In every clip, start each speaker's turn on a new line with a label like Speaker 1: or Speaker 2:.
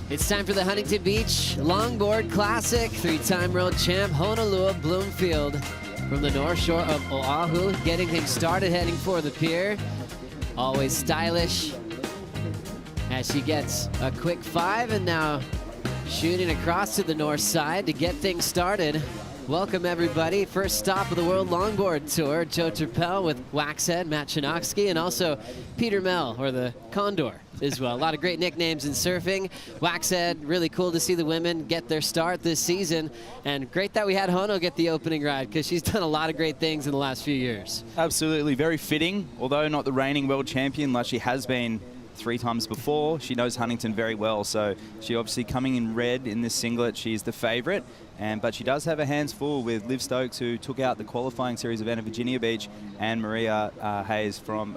Speaker 1: It's time for the Huntington Beach Longboard Classic. Three-time world champ Honolulu Bloomfield from the North Shore of Oahu, getting things started, heading for the pier. Always stylish as she gets a quick 5, and now shooting across to the north side to get things started. Welcome, everybody. First stop of the World Longboard Tour. Joe Turpel with Waxhead, Matt Chinoksky, and also Peter Mell, or the Condor, as well. A lot of great nicknames in surfing. Waxhead, really cool to see the women get their start this season. And great that we had Hono get the opening ride, because she's done a lot of great things in the last few years.
Speaker 2: Absolutely, very fitting. Although not the reigning world champion like she has been 3 times before, she knows Huntington very well. So she obviously coming in red in this singlet, she's the favorite. But she does have her hands full with Liv Stokes, who took out the qualifying series event at Virginia Beach, and Maria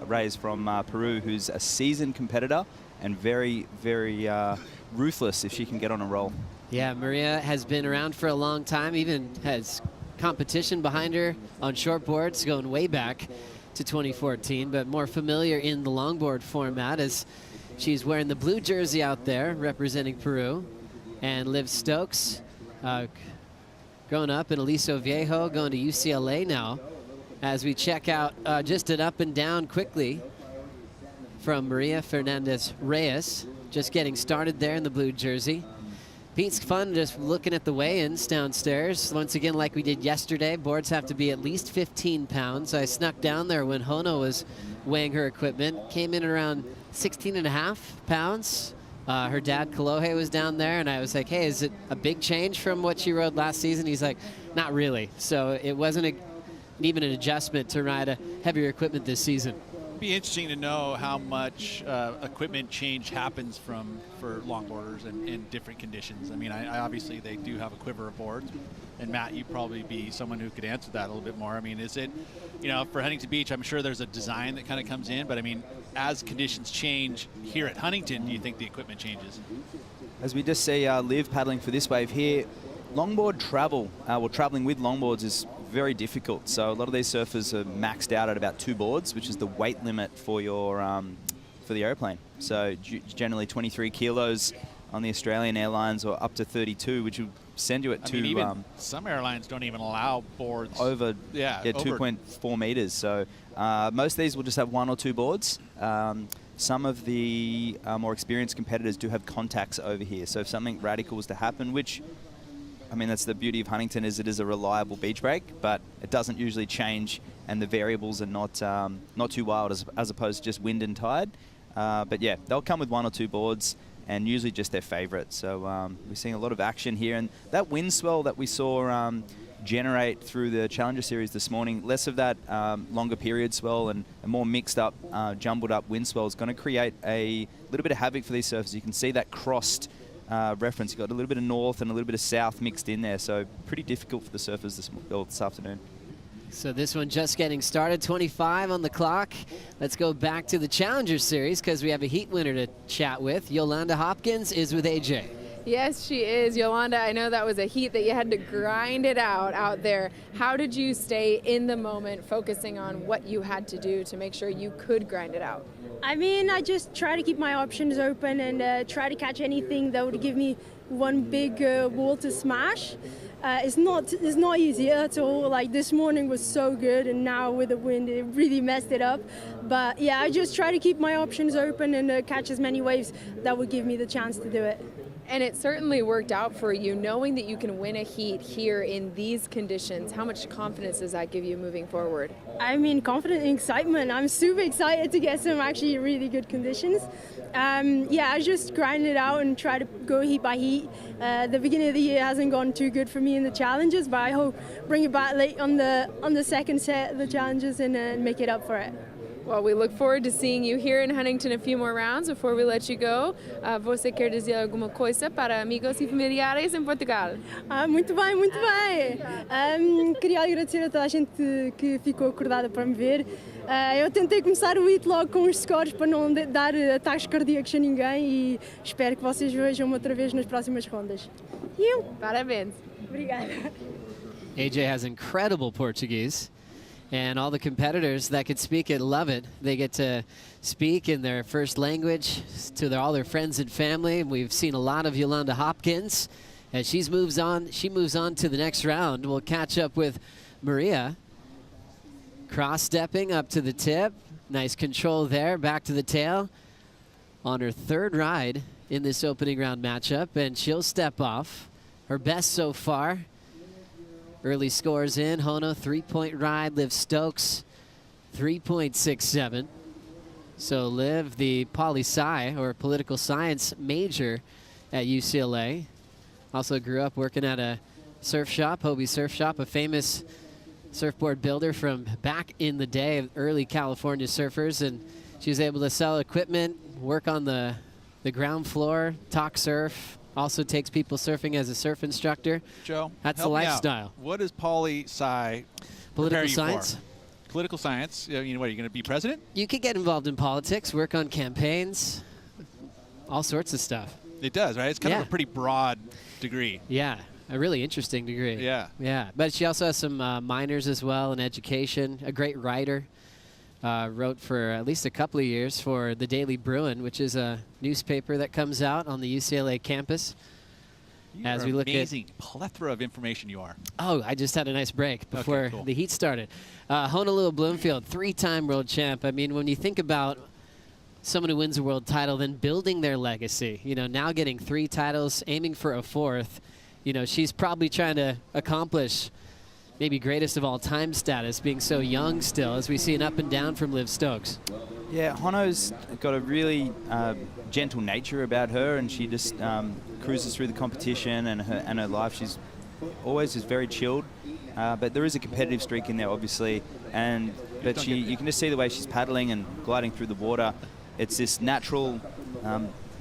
Speaker 2: Reyes from Peru, who's a seasoned competitor and very, very ruthless if she can get on a roll.
Speaker 1: Yeah, Maria has been around for a long time, even has competition behind her on shortboards going way back to 2014, but more familiar in the longboard format, as she's wearing the blue jersey out there representing Peru. And Liv Stokes, growing up in Aliso Viejo, going to UCLA now, as we check out just an up and down quickly from Maria Fernandez Reyes, just getting started there in the blue jersey. Pete's fun just looking at the weigh-ins downstairs. Once again, like we did yesterday, boards have to be at least 15 pounds. I snuck down there when Hono was weighing her equipment. Came in around 16.5 pounds. Her dad, Kalohe, was down there, and I was like, hey, is it a big change from what she rode last season? He's like, not really. So it wasn't even an adjustment to ride a heavier equipment this season.
Speaker 3: It'd be interesting to know how much equipment change happens for longboarders in different conditions. I mean, I obviously they do have a quiver of boards, and Matt, you'd probably be someone who could answer that a little bit more. I mean, is it, you know, for Huntington Beach, I'm sure there's a design that kind of comes in, but I mean, as conditions change here at Huntington, do you think the equipment changes?
Speaker 2: As we just see Liv paddling for this wave here, longboard travel, traveling with longboards is very difficult. So a lot of these surfers are maxed out at about 2 boards, which is the weight limit for your for the airplane. So generally 23 kilos on the Australian Airlines, or up to 32, which will send you at
Speaker 3: even some airlines don't even allow boards
Speaker 2: over 2.4 meters. So most of these will just have 1 or 2 boards. Some of the more experienced competitors do have contacts over here. So if something radical was to happen, which, I mean, that's the beauty of Huntington, is it is a reliable beach break, but it doesn't usually change, and the variables are not too wild as opposed to just wind and tide. But yeah, they'll come with 1 or 2 boards, and usually just their favorite. So we're seeing a lot of action here, and that wind swell that we saw generate through the Challenger Series this morning, less of that longer period swell and a more mixed up, jumbled up wind swell is going to create a little bit of havoc for these surfers. You can see that crossed reference. You've got a little bit of north and a little bit of south mixed in there, so pretty difficult for the surfers this afternoon.
Speaker 1: So this one just getting started, 25 on the clock. Let's go back to the Challenger Series, because we have a heat winner to chat with. Yolanda Hopkins is with AJ.
Speaker 4: Yes, she is. Yolanda, I know that was a heat that you had to grind it out there. How did you stay in the moment, focusing on what you had to do to make sure you could grind it out?
Speaker 5: I mean, I just try to keep my options open and try to catch anything that would give me one big wall to smash. It's not easy at all. Like, this morning was so good, and now with the wind it really messed it up. But yeah, I just try to keep my options open and catch as many waves that would give me the chance to do it.
Speaker 4: And it certainly worked out for you, knowing that you can win a heat here in these conditions. How much confidence does that give you moving forward?
Speaker 5: I mean, confidence and excitement. I'm super excited to get some actually really good conditions. Yeah, I just grind it out and try to go heat by heat. The beginning of the year hasn't gone too good for me in the challenges, but I hope bring it back late on the second set of the challenges and make it up for it.
Speaker 4: Well, we look forward to seeing you here in Huntington a few more rounds. Before we let you go, você quer dizer alguma coisa para amigos e familiares em Portugal?
Speaker 5: Muito bem, muito bem. Queria agradecer a toda a gente que ficou acordada para me ver. Eu tentei começar o hit logo com os scores para não dar ataques cardíacos a ninguém e espero que vocês vejam-me outra vez nas próximas rondas. E eu?
Speaker 4: Parabéns.
Speaker 5: Obrigada.
Speaker 1: AJ has incredible Portuguese, and all the competitors that could speak it love it. They get to speak in their first language to all their friends and family. And we've seen a lot of Yolanda Hopkins as she moves on to the next round. We'll catch up with Maria. Cross-stepping up to the tip. Nice control there, back to the tail. On her third ride in this opening round matchup, and she'll step off. Her best so far. Early scores in. Hono, 3-point ride. Liv Stokes, 3.67. So Liv, the poli-sci, or political science major at UCLA. Also grew up working at a surf shop, Hobie Surf Shop, a famous surfboard builder from back in the day of early California surfers. And she was able to sell equipment, work on the ground floor, talk surf. Also takes people surfing as a surf instructor.
Speaker 3: Joe,
Speaker 1: that's the
Speaker 3: help me out.
Speaker 1: lifestyle.
Speaker 3: What is poli-sci
Speaker 1: Political science?
Speaker 3: For? Political science. You know, what, are you going to be president?
Speaker 1: You could get involved in politics, work on campaigns, all sorts of stuff.
Speaker 3: It does, right? It's kind of a pretty broad degree.
Speaker 1: Yeah, a really interesting degree.
Speaker 3: Yeah.
Speaker 1: Yeah, but she also has some minors as well in education, a great writer. Wrote for at least a couple of years for the Daily Bruin, which is a newspaper that comes out on the UCLA campus. As we look
Speaker 3: amazing plethora of information you are.
Speaker 1: Oh, I just had a nice break before the heat started. Honolulu Bloomfield, 3-time world champ. I mean, when you think about someone who wins a world title, then building their legacy, you know, now getting 3 titles, aiming for a 4th, you know, she's probably trying to accomplish maybe greatest of all time status, being so young still, as we see an up and down from Liv Stokes.
Speaker 2: Yeah, Hono's got a really gentle nature about her, and she just cruises through the competition and her life. She's always just very chilled, but there is a competitive streak in there, obviously. But you can just see the way she's paddling and gliding through the water. It's this natural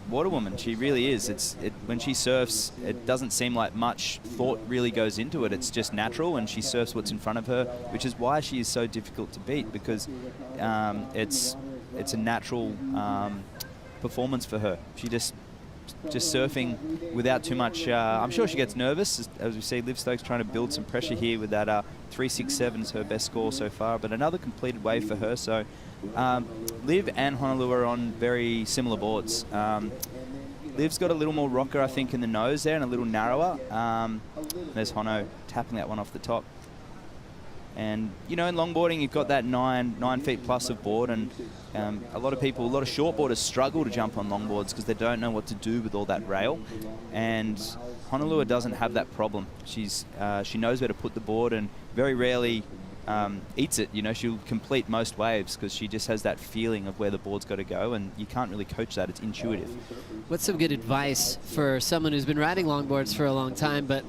Speaker 2: water woman. She really is. When she surfs, it doesn't seem like much thought really goes into it. It's just natural, and she surfs what's in front of her, which is why she is so difficult to beat, because it's a natural performance for her. She just surfing without too much. I'm sure she gets nervous, as we see Liv Stokes trying to build some pressure here with that 3.67 is her best score so far, but another completed wave for her. So Liv and Honolulu are on very similar boards. Liv's got a little more rocker, I think, in the nose there, and a little narrower. There's Hono tapping that one off the top. And, you know, in longboarding, you've got that 9 feet plus of board, and a lot of shortboarders struggle to jump on longboards because they don't know what to do with all that rail. And Honolulu doesn't have that problem. She knows where to put the board, and very rarely eats it. You know, she'll complete most waves because she just has that feeling of where the board's got to go, and you can't really coach that. It's intuitive.
Speaker 1: What's some good advice for someone who's been riding longboards for a long time, but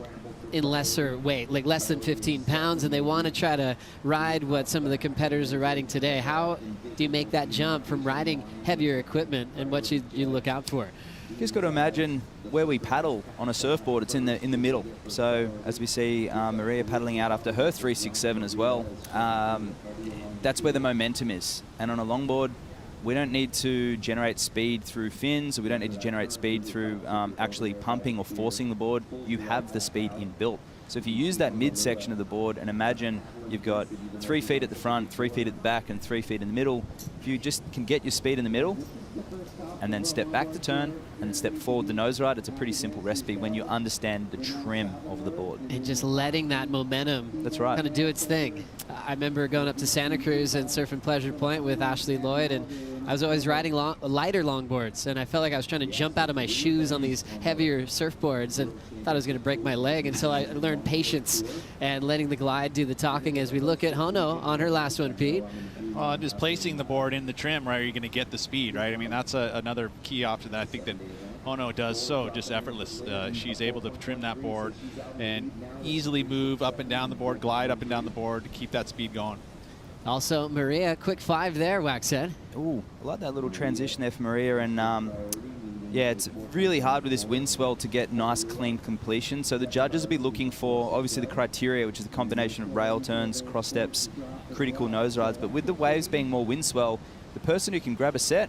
Speaker 1: in lesser weight, like less than 15 pounds, and they want to try to ride what some of the competitors are riding today? How do you make that jump from riding heavier equipment, and what you look out for?
Speaker 2: You just got to imagine where we paddle on a surfboard. It's in the middle. So as we see Maria paddling out after her 3.67 as well, that's where the momentum is. And on a longboard, we don't need to generate speed through fins, or we don't need to generate speed through actually pumping or forcing the board. You have the speed inbuilt. So if you use that midsection of the board and imagine you've got 3 feet at the front, 3 feet at the back, and 3 feet in the middle, if you just can get your speed in the middle and then step back to turn and step forward the nose ride, it's a pretty simple recipe when you understand the trim of the board.
Speaker 1: And just letting that momentum kind of do its thing. I remember going up to Santa Cruz and surfing Pleasure Point with Ashley Lloyd, and I was always riding lighter longboards, and I felt like I was trying to jump out of my shoes on these heavier surfboards, and thought I was going to break my leg until I learned patience and letting the glide do the talking. As we look at Hono on her last one, Pete.
Speaker 3: Well, just placing the board in the trim, right, you're going to get the speed, right? I mean, that's another key option that I think that Hono does so just effortless. She's able to trim that board and easily move up and down the board, glide up and down the board to keep that speed going.
Speaker 1: Also, Maria, quick 5 there, Waxhead.
Speaker 2: Ooh, I like that little transition there for Maria. And yeah, it's really hard with this wind swell to get nice, clean completion. So the judges will be looking for, obviously, the criteria, which is a combination of rail turns, cross steps, critical nose rides. But with the waves being more wind swell, the person who can grab a set,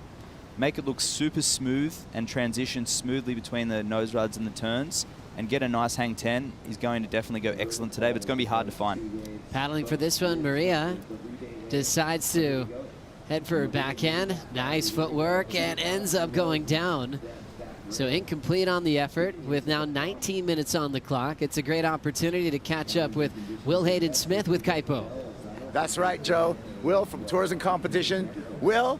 Speaker 2: make it look super smooth and transition smoothly between the nose rides and the turns, and get a nice hang 10 is going to definitely go excellent today, but it's going to be hard to find.
Speaker 1: Paddling for this one, Maria decides to head for her backhand. Nice footwork, and ends up going down. So incomplete on the effort with now 19 minutes on the clock. It's a great opportunity to catch up with Will Hayden Smith with Kaipo.
Speaker 6: That's right, Joe. Will from Tours and Competition. Will,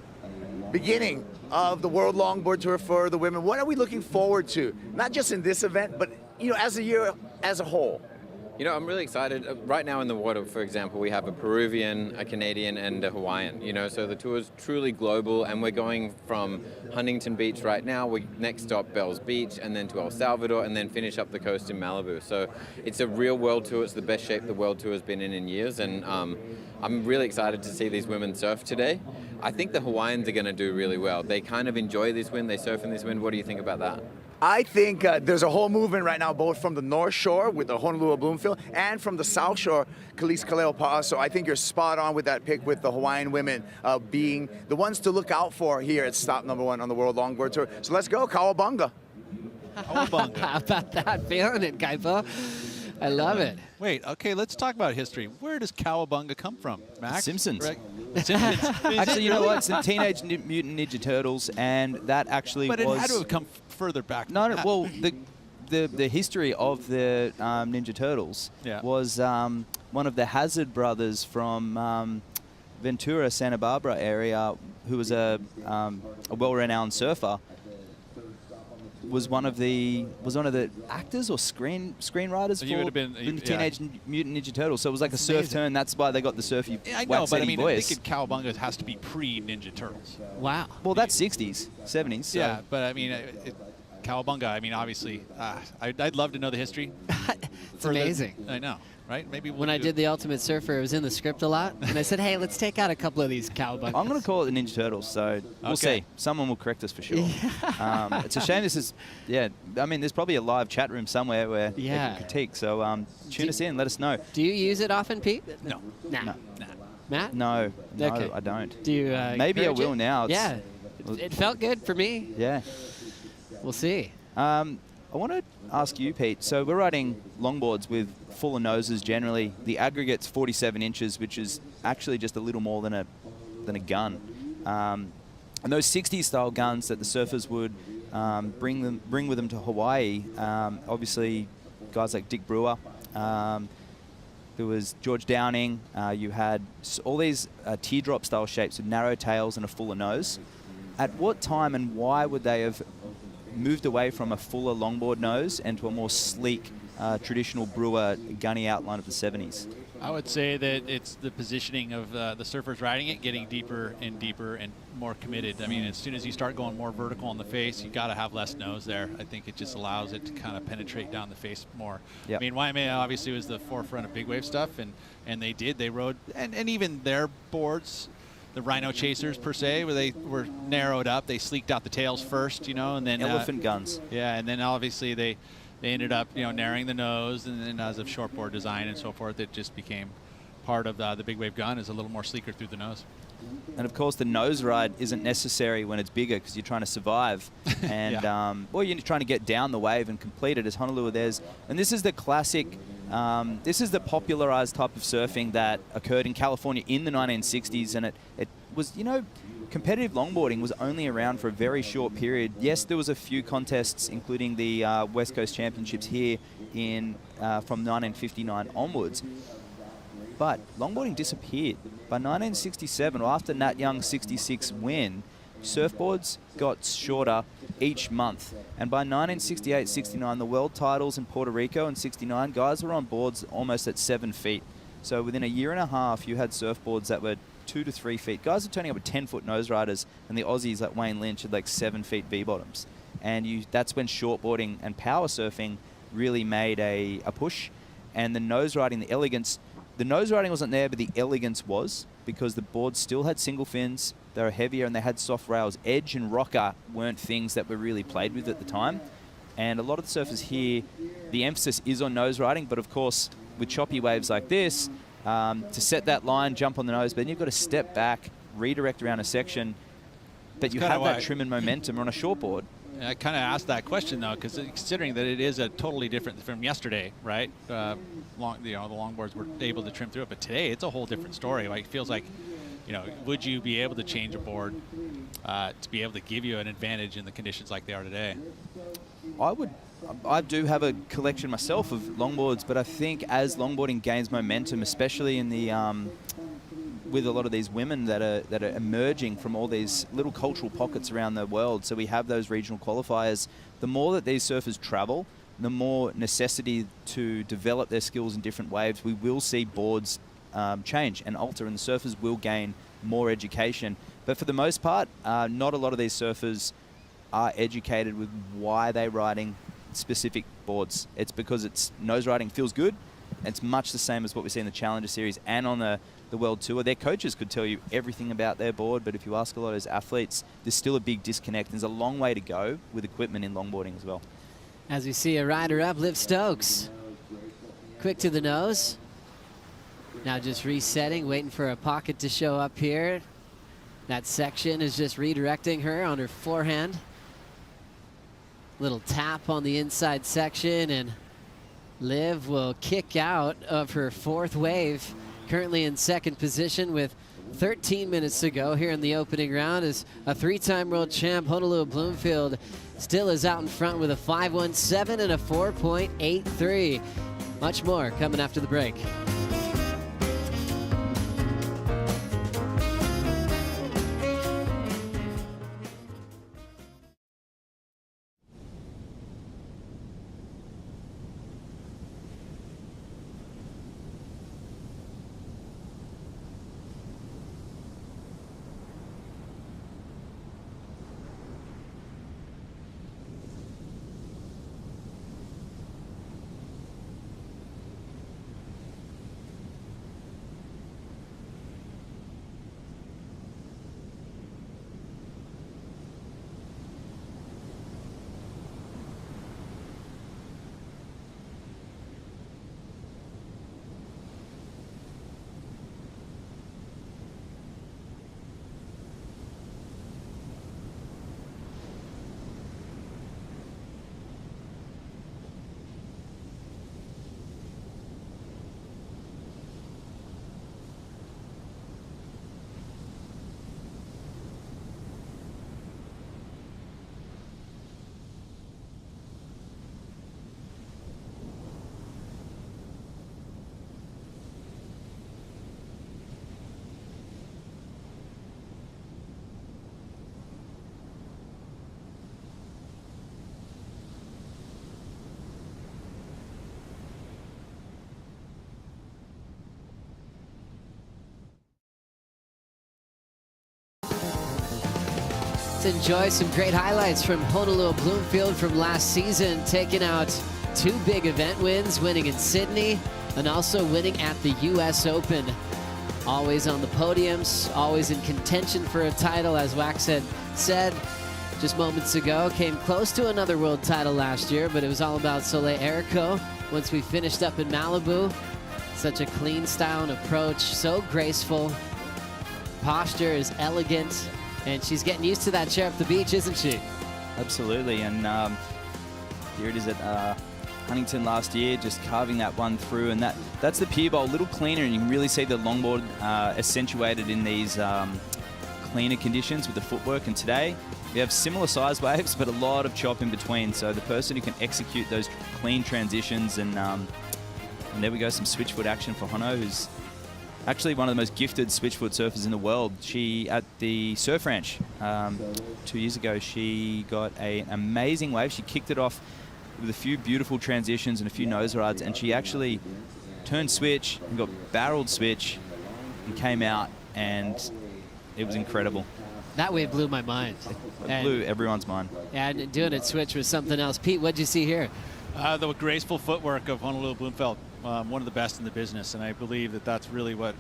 Speaker 6: beginning of the World Longboard Tour for the women. What are we looking forward to? Not just in this event, but as a year as a whole.
Speaker 7: I'm really excited. Right now in the water, for example, we have a Peruvian, a Canadian, and a Hawaiian. So the tour is truly global, and we're going from Huntington Beach right now. We next stop Bells Beach, and then to El Salvador, and then finish up the coast in Malibu. So it's a real world tour. It's the best shape the world tour has been in years, and I'm really excited to see these women surf today. I think the Hawaiians are going to do really well. They kind of enjoy this wind. They surf in this wind. What do you think about that?
Speaker 6: I think there's a whole movement right now, both from the North Shore with the Honolulu Bloomfield and from the South Shore, Kalise Kaleopa'a. So I think you're spot on with that pick with the Hawaiian women being the ones to look out for here at stop number 1 on the World Longboard Tour. So let's go, Kawabunga.
Speaker 3: Kawabunga.
Speaker 1: How about that? Feeling it, Kaipo. I love it.
Speaker 3: Wait, okay, let's talk about history. Where does Cowabunga come from, Max?
Speaker 2: Simpsons.
Speaker 3: Simpsons.
Speaker 2: Actually, you know what? It's the Teenage Mutant Ninja Turtles, and that actually
Speaker 3: But
Speaker 2: was...
Speaker 3: it had to have come further back.
Speaker 2: No, well, the history of the Ninja Turtles was one of the Hazard brothers from Ventura, Santa Barbara area, who was a well-renowned surfer, was one of the actors or screenwriters for the Teenage Mutant Ninja Turtles. So it was like a surf turn. That's why they got the surfy,
Speaker 3: I know, but I mean,
Speaker 2: voice.
Speaker 3: I think Cowabunga has to be pre-Ninja Turtles.
Speaker 1: Wow.
Speaker 2: Well, that's 60s, 70s. So.
Speaker 3: Yeah, but I mean, Cowabunga, I mean, obviously, I'd love to know the history.
Speaker 1: It's amazing.
Speaker 3: I know, right? Maybe
Speaker 1: when I did The Ultimate Surfer, it was in the script a lot, and I said, hey, let's take out a couple of these Cowabungas.
Speaker 2: I'm going to call it the Ninja Turtles, so we'll see. Someone will correct us for sure. It's a shame this is, I mean, there's probably a live chat room somewhere where they can critique, so tune us in, let us know.
Speaker 1: Do you use it often, Pete?
Speaker 3: No.
Speaker 1: Nah. Matt?
Speaker 2: No,
Speaker 1: Okay.
Speaker 2: I don't.
Speaker 1: Do you
Speaker 2: Maybe I will
Speaker 1: it?
Speaker 2: now.
Speaker 1: Yeah, it felt good for me.
Speaker 2: Yeah.
Speaker 1: We'll see.
Speaker 2: I want to ask you, Pete. So we're riding longboards with fuller noses generally. The aggregate's 47 inches, which is actually just a little more than a gun. And those 60s style guns that the surfers would bring with them to Hawaii, obviously guys like Dick Brewer, there was George Downing, you had all these teardrop style shapes with narrow tails and a fuller nose. At what time and why would they have moved away from a fuller longboard nose and to a more sleek, traditional Brewer gunny outline of the 70s?
Speaker 3: I would say that it's the positioning of the surfers riding it, getting deeper and more committed. I mean, as soon as you start going more vertical on the face, you got to have less nose there. I think it just allows it to kind of penetrate down the face more.
Speaker 2: Yep.
Speaker 3: I mean, YMA obviously was the forefront of big wave stuff, and they rode, and even their boards, the Rhino Chasers per se, where they were narrowed up. They sleeked out the tails first, and then
Speaker 2: Elephant guns.
Speaker 3: Yeah, and then obviously they ended up, narrowing the nose, and then as of shortboard design and so forth, it just became part of the big wave gun is a little more sleeker through the nose.
Speaker 2: And of course, the nose ride isn't necessary when it's bigger because you're trying to survive, and well, you're trying to get down the wave and complete it as Honolulu there's. And this is the classic. This is the popularized type of surfing that occurred in California in the 1960s, and it was, competitive longboarding was only around for a very short period. Yes, there was a few contests, including the West Coast Championships here in from 1959 onwards, but longboarding disappeared. By 1967, or after Nat Young's 66 win, surfboards got shorter each month. And by 1968-69, the world titles in Puerto Rico in 69, guys were on boards almost at 7 feet. So within a year and a half, you had surfboards that were 2 to 3 feet. Guys were turning up with 10-foot nose riders, and the Aussies like Wayne Lynch had like 7 feet V-bottoms. And that's when shortboarding and power surfing really made a push. And the nose riding, the elegance, the nose riding wasn't there, but the elegance was, because the boards still had single fins, they were heavier, and they had soft rails. Edge and rocker weren't things that were really played with at the time. And a lot of the surfers here, the emphasis is on nose riding, but of course, with choppy waves like this, to set that line, jump on the nose, but then you've got to step back, redirect around a section, but you have that trim and momentum on a shortboard.
Speaker 3: I kind of asked that question though, because considering that it is a totally different from yesterday, right? The longboards were able to trim through it, but today it's a whole different story. Like, it feels like, would you be able to change a board to be able to give you an advantage in the conditions like they are today?
Speaker 2: I do have a collection myself of longboards, but I think as longboarding gains momentum, especially in the with a lot of these women that are emerging from all these little cultural pockets around the world. So we have those regional qualifiers. The more that these surfers travel, the more necessity to develop their skills in different waves. We will see boards change and alter, and the surfers will gain more education. But for the most part, not a lot of these surfers are educated with why they're riding specific boards. It's because it's nose riding feels good. It's much the same as what we see in the Challenger Series and on the World Tour. Their coaches could tell you everything about their board, but if you ask a lot of those athletes, there's still a big disconnect. There's a long way to go with equipment in longboarding as well.
Speaker 1: As we see a rider up, Liv Stokes. Quick to the nose. Now just resetting, waiting for a pocket to show up here. That section is just redirecting her on her forehand. Little tap on the inside section, and Liv will kick out of her fourth wave. Currently in second position with 13 minutes to go here in the opening round, as a three-time world champ Honolulu Bloomfield still is out in front with a 5.17 and a 4.83. Much more coming after the break. Enjoy some great highlights from Honolulu Bloomfield from last season, taking out two big event wins, winning in Sydney and also winning at the US Open. Always on the podiums, always in contention for a title, as Wax had said just moments ago. Came close to another world title last year, but it was all about Soleil Erico once we finished up in Malibu. Such a clean style and approach, so graceful. Posture is elegant. And she's getting used to that chair up the beach, isn't she?
Speaker 2: Absolutely, and here it is at Huntington last year, just carving that one through, and that's the pier bowl, a little cleaner, and you can really see the longboard accentuated in these cleaner conditions with the footwork. And today, we have similar size waves, but a lot of chop in between, so the person who can execute those clean transitions, and there we go, some switchfoot action for Hono, who's actually one of the most gifted switchfoot surfers in the world. She, at the Surf Ranch 2 years ago, she got an amazing wave. She kicked it off with a few beautiful transitions and a few nose rides, and she actually turned switch and got barreled switch and came out, and it was incredible.
Speaker 1: That wave blew my mind.
Speaker 2: It blew everyone's mind.
Speaker 1: And doing it switch was something else. Pete, what'd you see here?
Speaker 3: The graceful footwork of Honolulu Bloomfield. one of the best in the business, and I believe that that's really what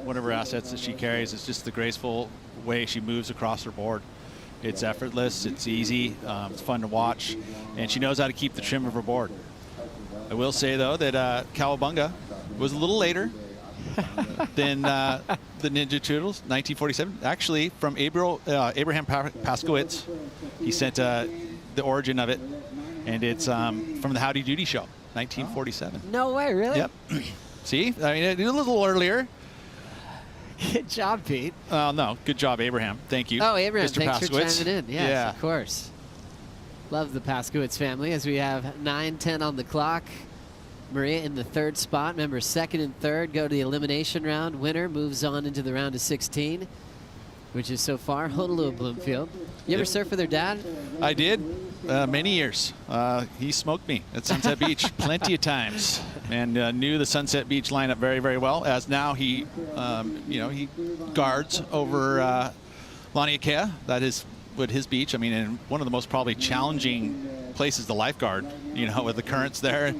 Speaker 3: one of her assets that she carries is just the graceful way she moves across her board. It's effortless, it's easy, it's fun to watch, and she knows how to keep the trim of her board. I will say though that Cowabunga was a little later than the Ninja Turtles, 1947. Actually, from Abraham Paskowitz, he sent the origin of it, and it's from the Howdy Doody Show, 1947.
Speaker 1: No way, really?
Speaker 3: Yep. See, I mean, a little earlier.
Speaker 1: Good job, Pete.
Speaker 3: No, good job, Abraham. Thank you.
Speaker 1: Oh, Abraham,
Speaker 3: Mr.
Speaker 1: thanks
Speaker 3: Paskowitz.
Speaker 1: for chiming in. Yes, of course. Love the Paskowitz family as we have 9:10 on the clock. Maria in the third spot. Remember, second and third go to the elimination round. Winner moves on into the round of 16, which is so far Honolulu Bloomfield. You ever surf with her dad?
Speaker 3: I did. Many years. He smoked me at Sunset Beach plenty of times, and knew the Sunset Beach lineup very, very well. As now he, he guards over Laniakea. That is what his beach. I mean, in one of the most probably challenging places to lifeguard. With the currents there,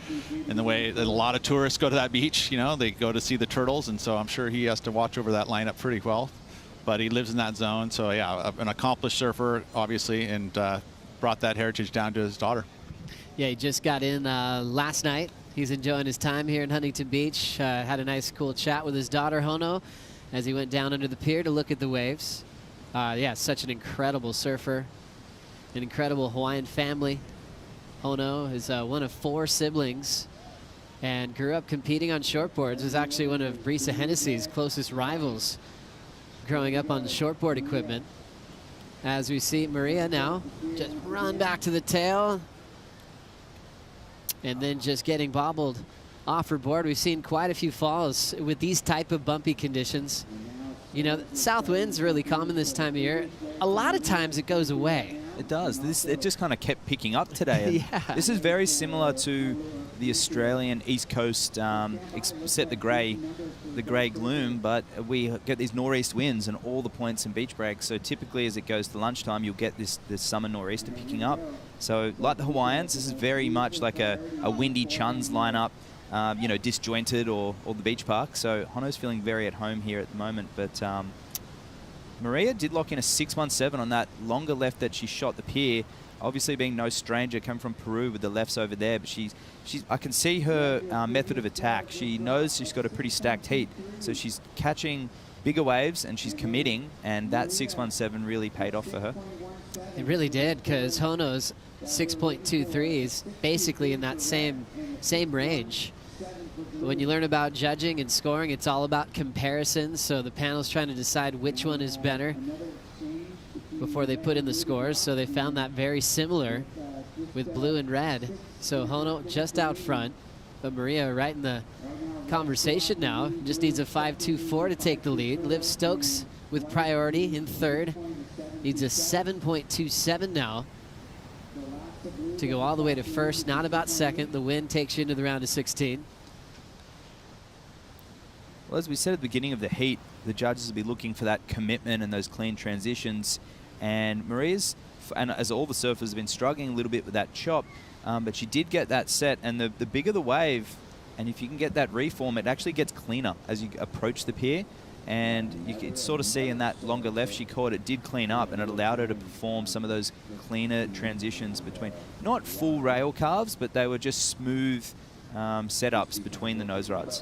Speaker 3: and the way that a lot of tourists go to that beach. They go to see the turtles, and so I'm sure he has to watch over that lineup pretty well. But he lives in that zone, so yeah, an accomplished surfer, obviously, and brought that heritage down to his daughter.
Speaker 1: Yeah, he just got in last night. He's enjoying his time here in Huntington Beach. Had a nice, cool chat with his daughter, Hono, as he went down under the pier to look at the waves. Yeah, such an incredible surfer, an incredible Hawaiian family. Hono is one of 4 siblings and grew up competing on shortboards. Was actually one of Brisa Hennessy's closest rivals growing up on shortboard equipment. As we see Maria now just run back to the tail and then just getting bobbled off her board. We've seen quite a few falls with these type of bumpy conditions. South wind's really common this time of year. A lot of times it goes away.
Speaker 2: It does. It just kind of kept picking up today.
Speaker 1: Yeah.
Speaker 2: This is very similar to the Australian East Coast, except the grey gloom, but we get these nor'east winds and all the points and beach breaks. So typically as it goes to lunchtime, you'll get this summer nor'easter picking up. So like the Hawaiians, this is very much like a windy chuns lineup, disjointed or the beach park. So Hono's feeling very at home here at the moment, but Maria did lock in a 617 on that longer left that she shot the pier. Obviously being no stranger, come from Peru with the lefts over there, but I can see her method of attack. She knows she's got a pretty stacked heat, so she's catching bigger waves and she's committing, and that 617 really paid off for her.
Speaker 1: It really did, because Hono's 6.23 is basically in that same range. When you learn about judging and scoring, it's all about comparisons, so the panel's trying to decide which one is better before they put in the scores. So they found that very similar with blue and red. So Hono just out front, but Maria right in the conversation now. Just needs a 5.24 to take the lead. Liv Stokes with priority in third. Needs a 7.27 now to go all the way to first, not about second. The win takes you into the round of 16.
Speaker 2: Well, as we said at the beginning of the heat, the judges will be looking for that commitment and those clean transitions. And Maria's, and as all the surfers have been struggling a little bit with that chop, but she did get that set. And the bigger the wave, and if you can get that reform, it actually gets cleaner as you approach the pier. And you can sort of see in that longer left she caught, it did clean up, and it allowed her to perform some of those cleaner transitions between, not full rail carves, but they were just smooth setups between the nose rods.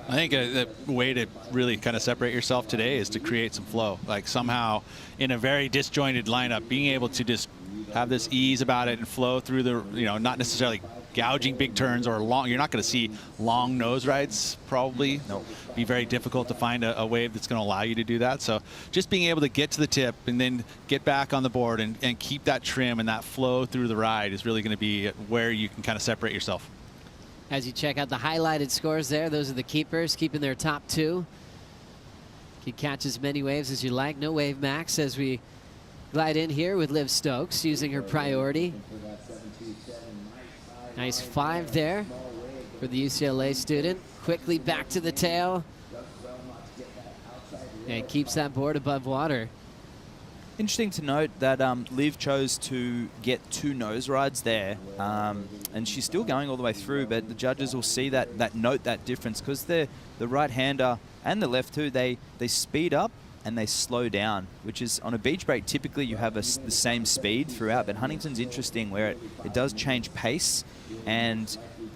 Speaker 3: I think the way to really kind of separate yourself today is to create some flow. Like somehow in a very disjointed lineup, being able to just have this ease about it and flow through the, not necessarily gouging big turns or long. You're not going to see long nose rides probably.
Speaker 2: No.
Speaker 3: Be very difficult to find a wave that's going to allow you to do that. So just being able to get to the tip and then get back on the board and keep that trim and that flow through the ride is really going to be where you can kind of separate yourself.
Speaker 1: As you check out the highlighted scores there, those are the keepers keeping their top two. You can catch as many waves as you like. No wave max as we glide in here with Liv Stokes using her priority. Nice 5 there for the UCLA student. Quickly back to the tail. And keeps that board above water.
Speaker 2: Interesting to note that Liv chose to get 2 nose rides there, and she's still going all the way through, but the judges will see that note that difference, because the right-hander and the left too, they speed up and they slow down, which is on a beach break, typically you have the same speed throughout, but Huntington's interesting where it does change pace, and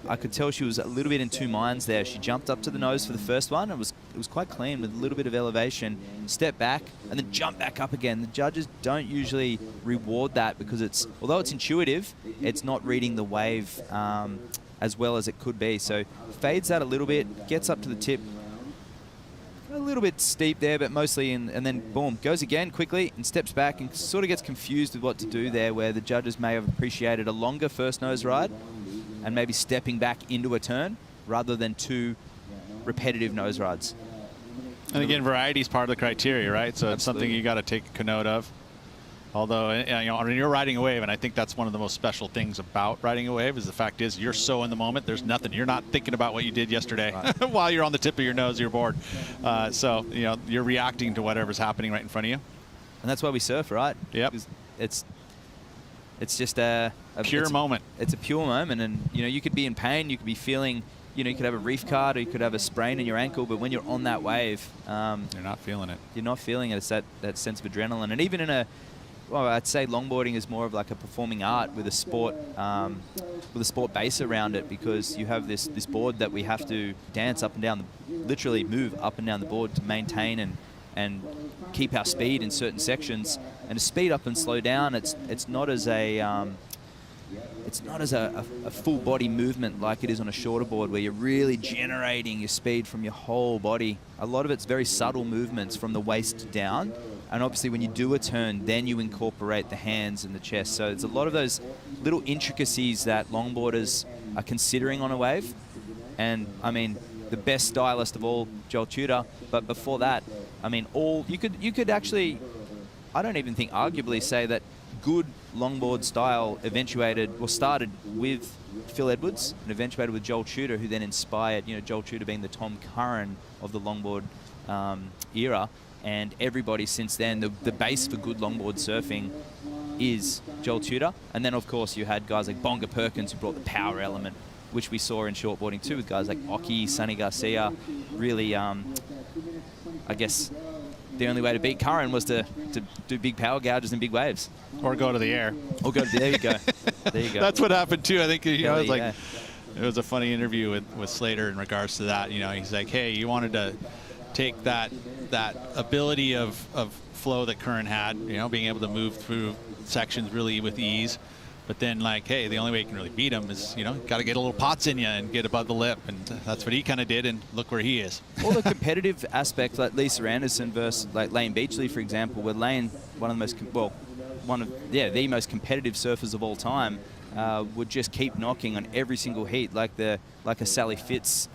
Speaker 2: I could tell she was a little bit in 2 minds there. She jumped up to the nose for the first one. It was quite clean with a little bit of elevation, step back, and then jump back up again. The judges don't usually reward that because although it's intuitive, it's not reading the wave as well as it could be. So fades that a little bit, gets up to the tip. A little bit steep there, but mostly and then boom, goes again quickly and steps back and sort of gets confused with what to do there, where the judges may have appreciated a longer first nose ride and maybe stepping back into a turn rather than 2 repetitive nose rides.
Speaker 3: And again, variety is part of the criteria, right? So it's something you got to take a note of. Although, you know, when you're riding a wave, and I think that's one of the most special things about riding a wave, is the fact is you're so in the moment, there's nothing. You're not thinking about what you did yesterday while you're on the tip of your nose, you're bored. So, you know, you're reacting to whatever's happening right in front of you.
Speaker 2: And that's why we surf, right?
Speaker 3: Yep.
Speaker 2: It's just a
Speaker 3: pure moment.
Speaker 2: It's a pure moment, and you know, you could be in pain, you could be feeling, you know, you could have a reef card, or you could have a sprain in your ankle, but when you're on that wave,
Speaker 3: you're not feeling it. You're
Speaker 2: not feeling it. It's that sense of adrenaline, and even well, I'd say longboarding is more of like a performing art with a sport base around it, because you have this board that we have to dance up and down, literally move up and down the board to maintain and keep our speed in certain sections. And to speed up and slow down, it's not as a full body movement like it is on a shorter board, where you're really generating your speed from your whole body. A lot of it's very subtle movements from the waist down. And obviously when you do a turn, then you incorporate the hands and the chest. So it's a lot of those little intricacies that longboarders are considering on a wave. And I mean, the best stylist of all, Joel Tudor. But before that, I mean, you could actually, I don't even think arguably say that good longboard style started with Phil Edwards and eventuated with Joel Tudor, who then inspired, you know, Joel Tudor being the Tom Curran of the longboard era. And everybody since then, the base for good longboard surfing is Joel Tudor. And then, of course, you had guys like Bonga Perkins, who brought the power element, which we saw in shortboarding too, with guys like Oki, Sonny Garcia. Really, I guess the only way to beat Curran was to do big power gouges and big waves.
Speaker 3: Or go to the air.
Speaker 2: Or go to there you go. There you go.
Speaker 3: That's what happened too. I think, you know, it was a funny interview with Slater in regards to that. You know, he's like, hey, you wanted to take that ability of flow that Curran had, you know, being able to move through sections really with ease. But then, like, hey, the only way you can really beat him is, you know, got to get a little pots in you and get above the lip. And that's what he kind of did, and look where he is.
Speaker 2: All the competitive aspects, like Lisa Anderson versus like Lane Beachley, for example, where Lane, the most competitive surfers of all time, would just keep knocking on every single heat, like a Sally Fitz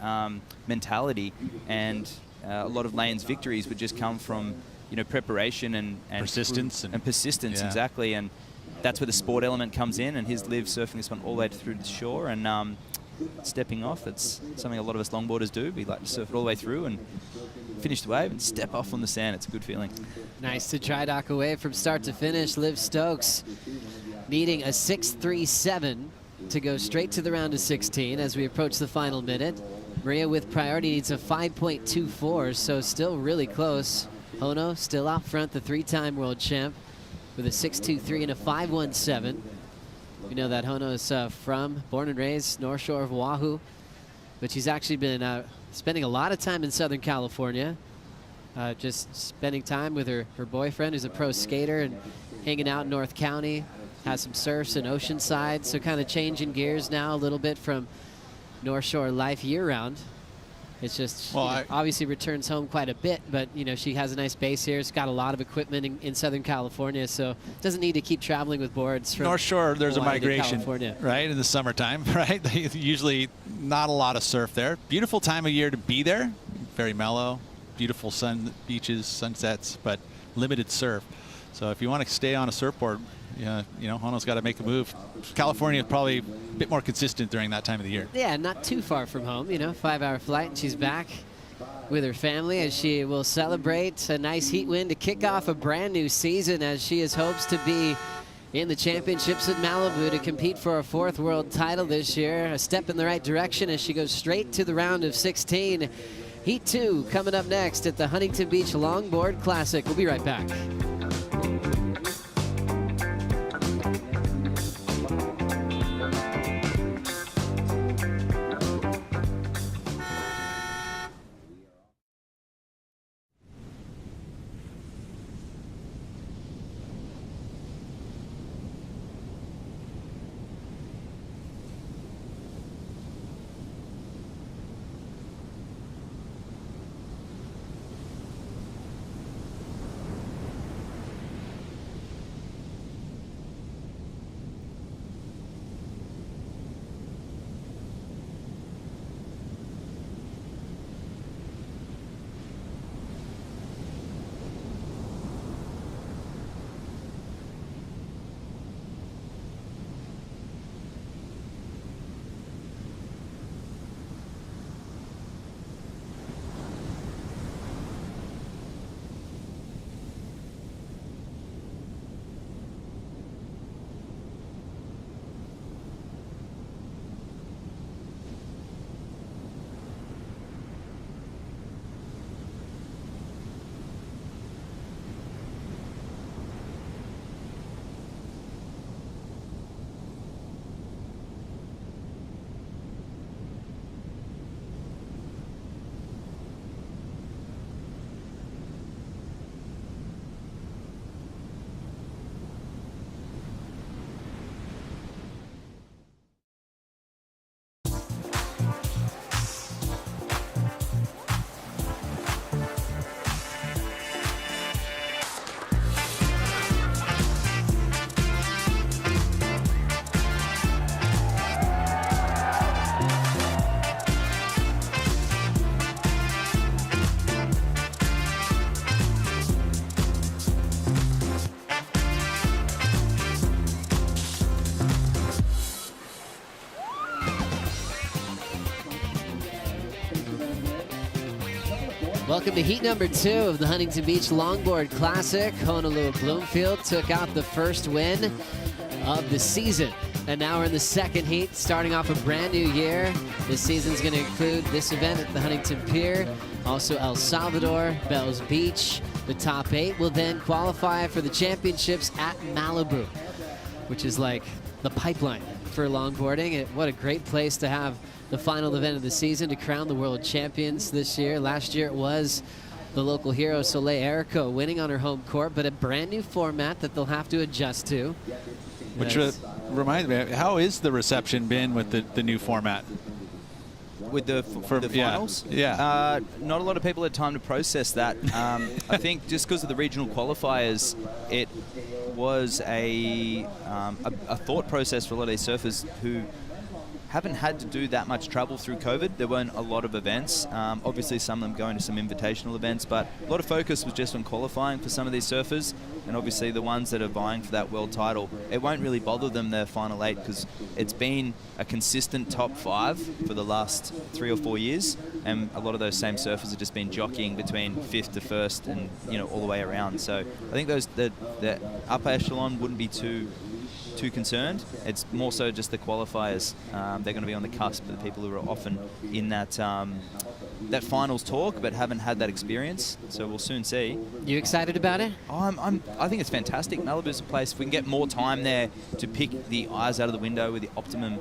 Speaker 2: mentality. And a lot of Lane's victories would just come from, you know, preparation and
Speaker 3: persistence
Speaker 2: and persistence, yeah. Exactly. And that's where the sport element comes in, and his live surfing this one all the way through the shore and stepping off. It's something a lot of us longboarders do. We like to surf it all the way through and finish the wave and step off on the sand. It's a good feeling.
Speaker 1: Nice to dry dock away from start to finish. Liv Stokes needing a 6.37 to go straight to the round of 16 as we approach the final minute. Maria with priority needs a 5.24, so still really close. Hono still out front, the 3-time world champ, with a 6.23 and a 5.17. We know that Hono is born and raised North Shore of Oahu, but she's actually been spending a lot of time in Southern California, just spending time with her boyfriend, who's a pro skater, and hanging out in North County, has some surfs in Oceanside, so kind of changing gears now a little bit from North Shore life year-round. It's just, obviously returns home quite a bit, but, you know, she has a nice base here. It's got a lot of equipment in Southern California, so doesn't need to keep traveling with boards from
Speaker 3: North Shore. There's
Speaker 1: Hawaii
Speaker 3: a migration, right, in the summertime, right? Usually not a lot of surf there. Beautiful time of year to be there. Very mellow, beautiful beaches, sunsets, but limited surf. So if you want to stay on a surfboard, you know, Hono's got to make a move. California is probably a bit more consistent during that time of the year.
Speaker 1: Yeah, not too far from home, you know, 5-hour flight, and she's back with her family as she will celebrate a nice heat win to kick off a brand new season, as she has hopes to be in the championships at Malibu to compete for a 4th world title this year. A step in the right direction as she goes straight to the round of 16. Heat 2 coming up next at the Huntington Beach Longboard Classic. We'll be right back. Welcome to heat number 2 of the Huntington Beach Longboard Classic. Honolulu Bloomfield took out the first win of the season. And now we're in the second heat, starting off a brand new year. This season's going to include this event at the Huntington Pier, also El Salvador, Bells Beach. The top 8 will then qualify for the championships at Malibu, which is like the pipeline for longboarding. What a great place to have the final event of the season to crown the world champions this year. Last year it was the local hero Soleil Erico winning on her home court, but a brand new format that they'll have to adjust to.
Speaker 3: Which reminds me, how is the reception been with the new format?
Speaker 2: With the finals?
Speaker 3: Yeah.
Speaker 2: Not a lot of people had time to process that. I think just because of the regional qualifiers, it was a thought process for a lot of these surfers who haven't had to do that much travel through COVID. There weren't a lot of events. Obviously, some of them going to some invitational events, but a lot of focus was just on qualifying for some of these surfers. And obviously, the ones that are vying for that world title, it won't really bother them their final 8 because it's been a consistent top 5 for the last 3 or 4 years. And a lot of those same surfers have just been jockeying between 5th to 1st and, you know, all the way around. So I think the upper echelon wouldn't be too concerned. It's more so just the qualifiers. They're going to be on the cusp of the people who are often in that that finals talk but haven't had that experience. So we'll soon see.
Speaker 1: You excited about it?
Speaker 2: I think it's fantastic. Malibu's a place, if we can get more time there to pick the eyes out of the window with the optimum.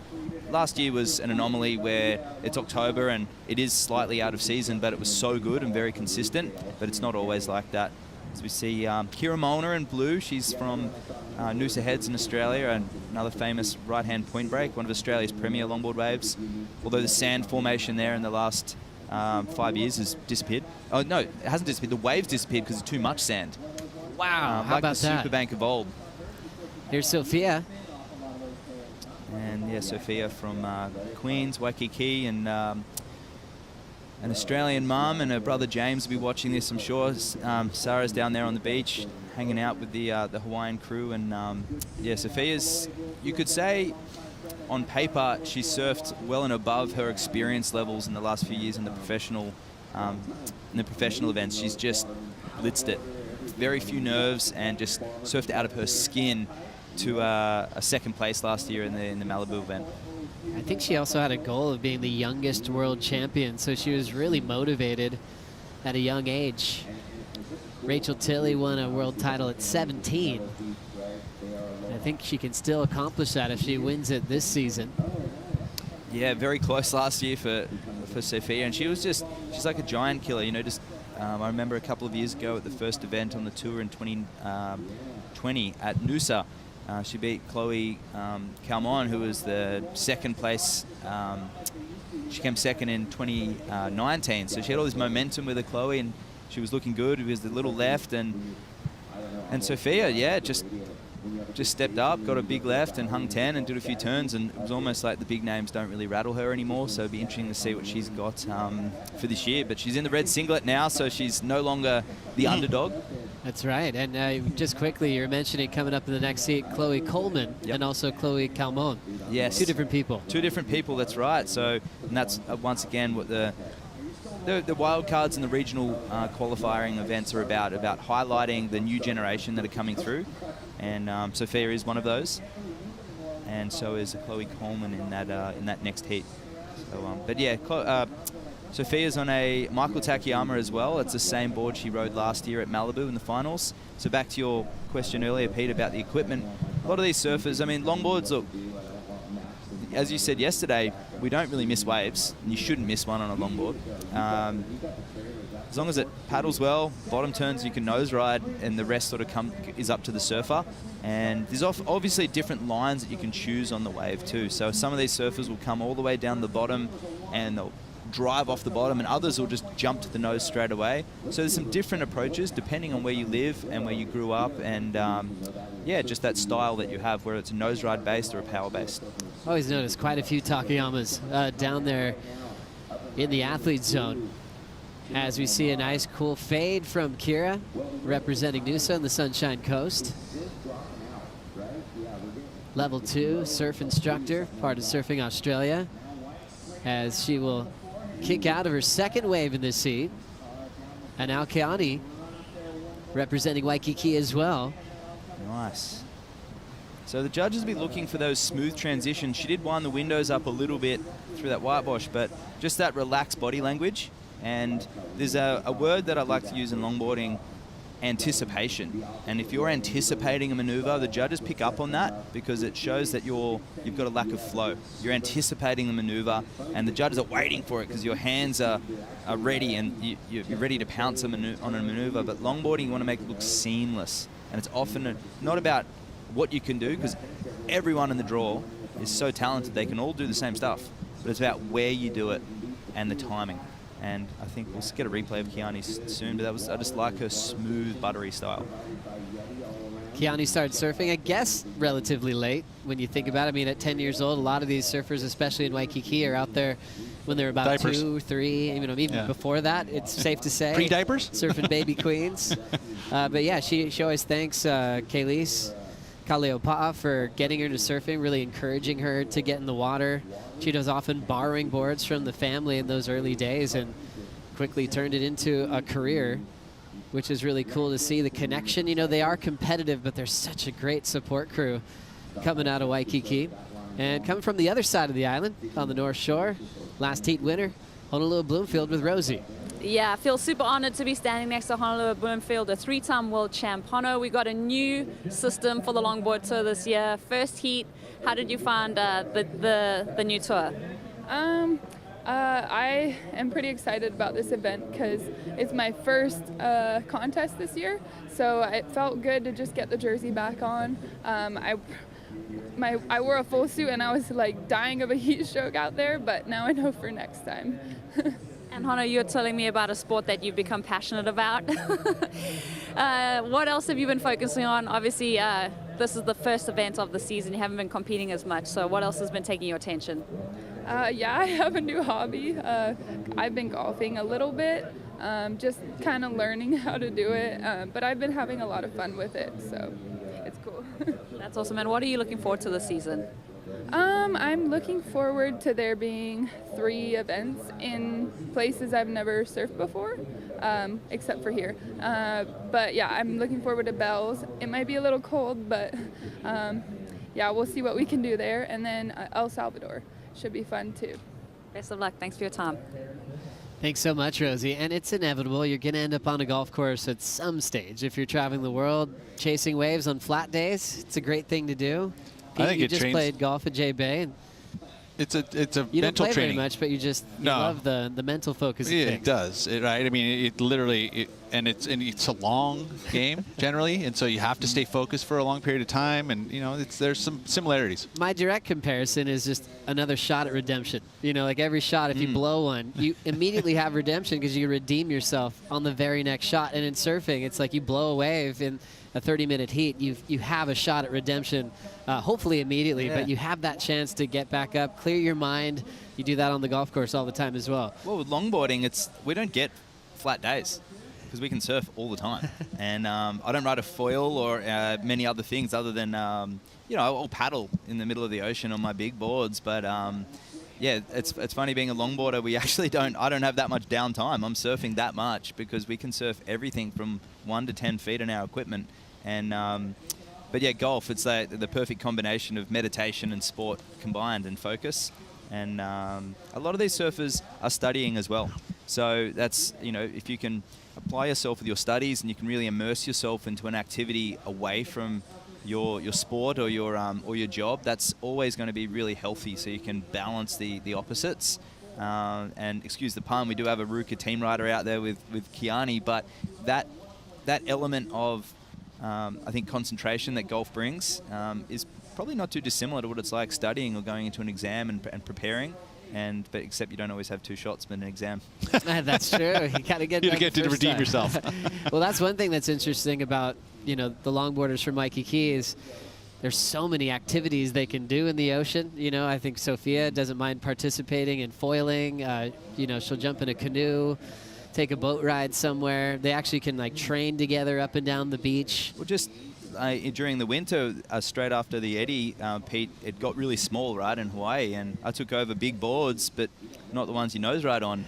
Speaker 2: Last year was an anomaly where it's October and it is slightly out of season, but it was so good and very consistent, but it's not always like that. As we see Kira Molnar in blue, she's from Noosa Heads in Australia, and another famous right-hand point break, one of Australia's premier longboard waves. Although the sand formation there in the last 5 years has disappeared. Oh no, it hasn't disappeared. The waves disappeared because of too much sand.
Speaker 1: Wow, how
Speaker 2: like
Speaker 1: about
Speaker 2: the
Speaker 1: that?
Speaker 2: Superbank of old.
Speaker 1: Here's Sophia.
Speaker 2: And yeah, Sophia from Queens, Waikiki, and an Australian mum and her brother James will be watching this, I'm sure. Sarah's down there on the beach hanging out with the Hawaiian crew, and yeah, Sophia's, you could say on paper she surfed well and above her experience levels in the last few years in the professional in the professional events, she's just blitzed it. Very few nerves and just surfed out of her skin to a second place last year in the Malibu event.
Speaker 1: I think she also had a goal of being the youngest world champion, so she was really motivated at a young age. Rachel Tilley won a world title at 17. I think she can still accomplish that if she wins it this season.
Speaker 2: Yeah, very close last year for Sophia, and she's like a giant killer, you know. Just I remember a couple of years ago at the first event on the tour in 2020 at Noosa, she beat Chloe Calmon, who was the second place. She came second in 2019, so she had all this momentum with her, Chloe, and she was looking good. It was the little left, and Sophia, yeah, just stepped up, got a big left and hung 10 and did a few turns, and it was almost like the big names don't really rattle her anymore, so it'll be interesting to see what she's got for this year. But she's in the red singlet now, so she's no longer the underdog.
Speaker 1: That's right. And just quickly, you're mentioning coming up in the next heat, Chloe Coleman and also Chloe Calmon.
Speaker 2: Yes.
Speaker 1: Two different people.
Speaker 2: Two different people, that's right. So, and that's once again what the wild cards and the regional qualifying events are about highlighting the new generation that are coming through. And Sophia is one of those, and so is Chloe Coleman in that next heat. So, but yeah, Sophia's on a Michael Takayama as well. It's the same board she rode last year at Malibu in the finals. So back to your question earlier, Pete, about the equipment. A lot of these surfers, I mean, longboards, look, as you said yesterday, we don't really miss waves, and you shouldn't miss one on a longboard. As long as it paddles well, bottom turns you can nose ride, and the rest sort of is up to the surfer. And there's obviously different lines that you can choose on the wave too. So some of these surfers will come all the way down the bottom and they'll drive off the bottom, and others will just jump to the nose straight away. So there's some different approaches depending on where you live and where you grew up, and yeah, just that style that you have, whether it's a nose ride based or a power based.
Speaker 1: Always noticed quite a few Takayamas down there in the athlete zone. As we see a nice cool fade from Kira, representing Noosa on the Sunshine Coast. Level 2 surf instructor, part of Surfing Australia, as she will kick out of her second wave in this heat. And now Keani, representing Waikiki as well.
Speaker 2: Nice. So the judges will be looking for those smooth transitions. She did wind the windows up a little bit through that whitewash, but just that relaxed body language. And there's a word that I like to use in longboarding, anticipation. And if you're anticipating a maneuver, the judges pick up on that because it shows that you've got a lack of flow. You're anticipating the maneuver, and the judges are waiting for it because your hands are ready and you're ready to pounce on a maneuver. But longboarding, you want to make it look seamless. And it's often not about what you can do, because everyone in the draw is so talented, they can all do the same stuff. But it's about where you do it and the timing. And I think we'll get a replay of Keani soon, but I just like her smooth, buttery style.
Speaker 1: Keani started surfing, I guess, relatively late when you think about it. I mean, at 10 years old, a lot of these surfers, especially in Waikiki, are out there when they're about
Speaker 3: Diapers.
Speaker 1: 2, 3, even before that, it's safe to say.
Speaker 3: Pre-diapers?
Speaker 1: Surfing baby queens. But yeah, she always thanks Kaylise Kaleopa'a for getting her to surfing, really encouraging her to get in the water. She was often borrowing boards from the family in those early days and quickly turned it into a career, which is really cool to see the connection. You know, they are competitive, but they're such a great support crew coming out of Waikiki. And coming from the other side of the island on the North Shore, last heat winner, Honolulu Bloomfield with Rosie.
Speaker 8: Yeah, I feel super honored to be standing next to Honolulu Bloomfield, a 3-time world champ. Hono, we got a new system for the longboard tour this year. First heat, how did you find the new tour?
Speaker 9: I am pretty excited about this event because it's my first contest this year, so it felt good to just get the jersey back on. I wore a full suit and I was like dying of a heat stroke out there, but now I know for next time.
Speaker 8: And Hono, you're telling me about a sport that you've become passionate about. What else have you been focusing on? Obviously, this is the first event of the season. You haven't been competing as much, so what else has been taking your attention?
Speaker 9: Yeah, I have a new hobby. I've been golfing a little bit, just kind of learning how to do it, but I've been having a lot of fun with it, so it's cool.
Speaker 8: That's awesome. And what are you looking forward to this season?
Speaker 9: I'm looking forward to there being 3 events in places I've never surfed before, except for here. But yeah, I'm looking forward to Bells. It might be a little cold, but yeah, we'll see what we can do there. And then El Salvador should be fun too.
Speaker 8: Best of luck. Thanks for your time.
Speaker 1: Thanks so much, Rosie. And it's inevitable. You're going to end up on a golf course at some stage. If you're traveling the world, chasing waves on flat days, it's a great thing to do.
Speaker 3: I think
Speaker 1: you
Speaker 3: it
Speaker 1: just played golf at J Bay. And
Speaker 3: it's a
Speaker 1: you don't
Speaker 3: mental
Speaker 1: play
Speaker 3: training.
Speaker 1: very much, but you love the mental focus.
Speaker 3: Yeah,
Speaker 1: of
Speaker 3: it does. Right? I mean, it literally, and it's a long game generally, and so you have to stay focused for a long period of time. And you know, there's some similarities.
Speaker 1: My direct comparison is just another shot at redemption. You know, like every shot, if you blow one, you immediately have redemption because you redeem yourself on the very next shot. And in surfing, it's like you blow a wave in a 30-minute heat, you have a shot at redemption, hopefully immediately, but you have that chance to get back up, clear your mind. You do that on the golf course all the time as well.
Speaker 2: Well, with longboarding, we don't get flat days because we can surf all the time. And I don't ride a foil or many other things other than, you know, I'll paddle in the middle of the ocean on my big boards. But yeah, it's funny being a longboarder. I don't have that much downtime. I'm surfing that much because we can surf everything from 1 to 10 feet on our equipment. And but yeah, golf, it's the perfect combination of meditation and sport combined and focus. And a lot of these surfers are studying as well. So that's, you know, if you can apply yourself with your studies and you can really immerse yourself into an activity away from your sport or your job, that's always going to be really healthy. So you can balance the opposites. And excuse the pun, we do have a Ruka team rider out there with Kiani, but that element of I think concentration that golf brings is probably not too dissimilar to what it's like studying or going into an exam and preparing. But except you don't always have 2 shots in an exam.
Speaker 1: That's true. You got to get
Speaker 3: to redeem yourself.
Speaker 1: Well, that's one thing that's interesting about, you know, the longboarders from Waikiki is there's so many activities they can do in the ocean. You know, I think Sophia doesn't mind participating in foiling. You know, she'll jump in a canoe, take a boat ride somewhere. They actually can like train together up and down the beach.
Speaker 2: Well, just during the winter, straight after the eddy, Pete, it got really small, right, in Hawaii, and I took over big boards, but not the ones you nose ride on.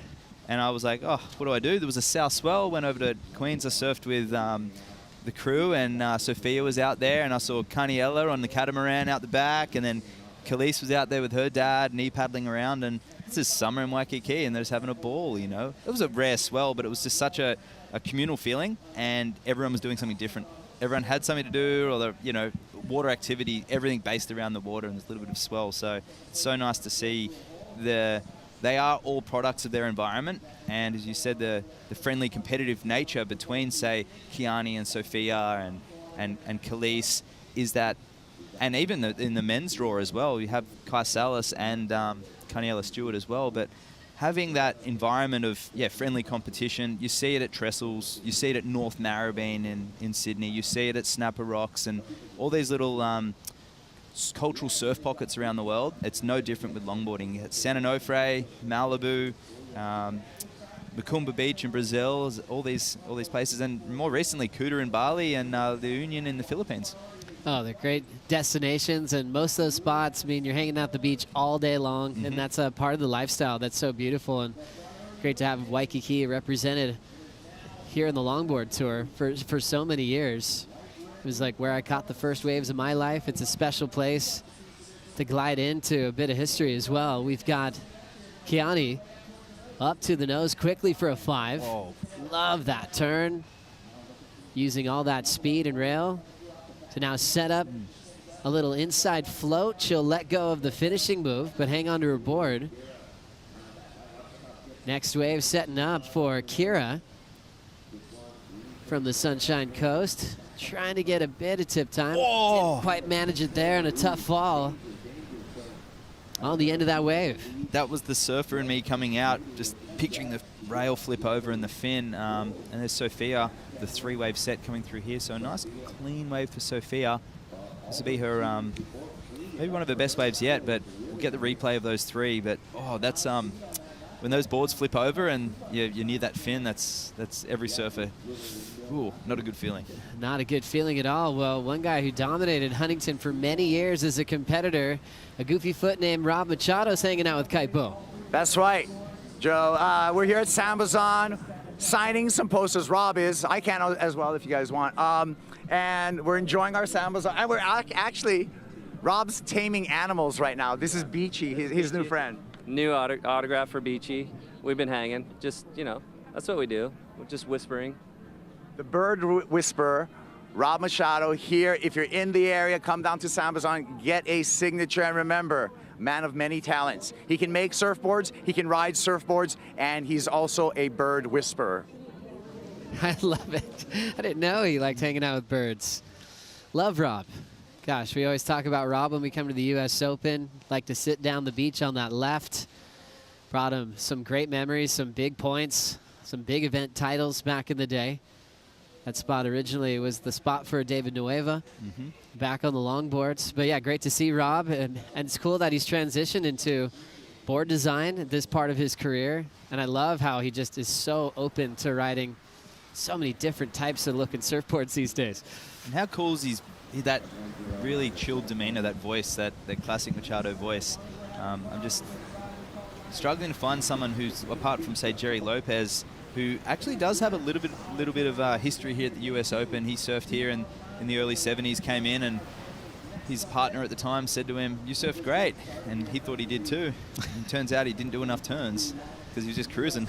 Speaker 2: And I was like, oh, what do I do? There was a south swell, went over to Queens. I surfed with the crew, and Sophia was out there, and I saw Kaniela on the catamaran out the back, and then Khalees was out there with her dad, knee paddling around, and this is summer in Waikiki, and they're just having a ball, you know. It was a rare swell, but it was just such a communal feeling, and everyone was doing something different. Everyone had something to do, or you know, water activity, everything based around the water, and there's a little bit of swell. So it's so nice to see they are all products of their environment, and as you said, the friendly, competitive nature between, say, Kiani and Sophia and Khalees is that, and even in the men's draw as well, you have Kai Salas and Kaniela Stewart as well, but having that environment of friendly competition, you see it at Trestles, you see it at North Narrabeen in Sydney, you see it at Snapper Rocks and all these little cultural surf pockets around the world. It's no different with longboarding. It's San Onofre, Malibu, Macumba Beach in Brazil, all these places, and more recently Kuta in Bali and the Union in the Philippines.
Speaker 1: Oh, they're great destinations, and most of those spots mean you're hanging out the beach all day long, and that's a part of the lifestyle that's so beautiful, and great to have Waikiki represented here in the longboard tour for so many years. It was like where I caught the first waves of my life. It's a special place to glide into a bit of history as well. We've got Kiani up to the nose quickly for a 5.
Speaker 3: Oh.
Speaker 1: Love that turn, using all that speed and rail to now set up a little inside float. She'll let go of the finishing move, but hang on to her board. Next wave setting up for Kira from the Sunshine Coast. Trying to get a bit of tip time.
Speaker 3: Whoa.
Speaker 1: Didn't quite manage it there, and a tough fall on the end of that wave.
Speaker 2: That was the surfer in me coming out, just picturing the rail flip over and the fin. And there's Sophia, the 3-wave set coming through here. So a nice clean wave for Sophia. This will be her, maybe one of her best waves yet, but we'll get the replay of those 3. But, oh, that's when those boards flip over and you're near that fin, that's every surfer. Ooh, not a good feeling.
Speaker 1: Not a good feeling at all. Well, one guy who dominated Huntington for many years as a competitor, a goofy foot named Rob Machado's hanging out with Kaipo.
Speaker 6: That's right, Joe. We're here at Sambazon signing some posters. Rob is. I can as well if you guys want. And we're enjoying our Sambazon. And we're actually, Rob's taming animals right now. This is Beachy, his new friend.
Speaker 10: New autograph for Beachy. We've been hanging. Just, you know, that's what we do. We're just whispering.
Speaker 6: The bird whisperer, Rob Machado, here. If you're in the area, come down to Sambazon, get a signature, and remember, man of many talents. He can make surfboards, he can ride surfboards, and he's also a bird whisperer.
Speaker 1: I love it. I didn't know he liked hanging out with birds. Love Rob. Gosh, we always talk about Rob when we come to the U.S. Open. Like to sit down the beach on that left. Brought him some great memories, some big points, some big event titles back in the day. That spot originally was the spot for David Nueva back on the longboards. But yeah, great to see Rob. And it's cool that he's transitioned into board design at this part of his career. And I love how he just is so open to riding so many different types of looking surfboards these days.
Speaker 2: And how cool is that really chilled demeanor, that voice, that classic Machado voice. I'm just struggling to find someone who's, apart from, say, Jerry Lopez, who actually does have a little bit of history here at the US Open. He surfed here in the early 70s, came in, and his partner at the time said to him, "You surfed great," and he thought he did too. And turns out he didn't do enough turns because he was just cruising.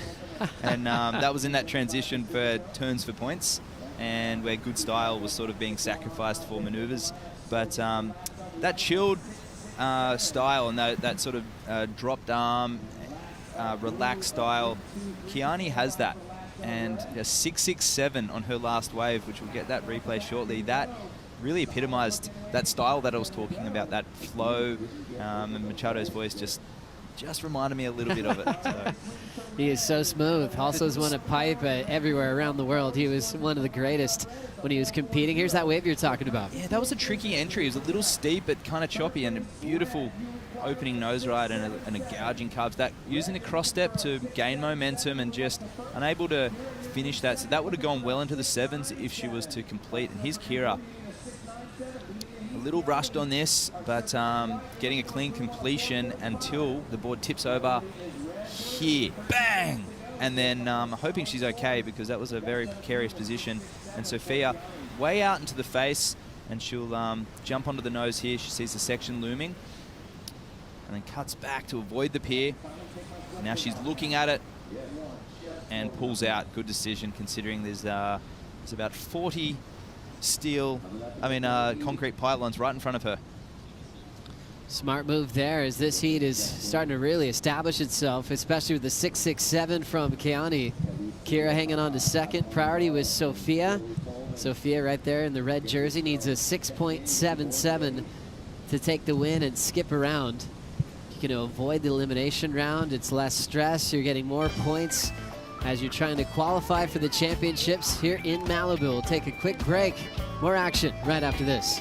Speaker 2: And that was in that transition for turns for points, and where good style was sort of being sacrificed for maneuvers. But that chilled style and that sort of dropped arm, relaxed style, Kiani has that. And a 667 on her last wave, which we'll get that replay shortly, that really epitomized that style that I was talking about, that flow, and Machado's voice just reminded me a little bit of it. So.
Speaker 1: He is so smooth. Also has won a pipe everywhere around the world. He was one of the greatest when he was competing. Here's that wave you're talking about.
Speaker 2: Yeah, that was a tricky entry. It was a little steep but kind of choppy, and a beautiful opening nose ride and a gouging carves. That using the cross step to gain momentum and just unable to finish that. So that would have gone well into the sevens if she was to complete. And here's Kira. A little rushed on this, but getting a clean completion until the board tips over here. Bang! And then hoping she's okay, because that was a very precarious position. And Sophia way out into the face, and she'll jump onto the nose here. She sees the section looming and then cuts back to avoid the pier. Now she's looking at it and pulls out. Good decision, considering there's about 40 concrete pylons right in front of her.
Speaker 1: Smart move there, as this heat is starting to really establish itself, especially with the 667 from Keani. Kira hanging on to second. Priority was Sophia. Sophia right there in the red jersey needs a 6.77 to take the win and skip around. You can avoid the elimination round. It's less stress. You're getting more points as you're trying to qualify for the championships here in Malibu. We'll take a quick break. More action right after this.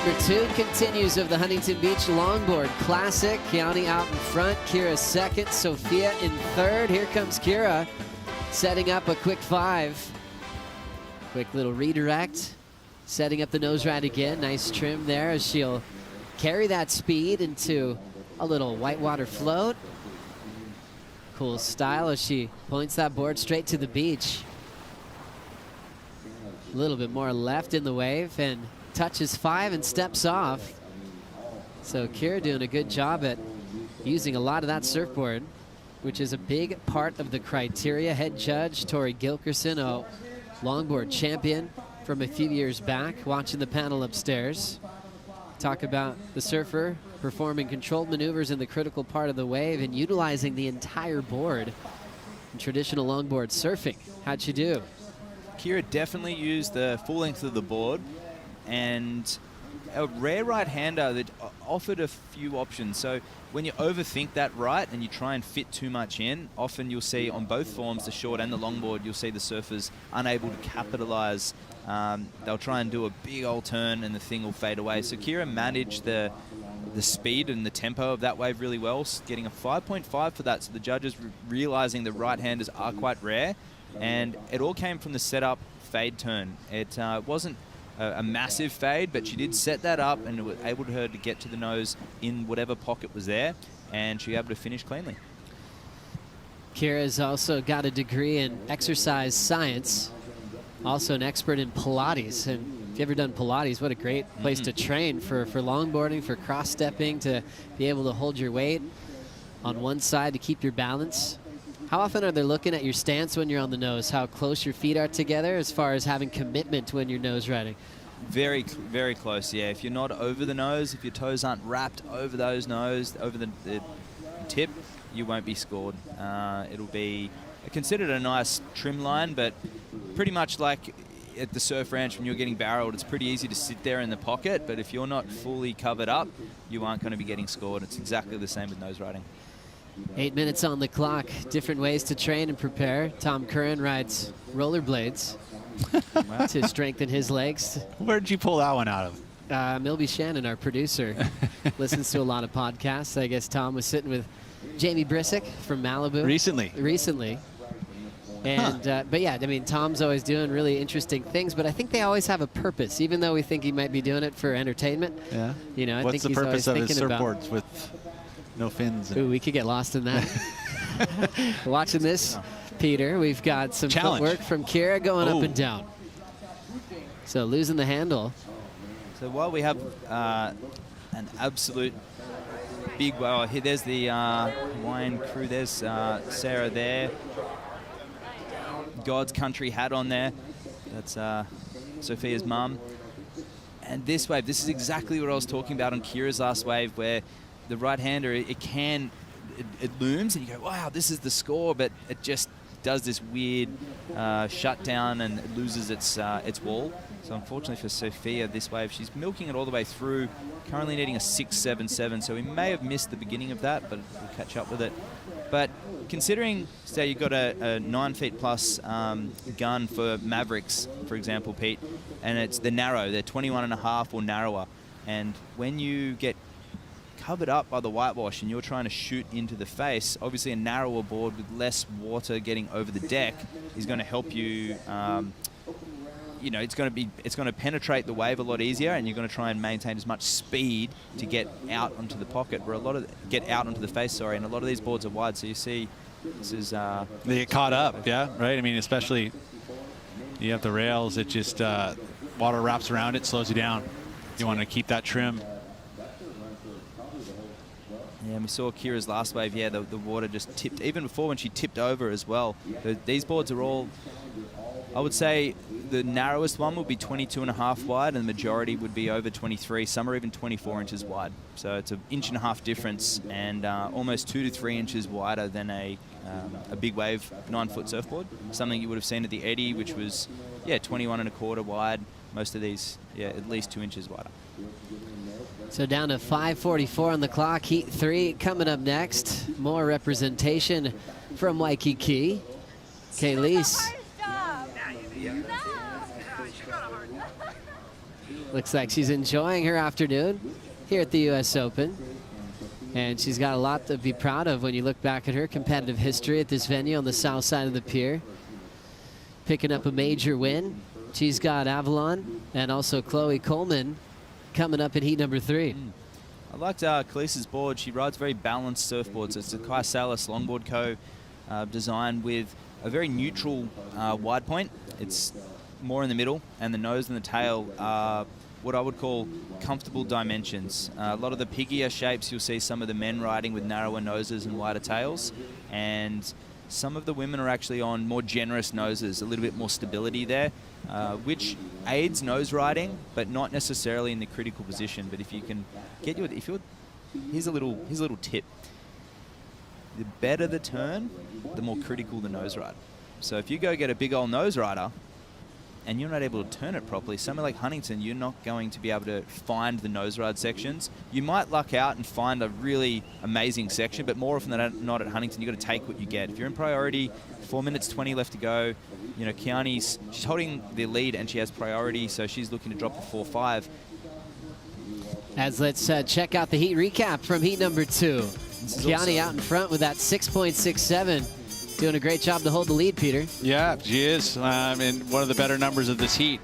Speaker 1: number 2 continues of the Huntington Beach Longboard Classic. Keani out in front, Kira second, Sophia in third. Here comes Kira, setting up a quick 5. Quick little redirect, setting up the nose ride again. Nice trim there as she'll carry that speed into a little whitewater float. Cool style as she points that board straight to the beach. A little bit more left in the wave and touches 5 and steps off. So Kira doing a good job at using a lot of that surfboard, which is a big part of the criteria. Head judge Tori Gilkerson, a longboard champion from a few years back, watching the panel upstairs. Talk about the surfer performing controlled maneuvers in the critical part of the wave and utilizing the entire board in traditional longboard surfing. How'd you do?
Speaker 2: Kira definitely used the full length of the board, and a rare right-hander that offered a few options. So when you overthink that right and you try and fit too much in, often you'll see on both forms, the short and the longboard, you'll see the surfers unable to capitalize. They'll try and do a big old turn and the thing will fade away. So Kira managed the speed and the tempo of that wave really well, getting a 5.5 for that. So the judges realizing the right-handers are quite rare, and it all came from the setup fade turn. It wasn't a massive fade, but she did set that up and it was able to her to get to the nose in whatever pocket was there, and she was able to finish cleanly.
Speaker 1: Kira's also got a degree in exercise science, also an expert in Pilates. And if you've ever done Pilates, what a great place to train for longboarding, for cross-stepping, to be able to hold your weight on one side to keep your balance. How often are they looking at your stance when you're on the nose, how close your feet are together as far as having commitment when you're nose riding?
Speaker 2: Very, very close, yeah. If you're not over the nose, if your toes aren't wrapped over those nose, over the tip, you won't be scored. It'll be considered a nice trim line, but pretty much like at the surf ranch when you're getting barreled, it's pretty easy to sit there in the pocket, but if you're not fully covered up, you aren't going to be getting scored. It's exactly the same with nose riding.
Speaker 1: 8 minutes on the clock. Different ways to train and prepare. Tom Curran rides rollerblades to strengthen his legs.
Speaker 3: Where did you pull that one out of?
Speaker 1: Milby Shannon, our producer, listens to a lot of podcasts. I guess Tom was sitting with Jamie Brisick from Malibu. Recently. And, but yeah, I mean, Tom's always doing really interesting things, but I think they always have a purpose, even though we think he might be doing it for entertainment.
Speaker 3: Yeah.
Speaker 1: You know, I
Speaker 3: What's
Speaker 1: think
Speaker 3: the
Speaker 1: he's
Speaker 3: purpose of
Speaker 1: always
Speaker 3: his
Speaker 1: thinking
Speaker 3: surfboards with no fins?
Speaker 1: Ooh, we could get lost in that. Watching this, Peter, we've got some footwork from Kira going up and down. So losing the handle.
Speaker 2: So while we have an absolute big, well, here, there's the Hawaiian crew. There's Sarah there. God's country hat on there. That's Sophia's mum. And this wave, this is exactly what I was talking about on Kira's last wave, where the right-hander, it looms and you go, wow, this is the score, but it just does this weird shutdown and it loses its wall. So unfortunately for Sophia, this wave, she's milking it all the way through, currently needing a 6.77, so we may have missed the beginning of that, but we'll catch up with it. But considering, say, you've got a 9 feet plus gun for Mavericks, for example, Pete, and they're narrow, they're 21.5 or narrower, and when you get covered up by the whitewash and you're trying to shoot into the face, obviously a narrower board with less water getting over the deck is going to help you. You know, it's going to penetrate the wave a lot easier, and you're going to try and maintain as much speed to get out onto the pocket, where get out onto the face. Sorry, and a lot of these boards are wide, so you see this is.
Speaker 3: They get caught up, yeah, right. I mean, especially you have the rails. It just water wraps around it, slows you down. You want to keep that trim.
Speaker 2: Yeah, and we saw Kira's last wave. Yeah, the water just tipped, even before when she tipped over as well. These boards are all, I would say, the narrowest one would be 22.5 wide, and the majority would be over 23. Some are even 24 inches wide. So it's an 1.5 inch difference, and almost 2 to 3 inches wider than a big wave 9-foot surfboard. Something you would have seen at the Eddy, which was 21.25 wide. Most of these, at least 2 inches wider.
Speaker 1: So down to 5:44 on the clock. Heat 3 coming up next. More representation from Waikiki. Kayleese Looks like she's enjoying her afternoon here at the U.S. Open. And she's got a lot to be proud of when you look back at her competitive history at this venue on the south side of the pier. Picking up a major win. She's got Avalon and also Chloe Coleman coming up in heat number 3.
Speaker 2: I liked Khalees's board. She rides very balanced surfboards. It's a Kai Salas Longboard Co. Design with a very neutral wide point. It's more in the middle, and the nose and the tail are what I would call comfortable dimensions. A lot of the piggier shapes, you'll see some of the men riding with narrower noses and wider tails, and some of the women are actually on more generous noses, a little bit more stability there, which aids nose riding, but not necessarily in the critical position. But if you can get here's a little tip. The better the turn, the more critical the nose ride. So if you go get a big old nose rider and you're not able to turn it properly, somewhere like Huntington, you're not going to be able to find the nose ride sections. You might luck out and find a really amazing section, but more often than not at Huntington, you've got to take what you get. If you're in priority, 4 minutes 20 left to go, you know, she's holding the lead and she has priority, so she's looking to drop the 4-5.
Speaker 1: As let's check out the heat recap from heat number 2. Kiani out in front with that 6.67. Doing a great job to hold the lead, Peter.
Speaker 3: Yeah, she is. And one of the better numbers of this heat.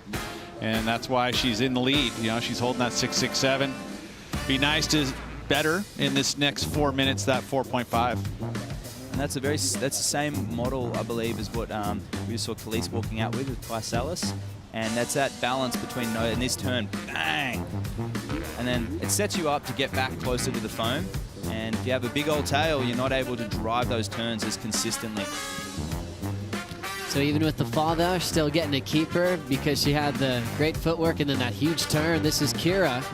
Speaker 3: And that's why she's in the lead. You know, she's holding that 6.67. Be nice to better in this next 4 minutes, that 4.5.
Speaker 2: And that's the same model, I believe, as what we just saw Khalees walking out with Kai Salas. And that's that balance between and this turn, bang! And then it sets you up to get back closer to the foam. And if you have a big old tail, you're not able to drive those turns as consistently.
Speaker 1: So even with the fall though, still getting a keeper because she had the great footwork and then that huge turn. This is Kira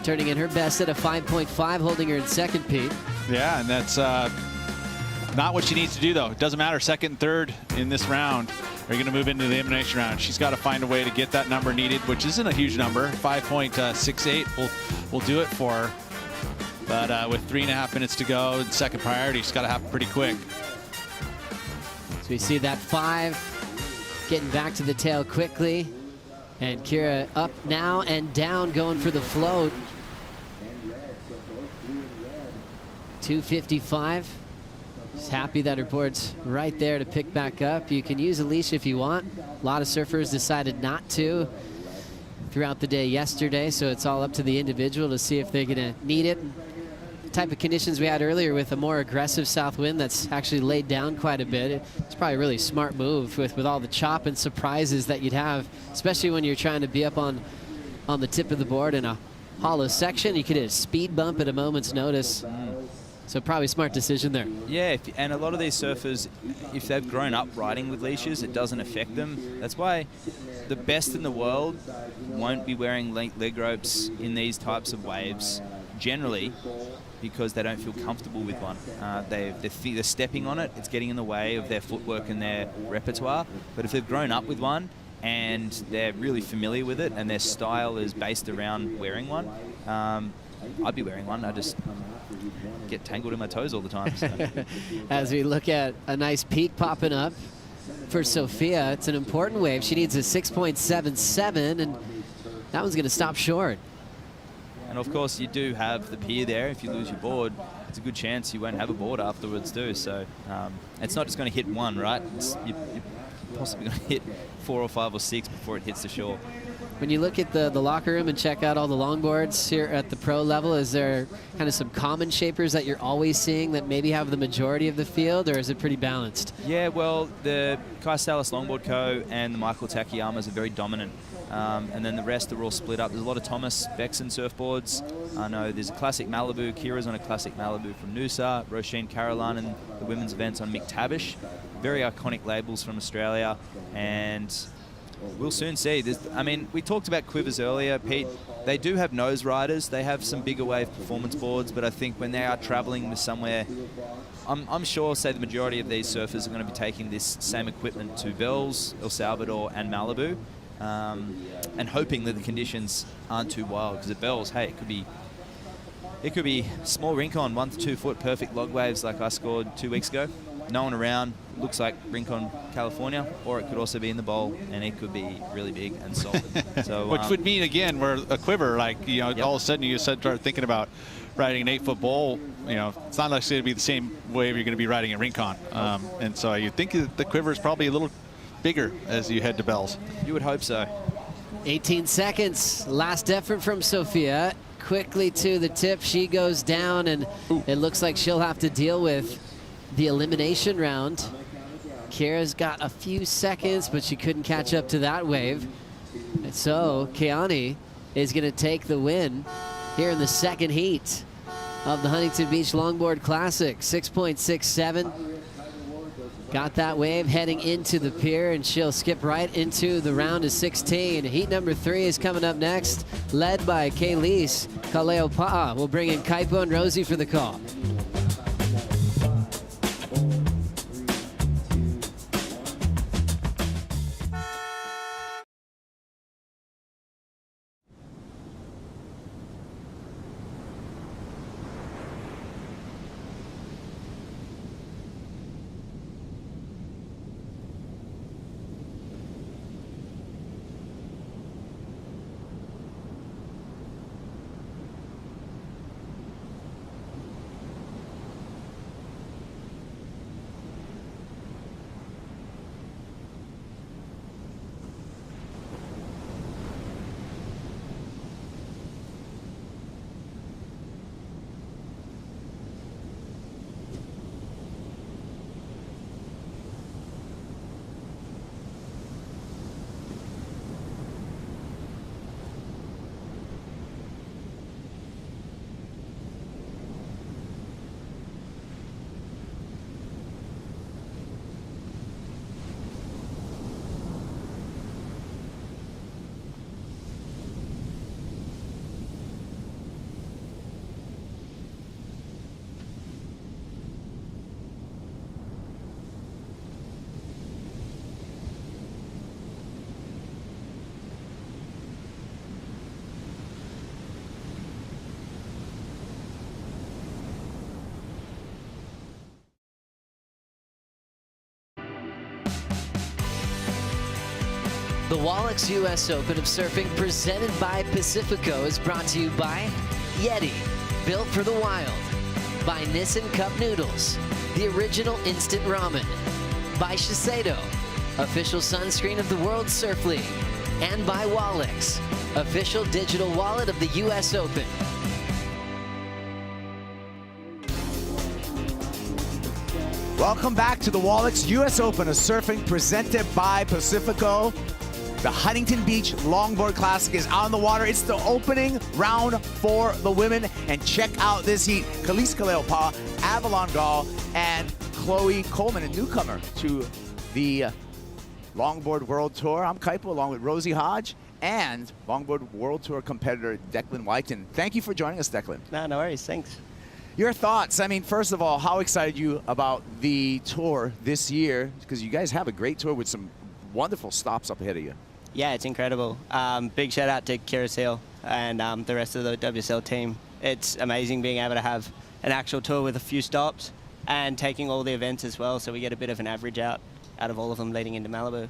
Speaker 1: turning in her best at a 5.5, holding her in second, Pete.
Speaker 3: Yeah, and that's not what she needs to do though. It doesn't matter, second and third in this round. Are you going to move into the elimination round? She's got to find a way to get that number needed, which isn't a huge number. 5.68 will do it for her. But with 3.5 minutes to go, and second priority, it's got to happen pretty quick.
Speaker 1: So we see that 5 getting back to the tail quickly. And Kira up now and down, going for the float. 2:55. She's happy that her board's right there to pick back up. You can use a leash if you want. A lot of surfers decided not to throughout the day yesterday, so it's all up to the individual to see if they're going to need it. The type of conditions we had earlier with a more aggressive south wind that's actually laid down quite a bit. It's probably a really smart move with all the chop and surprises that you'd have, especially when you're trying to be up on the tip of the board in a hollow section. You could hit a speed bump at a moment's notice. So probably smart decision there.
Speaker 2: Yeah, and a lot of these surfers, if they've grown up riding with leashes, it doesn't affect them. That's why the best in the world won't be wearing leg ropes in these types of waves, generally, because they don't feel comfortable with one. They're stepping on it, it's getting in the way of their footwork and their repertoire. But if they've grown up with one and they're really familiar with it and their style is based around wearing one, I'd be wearing one. I just get tangled in my toes all the time. So.
Speaker 1: As we look at a nice peak popping up for Sophia, it's an important wave. She needs a 6.77, and that one's going to stop short.
Speaker 2: And of course, you do have the pier there. If you lose your board, it's a good chance you won't have a board afterwards too. So it's not just going to hit one, right? You're possibly going to hit 4 or 5 or 6 before it hits the shore.
Speaker 1: When you look at the locker room and check out all the longboards here at the pro level, is there kind of some common shapers that you're always seeing that maybe have the majority of the field, or is it pretty balanced?
Speaker 2: Yeah, well, the Kai Salas Longboard Co. and the Michael Takeyamas are very dominant. And then the rest are all split up. There's a lot of Thomas Bexon surfboards. I know there's a classic Malibu. Kira's on a classic Malibu from Noosa. Roisin Caroline and the women's events on Mick Tavish. Very iconic labels from Australia. And we'll soon see. I mean, we talked about quivers earlier, Pete. They do have nose riders. They have some bigger wave performance boards, but I think when they are traveling with somewhere, I'm sure, say, the majority of these surfers are going to be taking this same equipment to Bells, El Salvador, and Malibu, and hoping that the conditions aren't too wild. Because at Bells, hey, it could be small rink on 1 to 2 foot perfect log waves like I scored 2 weeks ago. no one around. Looks like Rincon, California, or it could also be in the bowl, and it could be really big and solid. So,
Speaker 3: which would mean, again, where a quiver, like, you know, all of a sudden you start thinking about riding an 8-foot bowl. You know, it's not likely to be the same wave you're going to be riding at Rincon. And so you think that the quiver is probably a little bigger as you head to bells.
Speaker 2: You would hope so.
Speaker 1: 18 seconds, last effort from Sophia. Quickly to the tip, she goes down, and it looks like she'll have to deal with the elimination round. Kira's got a few seconds, but she couldn't catch up to that wave. And so Keani is going to take the win here in the second heat of the Huntington Beach Longboard Classic. 6.67. Got that wave heading into the pier, and she'll skip right into the round of 16. Heat number 3 is coming up next, led by Kaylise Kaleopa'a. We'll bring in Kaipo and Rosie for the call. The Wallex US Open of Surfing, presented by Pacifico, is brought to you by Yeti, built for the wild, by Nissin Cup Noodles, the original instant ramen, by Shiseido, official sunscreen of the World Surf League, and by Wallex, official digital wallet of the US Open.
Speaker 6: Welcome back to the Wallex US Open of Surfing, presented by Pacifico. The Huntington Beach Longboard Classic is on the water. It's the opening round for the women. And check out this heat. Kaylise Kaleopa'a, Avalon Gall, and Chloe Coleman, a newcomer to the Longboard World Tour. I'm Kaipo, along with Rosie Hodge and Longboard World Tour competitor Declan Whiten. Thank you for joining us, Declan.
Speaker 11: No worries, thanks.
Speaker 6: Your thoughts? I mean, first of all, how excited are you about the tour this year? Because you guys have a great tour with some wonderful stops up ahead of you.
Speaker 11: Yeah, it's incredible. Big shout out to Kira Seal and the rest of the WSL team. It's amazing being able to have an actual tour with a few stops and taking all the events as well, so we get a bit of an average out of all of them leading into Malibu.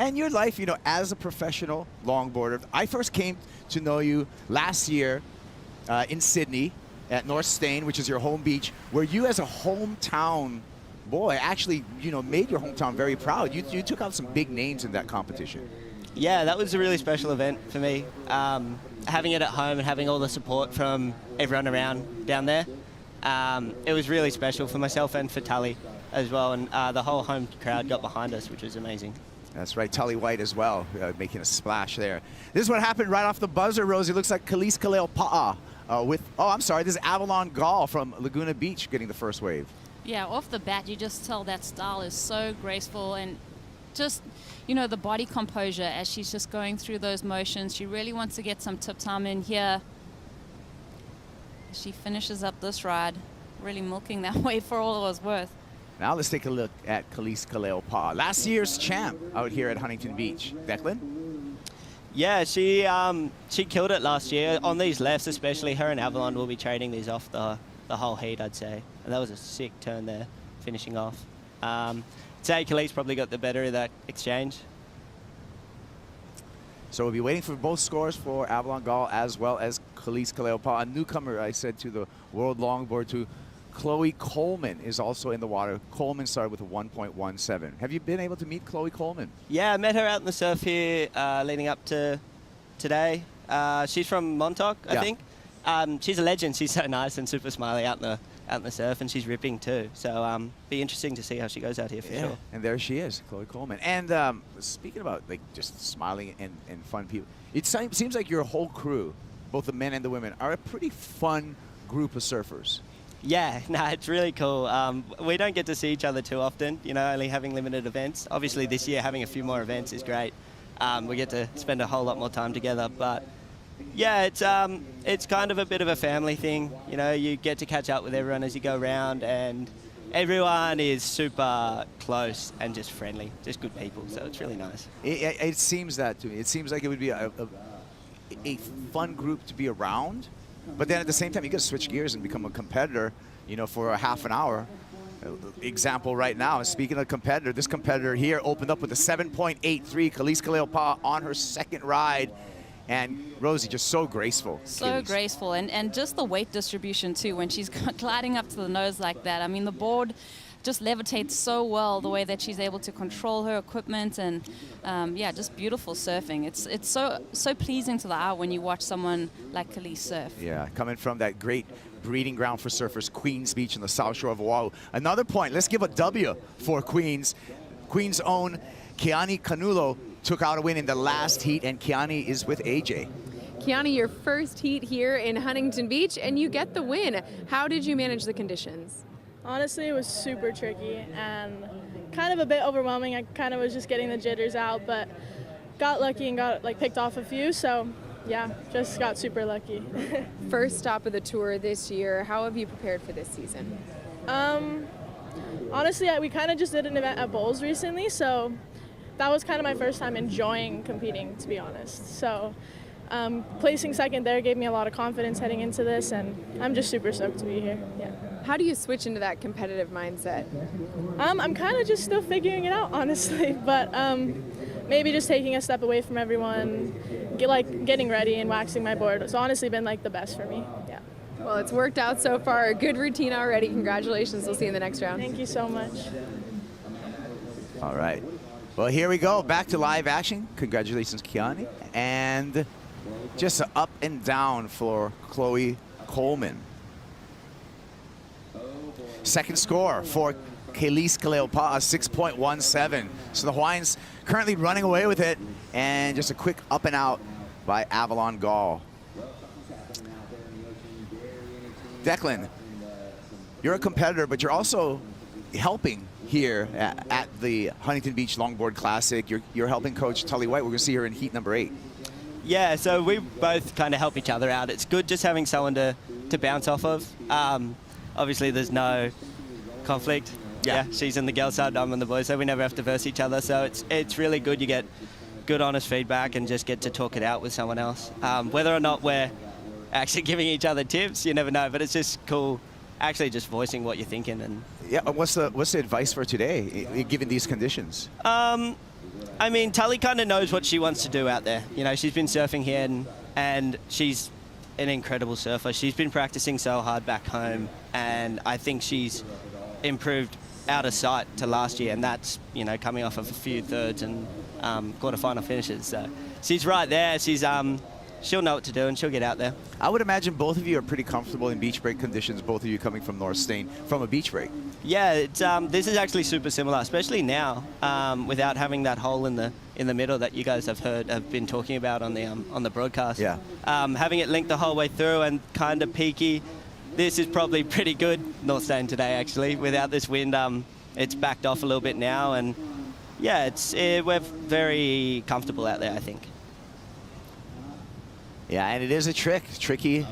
Speaker 6: And your life, you know, as a professional longboarder, I first came to know you last year in Sydney at North Stain, which is your home beach, where you as a hometown boy actually, you know, made your hometown very proud. You took out some big names in that competition.
Speaker 11: Yeah, that was a really special event for me. Having it at home and having all the support from everyone around down there, it was really special for myself and for Tully as well. And the whole home crowd got behind us, which was amazing.
Speaker 6: That's right, Tully White as well, making a splash there. This is what happened right off the buzzer, Rosie. Looks like Kaylise Kaleopa'a this is Avalon Gall from Laguna Beach getting the first wave.
Speaker 8: Yeah, off the bat, you just tell that style is so graceful, and just, you know, the body composure as she's just going through those motions. She really wants to get some tip time in here. She finishes up this ride, really milking that wave for all it was worth.
Speaker 6: Now let's take a look at Kaylise Kaleopa'a, last year's champ out here at Huntington Beach. Declan?
Speaker 11: Yeah, she killed it last year. On these lefts especially, her and Avalon will be trading these off the whole heat, I'd say. And that was a sick turn there, finishing off. Say Khalees probably got the better of that exchange.
Speaker 6: So we'll be waiting for both scores for Avalon Gall as well as Khalees Kaleopa, a newcomer, I said, to the World Longboard Tour. Chloe Coleman is also in the water. Coleman started with a 1.17. Have you been able to meet Chloe Coleman?
Speaker 11: Yeah, I met her out in the surf here leading up to today. She's from Montauk, I think. She's a legend. She's so nice and super smiley out in the surf, and she's ripping too. So be interesting to see how she goes out here for sure.
Speaker 6: And there she is, Chloe Coleman. And speaking about like just smiling and fun people, it seems like your whole crew, both the men and the women, are a pretty fun group of surfers.
Speaker 11: Yeah, no, it's really cool. We don't get to see each other too often, you know, only having limited events. Obviously this year having a few more events is great. We get to spend a whole lot more time together, but yeah, it's kind of a bit of a family thing. You know, you get to catch up with everyone as you go around, and everyone is super close and just friendly, just good people, so it's really nice.
Speaker 6: It seems that to me. It seems like it would be a fun group to be around, but then at the same time, you got to switch gears and become a competitor, you know, for a half an hour. Example right now, speaking of competitor, this competitor here opened up with a 7.83, Khalees Kaleopa on her second ride. And Rosie, just so graceful.
Speaker 8: So graceful, and just the weight distribution too, when she's gliding up to the nose like that. I mean, the board just levitates so well, the way that she's able to control her equipment, and yeah, just beautiful surfing. It's so pleasing to the eye when you watch someone like Khalees surf.
Speaker 6: Yeah, coming from that great breeding ground for surfers, Queens Beach in the South Shore of Oahu. Another point, let's give a W for Queens. Queens' own Keani Canulo took out a win in the last heat, and Keani is with AJ.
Speaker 4: Keani, your first heat here in Huntington Beach, and you get the win. How did you manage the conditions?
Speaker 5: Honestly, it was super tricky and kind of a bit overwhelming. I kind of was just getting the jitters out, but got lucky and got like picked off a few, so yeah, just got super lucky.
Speaker 4: First stop of the tour this year. How have you prepared for this season?
Speaker 5: Honestly, we kind of just did an event at Bowls recently, so that was kind of my first time enjoying competing, to be honest. So placing second there gave me a lot of confidence heading into this, and I'm just super stoked to be here. Yeah.
Speaker 4: How do you switch into that competitive mindset?
Speaker 5: I'm kind of just still figuring it out, honestly, but maybe just taking a step away from everyone, getting ready and waxing my board. It's honestly been like the best for me. Yeah.
Speaker 4: Well, it's worked out so far. A good routine already. Congratulations. We'll see you in the next round.
Speaker 5: Thank you so much.
Speaker 6: All right. Well, here we go. Back to live action. Congratulations, Keani. And just an up and down for Chloe Coleman. Second score for Khalees Kaleopa, 6.17. So the Hawaiians currently running away with it. And just a quick up and out by Avalon Gall. Declan, you're a competitor, but you're also helping here at the Huntington Beach Longboard Classic. You're helping Coach Tully White. We're going to see her in heat number 8.
Speaker 11: Yeah, so we both kind of help each other out. It's good just having someone to bounce off of. Obviously, there's no conflict. Yeah, she's in the girls' side, I'm on the boys' side. We never have to verse each other, so it's really good. You get good, honest feedback and just get to talk it out with someone else. Whether or not we're actually giving each other tips, you never know, but it's just cool actually just voicing what you're thinking. And
Speaker 6: yeah, what's the advice for today, given these conditions?
Speaker 11: I mean, Tully kind of knows what she wants to do out there. You know, she's been surfing here, and she's an incredible surfer. She's been practicing so hard back home, and I think she's improved out of sight to last year, and that's, you know, coming off of a few thirds and quarterfinal finishes. So she's right there. She'll know what to do, and she'll get out there.
Speaker 6: I would imagine both of you are pretty comfortable in beach break conditions, both of you coming from North Stain, from a beach break.
Speaker 11: Yeah, it's, this is actually super similar, especially now, without having that hole in the middle that you guys have been talking about on the broadcast.
Speaker 6: Yeah.
Speaker 11: Having it linked the whole way through and kind of peaky. This is probably pretty good, North Stain today, actually. Without this wind, it's backed off a little bit now, and yeah, we're very comfortable out there, I think.
Speaker 6: Yeah, and it is a tricky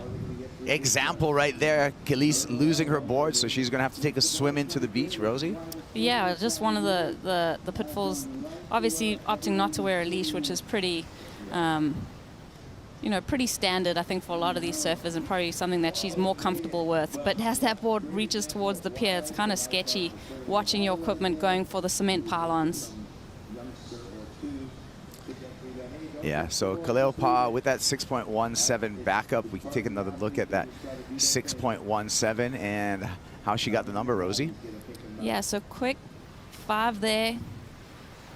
Speaker 6: example right there. Khalees losing her board, so she's going to have to take a swim into the beach. Rosie?
Speaker 8: Yeah, just one of the pitfalls. Obviously, opting not to wear a leash, which is pretty, you know, pretty standard, I think, for a lot of these surfers, and probably something that she's more comfortable with. But as that board reaches towards the pier, it's kind of sketchy watching your equipment going for the cement pylons.
Speaker 6: Yeah, so Kaleopa with that 6.17 backup. We can take another look at that 6.17 and how she got the number, Rosie.
Speaker 8: Yeah, so quick 5 there.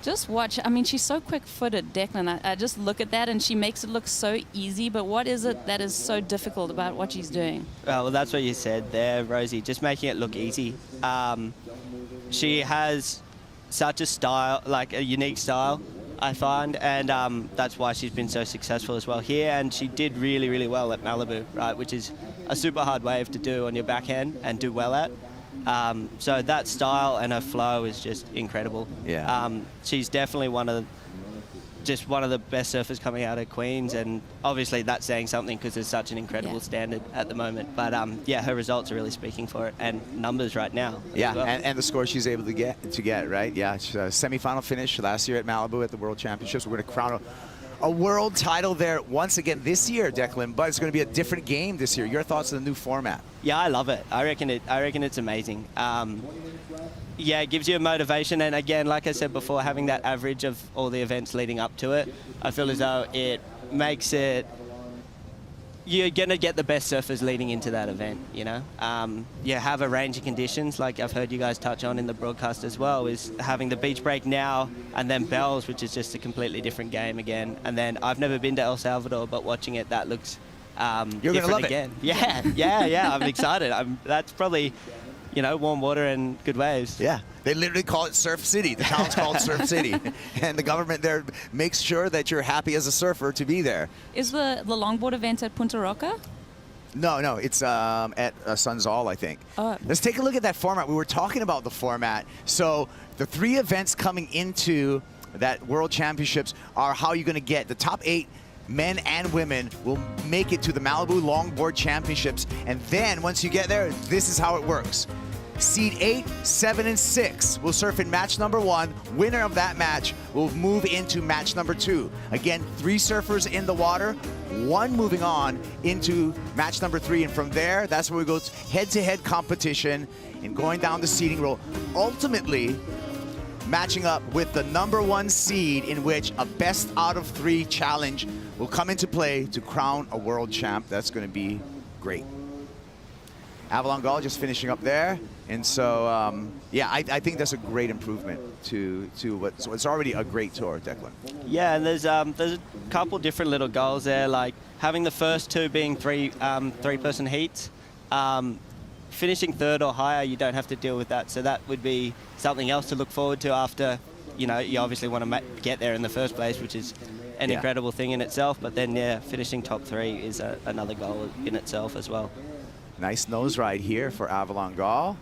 Speaker 8: Just watch. I mean, she's so quick-footed, Declan. I just look at that, and she makes it look so easy. But what is it that is so difficult about what she's doing?
Speaker 11: Well, that's what you said there, Rosie. Just making it look easy. She has such a style, like a unique style, I find, and that's why she's been so successful as well here. And she did really, really well at Malibu, right, which is a super hard wave to do on your backhand and do well at. So that style and her flow is just incredible.
Speaker 6: Yeah.
Speaker 11: She's definitely one of the best surfers coming out of Queens, and obviously that's saying something because there's such an incredible standard at the moment. But yeah, her results are really speaking for it, and numbers right now.
Speaker 6: Yeah,
Speaker 11: well.
Speaker 6: and the score she's able to get, right? Yeah, semifinal finish last year at Malibu at the World Championships. We're going to crown a world title there once again this year, Declan, but it's going to be a different game this year. Your thoughts on the new format?
Speaker 11: Yeah, I love it. I reckon it's amazing. Yeah, it gives you a motivation, and again, like I said before, having that average of all the events leading up to it, I feel as though it makes it, you're going to get the best surfers leading into that event, you know? You have a range of conditions, like I've heard you guys touch on in the broadcast as well, is having the beach break now, and then Bells, which is just a completely different game again. And then I've never been to El Salvador, but watching it, that looks
Speaker 6: You're going to love
Speaker 11: again.
Speaker 6: it.
Speaker 11: Yeah, I'm excited. That's probably, you know, warm water and good waves.
Speaker 6: Yeah, they literally call it Surf City. The town's called Surf City. And the government there makes sure that you're happy as a surfer to be there.
Speaker 8: Is the longboard event at Punta Roca?
Speaker 6: No, it's at Sunzal, I think. Let's take a look at that format. We were talking about the format. So the 3 events coming into that World Championships are how you're going to get the top 8 men and women will make it to the Malibu Longboard Championships. And then once you get there, this is how it works. Seed 8, 7, and 6 will surf in match number 1. Winner of that match will move into match number 2. Again, 3 surfers in the water, 1 moving on into match number 3. And from there, that's where we go head-to-head competition and going down the seeding roll. Ultimately, matching up with the number 1 seed, in which a best out of 3 challenge will come into play to crown a world champ. That's going to be great. Avalon Gall just finishing up there. And so, yeah, I think that's a great improvement to what's already a great tour, Declan.
Speaker 11: Yeah, and there's a couple different little goals there, like having the first 2 being 3-person heats. Finishing 3rd or higher, you don't have to deal with that. So that would be something else to look forward to after, you know, you obviously want to get there in the first place, which is an incredible thing in itself. But then, yeah, finishing top 3 is another goal in itself as well.
Speaker 6: Nice nose ride here for Avalon Gall.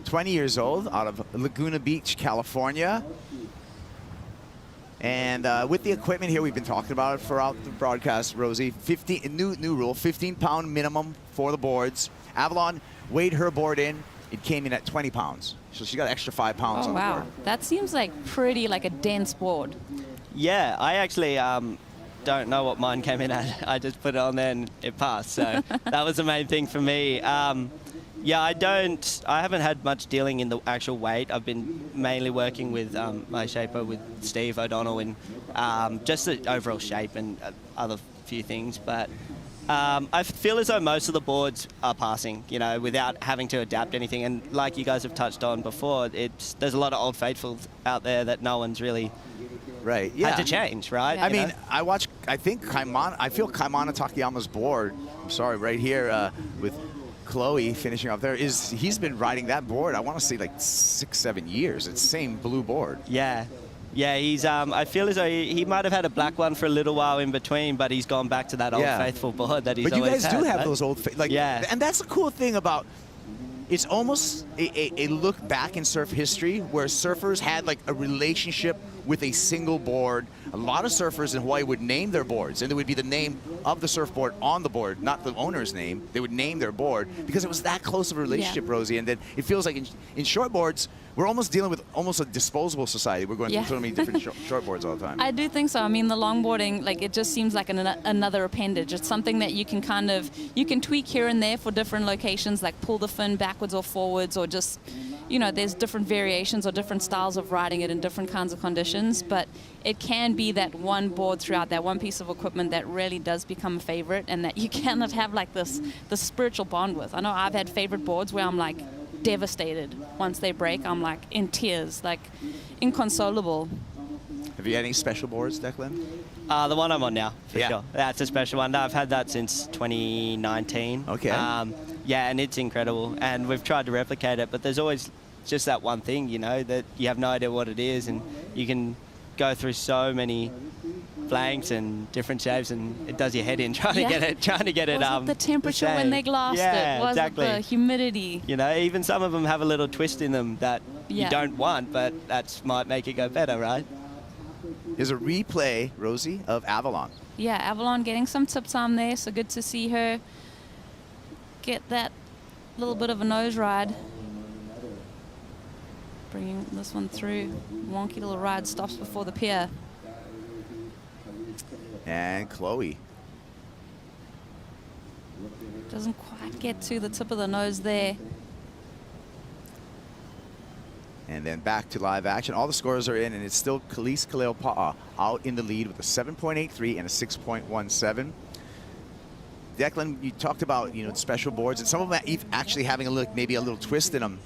Speaker 6: 20 years old, out of Laguna Beach, California. And with the equipment here, we've been talking about it throughout the broadcast, Rosie. New rule, 15-pound minimum for the boards. Avalon weighed her board in. It came in at 20 pounds. So she got an extra 5 pounds on the board.
Speaker 8: That seems like pretty like a dense board.
Speaker 11: Yeah, I actually don't know what mine came in at. I just put it on there and it passed. So that was the main thing for me. Yeah, I haven't had much dealing in the actual weight. I've been mainly working with my shaper, with Steve O'Donnell, and just the overall shape and other few things. But I feel as though most of the boards are passing, you know, without having to adapt anything. And like you guys have touched on before, there's a lot of old faithfuls out there that no one's really had to change, right?
Speaker 6: I mean, I think I feel Kaimana Takayama's board, I'm sorry, right here with Chloe finishing up there, he's been riding that board, I want to say like 6-7 years. It's the same blue board.
Speaker 11: Yeah. Yeah, he's. I feel as though he might have had a black one for a little while in between, but he's gone back to that old faithful board that he's always had.
Speaker 6: But you guys do have those old, and that's the cool thing about. It's almost a look back in surf history where surfers had like a relationship with a single board. A lot of surfers in Hawaii would name their boards, and it would be the name of the surfboard on the board, not the owner's name. They would name their board because it was that close of a relationship, Rosie. And then it feels like in shortboards, we're almost dealing with almost a disposable society. We're going through so many different shortboards all the time.
Speaker 8: I do think so. I mean, the longboarding, like, it just seems like another appendage. It's something that you can you can tweak here and there for different locations, like pull the fin backwards or forwards, or just, there's different variations or different styles of riding it in different kinds of conditions. But it can be that one board throughout, that one piece of equipment that really does become a favorite, and that you cannot have like this spiritual bond with. I know I've had favorite boards where I'm like devastated once they break. I'm like in tears, like inconsolable.
Speaker 6: Have you had any special boards, Declan?
Speaker 11: The one I'm on now, for sure. That's a special one. I've had that since 2019.
Speaker 6: Okay.
Speaker 11: Yeah, and it's incredible. And we've tried to replicate it, but there's always just that one thing, that you have no idea what it is, and you can go through so many blanks and different shapes, and it does your head in trying to get it.
Speaker 8: Was it the temperature when they glassed it? Was it the humidity?
Speaker 11: Even some of them have a little twist in them that you don't want, but that might make it go better, right?
Speaker 6: There's a replay, Rosie, of Avalon.
Speaker 8: Yeah, Avalon getting some tip time there, so good to see her get that little bit of a nose ride. Bringing this one through. Wonky little ride, stops before the pier.
Speaker 6: And Chloe.
Speaker 8: Doesn't quite get to the tip of the nose there.
Speaker 6: And then back to live action. All the scores are in, and it's still Khalees Kaleopa'a out in the lead with a 7.83 and a 6.17. Declan, you talked about special boards, and some of them actually having maybe a little twist in them.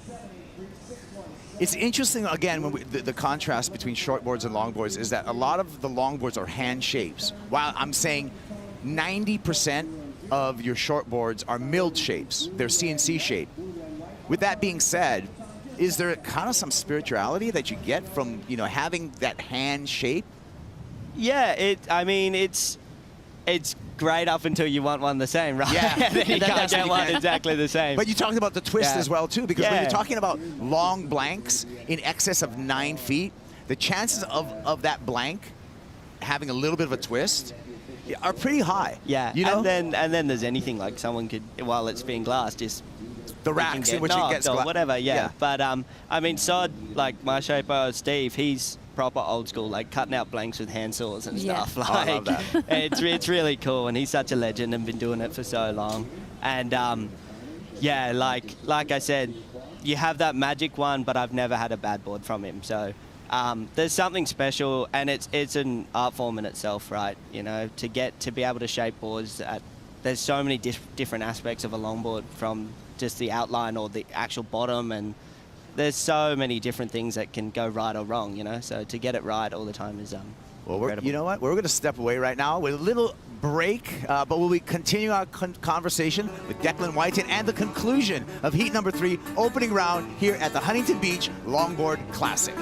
Speaker 6: It's interesting, again, when the contrast between shortboards and longboards is that a lot of the longboards are hand shapes, while I'm saying 90% of your shortboards are milled shapes. They're CNC shape. With that being said, is there kind of some spirituality that you get from having that hand shape?
Speaker 11: Yeah, it's great up until you want one the same, right?
Speaker 6: Yeah.
Speaker 11: Then you can't get one exactly the same.
Speaker 6: But you talked about the twist as well, too, because when you're talking about long blanks in excess of 9 feet, the chances of that blank having a little bit of a twist are pretty high.
Speaker 11: Yeah, and then there's anything, like someone could, while it's being glassed, just
Speaker 6: the racks in which it gets
Speaker 11: or whatever, But Sod, like my shaper Steve, he's proper old school, like cutting out blanks with hand saws and stuff. Like,
Speaker 6: I love that.
Speaker 11: it's really cool, and he's such a legend and been doing it for so long. And like I said, you have that magic one, but I've never had a bad board from him. So there's something special, and it's an art form in itself, right? To be able to shape boards there's so many different aspects of a longboard, from just the outline or the actual bottom, and there's so many different things that can go right or wrong, so to get it right all the time is incredible.
Speaker 6: You know what, we're going to step away right now with a little break, but we'll be continuing our conversation with Declan Whiten and the conclusion of heat number 3, opening round here at the Huntington Beach Longboard Classic.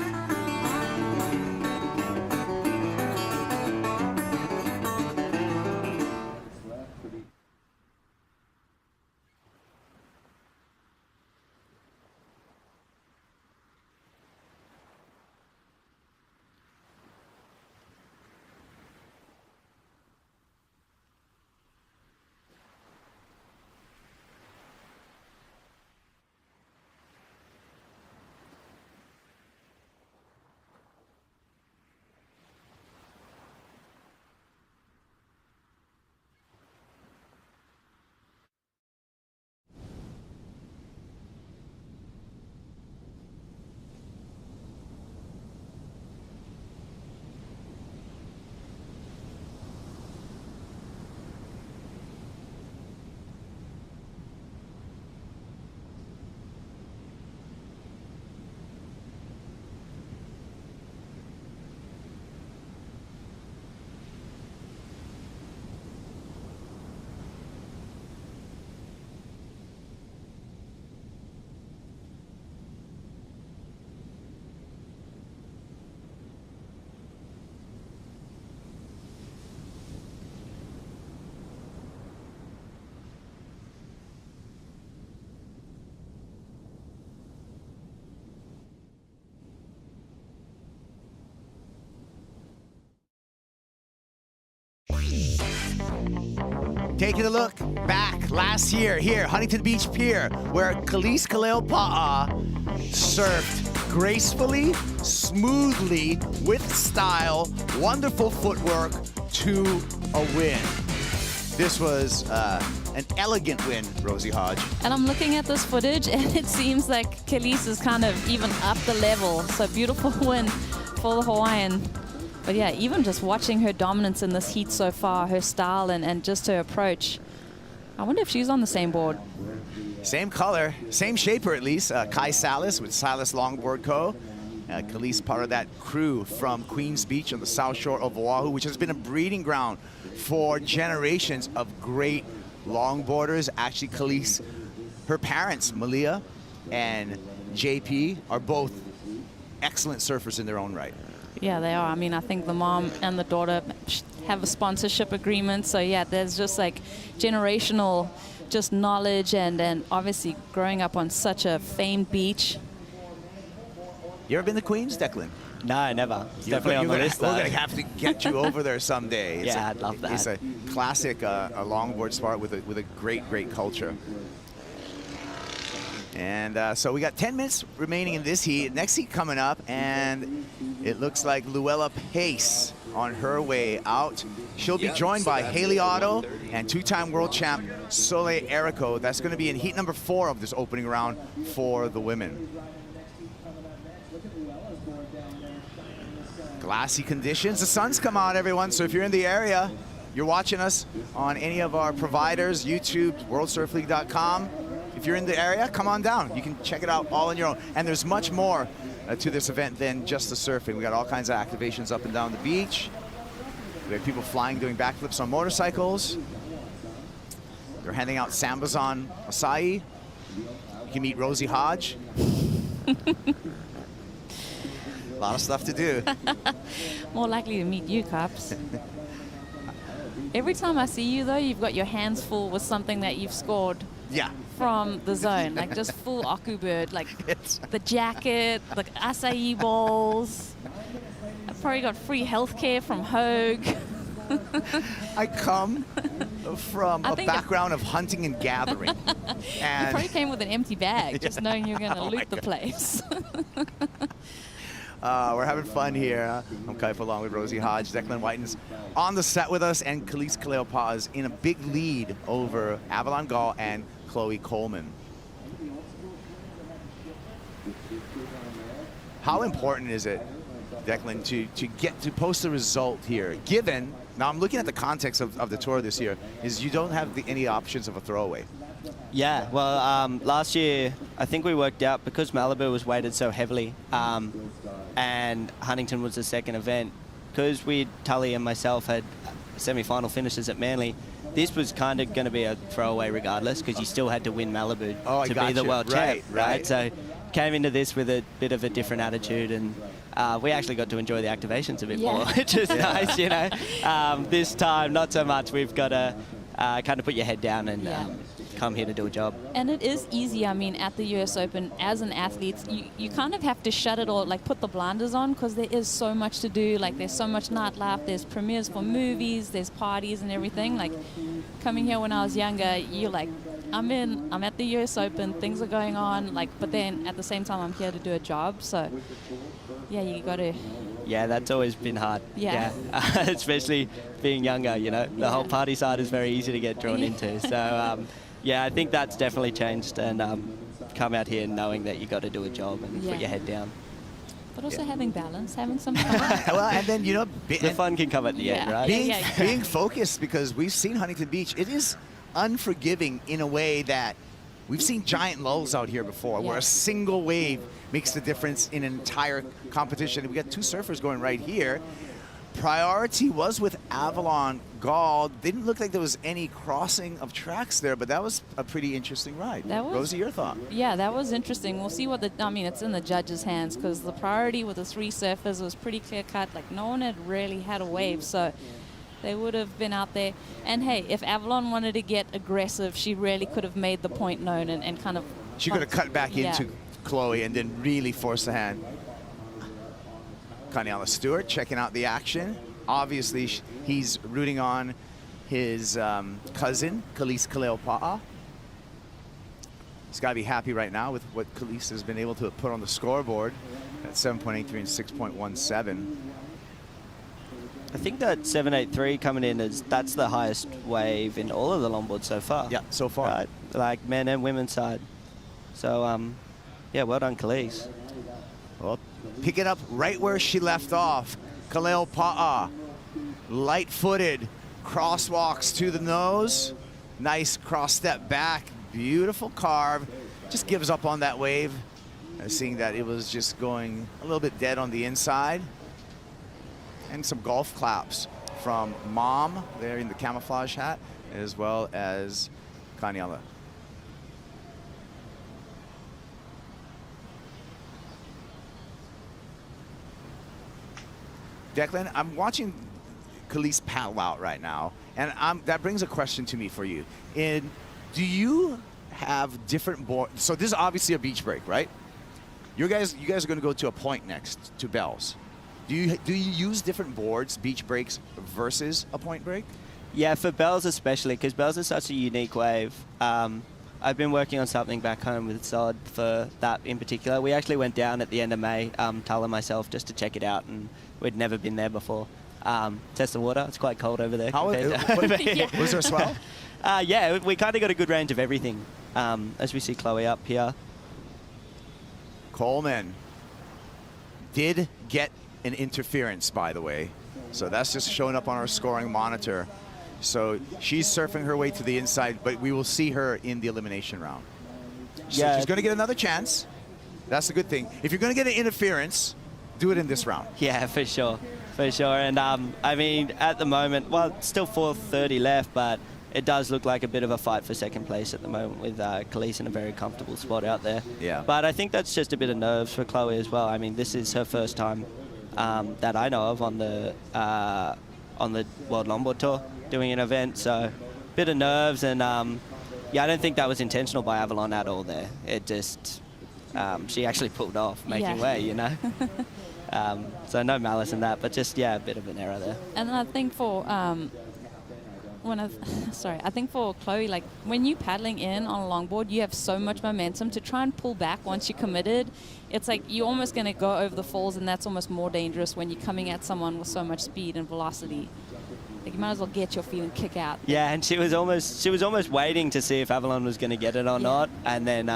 Speaker 6: Taking a look back last year here, Huntington Beach Pier, where Khalees Kaleopa'a surfed gracefully, smoothly, with style, wonderful footwork to a win. This was an elegant win, Rosie Hodge.
Speaker 8: And I'm looking at this footage, and it seems like Khalees is kind of even up the level. So beautiful win for the Hawaiian. But yeah, even just watching her dominance in this heat so far, her style and just her approach. I wonder if she's on the same board.
Speaker 6: Same color, same shaper at least. Kai Salas with Salas Longboard Co. Khalees part of that crew from Queens Beach on the south shore of Oahu, which has been a breeding ground for generations of great longboarders. Actually, Khalees, her parents, Malia and JP, are both excellent surfers in their own right.
Speaker 8: Yeah, they are. I mean, I think the mom and the daughter have a sponsorship agreement. So yeah, there's just like generational just knowledge and obviously growing up on such a famed beach.
Speaker 6: You ever been to Queens, Declan?
Speaker 11: No, never. It's definitely on the list.
Speaker 6: We're going to have to get you over there someday.
Speaker 11: Yeah, I'd love that.
Speaker 6: It's a classic a longboard spot with a great culture. And so we got 10 minutes remaining in this heat. Next heat coming up, and it looks like Luella Pace on her way out. She'll be joined by Haley Otto and two-time world champ Soleil Erico. That's going to be in heat number 4 of this opening round for the women. Glassy conditions. The sun's come out, everyone, so if you're in the area, you're watching us on any of our providers, YouTube, worldsurfleague.com. If you're in the area, come on down. You can check it out all on your own. And there's much more to this event than just the surfing. We got all kinds of activations up and down the beach. We have people flying, doing backflips on motorcycles. They're handing out sambas on acai. You can meet Rosie Hodge. A lot of stuff to do.
Speaker 8: More likely to meet you, Cups. Every time I see you, though, you've got your hands full with something that you've scored.
Speaker 6: Yeah.
Speaker 8: From the zone, like just full Aku bird, like the jacket, the acai bowls. I've probably got free healthcare from Hogue.
Speaker 6: I come from a background of hunting and gathering. And
Speaker 8: you probably came with an empty bag, just knowing you're going to loot the place.
Speaker 6: We're having fun here. I'm Kaifa along with Rosie Hodge. Declan Whiten's on the set with us, and Khalees Kaleopa'a is in a big lead over Avalon Gall and Chloe Coleman. How important is it, Declan, to get to post a result here, given, now I'm looking at the context of the tour this year, is you don't have any options of a throwaway.
Speaker 11: Yeah, well, last year, I think we worked out, because Malibu was weighted so heavily, and Huntington was the second event, because Tully and myself had semi-final finishes at Manly, this was kind of going to be a throwaway regardless, because you still had to win Malibu to be the world champ, right? So came into this with a bit of a different attitude, and we actually got to enjoy the activations a bit more, which is nice, you know. This time, not so much. We've got to kind of put your head down and come here to do a job.
Speaker 8: And it is easy. I mean, at the US Open, as an athlete, you kind of have to shut it all, like put the blinders on, because there is so much to do. Like, there's so much nightlife, there's premieres for movies, there's parties and everything. Like, coming here when I was younger, you're like, I'm at the US Open, things are going on, like, but then at the same time, I'm here to do a job. So, yeah, you got to...
Speaker 11: Yeah, that's always been hard.
Speaker 8: Yeah.
Speaker 11: Especially being younger, you know. The whole party side is very easy to get drawn into. So, yeah, I think that's definitely changed, and come out here knowing that you got to do a job and put your head down.
Speaker 8: But also having balance, having some fun.
Speaker 6: Well, and then, you know...
Speaker 11: the fun can come at the end, right?
Speaker 6: Being focused, because we've seen Huntington Beach, it is unforgiving in a way that we've seen giant lulls out here before, where a single wave makes the difference in an entire competition. We got two surfers going right here. Priority was with Avalon Gall. Didn't look like there was any crossing of tracks there, but that was a pretty interesting ride. Rosie, your thought?
Speaker 8: Yeah, that was interesting. We'll see what it's in the judges' hands, because the priority with the 3 surfers was pretty clear cut. Like, no one had really had a wave, so they would have been out there. And hey, if Avalon wanted to get aggressive, she really could have made the point known and kind of...
Speaker 6: She could have cut back into Chloe and then really forced the hand. Kaniela Stewart checking out the action. Obviously, he's rooting on his cousin, Khalees Kaleopa'a. He's got to be happy right now with what Khalees has been able to put on the scoreboard at 7.83 and 6.17.
Speaker 11: I think that 783 coming in that's the highest wave in all of the longboards so far.
Speaker 6: Yeah, so far.
Speaker 11: Right? Like men and women's side. So, yeah, well done, Khalees.
Speaker 6: Well, pick it up right where she left off. Kaleopa'a, light-footed, crosswalks to the nose. Nice cross step back, beautiful carve. Just gives up on that wave. Seeing that it was just going a little bit dead on the inside. And some golf claps from Mom there in the camouflage hat, as well as Kaniela. Declan, I'm watching Khalees paddle out right now, and that brings a question to me for you. Do you have different boards? So this is obviously a beach break, right? You guys are going to go to a point next to Bells. Do you use different boards, beach breaks versus a point break?
Speaker 11: Yeah, for Bells especially, because Bells is such a unique wave. I've been working on something back home with Sod for that in particular. We actually went down at the end of May, Tal and myself, just to check it out, and we'd never been there before. Test the water. It's quite cold over there.
Speaker 6: Was there a swell?
Speaker 11: Yeah, we kind of got a good range of everything, as we see Chloe up here.
Speaker 6: Coleman did get an interference, by the way. So that's just showing up on our scoring monitor. So she's surfing her way to the inside, but we will see her in the elimination round. So
Speaker 11: Yeah.
Speaker 6: she's going to get another chance. That's a good thing. If you're going to get an interference, do it in this round.
Speaker 11: Yeah, for sure. For sure. And, I mean, at the moment, well, still 4:30 left, but it does look like a bit of a fight for second place at the moment with Khalees in a very comfortable spot out there.
Speaker 6: Yeah.
Speaker 11: But I think that's just a bit of nerves for Chloe as well. I mean, this is her first time that I know of on the World Longboard Tour doing an event, so bit of nerves, and yeah, I don't think that was intentional by Avalon at all there. It just she actually pulled off, making way, you know. So no malice in that, but just a bit of an error there.
Speaker 8: And I think for I think for Chloe, like when you're paddling in on a longboard, you have so much momentum to try and pull back once you're committed. It's like you're almost going to go over the falls, and that's almost more dangerous when you're coming at someone with so much speed and velocity. Like you might as well get your feet and kick out.
Speaker 11: Yeah, and she was almost waiting to see if Avalon was going to get it or not, and then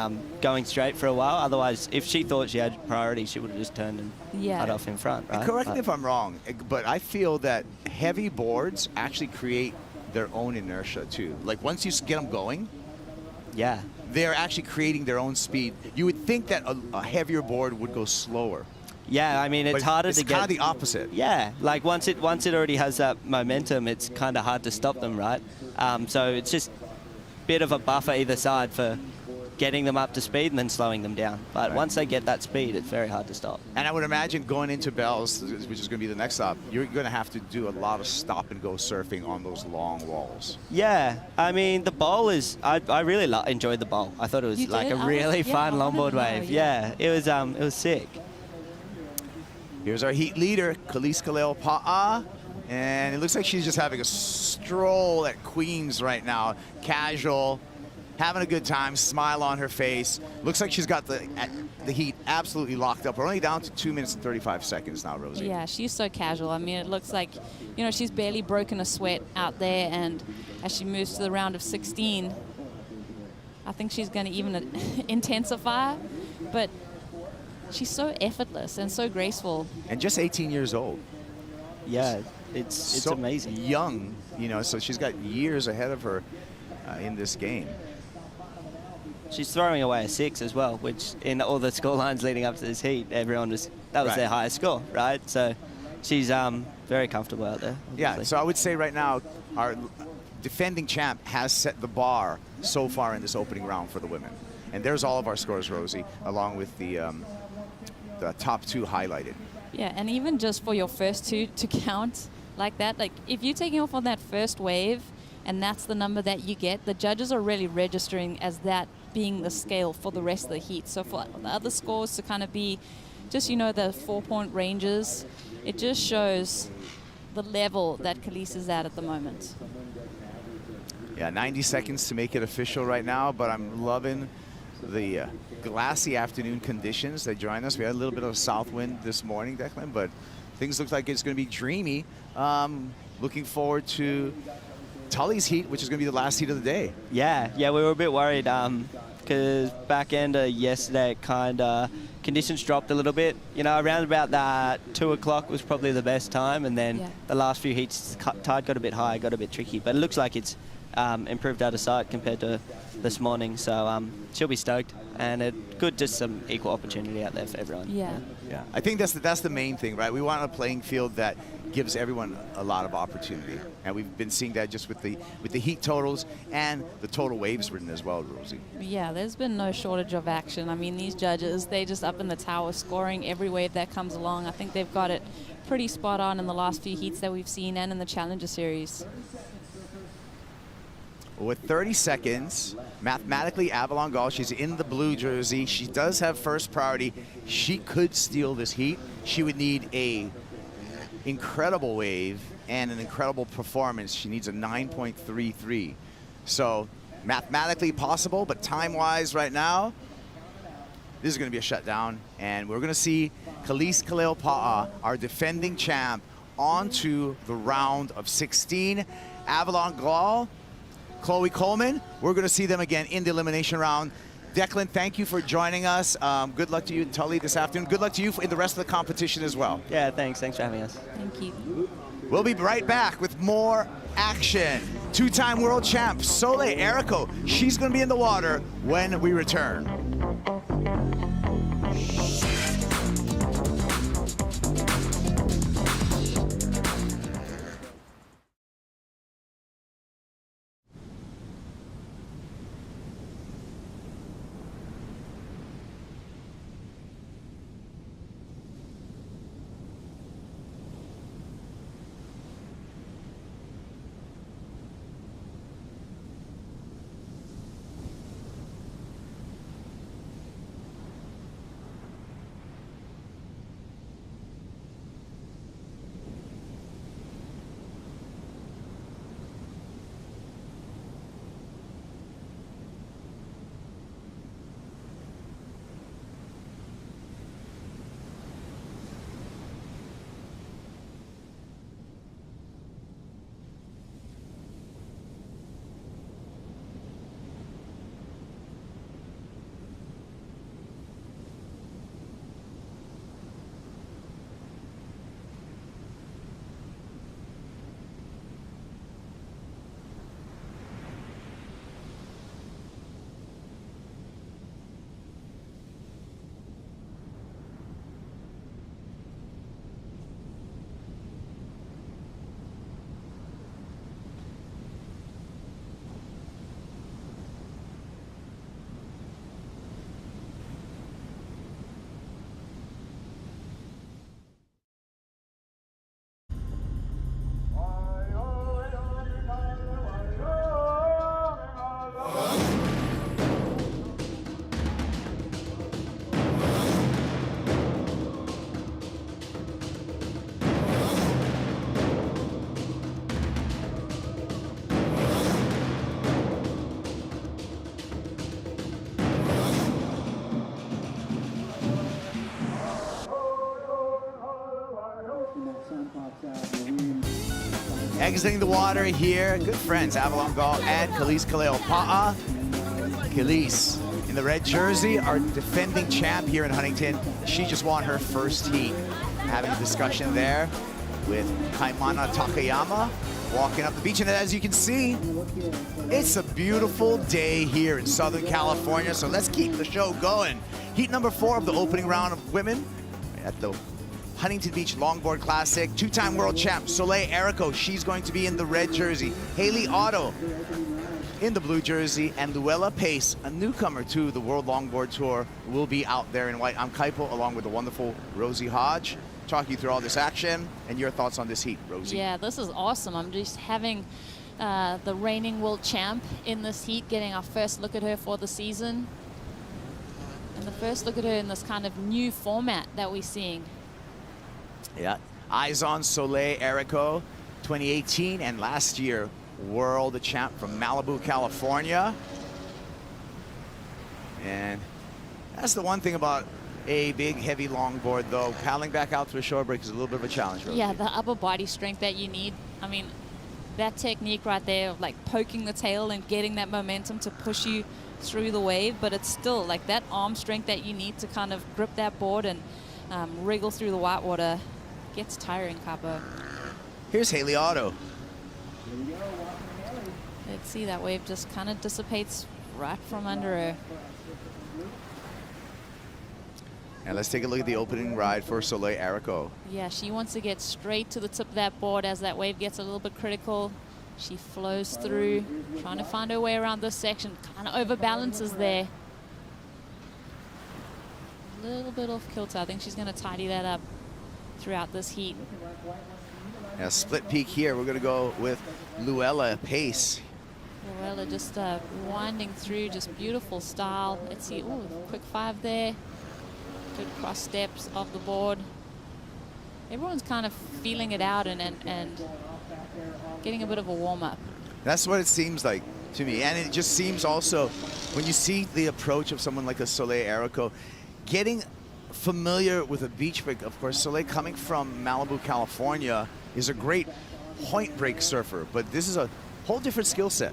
Speaker 11: going straight for a while. Otherwise, if she thought she had priority, she would have just turned and cut off in front. Right?
Speaker 6: Correct me if I'm wrong, but I feel that heavy boards actually create their own inertia too. Like once you get them going, they're actually creating their own speed. You would think that a heavier board would go slower.
Speaker 11: Yeah, I mean, it's harder to get.
Speaker 6: It's kind of the opposite.
Speaker 11: Yeah, like once it already has that momentum, it's kind of hard to stop them, right? So it's just a bit of a buffer either side for getting them up to speed and then slowing them down. But once they get that speed, it's very hard to stop.
Speaker 6: And I would imagine going into Bells, which is going to be the next stop, you're going to have to do a lot of stop and go surfing on those long walls.
Speaker 11: Yeah, I mean, the bowl is, I really enjoyed the bowl. I thought it was like a really fun longboard wave. Yeah, it was sick.
Speaker 6: Here's our heat leader, Khalees Kaleopa'a. And it looks like she's just having a stroll at Queens right now. Casual, having a good time, smile on her face. Looks like she's got the heat absolutely locked up. We're only down to 2 minutes and 35 seconds now, Rosie.
Speaker 8: Yeah, she's so casual. I mean, it looks like, you know, she's barely broken a sweat out there, and as she moves to the round of 16, I think she's going to even intensify, but she's so effortless and so graceful.
Speaker 6: And just 18 years old.
Speaker 11: Yeah, it's
Speaker 6: so
Speaker 11: amazing.
Speaker 6: Young, you know, so she's got years ahead of her in this game.
Speaker 11: She's throwing away a 6 as well, which in all the score lines leading up to this heat, that was their highest score, right? So she's very comfortable out there. Obviously.
Speaker 6: Yeah, so I would say right now our defending champ has set the bar so far in this opening round for the women. And there's all of our scores, Rosie, along with the top 2 highlighted.
Speaker 8: Yeah, and even just for your first 2 to count like that, like if you're taking off on that first wave and that's the number that you get, the judges are really registering as that being the scale for the rest of the heat. So for the other scores to kind of be just, you know, the 4-point ranges, it just shows the level that Khalees is at the moment.
Speaker 6: Yeah, 90 seconds to make it official right now, but I'm loving the glassy afternoon conditions that join us. We had a little bit of a south wind this morning, Declan, but things look like it's going to be dreamy. Looking forward to Tully's heat, which is going to be the last heat of the day.
Speaker 11: Yeah, we were a bit worried because back end of yesterday, conditions dropped a little bit. You know, around about that 2 o'clock was probably the best time, and then the last few heats, tide got a bit high, got a bit tricky. But it looks like it's improved out of sight compared to this morning. So she'll be stoked, and good, just some equal opportunity out there for everyone.
Speaker 8: Yeah.
Speaker 6: Yeah, I think that's the main thing, right? We want a playing field that gives everyone a lot of opportunity, and we've been seeing that just with the heat totals and the total waves ridden as well, Rosie.
Speaker 8: Yeah, there's been no shortage of action. I mean, these judges, they just up in the tower scoring every wave that comes along. I think they've got it pretty spot on in the last few heats that we've seen and in the Challenger Series.
Speaker 6: With 30 seconds, mathematically, Avalon Gall, she's in the blue jersey. She does have first priority. She could steal this heat. She would need a incredible wave and an incredible performance. She needs a 9.33. So mathematically possible, but time-wise right now, this is going to be a shutdown. And we're going to see Khalees Kaleopa'a, our defending champ, onto the round of 16. Avalon Gall, Chloe Coleman, we're going to see them again in the elimination round. Declan, thank you for joining us. Good luck to you and Tully this afternoon. Good luck to you in the rest of the competition as well.
Speaker 11: Yeah, thanks for having us.
Speaker 8: Thank you.
Speaker 6: We'll be right back with more action. Two-time world champ, Soleil Erico. She's going to be in the water when we return. Exiting the water here, good friends, Avalon Gall and Khalees Kaleopa'a. Khalees in the red jersey, our defending champ here in Huntington. She just won her first heat. Having a discussion there with Kaimana Takayama walking up the beach. And as you can see, it's a beautiful day here in Southern California. So let's keep the show going. Heat number 4 of the opening round of women at the Huntington Beach Longboard Classic. Two-time world champ Soleil Erico, she's going to be in the red jersey. Haley Otto in the blue jersey, and Luella Pace, a newcomer to the World Longboard Tour, will be out there in white. I'm Kaipo, along with the wonderful Rosie Hodge, talk you through all this action and your thoughts on this heat, Rosie.
Speaker 8: Yeah, this is awesome. I'm just having the reigning world champ in this heat, getting our first look at her for the season. And the first look at her in this kind of new format that we're seeing.
Speaker 6: Yeah, eyes on Soleil Erico, 2018 and last year world champ from Malibu, California. And that's the one thing about a big, heavy longboard, though. Paddling back out to a shore break is a little bit of a challenge. Rosie.
Speaker 8: Yeah, the upper body strength that you need. I mean, that technique right there of like poking the tail and getting that momentum to push you through the wave, but it's still like that arm strength that you need to kind of grip that board and wriggle through the whitewater gets tiring, Capo.
Speaker 6: Here's Haley Otto.
Speaker 8: Let's see, that wave just kind of dissipates right from under her.
Speaker 6: And let's take a look at the opening ride for Soleil Arico.
Speaker 8: Yeah, she wants to get straight to the tip of that board as that wave gets a little bit critical. She flows through, trying to find her way around this section. Kind of overbalances there. A little bit off kilter. I think she's going to tidy that up throughout this heat.
Speaker 6: A split peak here. We're going to go with Luella Pace.
Speaker 8: Luella just winding through, just beautiful style. Let's see, ooh, quick 5 there. Good cross steps off the board. Everyone's kind of feeling it out and getting a bit of a warm-up.
Speaker 6: That's what it seems like to me. And it just seems also, when you see the approach of someone like a Soleil Arico, getting familiar with a beach break. Of course, Soleil, coming from Malibu, California, is a great point break surfer, but this is a whole different skill set.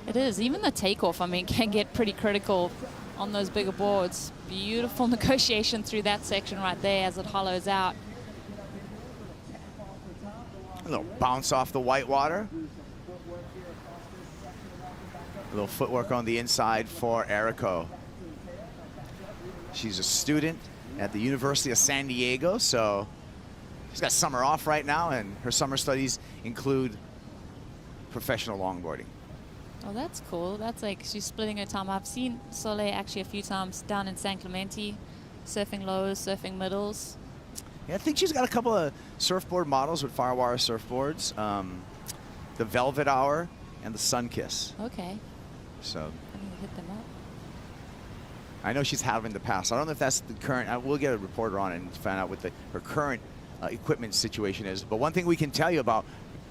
Speaker 8: It is. Even the takeoff, I mean, can get pretty critical on those bigger boards. Beautiful negotiation through that section right there as it hollows out.
Speaker 6: A little bounce off the whitewater. A little footwork on the inside for Arico. She's a student at the University of San Diego, so she's got summer off right now, and her summer studies include professional longboarding.
Speaker 8: Oh, that's cool. That's like she's splitting her time. I've seen Soleil actually a few times down in San Clemente, surfing lows, surfing middles.
Speaker 6: Yeah, I think she's got a couple of surfboard models with Firewire surfboards. The Velvet Hour and the Sun Kiss.
Speaker 8: Okay.
Speaker 6: So
Speaker 8: I need to hit them up.
Speaker 6: I know she's had them in the past. I don't know if that's the current. We'll get a reporter on it and find out what her current equipment situation is. But one thing we can tell you about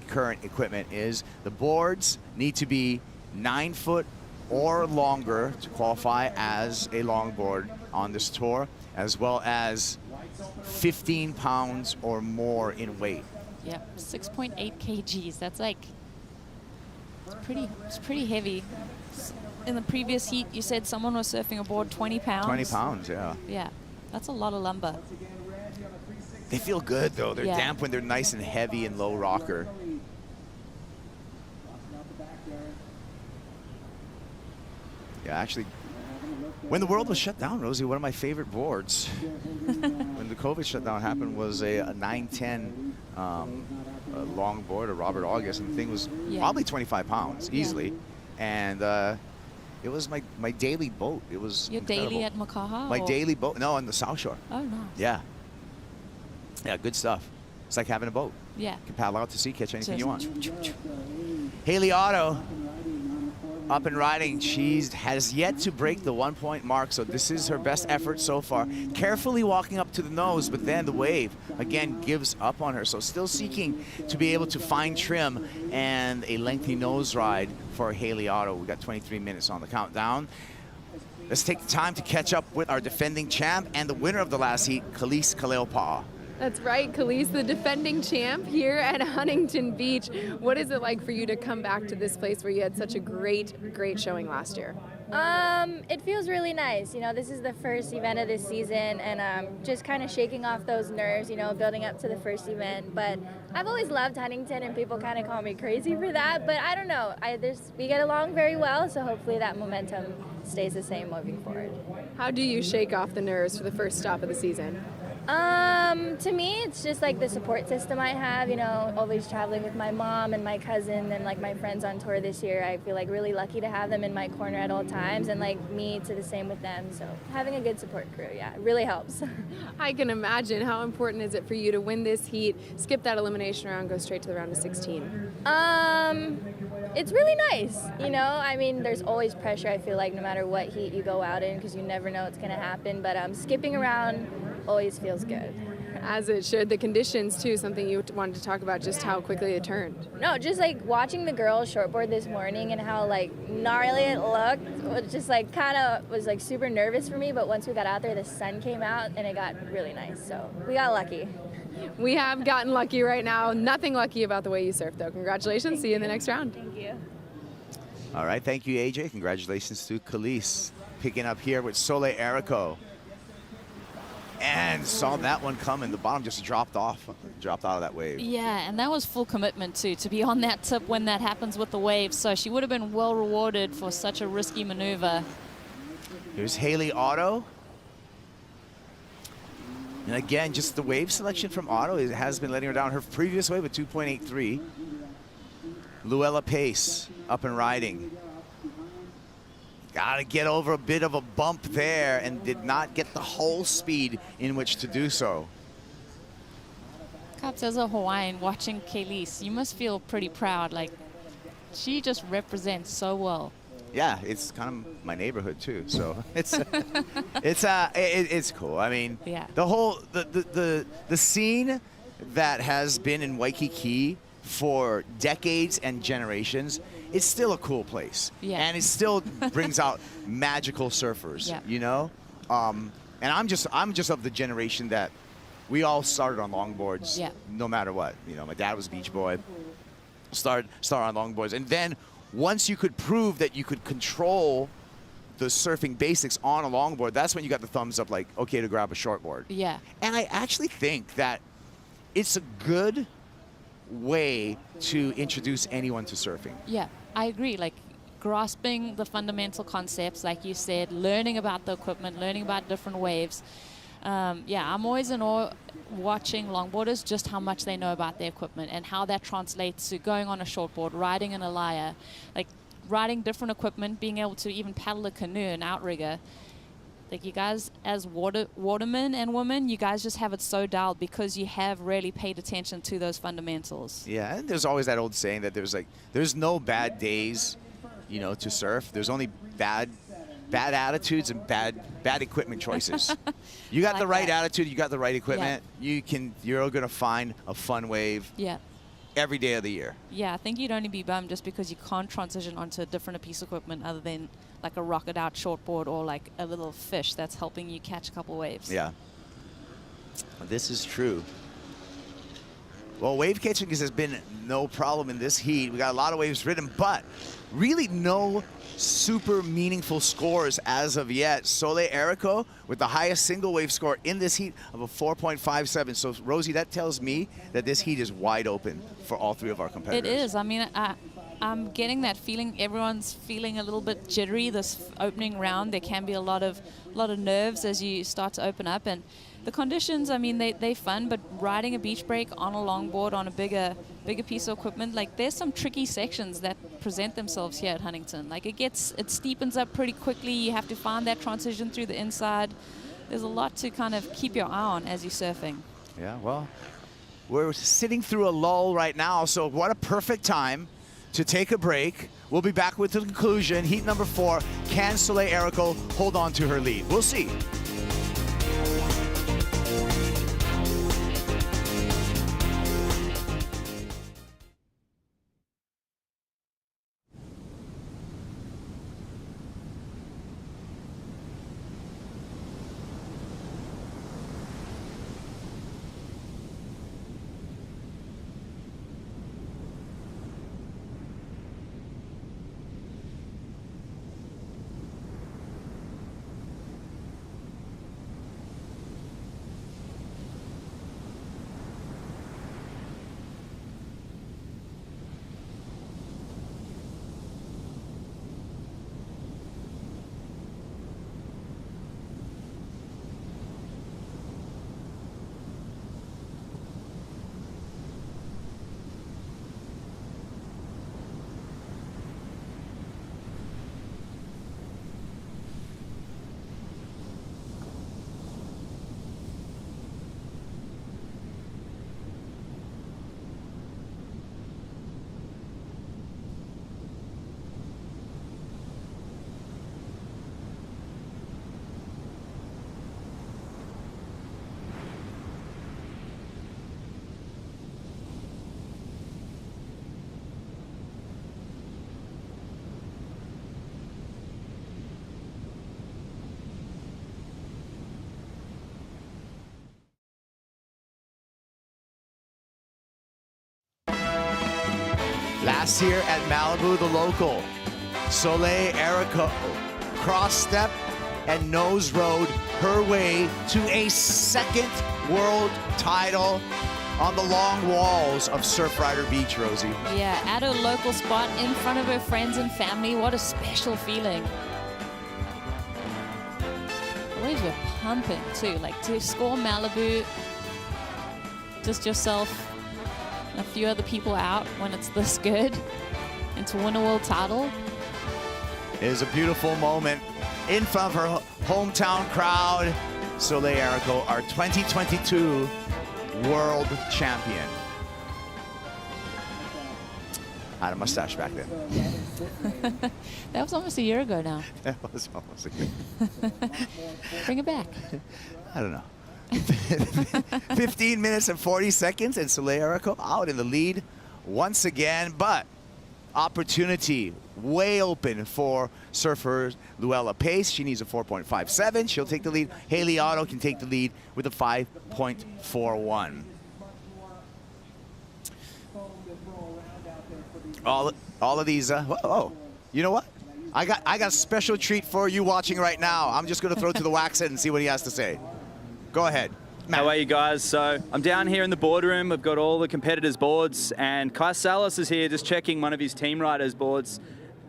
Speaker 6: current equipment is the boards need to be 9 foot or longer to qualify as a longboard on this tour, as well as 15 pounds or more in weight.
Speaker 8: Yeah, 6.8 kgs. That's like, it's pretty heavy. In the previous heat, you said someone was surfing aboard 20 pounds.
Speaker 6: 20 pounds, yeah.
Speaker 8: Yeah, that's a lot of lumber.
Speaker 6: They feel good, though. They're
Speaker 8: Yeah.
Speaker 6: damp when they're nice and heavy and low rocker. Yeah, actually, when the world was shut down, Rosie, one of my favorite boards when the COVID shutdown happened was a 910 longboard, a Robert August, and the thing was probably 25 pounds easily. And it was my daily boat. It was
Speaker 8: Your
Speaker 6: incredible.
Speaker 8: daily at Makaha?
Speaker 6: My
Speaker 8: or?
Speaker 6: daily boat. No, on the South Shore.
Speaker 8: Oh, nice.
Speaker 6: Yeah. Yeah, good stuff. It's like having a boat.
Speaker 8: Yeah.
Speaker 6: You can paddle out to sea, catch anything you want.
Speaker 8: Just
Speaker 6: Haley Otto, up and riding. She has yet to break the 1 point mark, so this is her best effort so far. Carefully walking up to the nose, but then the wave, again, gives up on her. So still seeking to be able to find trim and a lengthy nose ride for Haley Otto. We've got 23 minutes on the countdown. Let's take the time to catch up with our defending champ and the winner of the last heat, Khalees Kaleopa.
Speaker 4: That's right, Khalees, the defending champ here at Huntington Beach. What is it like for you to come back to this place where you had such a great showing last year?
Speaker 12: It feels really nice. You know, this is the first event of this season, and just kind of shaking off those nerves, you know, building up to the first event. But I've always loved Huntington, and people kind of call me crazy for that. But I don't know. We get along very well, so hopefully that momentum stays the same moving forward.
Speaker 4: How do you shake off the nerves for the first stop of the season?
Speaker 12: To me, it's just like the support system I have, you know, always traveling with my mom and my cousin and like my friends on tour this year. I feel like really lucky to have them in my corner at all times, and like me to the same with them. So having a good support crew, yeah, it really helps.
Speaker 4: I can imagine. How important is it for you to win this heat, skip that elimination round, go straight to the round of 16?
Speaker 12: It's really nice, you know. I mean, there's always pressure, I feel like, no matter what heat you go out in, because you never know what's going to happen. But skipping around always feels good.
Speaker 4: As it should. The conditions, too, something you wanted to talk about, just how quickly it turned.
Speaker 12: No, just like watching the girls shortboard this morning and how like gnarly it looked was just like kind of was like super nervous for me. But once we got out there, the sun came out and it got really nice. So we got lucky.
Speaker 4: We have gotten lucky right now. Nothing lucky about the way you surfed, though. Congratulations. See you in the next round.
Speaker 12: Thank you.
Speaker 6: All right, thank you, AJ. Congratulations to Khalees. Picking up here with Soleil Erico. And saw that one coming. The bottom just dropped out of that wave.
Speaker 13: Yeah, and that was full commitment too, to be on that tip when that happens with the waves. So she would have been well rewarded for such a risky maneuver.
Speaker 6: Here's Haley Otto. And again, just the wave selection from Otto has been letting her down. Her previous wave at 2.83. Luella Pace up and riding. Got to get over a bit of a bump there and did not get the whole speed in which to do so.
Speaker 13: Cops, as a Hawaiian watching Khalees, you must feel pretty proud. Like, she just represents so well.
Speaker 6: Yeah, it's kind of my neighborhood too, so it's cool. I mean,
Speaker 13: yeah.
Speaker 6: The whole the scene that has been in Waikiki for decades and generations, it's still a cool place.
Speaker 13: Yeah.
Speaker 6: And it still brings out magical surfers,
Speaker 13: yeah.
Speaker 6: you know? And I'm just of the generation that we all started on longboards,
Speaker 13: yeah.
Speaker 6: no matter what. You know, my dad was a beach boy, started on longboards. And then once you could prove that you could control the surfing basics on a longboard, that's when you got the thumbs up, like, okay, to grab a shortboard.
Speaker 13: Yeah.
Speaker 6: And I actually think that it's a good way to introduce anyone to surfing.
Speaker 13: Yeah, I agree. Like, grasping the fundamental concepts, like you said, learning about the equipment, learning about different waves. Yeah, I'm always in awe watching longboarders, just how much they know about their equipment and how that translates to going on a shortboard, riding an Alaya, like riding different equipment, being able to even paddle a canoe, an outrigger. Like, you guys, as watermen and women, you guys just have it so dialed because you have really paid attention to those fundamentals.
Speaker 6: Yeah, and there's always that old saying that there's no bad days, you know, to surf. There's only bad attitudes and bad equipment choices. You got the right attitude, you got the right equipment, you're going to find a fun wave.
Speaker 13: Yeah.
Speaker 6: Every day of the year.
Speaker 13: Yeah, I think you'd only be bummed just because you can't transition onto a different piece of equipment other than like a rocket out shortboard or like a little fish that's helping you catch a couple waves.
Speaker 6: Yeah. This is true. Well, wave catching has been no problem in this heat. We got a lot of waves ridden, but really no super meaningful scores as of yet. Soleil Erico with the highest single wave score in this heat of a 4.57. So, Rosie, that tells me that this heat is wide open for all three of our competitors.
Speaker 13: It is. I mean, I'm getting that feeling. Everyone's feeling a little bit jittery this opening round. There can be a lot of nerves as you start to open up, and the conditions, I mean, they're fun, but riding a beach break on a longboard on a bigger piece of equipment, like, there's some tricky sections that present themselves here at Huntington. Like, it steepens up pretty quickly. You have to find that transition through the inside. There's a lot to kind of keep your eye on as you're surfing.
Speaker 6: Yeah, well, we're sitting through a lull right now, so what a perfect time to take a break. We'll be back with the conclusion. Heat number 4, can Soleil Erico hold on to her lead? We'll see. last here at Malibu, the local. Soleil Erico cross step and nose rode her way to a second world title on the long walls of Surfrider Beach, Rosie.
Speaker 13: Yeah, at a local spot in front of her friends and family. What a special feeling. The waves were pumping too. Like to score Malibu, just yourself and a few other people out when it's this good, and to win a world title.
Speaker 6: It is a beautiful moment in front of her hometown crowd. Soleil Erico, our 2022 world champion. I had a mustache back then.
Speaker 13: That was almost a year ago now.
Speaker 6: That was almost a year.
Speaker 13: Bring it back.
Speaker 6: I don't know. 15 minutes and 40 seconds, and Soleil Erico out in the lead once again, but opportunity way open for surfer Luella Pace. She needs a 4.57. She'll take the lead. Haley Otto can take the lead with a 5.41. All of these, oh, you know what? I got a special treat for you watching right now. I'm just gonna throw it to the Waxhead and see what he has to say. Go ahead. Matt.
Speaker 2: How are you guys? So I'm down here in the boardroom. We've got all the competitors' boards, and Kai Salas is here just checking one of his team riders' boards.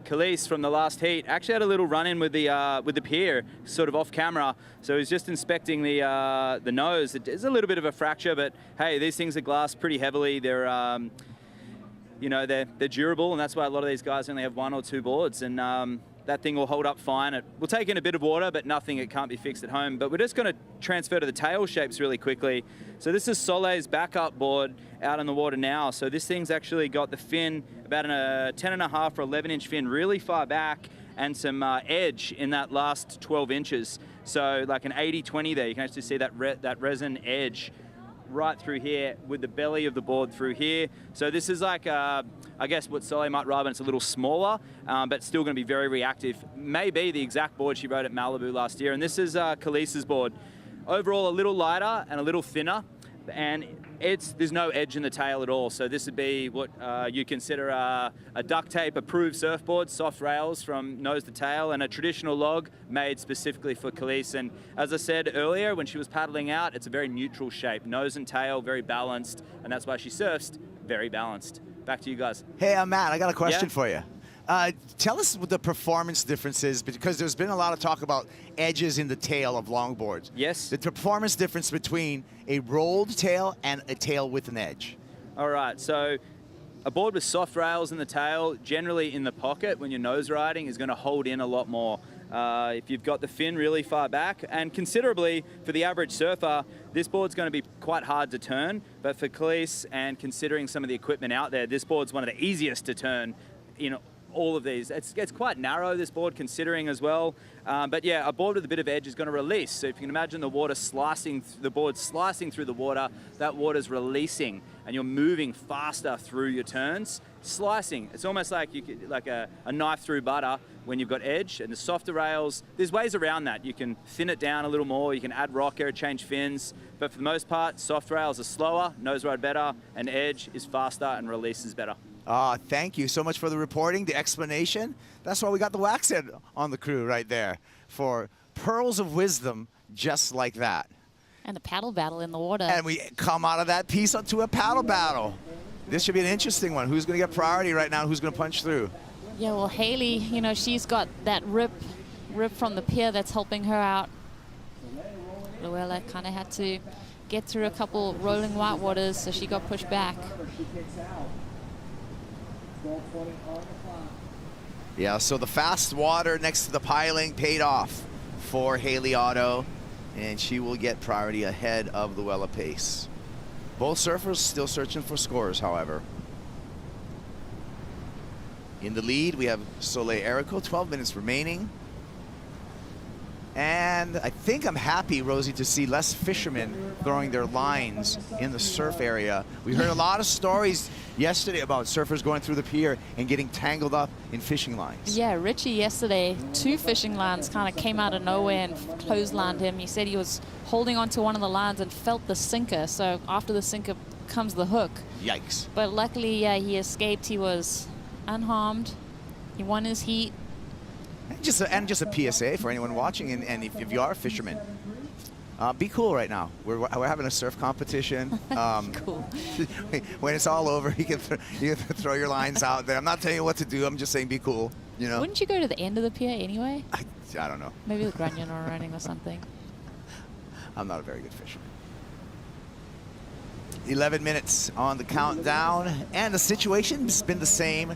Speaker 2: Khalees from the last heat actually had a little run-in with the pier, sort of off camera. So he's just inspecting the nose. There's a little bit of a fracture, but hey, these things are glassed pretty heavily. They're you know, they're durable, and that's why a lot of these guys only have 1 or 2 boards, and that thing will hold up fine. It will take in a bit of water, but nothing, it can't be fixed at home. But we're just going to transfer to the tail shapes really quickly. So this is Soleil's backup board out in the water now. So this thing's actually got the fin about a 10.5 or 11-inch fin really far back, and some edge in that last 12 inches. So like an 80-20 there. You can actually see that resin edge right through here with the belly of the board through here. So this is like, I guess what Soleil might ride when it's a little smaller, but still going to be very reactive. Maybe the exact board she rode at Malibu last year. And this is Khalees's board. Overall, a little lighter and a little thinner, and there's no edge in the tail at all. So this would be what you consider a duct tape approved surfboard, soft rails from nose to tail, and a traditional log made specifically for Khalees. And as I said earlier, when she was paddling out, it's a very neutral shape, nose and tail, very balanced, and that's why she surfs very balanced. Back to you guys.
Speaker 6: Hey, Matt, I got a question for you. Tell us what the performance differences, because there's been a lot of talk about edges in the tail of longboards.
Speaker 2: Yes.
Speaker 6: The performance difference between a rolled tail and a tail with an edge.
Speaker 2: All right, so a board with soft rails in the tail, generally in the pocket when you're nose riding, is going to hold in a lot more. If you've got the fin really far back, and considerably for the average surfer, this board's going to be quite hard to turn, but for Khalees, and considering some of the equipment out there, this board's one of the easiest to turn in all of these. It's quite narrow, this board, considering as well. But yeah, a board with a bit of edge is going to release. So if you can imagine the water slicing, the board slicing through the water, that water's releasing, and you're moving faster through your turns. Slicing, it's almost like a knife through butter when you've got edge. And the softer rails, there's ways around that. You can thin it down a little more, you can add rocker, change fins, but for the most part, soft rails are slower, nose ride better, and edge is faster and releases better.
Speaker 6: Thank you so much for the reporting, the explanation. That's why we got the Waxhead on the crew right there, for pearls of wisdom just like that.
Speaker 13: And the paddle battle in the water.
Speaker 6: And we come out of that piece to a paddle battle. This should be an interesting one. Who's going to get priority right now? Who's going to punch through?
Speaker 13: Yeah, well, Haley, you know, she's got that rip from the pier that's helping her out. Luella kind of had to get through a couple rolling white waters, so she got pushed back.
Speaker 6: Yeah, so the fast water next to the piling paid off for Haley Otto, and she will get priority ahead of Luella Pace. Both surfers still searching for scores, however. In the lead, we have Soleil Erico, 12 minutes remaining. And I think I'm happy, Rosie, to see less fishermen throwing their lines in the surf area. We heard a lot of stories yesterday about surfers going through the pier and getting tangled up in fishing lines.
Speaker 13: Yeah, Richie yesterday, 2 fishing lines kind of came out of nowhere and clotheslined him. He said he was holding onto one of the lines and felt the sinker. So after the sinker comes the hook.
Speaker 6: Yikes.
Speaker 13: But luckily, yeah, he escaped. He was unharmed. He won his heat.
Speaker 6: And just a PSA for anyone watching, and if you are a fisherman, be cool right now. We're having a surf competition.
Speaker 13: Cool.
Speaker 6: When it's all over, you can throw your lines out there. I'm not telling you what to do. I'm just saying be cool. You know.
Speaker 13: Wouldn't you go to the end of the pier anyway?
Speaker 6: I don't know.
Speaker 13: Maybe the grunion or running or something.
Speaker 6: I'm not a very good fisherman. 11 minutes on the countdown, and the situation's been the same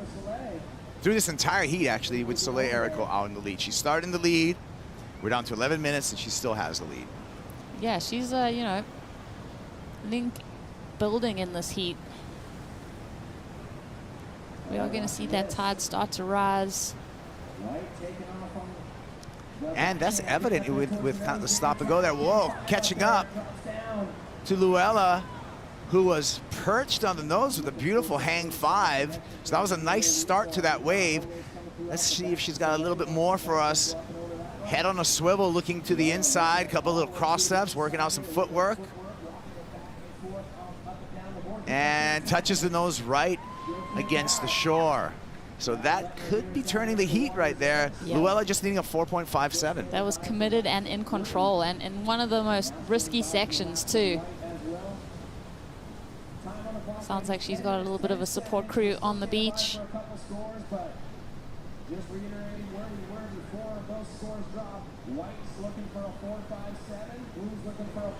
Speaker 6: through this entire heat, actually, with Soleil Erico out in the lead. She started in the lead. We're down to 11 minutes, and she still has the lead.
Speaker 13: Yeah, she's, you know, link building in this heat. We are going to see that tide start to rise.
Speaker 6: And that's evident with kind of the stop and go there. Whoa, catching up to Luella, who was perched on the nose with a beautiful hang 5. So that was a nice start to that wave. Let's see if she's got a little bit more for us. Head on a swivel, looking to the inside, couple little cross steps, working out some footwork. And touches the nose right against the shore. So that could be turning the heat right there.
Speaker 13: Yeah.
Speaker 6: Luella just needing a 4.57.
Speaker 13: That was committed and in control, and in one of the most risky sections too. Sounds like she's got a little bit of a support crew on the beach.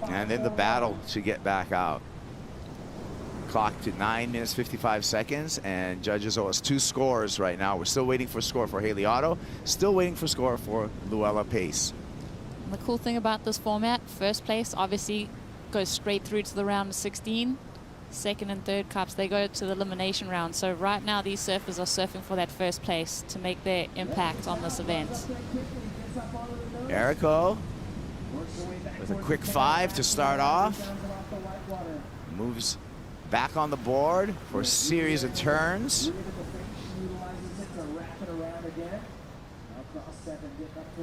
Speaker 6: And then the battle to get back out. Clock to 9 minutes 55 seconds, and judges owe us 2 scores right now. We're still waiting for a score for Haley Otto, still waiting for a score for Luella Pace.
Speaker 13: And the cool thing about this format, first place obviously goes straight through to the round of 16. Second and third cups, they go to the elimination round. So right now these surfers are surfing for that first place to make their impact on this event.
Speaker 6: Erico with a quick 5 to start off. Moves back on the board for a series of turns.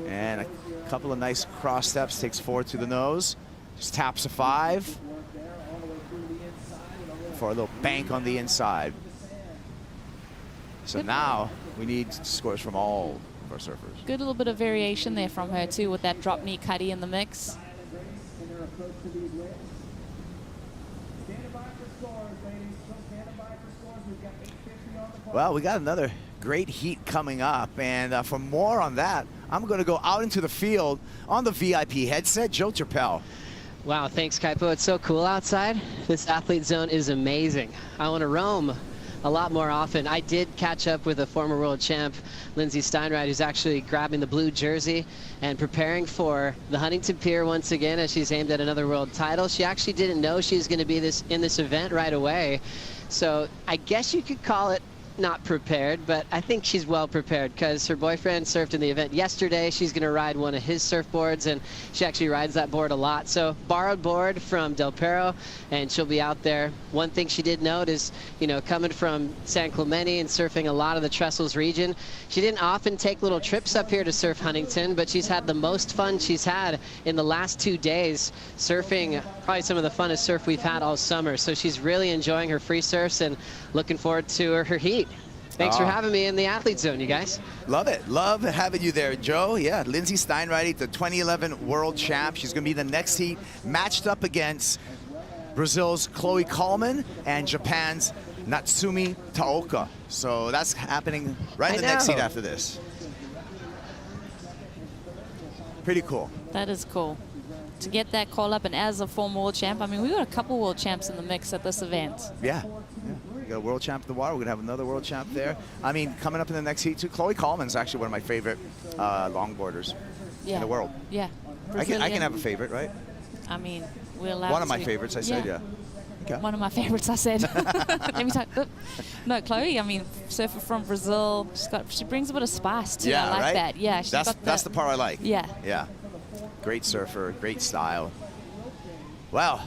Speaker 6: And a couple of nice cross steps, takes 4 to the nose. Just taps a 5 for a little bank on the inside. So now we need scores from all of our surfers.
Speaker 13: Good little bit of variation there from her too, with that drop knee cutty in the mix.
Speaker 6: Well, we got another great heat coming up, and for more on that, I'm going to go out into the field on the VIP headset. Joe Turpel.
Speaker 1: Wow, thanks, Kaipo. It's so cool outside. This athlete zone is amazing. I want to roam a lot more often. I did catch up with a former world champ, Lindsay Steinreit, who's actually grabbing the blue jersey and preparing for the Huntington Pier once again as she's aimed at another world title. She actually didn't know she was going to be in this event right away. So I guess you could call it not prepared, but I think she's well prepared because her boyfriend surfed in the event yesterday. She's going to ride one of his surfboards, and she actually rides that board a lot. So borrowed board from Del Perro, and she'll be out there. One thing she did note is, you know, coming from San Clemente and surfing a lot of the Trestles region, she didn't often take little trips up here to surf Huntington, but she's had the most fun she's had in the last 2 days surfing, probably some of the funnest surf we've had all summer. So she's really enjoying her free surfs and looking forward to her heat. Thanks for having me in the athlete zone, you guys.
Speaker 6: Love it. Love having you there, Joe. Yeah, Lindsay Steinreit, the 2011 world champ. She's going to be the next heat, matched up against Brazil's Chloe Kallman and Japan's Natsumi Taoka. So that's happening right in the next heat after this. Pretty cool.
Speaker 13: That is cool. To get that call up, and as a former world champ, I mean, we got a couple world champs in the mix at this event.
Speaker 6: Yeah. We got a world champ in the water. We're going to have another world champ there. I mean, coming up in the next heat, too, Chloe Kallman's actually one of my favorite longboarders in the world.
Speaker 13: Yeah.
Speaker 6: I can have a favorite, right?
Speaker 13: I mean, we're allowed
Speaker 6: one of my favorites, I said, yeah. Okay.
Speaker 13: One of my favorites, I said. Let me talk. No, Chloe, I mean, surfer from Brazil. She brings a bit of spice, too.
Speaker 6: Yeah,
Speaker 13: I like
Speaker 6: right?
Speaker 13: that. Yeah,
Speaker 6: that's the part I like.
Speaker 13: Yeah.
Speaker 6: Yeah. Great surfer, great style. Well,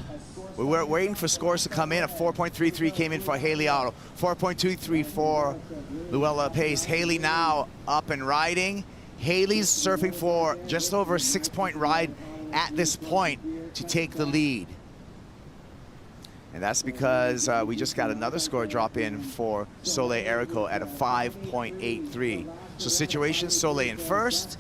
Speaker 6: we were waiting for scores to come in. A 4.33 came in for Haley Otto. 4.23 for Luella Pace. Haley now up and riding. Haley's surfing for just over a 6-point ride at this point to take the lead. And that's because we just got another score drop in for Soleil Erico at a 5.83. So situation, Soleil in first.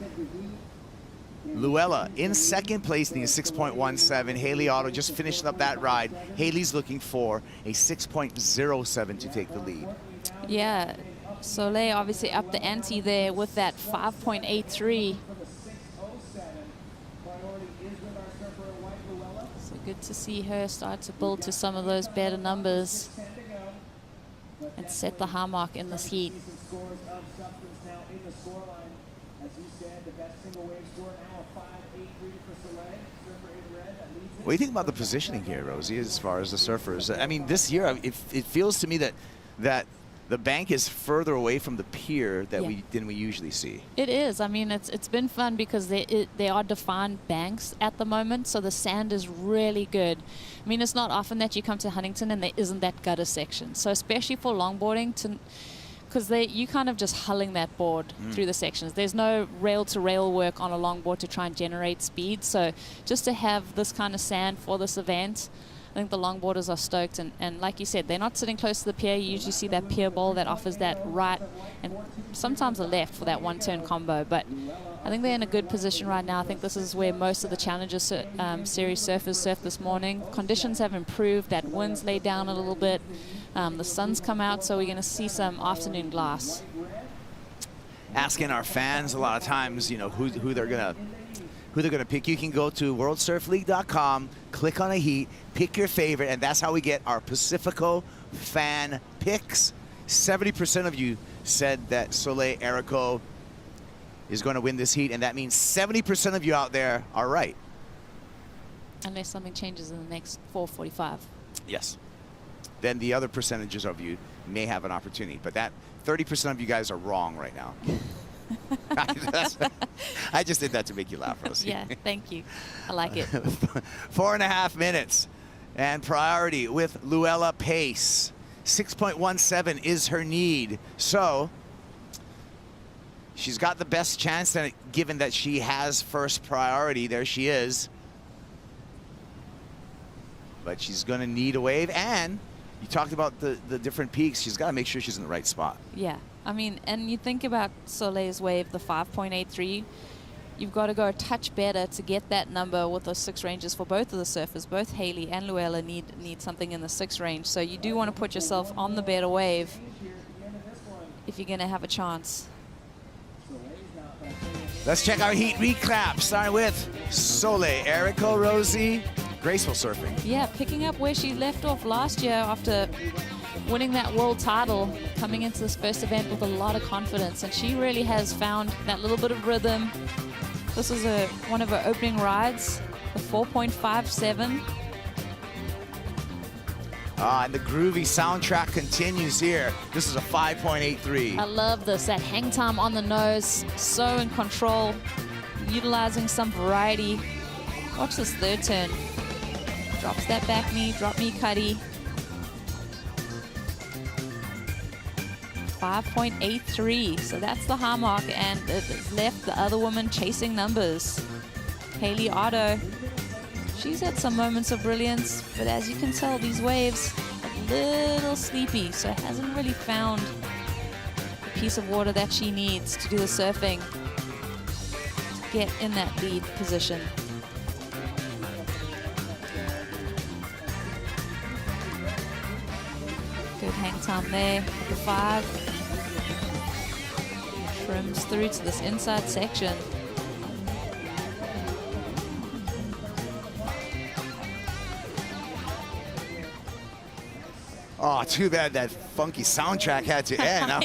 Speaker 6: Luella in second place, needing a 6.17. Haley Otto just finishing up that ride. Haley's looking for a 6.07 to take the lead.
Speaker 13: Yeah, Soleil obviously up the ante there with that 5.83. So good to see her start to build to some of those better numbers and set the high mark in this heat.
Speaker 6: What do you think about the positioning here, Rosie, as far as the surfers? I mean, this year, it feels to me that the bank is further away from the pier than we usually see.
Speaker 13: It is. I mean, it's been fun because they are defined banks at the moment, so the sand is really good. I mean, it's not often that you come to Huntington and there isn't that gutter section. So especially for longboarding, because you kind of just hulling that board through the sections. There's no rail-to-rail work on a longboard to try and generate speed. So just to have this kind of sand for this event, I think the longboarders are stoked. And like you said, they're not sitting close to the pier. You usually see that pier bowl that offers that right and sometimes a left for that one-turn combo. But I think they're in a good position right now. I think this is where most of the Challenger Series surfers surfed this morning. Conditions have improved. That wind's laid down a little bit. The sun's come out, so we're going to see some afternoon glass.
Speaker 6: Asking our fans a lot of times, you know, who they're gonna pick. You can go to worldsurfleague.com, click on a heat, pick your favorite, and that's how we get our Pacifico fan picks. 70% of you said that Soleil Erico is going to win this heat, and that means 70% of you out there are right.
Speaker 13: Unless something changes in the next 4:45.
Speaker 6: Yes. Then the other percentages of you may have an opportunity. But that 30% of you guys are wrong right now. I just did that to make you laugh, Rosie.
Speaker 13: Yeah, thank you. I like it.
Speaker 6: 4.5 minutes. And priority with Luella Pace. 6.17 is her need. So she's got the best chance, given that she has first priority. There she is. But she's going to need a wave. And you talked about the different peaks. She's got to make sure she's in the right spot.
Speaker 13: Yeah. I mean, and you think about Soleil's wave, the 5.83, you've got to go a touch better to get that number with those 6 ranges for both of the surfers. Both Haley and Luella need something in the 6 range. So you do want to put yourself on the better wave if you're going to have a chance.
Speaker 6: Let's check our heat recap, starting with Soleil Erico, Rosie. Graceful surfing.
Speaker 13: Yeah, picking up where she left off last year after winning that world title, coming into this first event with a lot of confidence, and she really has found that little bit of rhythm. This is one of her opening rides, the 4.57.
Speaker 6: And the groovy soundtrack continues here. This is a 5.83.
Speaker 13: I love this, that hang time on the nose, so in control, utilizing some variety. Watch this third turn. Drops that back knee, drop knee cutty. 5.83, so that's the high mark, and it's left the other woman chasing numbers. Haley Otto, she's had some moments of brilliance, but as you can tell, these waves a little sleepy, so hasn't really found the piece of water that she needs to do the surfing to get in that lead position. Good hang time there with the 5. Trims through to this inside section.
Speaker 6: Oh, too bad that funky soundtrack had to end. I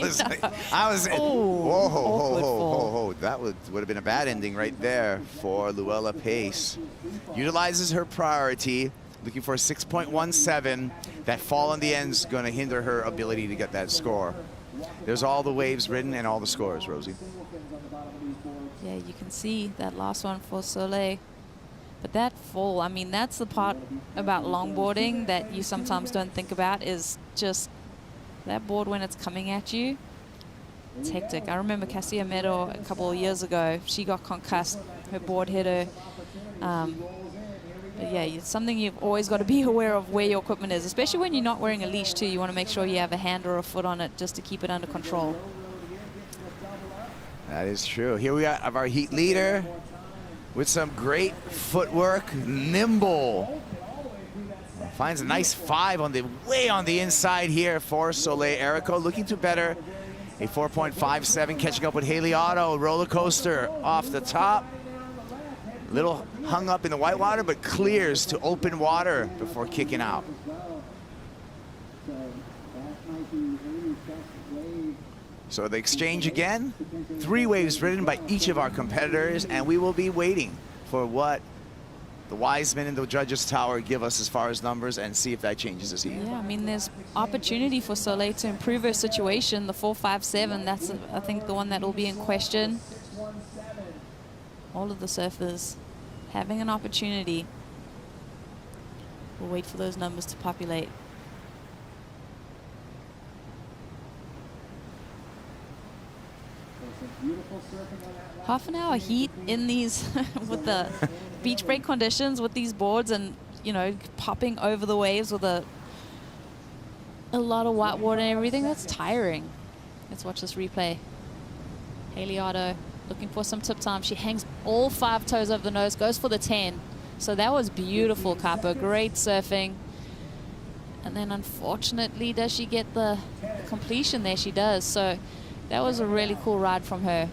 Speaker 6: was
Speaker 13: Oh,
Speaker 6: whoa. That would have been a bad ending right there for Luella Pace. Utilizes her priority, looking for a 6.17. That fall in the end is going to hinder her ability to get that score. There's all the waves written and all the scores, Rosie.
Speaker 13: Yeah, you can see that last one for Soleil. But that fall, I mean, that's the part about longboarding that you sometimes don't think about, is just that board when it's coming at you. It's hectic. I remember Cassia Meadow a couple of years ago. She got concussed. Her board hit her. But yeah, it's something you've always got to be aware of where your equipment is, especially when you're not wearing a leash too. You want to make sure you have a hand or a foot on it just to keep it under control.
Speaker 6: That is true. Here we have our heat leader with some great footwork, nimble. Finds a nice 5 on the way on the inside here for Soleil Erico, looking to better. A 4.57, catching up with Haley Otto. Roller coaster off the top. Little hung up in the white water, but clears to open water before kicking out. So the exchange again, 3 waves ridden by each of our competitors, and we will be waiting for what the wise men in the judges' tower give us as far as numbers and see if that changes this heat.
Speaker 13: Yeah, I mean, there's opportunity for Soleil to improve her situation. The 4.57, that's, I think, the one that will be in question. All of the surfers having an opportunity. We'll wait for those numbers to populate. Half an hour heat in these with the beach break conditions with these boards, and you know, popping over the waves with a lot of white water and everything. That's tiring. Let's watch this replay. Haley Otto looking for some tip time. She hangs all 5 toes over the nose, goes for the 10. So that was beautiful, Capo. Great surfing. And then unfortunately, does she get the completion there? She does. So that was a really cool ride from her.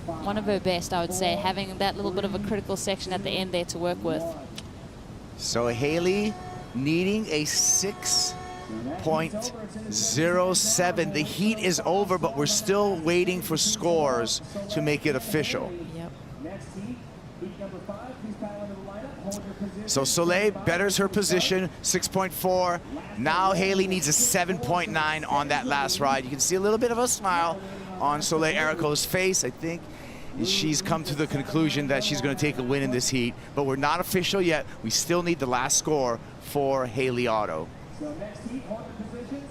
Speaker 13: One of her best, I would say, having that little bit of a critical section at the end there to work with.
Speaker 6: So Haley needing a 6.07. The heat is over, but we're still waiting for scores to make it official.
Speaker 13: Yep.
Speaker 6: So Soleil betters her position, 6.4. Now Haley needs a 7.9 on that last ride. You can see a little bit of a smile on Soleil Erico's face. I think she's come to the conclusion that she's going to take a win in this heat, but we're not official yet. We still need the last score for Haley Otto.
Speaker 14: So next heat, 100 positions.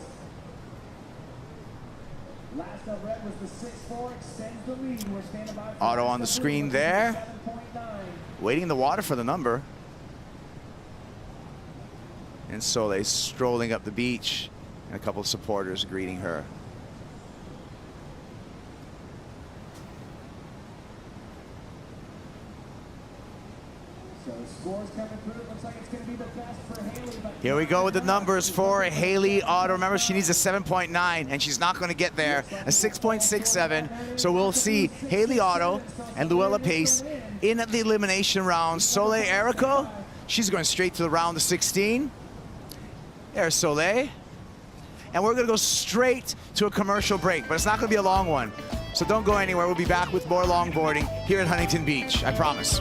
Speaker 14: Last up red was the 6.4, extends the lead. We're standing by.
Speaker 6: Otto on the screen there,
Speaker 14: 7.9.
Speaker 6: waiting in the water for the number. And Soleil strolling up the beach, and a couple of supporters greeting her.
Speaker 14: So scores coming through. It looks like it's going to be the best for Haley.
Speaker 6: Here we go with the numbers for Haley Otto. Remember, she needs a 7.9, and she's not going to get there. A 6.67. So we'll see Haley Otto and Luella Pace in the elimination round. Soleil Erico, she's going straight to the round of 16. There's Soleil. And we're going to go straight to a commercial break, but it's not going to be a long one. So don't go anywhere. We'll be back with more longboarding here at Huntington Beach. I promise.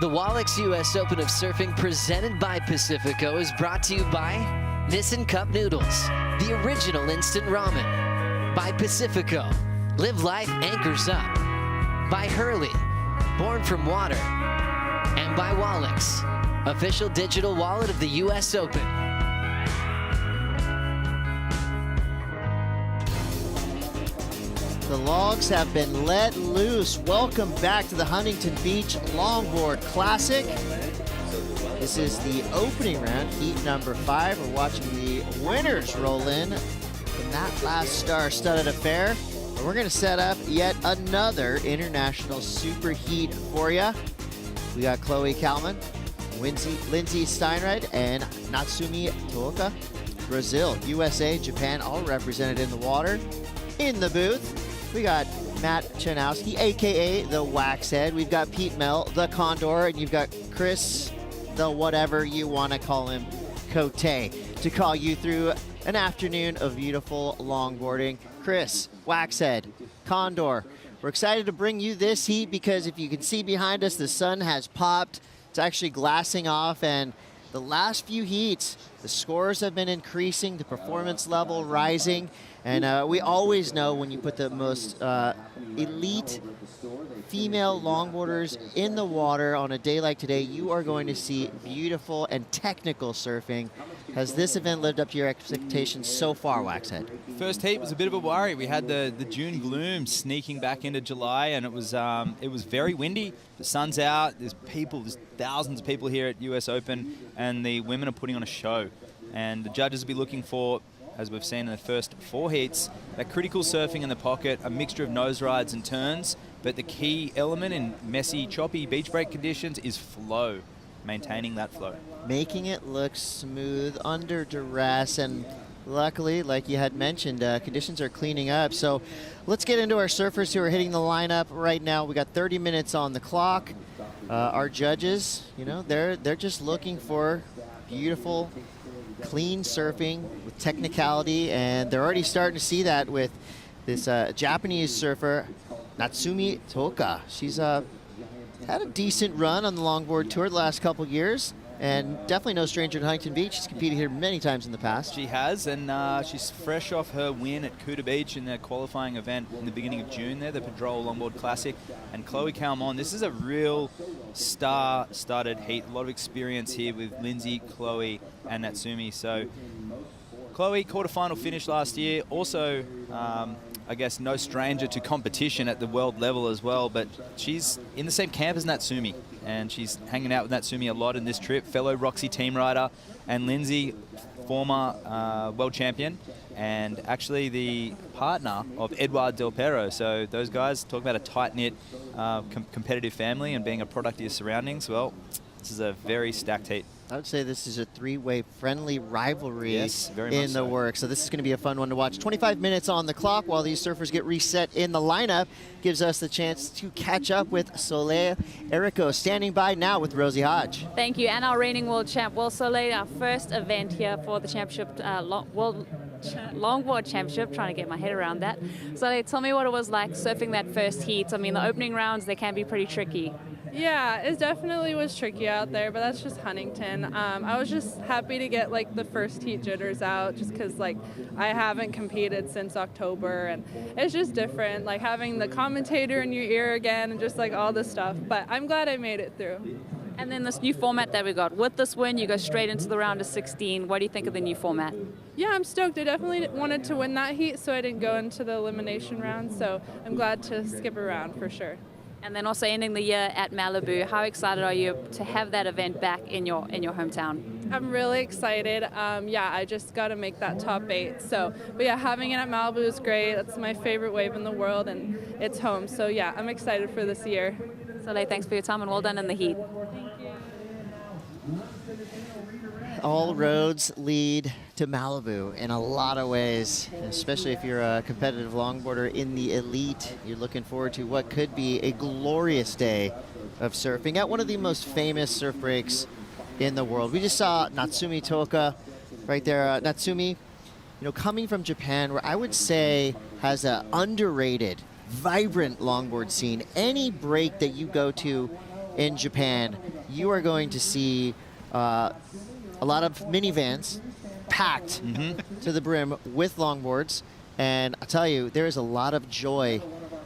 Speaker 1: The Wallex US Open of Surfing, presented by Pacifico, is brought to you by Nissan Cup Noodles, the original instant ramen. By Pacifico, live life anchors up. By Hurley, born from water. And by Wallex, official digital wallet of the US Open.
Speaker 15: The logs have been let loose. Welcome back to the Huntington Beach Longboard Classic. This is the opening round, heat number 5. We're watching the winners roll in from that last star-studded affair. And we're going to set up yet another international super heat for you. We got Chloe Kalman, Lindsay Steinreit, and Natsumi Tooka. Brazil, USA, Japan, all represented in the water. In the booth, we got Matt Chanowski, aka the Waxhead. We've got Pete Mel, the Condor, and you've got Chris, the whatever you want to call him, Cote, to call you through an afternoon of beautiful longboarding. Chris, Waxhead, Condor, we're excited to bring you this heat because if you can see behind us, the sun has popped. It's actually glassing off, and the last few heats, the scores have been increasing, the performance level rising, and we always know when you put the most elite female longboarders in the water on a day like today, you are going to see beautiful and technical surfing. Has this event lived up to your expectations so far, Waxhead?
Speaker 2: First heat was a bit of a worry. We had the June gloom sneaking back into July, and it was very windy. The sun's out. There's thousands of people here at US Open, and the women are putting on a show. And the judges will be looking for, as we've seen in the first 4 heats, that critical surfing in the pocket, a mixture of nose rides and turns. But the key element in messy, choppy beach break conditions is flow, maintaining that flow.
Speaker 15: Making it look smooth under duress, and luckily, like you had mentioned, conditions are cleaning up. So let's get into our surfers who are hitting the lineup right now. We got 30 minutes on the clock. Our judges, you know, they're just looking for beautiful, clean surfing with technicality, and they're already starting to see that with this Japanese surfer, Natsumi Tooka. She's had a decent run on the longboard tour the last couple years, and definitely no stranger to Huntington Beach. She's competed here many times in the past.
Speaker 2: She has, and she's fresh off her win at Kuta Beach in their qualifying event in the beginning of June there, the Padrol Longboard Classic. And Chloe Kalman, this is a real star-studded heat. A lot of experience here with Lindsay, Chloe, and Natsumi. So Chloe, quarterfinal finish last year. Also, I guess no stranger to competition at the world level as well, but she's in the same camp as Natsumi, and she's hanging out with Natsumi a lot in this trip. Fellow Roxy team rider, and Lindsay, former world champion, and actually the partner of Eduard Del Perro. So those guys talk about a tight-knit competitive family and being a product of your surroundings. Well, this is a very stacked heat.
Speaker 15: I would say this is a 3-way friendly rivalry in the works. So this is going to be a fun one to watch. 25 minutes on the clock while these surfers get reset in the lineup. Gives us the chance to catch up with Soleil Erico, standing by now with Rosie Hodge.
Speaker 8: Thank you, and our reigning world champ. Well, Soleil, our first event here for the championship, World Longboard Championship, trying to get my head around that. Soleil, tell me what it was like surfing that first heat. I mean, the opening rounds, they can be pretty tricky.
Speaker 16: Yeah, it definitely was tricky out there, but that's just Huntington. I was just happy to get like the first heat jitters out, just because like I haven't competed since October, and it's just different, like having the commentator in your ear again and just like all this stuff. But I'm glad I made it through.
Speaker 8: And then this new format that we got. With this win, you go straight into the round of 16. What do you think of the new format?
Speaker 16: Yeah, I'm stoked. I definitely wanted to win that heat, so I didn't go into the elimination round. So I'm glad to skip around for sure.
Speaker 8: And then also ending the year at Malibu. How excited are you to have that event back in your hometown?
Speaker 16: I'm really excited. Yeah, I just got to make that top 8. So, but yeah, having it at Malibu is great. That's my favorite wave in the world, and it's home. So yeah, I'm excited for this year.
Speaker 8: Soleil, thanks for your time and well done in the heat.
Speaker 15: All roads lead to Malibu in a lot of ways, especially if you're a competitive longboarder in the elite. You're looking forward to what could be a glorious day of surfing at one of the most famous surf breaks in the world. We just saw Natsumi Tooka right there. Natsumi, you know, coming from Japan, where I would say has an underrated, vibrant longboard scene. Any break that you go to in Japan, you are going to see a lot of minivans packed to the brim with longboards. And I'll tell you, there is a lot of joy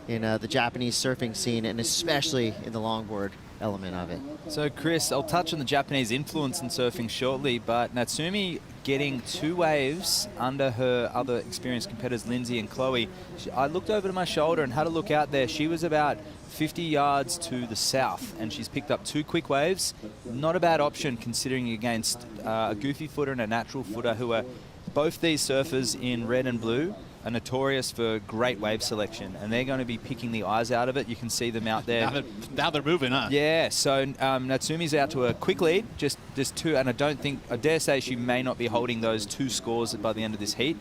Speaker 15: in the Japanese surfing scene, and especially in the longboard element of it.
Speaker 2: So Chris, I'll touch on the Japanese influence in surfing shortly, but Natsumi getting 2 waves under her other experienced competitors, Lindsay and Chloe. I looked over to my shoulder and had a look out there. She was about 50 yards to the south, and she's picked up 2 quick waves. Not a bad option considering against a goofy footer and a natural footer, who are both these surfers in red and blue are notorious for great wave selection, and they're going to be picking the eyes out of it. You can see them out there.
Speaker 3: Now they're moving, huh?
Speaker 2: Yeah, so Natsumi's out to a quick lead, just 2, and I dare say she may not be holding those 2 scores by the end of this heat.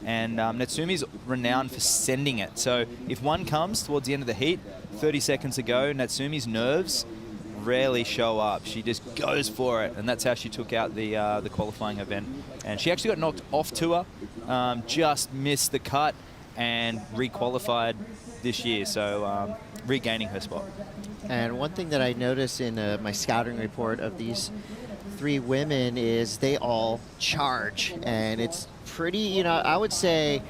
Speaker 2: And Natsumi's renowned for sending it. So if one comes towards the end of the heat, 30 seconds ago, Natsumi's nerves rarely show up. She just goes for it, and that's how she took out the qualifying event. And she actually got knocked off tour, just missed the cut, and re-qualified this year, so regaining her spot.
Speaker 15: And one thing that I noticed in my scouting report of these 3 women is they all charge, and it's pretty, I would say,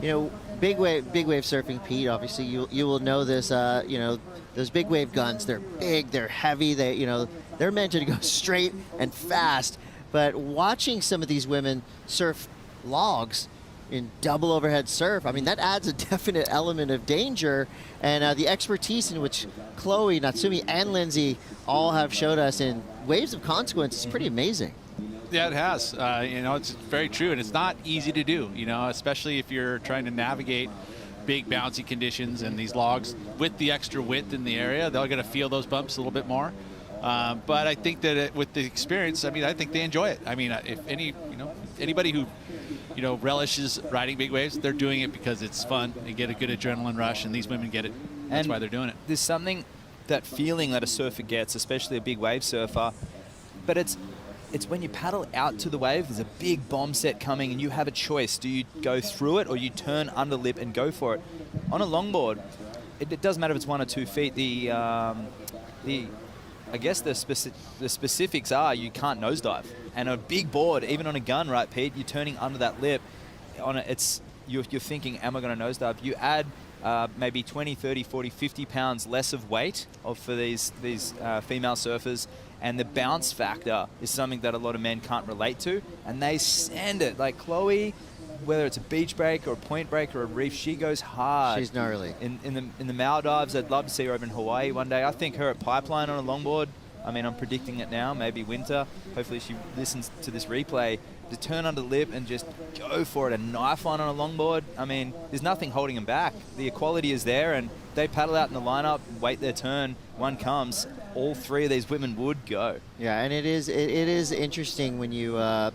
Speaker 15: big wave surfing, Pete, obviously you will know this, those big wave guns, they're big, they're heavy, they're meant to go straight and fast. But watching some of these women surf logs in double overhead surf, I mean, that adds a definite element of danger. And the expertise in which Chloe, Natsumi, and Lindsay all have showed us in waves of consequence is pretty amazing.
Speaker 3: Yeah, it has. It's very true, and it's not easy to do, especially if you're trying to navigate big bouncy conditions, and these logs with the extra width in the area, they're going to feel those bumps a little bit more. But I think that with the experience, I think they enjoy it. If anybody who, relishes riding big waves, they're doing it because it's fun. They get a good adrenaline rush, and these women get it. That's why they're doing it.
Speaker 2: There's something, that feeling that a surfer gets, especially a big wave surfer, but it's when you paddle out to the wave, there's a big bomb set coming, and you have a choice. Do you go through it, or you turn under lip and go for it? On a longboard, it doesn't matter if it's 1 or 2 feet. I guess the specifics are you can't nosedive. And a big board, even on a gun, right, Pete, you're turning under that lip. You're thinking, am I going to nosedive? You add maybe 20, 30, 40, 50 pounds less of weight for these female surfers, and the bounce factor is something that a lot of men can't relate to, and they send it. Like Chloe, whether it's a beach break or a point break or a reef, she goes hard.
Speaker 15: She's gnarly.
Speaker 2: In the Maldives, I'd love to see her over in Hawaii one day. I think her at Pipeline on a longboard, I'm predicting it now, maybe winter. Hopefully she listens to this replay. To turn under the lip and just go for it, a knife on a longboard. There's nothing holding them back. The equality is there, and they paddle out in the lineup, wait their turn, one comes, all 3 of these women would go.
Speaker 15: Yeah, and it is interesting when you are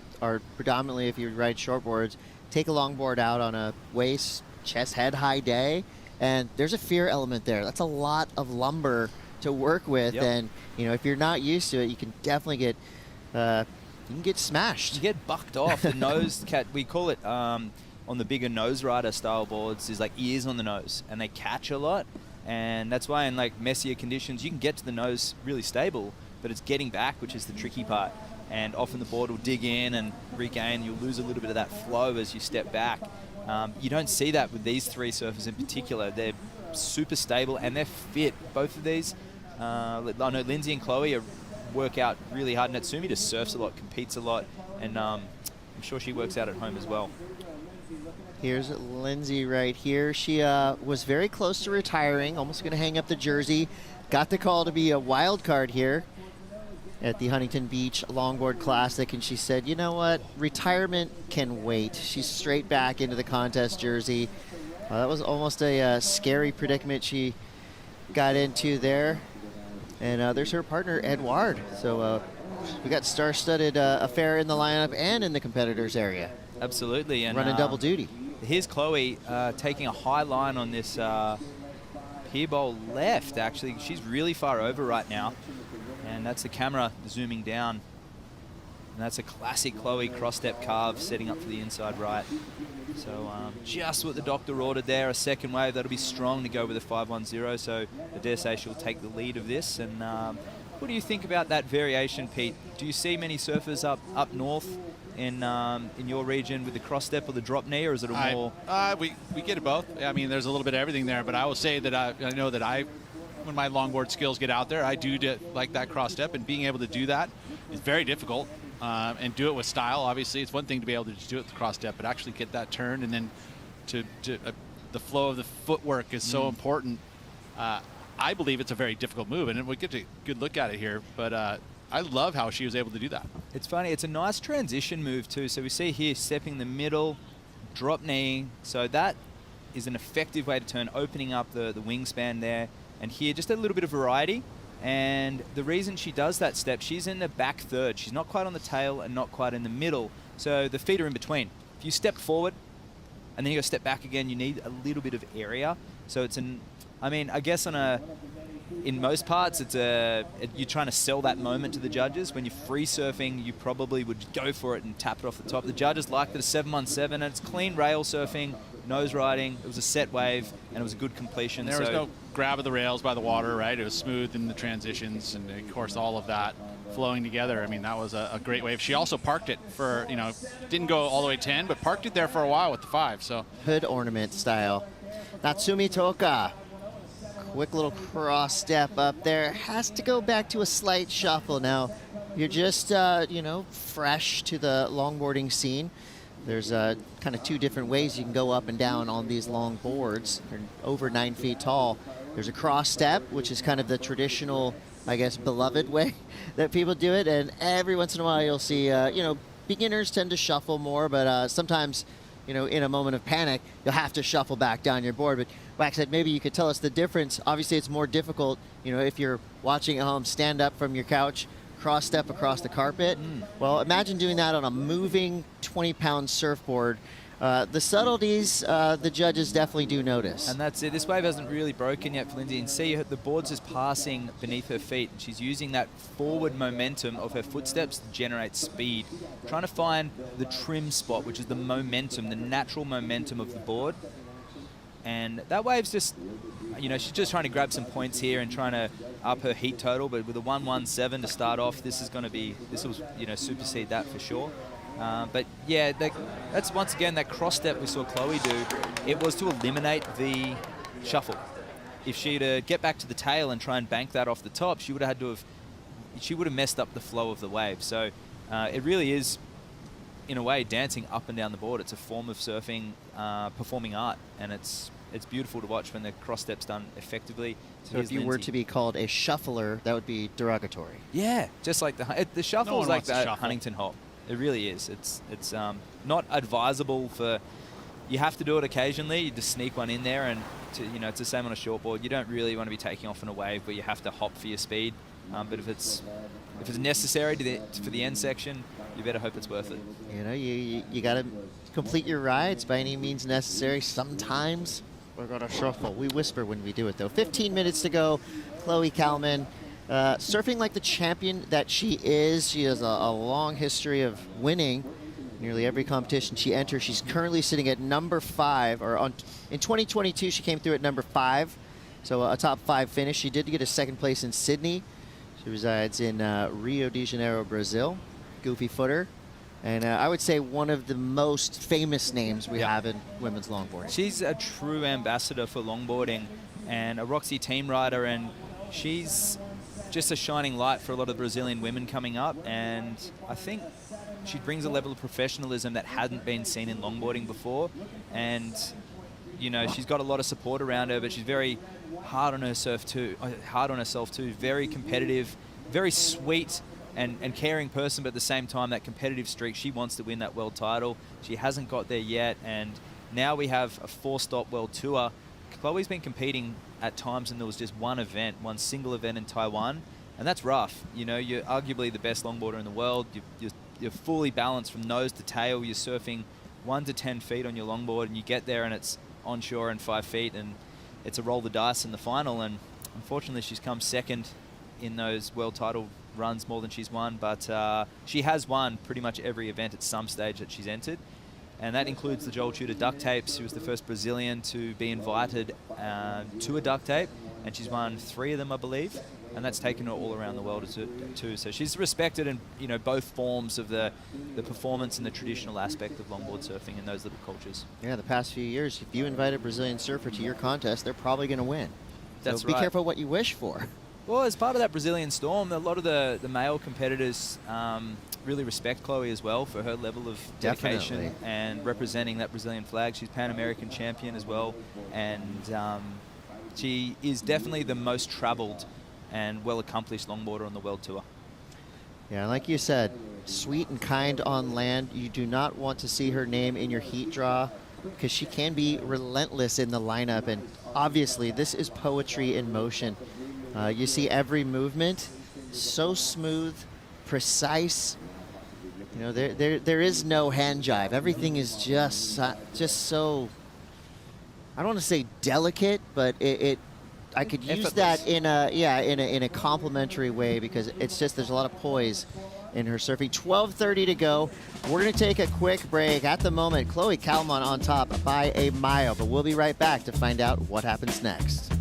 Speaker 15: predominantly, if you ride shortboards, take a longboard out on a waist, chest, head high day, and there's a fear element there. That's a lot of lumber to work with, yep. And if you're not used to it, you can definitely get smashed.
Speaker 2: You get bucked off. The nose cat, we call it on the bigger nose rider style boards, is like ears on the nose, and they catch a lot, and that's why in like messier conditions you can get to the nose really stable, but it's getting back which is the tricky part, and often the board will dig in and regain. You'll lose a little bit of that flow as you step back. You don't see that with these 3 surfers in particular. They're super stable and they're fit. Both of these, I know Lindsay and Chloe work out really hard. Natsumi just surfs a lot, competes a lot, and I'm sure she works out at home as well.
Speaker 15: Here's Lindsay right here. She was very close to retiring, almost going to hang up the jersey. Got the call to be a wild card here at the Huntington Beach Longboard Classic, and she said, you know what, retirement can wait. She's straight back into the contest jersey. That was almost a scary predicament she got into there. And there's her partner, Edouard. So we got star-studded affair in the lineup and in the competitors area.
Speaker 2: Absolutely. And
Speaker 15: running double duty.
Speaker 2: Here's Chloe taking a high line on this pier bowl left, actually. She's really far over right now. And that's the camera zooming down. And that's a classic Chloe cross-step carve setting up for the inside right. So just what the doctor ordered there, a second wave. That'll be strong to go with a 510. So I dare say she'll take the lead of this. And What do you think about that variation, Pete? Do you see many surfers up north in your region with the cross step or the drop knee, or is it a more?
Speaker 3: We get it both. I mean, there's a little bit of everything there, but I will say that I know that when my longboard skills get out there, I do like that cross step, and being able to do that is very difficult. And do it with style. Obviously, it's one thing to be able to just do it with the cross step, but actually get that turn, and then the flow of the footwork is so important. I believe it's a very difficult move, and we'll get a good look at it here, but I love how she was able to do that.
Speaker 2: It's funny. It's a nice transition move, too. So we see here stepping the middle, drop knee. So that is an effective way to turn, opening up the wingspan there. And here, just a little bit of variety. And the reason she does that step, she's in the back third. She's not quite on the tail and not quite in the middle. So the feet are in between. If you step forward and then you go step back again, you need a little bit of area. So it's I guess in most parts, you're trying to sell that moment to the judges. When you're free surfing, you probably would go for it and tap it off the top. The judges liked it, a 7-1-7, and it's clean rail surfing, nose riding. It was a set wave, and it was a good completion.
Speaker 3: There was no grab of the rails by the water, right? It was smooth in the transitions, and of course all of that flowing together. I mean, that was a great wave. She also parked it for, didn't go all the way 10, but parked it there for a while with the 5. So
Speaker 15: hood ornament style. Natsumi Toka. Quick little cross step up there. Has to go back to a slight shuffle. Now, you're just, fresh to the longboarding scene. There's kind of 2 different ways you can go up and down on these long boards. They're over 9 feet tall. There's a cross step, which is kind of the traditional, I guess, beloved way that people do it. And every once in a while, you'll see, beginners tend to shuffle more, but sometimes, in a moment of panic, you'll have to shuffle back down your board. But Wax said maybe you could tell us the difference. Obviously, it's more difficult, if you're watching at home, stand up from your couch, cross step across the carpet. Well, imagine doing that on a moving 20-pound surfboard. The subtleties, the judges definitely do notice.
Speaker 2: And that's it. This wave hasn't really broken yet for Lindsay. And see, the board's just passing beneath her feet. And she's using that forward momentum of her footsteps to generate speed. Trying to find the trim spot, which is the momentum, the natural momentum of the board. And that wave's just, she's just trying to grab some points here and trying to up her heat total. But with a 1-1-7 to start off, this will, supersede that for sure. But yeah, that's once again that cross step we saw Chloe do. It was to eliminate the shuffle. If she'd get back to the tail and try and bank that off the top, she would have messed up the flow of the wave. So it really is, in a way, dancing up and down the board. It's a form of surfing, performing art, and it's beautiful to watch when the cross step's done effectively.
Speaker 15: So if you were to be called a shuffler, that would be derogatory.
Speaker 2: Yeah, just like the shuffle is like the Huntington hop. It really is. It's not advisable for. You have to do it occasionally. You just sneak one in there, and it's the same on a shortboard. You don't really want to be taking off on a wave where you have to hop for your speed. But if it's necessary for the end section, you better hope it's worth it.
Speaker 15: You got to complete your rides by any means necessary. Sometimes we're going to shuffle. We whisper when we do it, though. 15 minutes to go. Chloe Kalman. Surfing like the champion that she is. She has a long history of winning nearly every competition she enters. She's currently sitting at number 5. In 2022, she came through at number 5, so a top 5 finish. She did get a 2nd place in Sydney. She resides in Rio de Janeiro, Brazil. Goofy footer. And I would say one of the most famous names we have in women's longboarding.
Speaker 2: She's a true ambassador for longboarding and a Roxy team rider, and she's just a shining light for a lot of Brazilian women coming up, and I think she brings a level of professionalism that hadn't been seen in longboarding before. And she's got a lot of support around her, but she's very hard on herself too. Very competitive, very sweet and caring person, but at the same time that competitive streak. She wants to win that world title. She hasn't got there yet, and now we have a 4-stop world tour. Chloe's been competing at times and there was just one single event in Taiwan, and that's rough. You're arguably the best longboarder in the world. You're fully balanced from nose to tail. You're surfing 1 to 10 feet on your longboard, and you get there and it's onshore and 5 feet, and it's a roll the dice in the final. And unfortunately, she's come 2nd in those world title runs more than she's won, but she has won pretty much every event at some stage that she's entered. And that includes the Joel Tudor duck tapes. She was the first Brazilian to be invited to a duck tape, and she's won 3 of them, I believe. and that's taken her all around the world too. So she's respected in both forms of the performance and the traditional aspect of longboard surfing in those little cultures.
Speaker 15: Yeah, the past few years, if you invite a Brazilian surfer to your contest, they're probably going to win.
Speaker 2: That's
Speaker 15: so be
Speaker 2: right.
Speaker 15: careful what you wish for.
Speaker 2: Well, as part of that Brazilian storm, a lot of the male competitors really respect Chloe as well for her level of dedication
Speaker 15: Definitely.
Speaker 2: and representing that Brazilian flag. She's Pan American champion as well, and she is definitely the most traveled and well-accomplished longboarder on the world tour.
Speaker 15: Yeah, like you said, sweet and kind on land. You do not want to see her name in your heat draw because she can be relentless in the lineup, and obviously this is poetry in motion. You see every movement, so smooth, precise. There is no hand jive. Everything is just so, I don't want to say delicate, but I could use that in a complimentary way, because it's just, there's a lot of poise in her surfing. 12:30 to go. We're going to take a quick break. At the moment, Chloe Kalman on top by a mile, but we'll be right back to find out what happens next.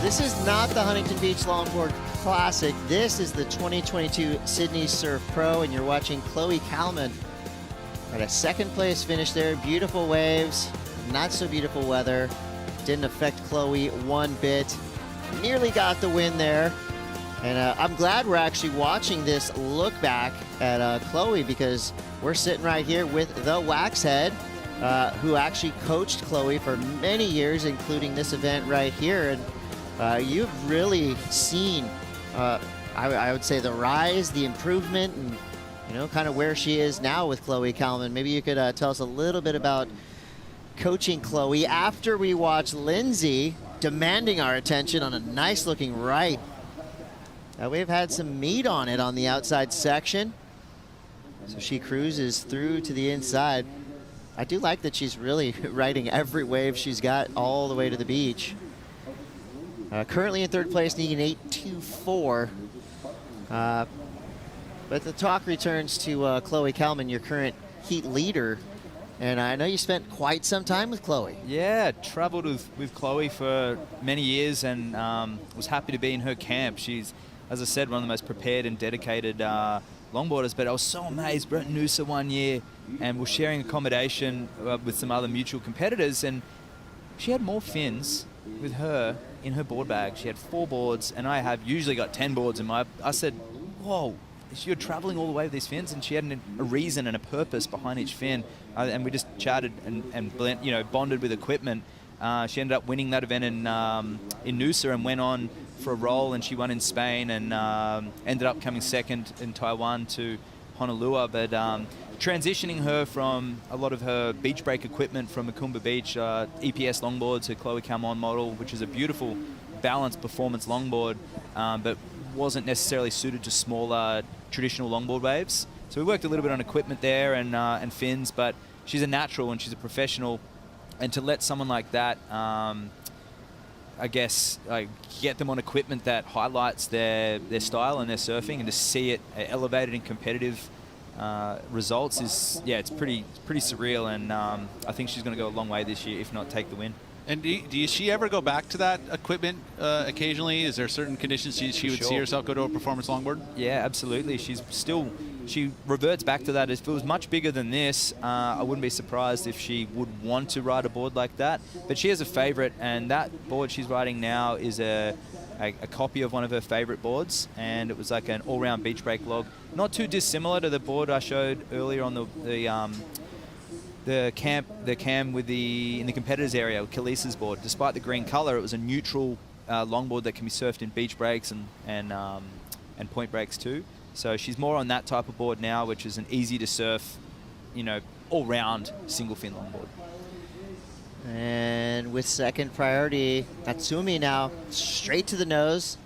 Speaker 15: This is not the Huntington Beach Longboard Classic. This is the 2022 Sydney Surf Pro, and you're watching Chloe Kalman at a second place finish there. Beautiful waves, not so beautiful weather. Didn't affect Chloe one bit. Nearly got the win there. And I'm glad we're actually watching this look back at Chloe, because we're sitting right here with the Waxhead, who actually coached Chloe for many years, including this event right here. And you've really seen, I would say, the rise, the improvement, and kind of where she is now with Chloe Kalman. Maybe you could tell us a little bit about coaching Chloe after we watch Lindsay demanding our attention on a nice looking right. We've had some meat on it on the outside section, so she cruises through to the inside. I do like that she's really riding every wave she's got all the way to the beach. Currently in third place, needing 8.24. But the talk returns to Chloe Kalman, your current heat leader. And I know you spent quite some time with Chloe.
Speaker 2: Yeah, traveled with Chloe for many years, and was happy to be in her camp. She's, as I said, one of the most prepared and dedicated longboarders. But I was so amazed. We're at Noosa one year, and we're sharing accommodation with some other mutual competitors, and she had more fins with her in her board bag. She had 4 boards, and I have usually got 10 boards in my. I said, whoa, you're traveling all the way with these fins? And she had a reason and a purpose behind each fin, and we just chatted and bonded with equipment. She ended up winning that event in Noosa and went on for a roll, and she won in Spain, and ended up coming second in Taiwan to Honolulu. But transitioning her from a lot of her beach break equipment from Macumba Beach, EPS longboards, her Chloe Kalman model, which is a beautiful balanced performance longboard, but wasn't necessarily suited to smaller traditional longboard waves. So we worked a little bit on equipment there and fins, but she's a natural and she's a professional. And to let someone like that, I guess, get them on equipment that highlights their style and their surfing, and to see it elevated in competitive results is, it's pretty surreal. And I think she's going to go a long way this year, if not take the win.
Speaker 3: And do she ever go back to that equipment occasionally? Is there certain conditions she would see herself go to a performance longboard?
Speaker 2: Yeah, absolutely. She reverts back to that. If it was much bigger than this, I wouldn't be surprised if she would want to ride a board like that. But she has a favorite, and that board she's riding now is a copy of one of her favorite boards, and it was like an all-round beach break log. Not too dissimilar to the board I showed earlier on the cam with in the competitors area with Khalees's board. Despite the green color, it was a neutral longboard that can be surfed in beach breaks and point breaks too. So she's more on that type of board now, which is an easy to surf, all-round single fin longboard.
Speaker 15: And with second priority, Natsumi now straight to the nose.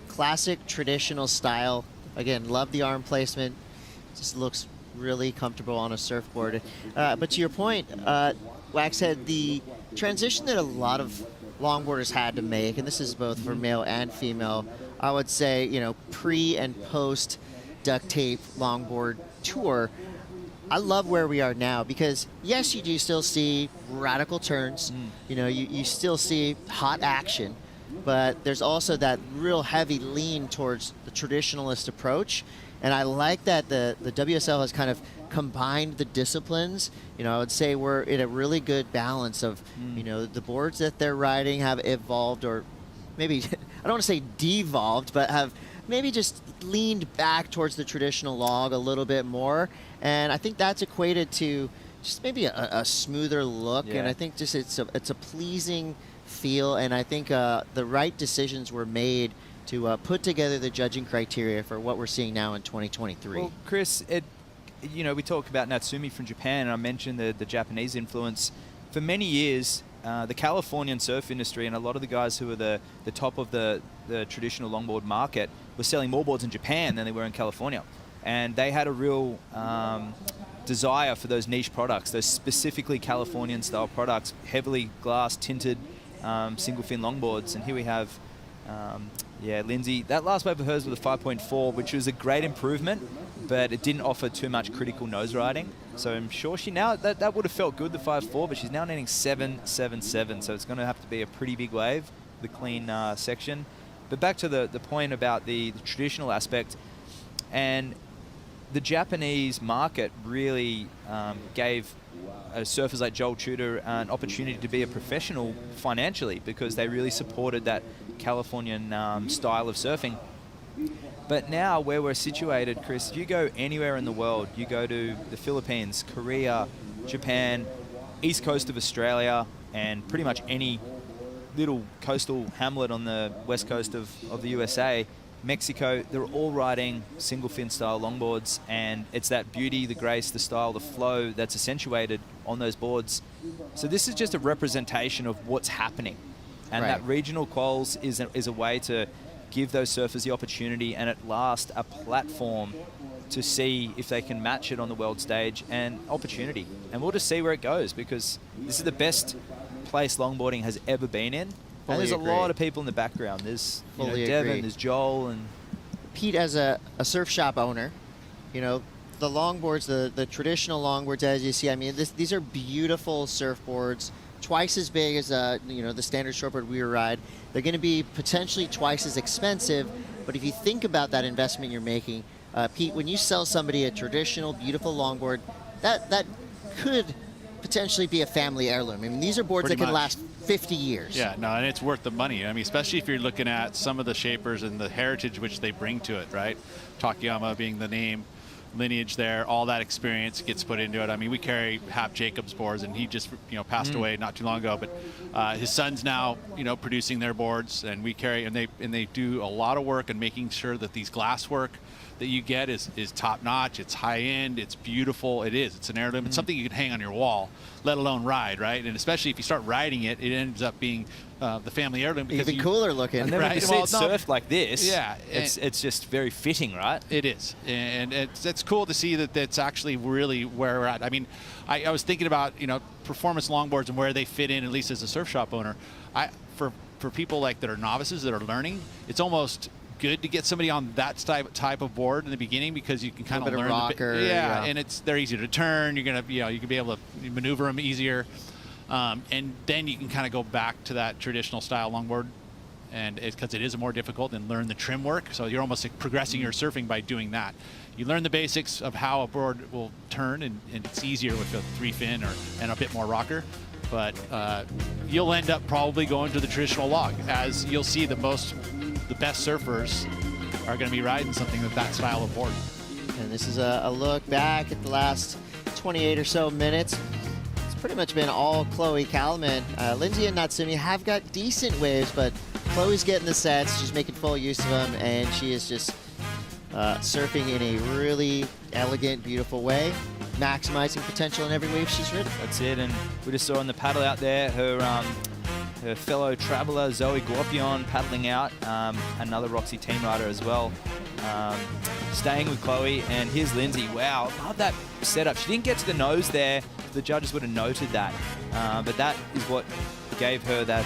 Speaker 15: Classic traditional style. Again, love the arm placement. Just looks really comfortable on a surfboard. But to your point, Wax said the transition that a lot of longboarders had to make, and this is both for male and female, I would say, pre and post duct tape longboard tour. I love where we are now because, yes, you do still see radical turns. You still see hot action, but there's also that real heavy lean towards the traditionalist approach. And I like that the WSL has kind of combined the disciplines. I would say we're in a really good balance of, the boards that they're riding have evolved, or maybe, I don't want to say devolved, but have maybe just leaned back towards the traditional log a little bit more. And I think that's equated to just maybe a smoother look.
Speaker 2: Yeah.
Speaker 15: And I think just it's a pleasing feel. And I think the right decisions were made to put together the judging criteria for what we're seeing now in 2023.
Speaker 2: Well, Chris, we talk about Natsumi from Japan, and I mentioned the Japanese influence. For many years, the Californian surf industry and a lot of the guys who were the top of the traditional longboard market were selling more boards in Japan than they were in California. And they had a real desire for those niche products, those specifically Californian style products, heavily glass tinted single fin longboards. And here we have Lindsay. That last wave of hers was a 5.4, which was a great improvement, but it didn't offer too much critical nose riding. So I'm sure she now, that would have felt good, the 5.4, but she's now needing 7.77. So it's going to have to be a pretty big wave, the clean section. But back to the point about the traditional aspect, and the Japanese market really gave surfers like Joel Tudor an opportunity to be a professional financially, because they really supported that Californian style of surfing. But now where we're situated, Chris, if you go anywhere in the world, you go to the Philippines, Korea, Japan, east coast of Australia, and pretty much any little coastal hamlet on the west coast of the USA, Mexico, they're all riding single fin style longboards, and it's that beauty, the grace, the style, the flow that's accentuated on those boards. So this is just a representation of what's happening. And that regional quals is a way to give those surfers the opportunity and at last a platform to see if they can match it on the world stage, and opportunity. And we'll just see where it goes, because this is the best place longboarding has ever been in. And there's a lot of people in the background. There's Devin, there's Joel, and
Speaker 15: Pete, as a surf shop owner, the longboards, the traditional longboards, as you see, I mean, these are beautiful surfboards, twice as big as the standard shortboard we ride. They're going to be potentially twice as expensive, but if you think about that investment you're making, Pete, when you sell somebody a traditional, beautiful longboard, that could potentially be a family heirloom. I mean, these are boards that can last 50 years.
Speaker 3: Yeah, no, and it's worth the money. I mean, especially if you're looking at some of the shapers and the heritage which they bring to it, right? Takayama being the name, lineage there, all that experience gets put into it. I mean, we carry Hap Jacobs boards, and he just passed away not too long ago, but his son's now producing their boards, and we carry, and they do a lot of work in making sure that these glass work that you get is top notch. It's high end. It's beautiful. It's an heirloom. It's something you can hang on your wall, let alone ride, right? And especially if you start riding it, it ends up being the family heirloom. Because
Speaker 15: even cooler looking.
Speaker 2: And then when you see it surfed like this,
Speaker 3: yeah,
Speaker 2: it's just very fitting, right?
Speaker 3: It is, and it's cool to see that that's actually really where we're at. I mean, I was thinking about, you know, performance longboards and where they fit in, at least as a surf shop owner. For people like that are novices that are learning, it's almost good to get somebody on that type of board in the beginning, because you can kind of learn
Speaker 15: rocker,
Speaker 3: and they're easier to turn. You're gonna, you can be able to maneuver them easier, and then you can kind of go back to that traditional style longboard, and because it is more difficult, and learn the trim work. So you're almost like progressing your surfing by doing that. You learn the basics of how a board will turn, and it's easier with a 3-fin and a bit more rocker. But you'll end up probably going to the traditional log, as you'll see the best surfers are going to be riding something with that style of board.
Speaker 15: And this is a look back at the last 28 or so minutes. It's pretty much been all Chloe Kalman. Lindsay and Natsumi have got decent waves, but Chloe's getting the sets. She's making full use of them, and she is just surfing in a really elegant, beautiful way, maximizing potential in every wave she's ridden.
Speaker 2: That's it, and we just saw on the paddle out there her fellow traveler Zoe Gorpion paddling out, another Roxy team rider as well, staying with Chloe. And here's Lindsay. Wow, love that setup. She didn't get to the nose there. The judges would have noted that, but that is what gave her that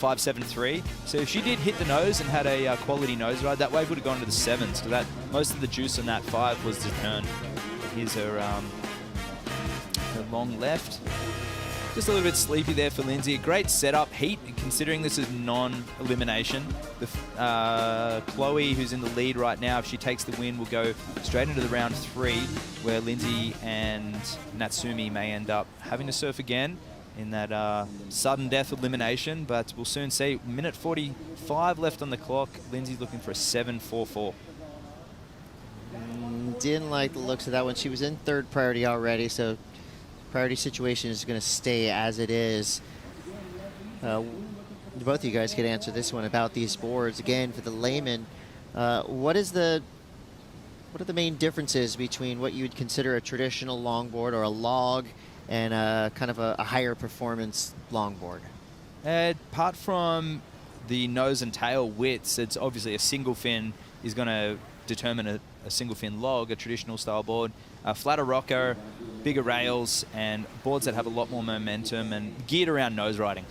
Speaker 2: 5.73. So if she did hit the nose and had a quality nose ride, that wave would have gone to the 7s. So that most of the juice on that 5 was the turn. Here's her long left. Just a little bit sleepy there for Lindsay. A great setup, heat, considering this is non-elimination. Chloe, who's in the lead right now, if she takes the win, will go straight into the round 3, where Lindsay and Natsumi may end up having to surf again in that sudden death elimination. But we'll soon see. Minute 45 left on the clock. Lindsay's looking for a 7.44.
Speaker 15: Didn't like the looks of that one. She was in third priority already, so priority situation is going to stay as it is. Both of you guys could answer this one about these boards. Again, for the layman, what are the main differences between what you would consider a traditional longboard or a log and kind of a higher performance longboard?
Speaker 2: Apart from the nose and tail widths, it's obviously a single fin is going to determine a single fin log, a traditional style board. Flatter rocker, bigger rails, and boards that have a lot more momentum and geared around nose riding.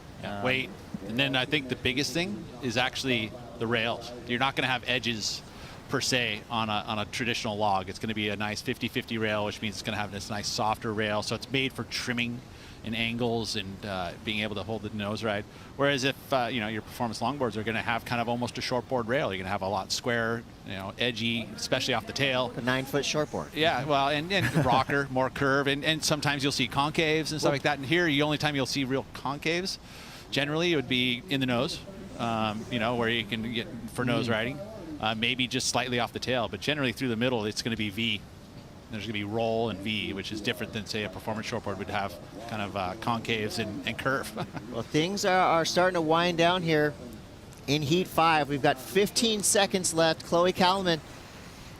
Speaker 3: Weight. And then I think the biggest thing is actually the rails. You're not going to have edges per se on a traditional log. It's going to be a nice 50-50 rail, which means it's going to have this nice softer rail. So it's made for trimming and angles and being able to hold the nose ride. Whereas if your performance longboards are going to have kind of almost a shortboard rail, you're going to have a lot square, edgy, especially off the tail.
Speaker 15: A 9-foot shortboard.
Speaker 3: Yeah, well, and rocker, more curve, and sometimes you'll see concaves and stuff like that. And here, the only time you'll see real concaves, generally, it would be in the nose, where you can get for nose riding. Maybe just slightly off the tail, but generally through the middle, it's going to be V. There's going to be roll and V, which is different than, say, a performance shortboard would have kind of concaves and curve.
Speaker 15: Well, things are starting to wind down here in Heat 5. We've got 15 seconds left. Chloe Kalman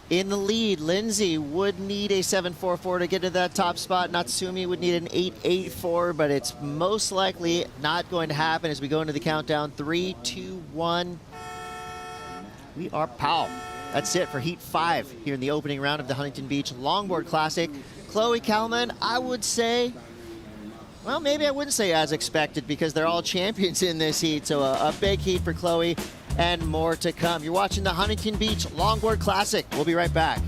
Speaker 15: in the lead. Lindsay would need a 7.44 to get to that top spot. Natsumi would need an 8.84, but it's most likely not going to happen as we go into the countdown. 3, 2, 1. We are pow. That's it for Heat 5 here in the opening round of the Huntington Beach Longboard Classic. Chloe Kalman, I would say, well, maybe I wouldn't say as expected because they're all champions in this heat. So a big heat for Chloe and more to come. You're watching the Huntington Beach Longboard Classic. We'll be right back.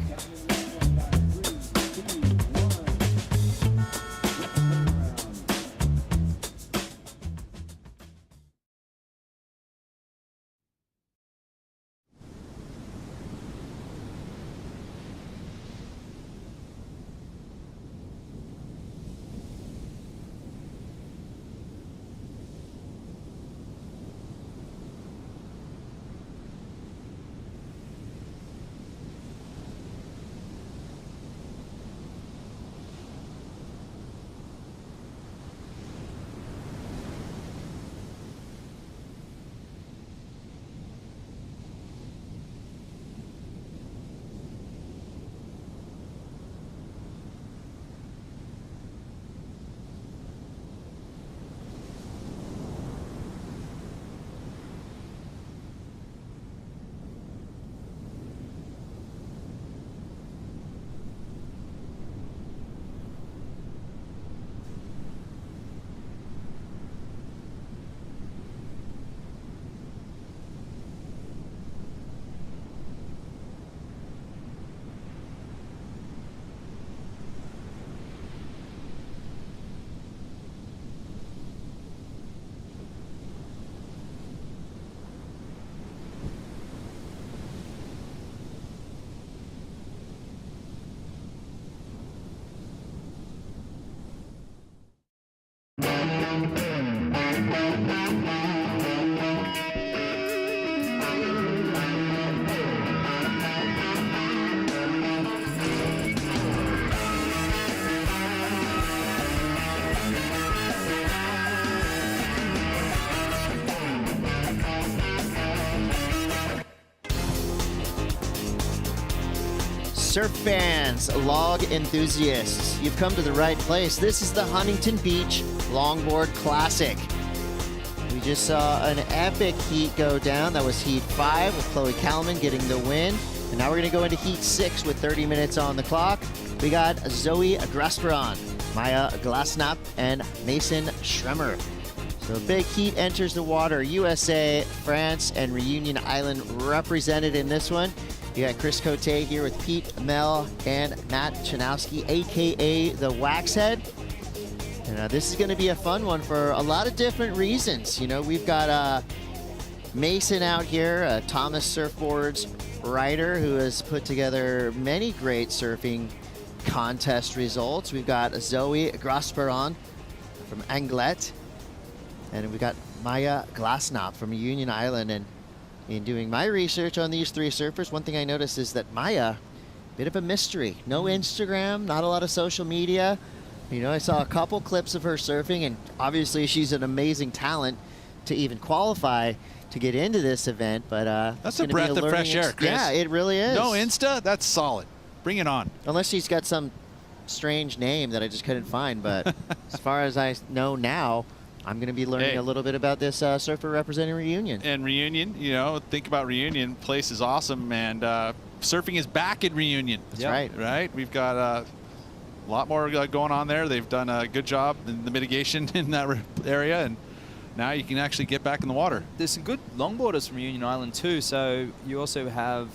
Speaker 15: Surf fans, log enthusiasts, you've come to the right place. This is the Huntington Beach Longboard Classic. We just saw an epic heat go down. That was Heat 5 with Chloe Kalman getting the win. And now we're going to go into Heat 6 with 30 minutes on the clock. We got Zoe Grasperon, Maya Glasnap, and Mason Schremer. So big heat enters the water. USA, France, and Reunion Island represented in this one. You got Chris Cote here with Pete, Mel, and Matt Chanowski, aka the Waxhead. And this is going to be a fun one for a lot of different reasons. You know, we've got Mason out here, Thomas Surfboards rider who has put together many great surfing contest results. We've got Zoe Grasperon from Anglet, and we've got Maya Glasnap from Union Island. And in doing my research on these three surfers, one thing I noticed is that Maya, bit of a mystery. No Instagram, not a lot of social media. You know, I saw a couple clips of her surfing, and obviously she's an amazing talent to even qualify to get into this event. But
Speaker 3: that's a breath of fresh air, Chris.
Speaker 15: Yeah, it really is.
Speaker 3: No Insta? That's solid. Bring it on.
Speaker 15: Unless she's got some strange name that I just couldn't find. But as far as I know now, I'm going to be learning a little bit about this surfer representing Reunion.
Speaker 3: And Reunion, you know, think about Reunion. Place is awesome, and surfing is back in Reunion.
Speaker 15: That's right.
Speaker 3: Right? We've got a lot more going on there. They've done a good job in the mitigation in that area, and now you can actually get back in the water.
Speaker 2: There's some good longboarders from Reunion Island too. So you also have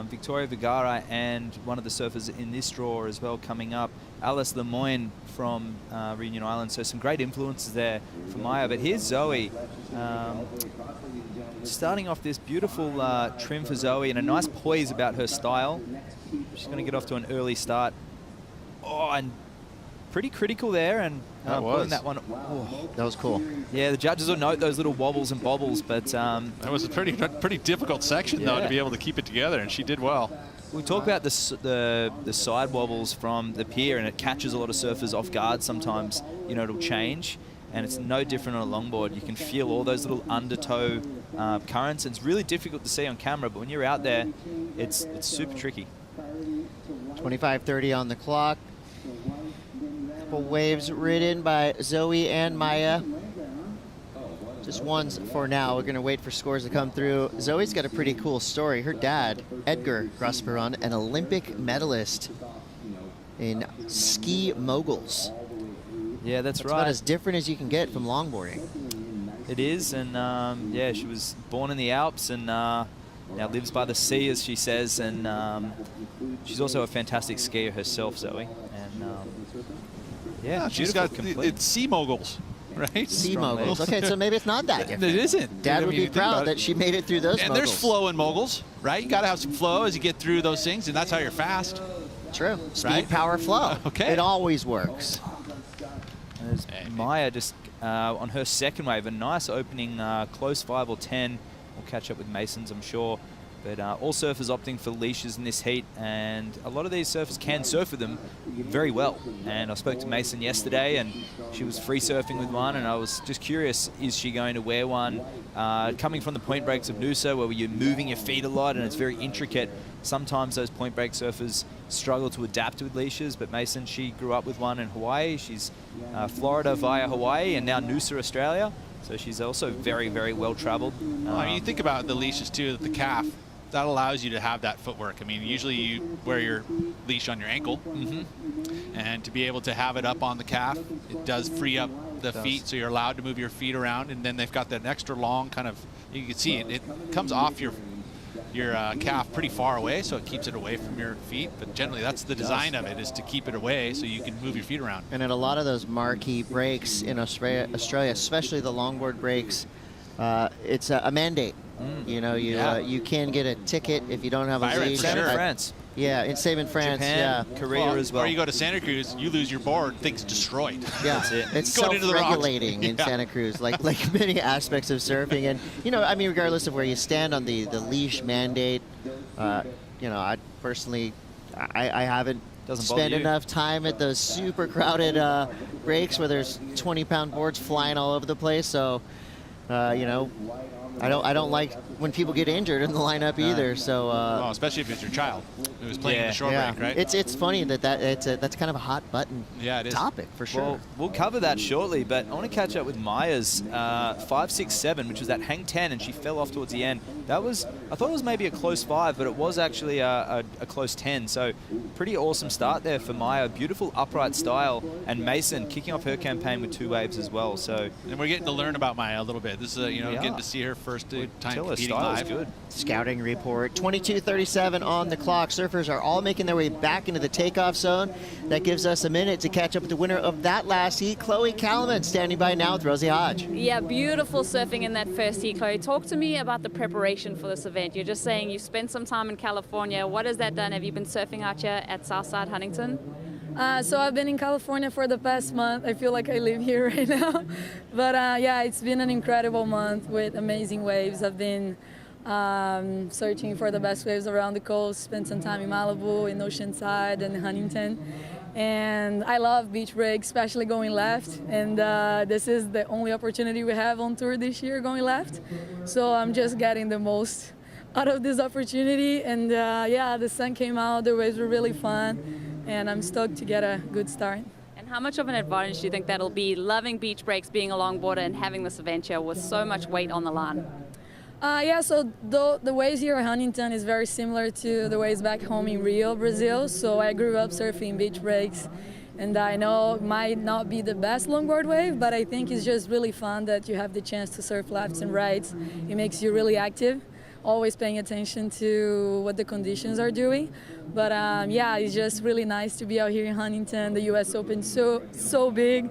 Speaker 2: Victoria Vergara and one of the surfers in this draw as well coming up, Alice Lemoyne from Reunion Island. So some great influences there for Maya. But here's Zoe. Starting off this beautiful trim for Zoe and a nice poise about her style. She's going to get off to an early start. Oh, and pretty critical there, and pulling that one. Oh.
Speaker 15: That was cool.
Speaker 2: Yeah, the judges will note those little wobbles and bobbles, but
Speaker 3: that was a pretty difficult section though to be able to keep it together, and she did well.
Speaker 2: We talk about the side wobbles from the pier, and it catches a lot of surfers off guard sometimes. You know, it'll change, and it's no different on a longboard. You can feel all those little undertow currents, and it's really difficult to see on camera, but when you're out there, it's super tricky.
Speaker 15: 25:30 on the clock. Couple waves ridden by Zoe and Maya. Just ones for now. We're going to wait for scores to come through. Zoe's got a pretty cool story. Her dad, Edgar Grasperon, an Olympic medalist in ski moguls.
Speaker 2: Yeah, that's right.
Speaker 15: About as different as you can get from longboarding.
Speaker 2: It is, and yeah, she was born in the Alps and now lives by the sea, as she says, and she's also a fantastic skier herself, Zoe. And yeah,
Speaker 3: she's got it's sea moguls, right?
Speaker 15: Sea moguls. Okay, so maybe it's not that different.
Speaker 3: It isn't.
Speaker 15: Dad would be proud that she made it through those
Speaker 3: and
Speaker 15: moguls.
Speaker 3: There's flow in moguls, right? You got to have some flow as you get through those things, and that's how you're fast.
Speaker 15: True. Speed,
Speaker 3: right?
Speaker 15: power, flow.
Speaker 3: Okay.
Speaker 15: It always works.
Speaker 2: There's Maya just on her second wave, a nice opening close 5 or 10. We'll catch up with Masons, I'm sure. But all surfers opting for leashes in this heat, and a lot of these surfers can surf with them very well. And I spoke to Mason yesterday, and she was free surfing with one, and I was just curious, is she going to wear one? Coming from the point breaks of Noosa, where you're moving your feet a lot and it's very intricate, sometimes those point break surfers struggle to adapt with leashes, but Mason, she grew up with one in Hawaii. She's Florida via Hawaii, and now Noosa, Australia. So she's also very, very well traveled.
Speaker 3: I mean, you think about the leashes too, the calf. That allows you to have that footwork. I mean, usually you wear your leash on your ankle, and to be able to have it up on the calf, it does free up the feet, so you're allowed to move your feet around. And then they've got that extra long kind of, you can see it comes off your calf pretty far away, so it keeps it away from your feet. But generally, that's the design of it, is to keep it away so you can move your feet around.
Speaker 15: And at a lot of those marquee breaks in Australia, especially the longboard breaks, it's a mandate. You know, you can get a ticket if you don't have a leash.
Speaker 2: Same in France.
Speaker 15: Yeah, it's same in France.
Speaker 2: Japan, Korea as well.
Speaker 3: Or you go to Santa Cruz, you lose your board, thing's destroyed.
Speaker 15: Yeah, that's it. It's self-regulating in Santa Cruz, like many aspects of surfing. And you know, I mean, regardless of where you stand on the leash mandate, you know, I personally, I haven't spent enough time at those super crowded breaks where there's 20-pound boards flying all over the place. So, you know, I don't like when people get injured in the lineup either. So
Speaker 3: well, especially if it's your child. It was playing in the short break, right?
Speaker 15: It's funny that's kind of a hot button topic for sure.
Speaker 2: Well, we'll cover that shortly, but I want to catch up with Maya's 5.67, which was that hang 10, and she fell off towards the end. I thought it was maybe a close 5, but it was actually a close 10. So pretty awesome start there for Maya. Beautiful upright style, and Mason kicking off her campaign with 2 waves as well. So
Speaker 3: and we're getting to learn about Maya a little bit. This is getting to see her first time competing live.
Speaker 2: Good.
Speaker 15: Scouting report. 22:37 on the clock. Surfers are all making their way back into the takeoff zone. That gives us a minute to catch up with the winner of that last heat, Chloe Kalaman, standing by now with Rosie Hodge.
Speaker 8: Yeah, beautiful surfing in that first heat, Chloe. Talk to me about the preparation for this event. You're just saying you spent some time in California. What has that done? Have you been surfing out here at Southside Huntington?
Speaker 17: So I've been in California for the past month. I feel like I live here right now. But yeah, it's been an incredible month with amazing waves. I've been searching for the best waves around the coast, spent some time in Malibu, in Oceanside, and Huntington. And I love beach breaks, especially going left. And this is the only opportunity we have on tour this year, going left. So I'm just getting the most out of this opportunity. And yeah, the sun came out, the waves were really fun. And I'm stoked to get a good start.
Speaker 8: And how much of an advantage do you think that'll be, loving beach breaks, being a longboarder, and having this adventure with so much weight on the line?
Speaker 17: Yeah, so the waves here at Huntington is very similar to the waves back home in Rio, Brazil. So I grew up surfing beach breaks, and I know it might not be the best longboard wave, but I think it's just really fun that you have the chance to surf lefts and rights. It makes you really active, always paying attention to what the conditions are doing. But yeah, it's just really nice to be out here in Huntington. The US Open so big.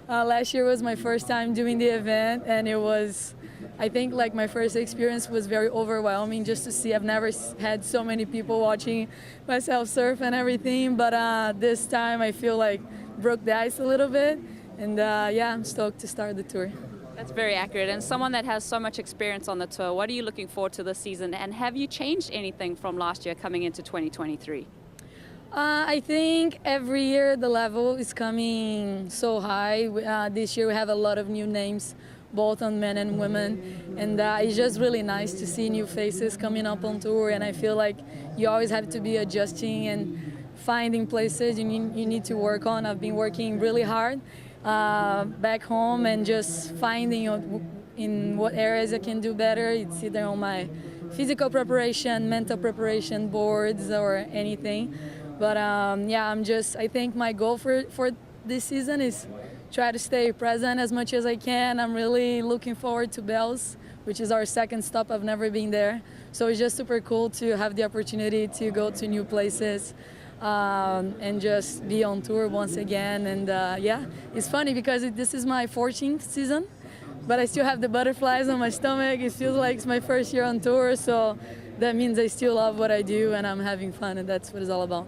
Speaker 17: Last year was my first time doing the event, and it was, I think, like, my first experience was very overwhelming just to see. I've never had so many people watching myself surf and everything, but this time I feel like broke the ice a little bit, and yeah, I'm stoked to start the tour.
Speaker 8: That's very accurate. And someone that has so much experience on the tour, what are you looking forward to this season? And have you changed anything from last year coming into 2023?
Speaker 17: I think every year the level is coming so high. This year we have a lot of new names, both on men and women, and it's just really nice to see new faces coming up on tour. And I feel like you always have to be adjusting and finding places you need to work on. I've been working really hard back home and just finding in what areas I can do better. It's either on my physical preparation, mental preparation, boards, or anything. But yeah, I think my goal for this season is try to stay present as much as I can. I'm really looking forward to Bells, which is our second stop. I've never been there. So it's just super cool to have the opportunity to go to new places and just be on tour once again. And yeah, it's funny because this is my 14th season, but I still have the butterflies on my stomach. It feels like it's my first year on tour. So that means I still love what I do and I'm having fun, and that's what it's all about.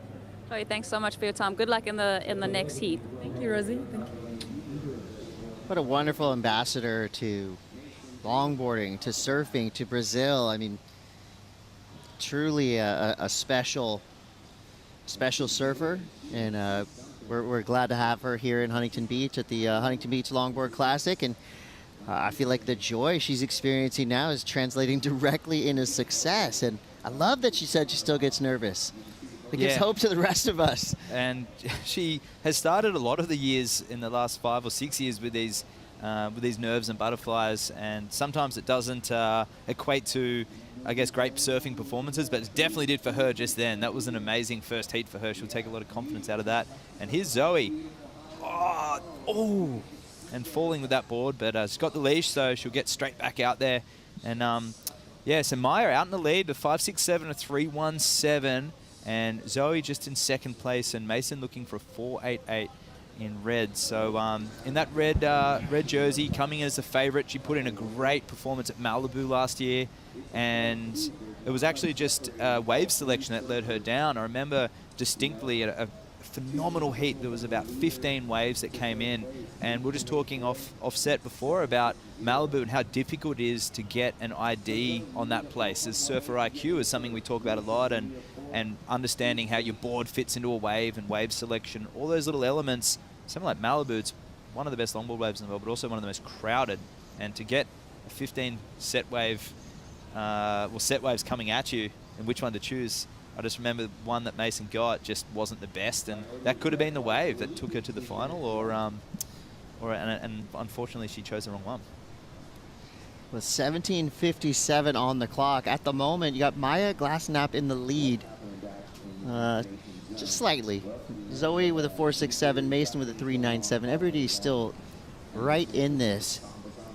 Speaker 8: Chloe, thanks so much for your time. Good luck in the next heat.
Speaker 17: Thank you, Rosie. Thank you.
Speaker 15: What a wonderful ambassador to longboarding, to surfing, to Brazil. I mean, truly a special surfer, and we're glad to have her here in Huntington Beach at the Huntington Beach Longboard Classic. And I feel like the joy she's experiencing now is translating directly into success. And I love that she said she still gets nervous. It gives hope to the rest of us.
Speaker 2: And she has started a lot of the years in the last 5 or 6 years with these nerves and butterflies, and sometimes it doesn't equate to, I guess, great surfing performances, but it definitely did for her just then. That was an amazing first heat for her. She'll take a lot of confidence out of that. And here's Zoe. Oh, and falling with that board, but she's got the leash, so she'll get straight back out there. And yeah, so Maya out in the lead, the 5.67, a 3.17. And Zoe just in second place, and Mason looking for a 4.88 in red. So in that red jersey, coming in as a favorite, she put in a great performance at Malibu last year, and it was actually just wave selection that let her down. I remember distinctly a phenomenal heat. There was about 15 waves that came in, and we're just talking offset before about Malibu and how difficult it is to get an ID on that place. As surfer IQ is something we talk about a lot, and understanding how your board fits into a wave and wave selection, all those little elements. Something like Malibu, it's one of the best longboard waves in the world, but also one of the most crowded. And to get a 15 set wave, set waves coming at you and which one to choose, I just remember one that Mason got just wasn't the best, and that could have been the wave that took her to the final, and unfortunately she chose the wrong one.
Speaker 15: With 17:57 on the clock. At the moment, you got Maya Glassnap in the lead. Just slightly. Zoe with a 4.67, Mason with a 3.97. Everybody's still right in this.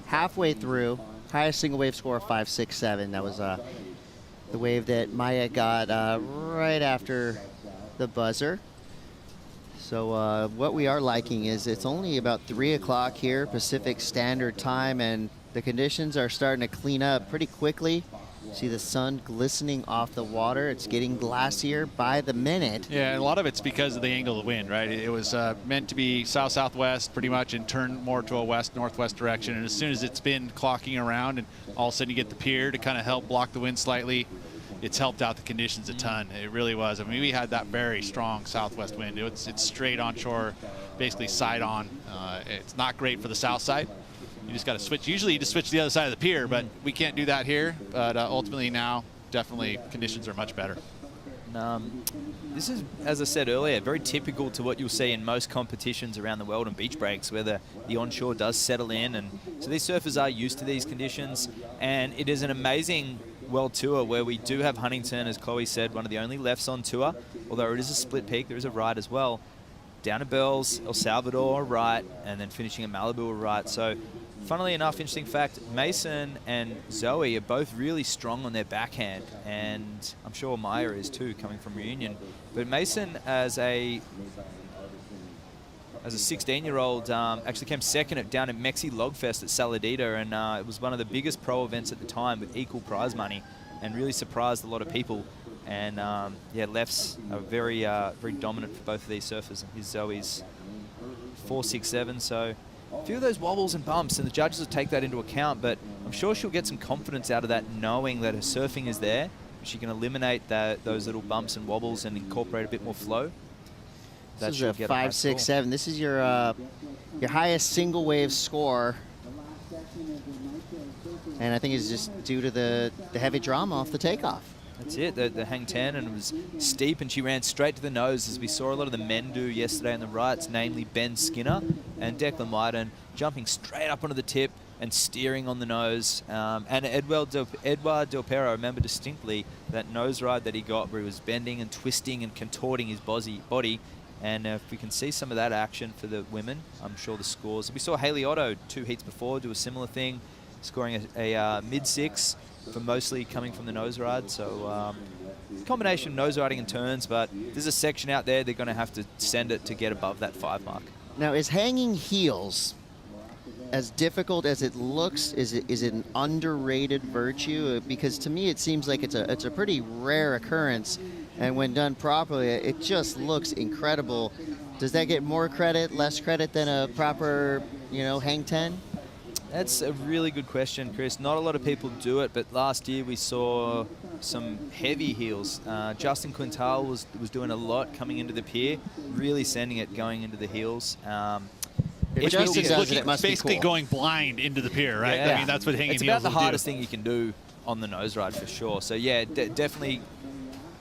Speaker 15: Halfway through, highest single wave score of 5.67. That was the wave that Maya got right after the buzzer. So what we are liking is it's only about 3 o'clock here, Pacific Standard Time, and the conditions are starting to clean up pretty quickly. See the sun glistening off the water. It's getting glassier by the minute.
Speaker 3: Yeah, and a lot of it's because of the angle of the wind, right? It was meant to be south-southwest pretty much and turn more to a west-northwest direction. And as soon as it's been clocking around and all of a sudden you get the pier to kind of help block the wind slightly, it's helped out the conditions a ton. It really was. I mean, we had that very strong southwest wind. It's straight onshore, basically side on. It's not great for the south side. You just got to switch. Usually you just switch to the other side of the pier, but we can't do that here. But ultimately now, definitely conditions are much better.
Speaker 2: This is, as I said earlier, very typical to what you'll see in most competitions around the world and beach breaks, where the onshore does settle in. And so these surfers are used to these conditions. And it is an amazing World Tour where we do have Huntington, as Chloe said, one of the only lefts on tour. Although it is a split peak, there is a right as well. Down at Bells, El Salvador, right, and then finishing at Malibu, right. So funnily enough, interesting fact, Mason and Zoe are both really strong on their backhand, and I'm sure Maya is too, coming from Reunion. But Mason, as a 16-year-old, actually came second down at Mexi Logfest at Saladita, and it was one of the biggest pro events at the time with equal prize money, and really surprised a lot of people. And yeah, lefts are very dominant for both of these surfers. And here's Zoe's 4.67, so a few of those wobbles and bumps, and the judges will take that into account, but I'm sure she'll get some confidence out of that, knowing that her surfing is there. She can eliminate those little bumps and wobbles and incorporate a bit more flow.
Speaker 15: This is a 5.67. This is your highest single wave score, and I think it's just due to the heavy drama off the takeoff.
Speaker 2: That's it, the hang 10, and it was steep, and she ran straight to the nose, as we saw a lot of the men do yesterday on the rights, namely Ben Skinner and Declan Myden, jumping straight up onto the tip and steering on the nose. And Edouard Delpero, I remember distinctly that nose ride that he got where he was bending and twisting and contorting his body. And if we can see some of that action for the women, I'm sure the scores. We saw Haley Otto 2 heats before do a similar thing, scoring a mid-6 for mostly coming from the nose ride. So combination of nose riding and turns, but there's a section out there they're going to have to send it to get above that 5 mark.
Speaker 15: Now, is hanging heels as difficult as it looks? Is it an underrated virtue? Because to me it seems like it's a pretty rare occurrence, and when done properly it just looks incredible. Does that get more credit, less credit than a proper, hang 10?
Speaker 2: That's a really good question, Chris. Not a lot of people do it, but last year we saw some heavy heels. Justin Quintal was doing a lot coming into the pier, really sending it going into the heels.
Speaker 3: If Justin does it, must basically be cool. Going blind into the pier, right?
Speaker 2: Yeah.
Speaker 3: I mean, that's what hanging heels
Speaker 2: It's about the hardest
Speaker 3: do.
Speaker 2: thing you can do on the nose ride for sure. So yeah, definitely.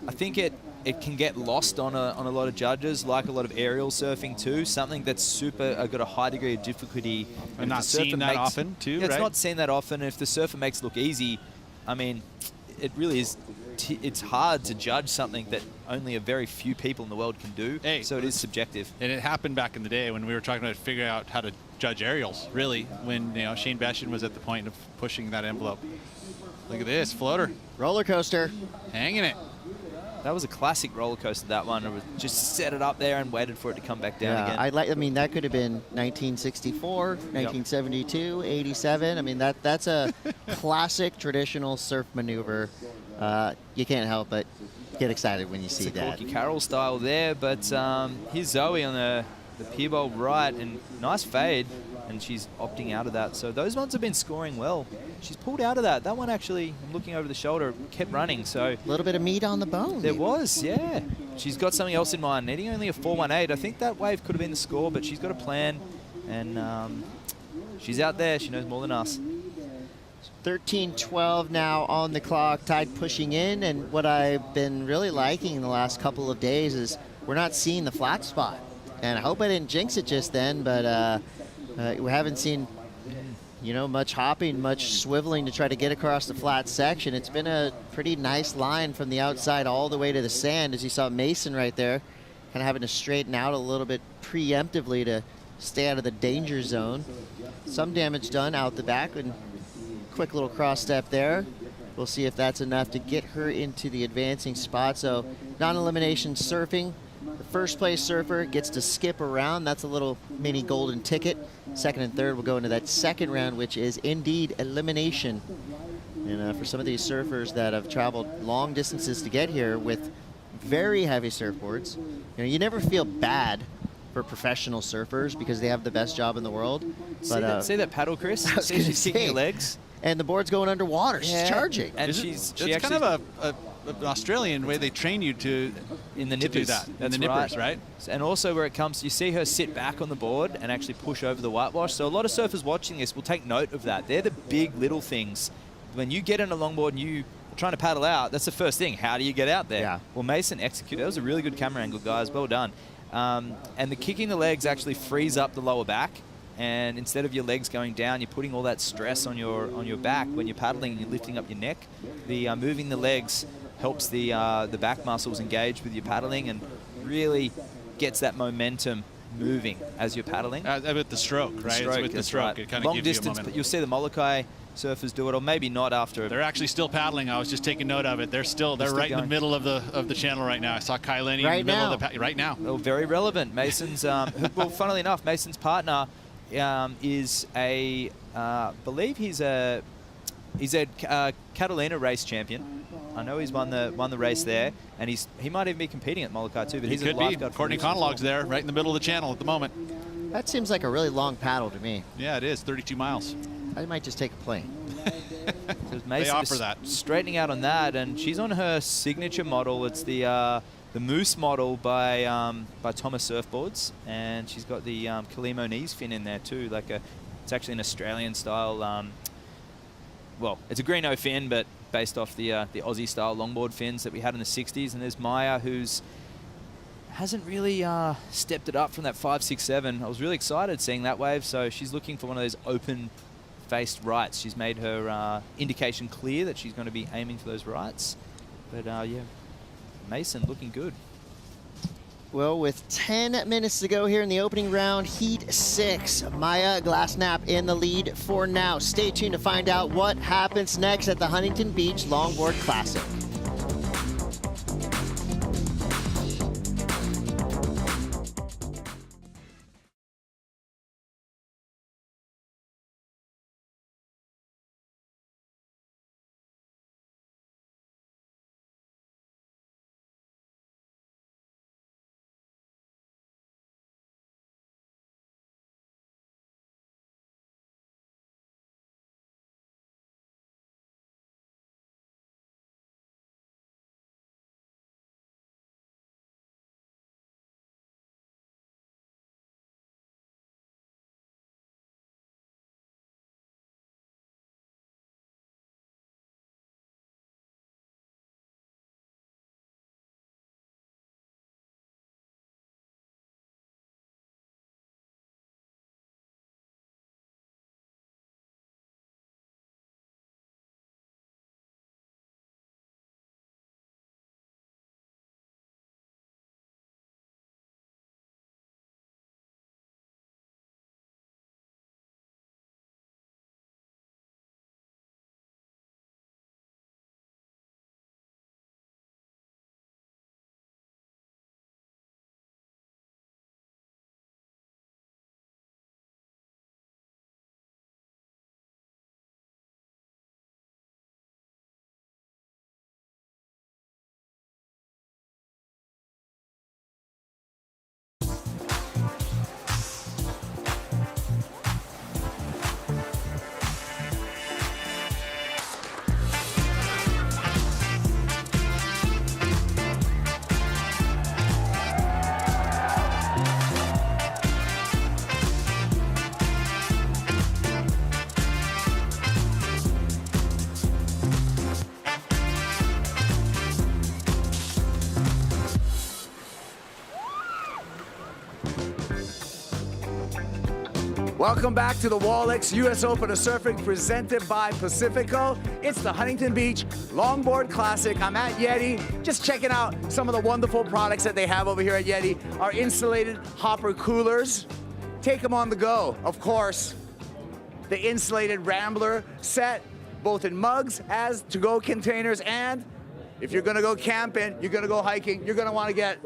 Speaker 2: I think it can get lost on a lot of judges, like a lot of aerial surfing too. Something that's got a high degree of difficulty.
Speaker 3: And not seen that often too,
Speaker 2: yeah,
Speaker 3: right?
Speaker 2: It's not seen that often. If the surfer makes it look easy, I mean, it really is. It's hard to judge something that only a very few people in the world can do. So it is subjective.
Speaker 3: And it happened back in the day when we were talking about figuring out how to judge aerials, really, when Shane Beshin was at the point of pushing that envelope. Look at this, floater.
Speaker 15: Roller coaster.
Speaker 3: Hanging it.
Speaker 2: That was a classic roller coaster, that one. It was just set it up there and waited for it to come back down again.
Speaker 15: I mean, that could have been 1964, 1972, 87. I mean, that's a classic traditional surf maneuver. You can't help but get excited when you see that.
Speaker 2: Corky Carroll style there, but here's Zoe on the pier bowl right, and nice fade, and she's opting out of that. So those ones have been scoring well. She's pulled out of that. That one actually, I'm looking over the shoulder, kept running. So
Speaker 15: a little bit of meat on the bone.
Speaker 2: There was, yeah. She's got something else in mind. Needing only a 4.18. I think that wave could have been the score, but she's got a plan, and she's out there. She knows more than us.
Speaker 15: 13:12 now on the clock, tide pushing in, and what I've been really liking in the last couple of days is we're not seeing the flat spot. And I hope I didn't jinx it just then, but we haven't seen, you know, much hopping, much swiveling to try to get across the flat section. It's been a pretty nice line from the outside all the way to the sand, as you saw Mason right there, kind of having to straighten out a little bit preemptively to stay out of the danger zone. Some damage done out the back, and quick little cross step there. We'll see if that's enough to get her into the advancing spot. So non-elimination surfing. The first place surfer gets to skip around. That's a little mini golden ticket. Second and third will go into that second round, which is indeed elimination. And for some of these surfers that have traveled long distances to get here with very heavy surfboards, you know, you never feel bad for professional surfers because they have the best job in the world. But
Speaker 2: See that paddle, Chris?
Speaker 15: I was
Speaker 2: See
Speaker 15: gonna
Speaker 2: she's kicking
Speaker 15: say,
Speaker 2: her legs.
Speaker 15: And the board's going underwater.
Speaker 2: Yeah.
Speaker 15: She's charging.
Speaker 2: And
Speaker 3: it's kind of an Australian way they train you to
Speaker 2: in the
Speaker 3: to
Speaker 2: nippers.
Speaker 3: do that.
Speaker 2: That's
Speaker 3: in the nippers, right?
Speaker 2: And also where it comes, you see her sit back on the board and actually push over the whitewash. So a lot of surfers watching this will take note of that. They're the big little things. When you get on a longboard and you are trying to paddle out, that's the first thing. How do you get out there?
Speaker 15: Yeah.
Speaker 2: Well, Mason executed. That was a really good camera angle, guys. Well done. And the kicking the legs actually frees up the lower back. And instead of your legs going down, you're putting all that stress on your back when you're paddling and you're lifting up your neck. The moving the legs helps the back muscles engage with your paddling and really gets that momentum moving as you're paddling.
Speaker 3: With the stroke, right?
Speaker 2: Stroke,
Speaker 3: With the
Speaker 2: that's
Speaker 3: stroke,
Speaker 2: right.
Speaker 3: it kind of
Speaker 2: Long
Speaker 3: gives you a
Speaker 2: distance,
Speaker 3: momentum.
Speaker 2: but you'll see the Molokai surfers do it, or maybe not after.
Speaker 3: They're actually still paddling. I was just taking note of it. They're right in the middle of the channel right now. I saw Kai Lenny in the middle of the right now.
Speaker 2: Well, very relevant. Mason's well, funnily enough, Mason's partner is a believe he's a Catalina race champion. I know he's won the race there, and he might even be competing at Molokai too. But he's
Speaker 3: could
Speaker 2: a lifeguard.
Speaker 3: be. Courtney Conlog's there, right in the middle of the channel at the moment.
Speaker 15: That seems like a really long paddle to me.
Speaker 3: Yeah, it is. 32 miles.
Speaker 15: I might just take a plane.
Speaker 2: So
Speaker 3: They
Speaker 2: Mason
Speaker 3: offer
Speaker 2: is
Speaker 3: that.
Speaker 2: straightening out on that, and she's on her signature model. It's the Moose model by Thomas Surfboards, and she's got the Kalimo knees fin in there too. It's actually an Australian style. Well, it's a Greeno fin, but based off the Aussie style longboard fins that we had in the 60s. And there's Maya, who's hasn't really stepped it up from that 5.67. I was really excited seeing that wave. So she's looking for one of those open-faced rights. She's made her indication clear that she's going to be aiming for those rights. But yeah, Mason looking good.
Speaker 15: Well, with 10 minutes to go here in the opening round, Heat 6, Maya Glassnap in the lead for now. Stay tuned to find out what happens next at the Huntington Beach Longboard Classic.
Speaker 6: Welcome back to the Wallex US Open of Surfing presented by Pacifico. It's the Huntington Beach Longboard Classic. I'm at Yeti, just checking out some of the wonderful products that they have over here at Yeti. Our insulated hopper coolers. Take them on the go. Of course, the insulated Rambler set, both in mugs as to-go containers, and if you're gonna go camping, you're gonna go hiking, you're gonna wanna get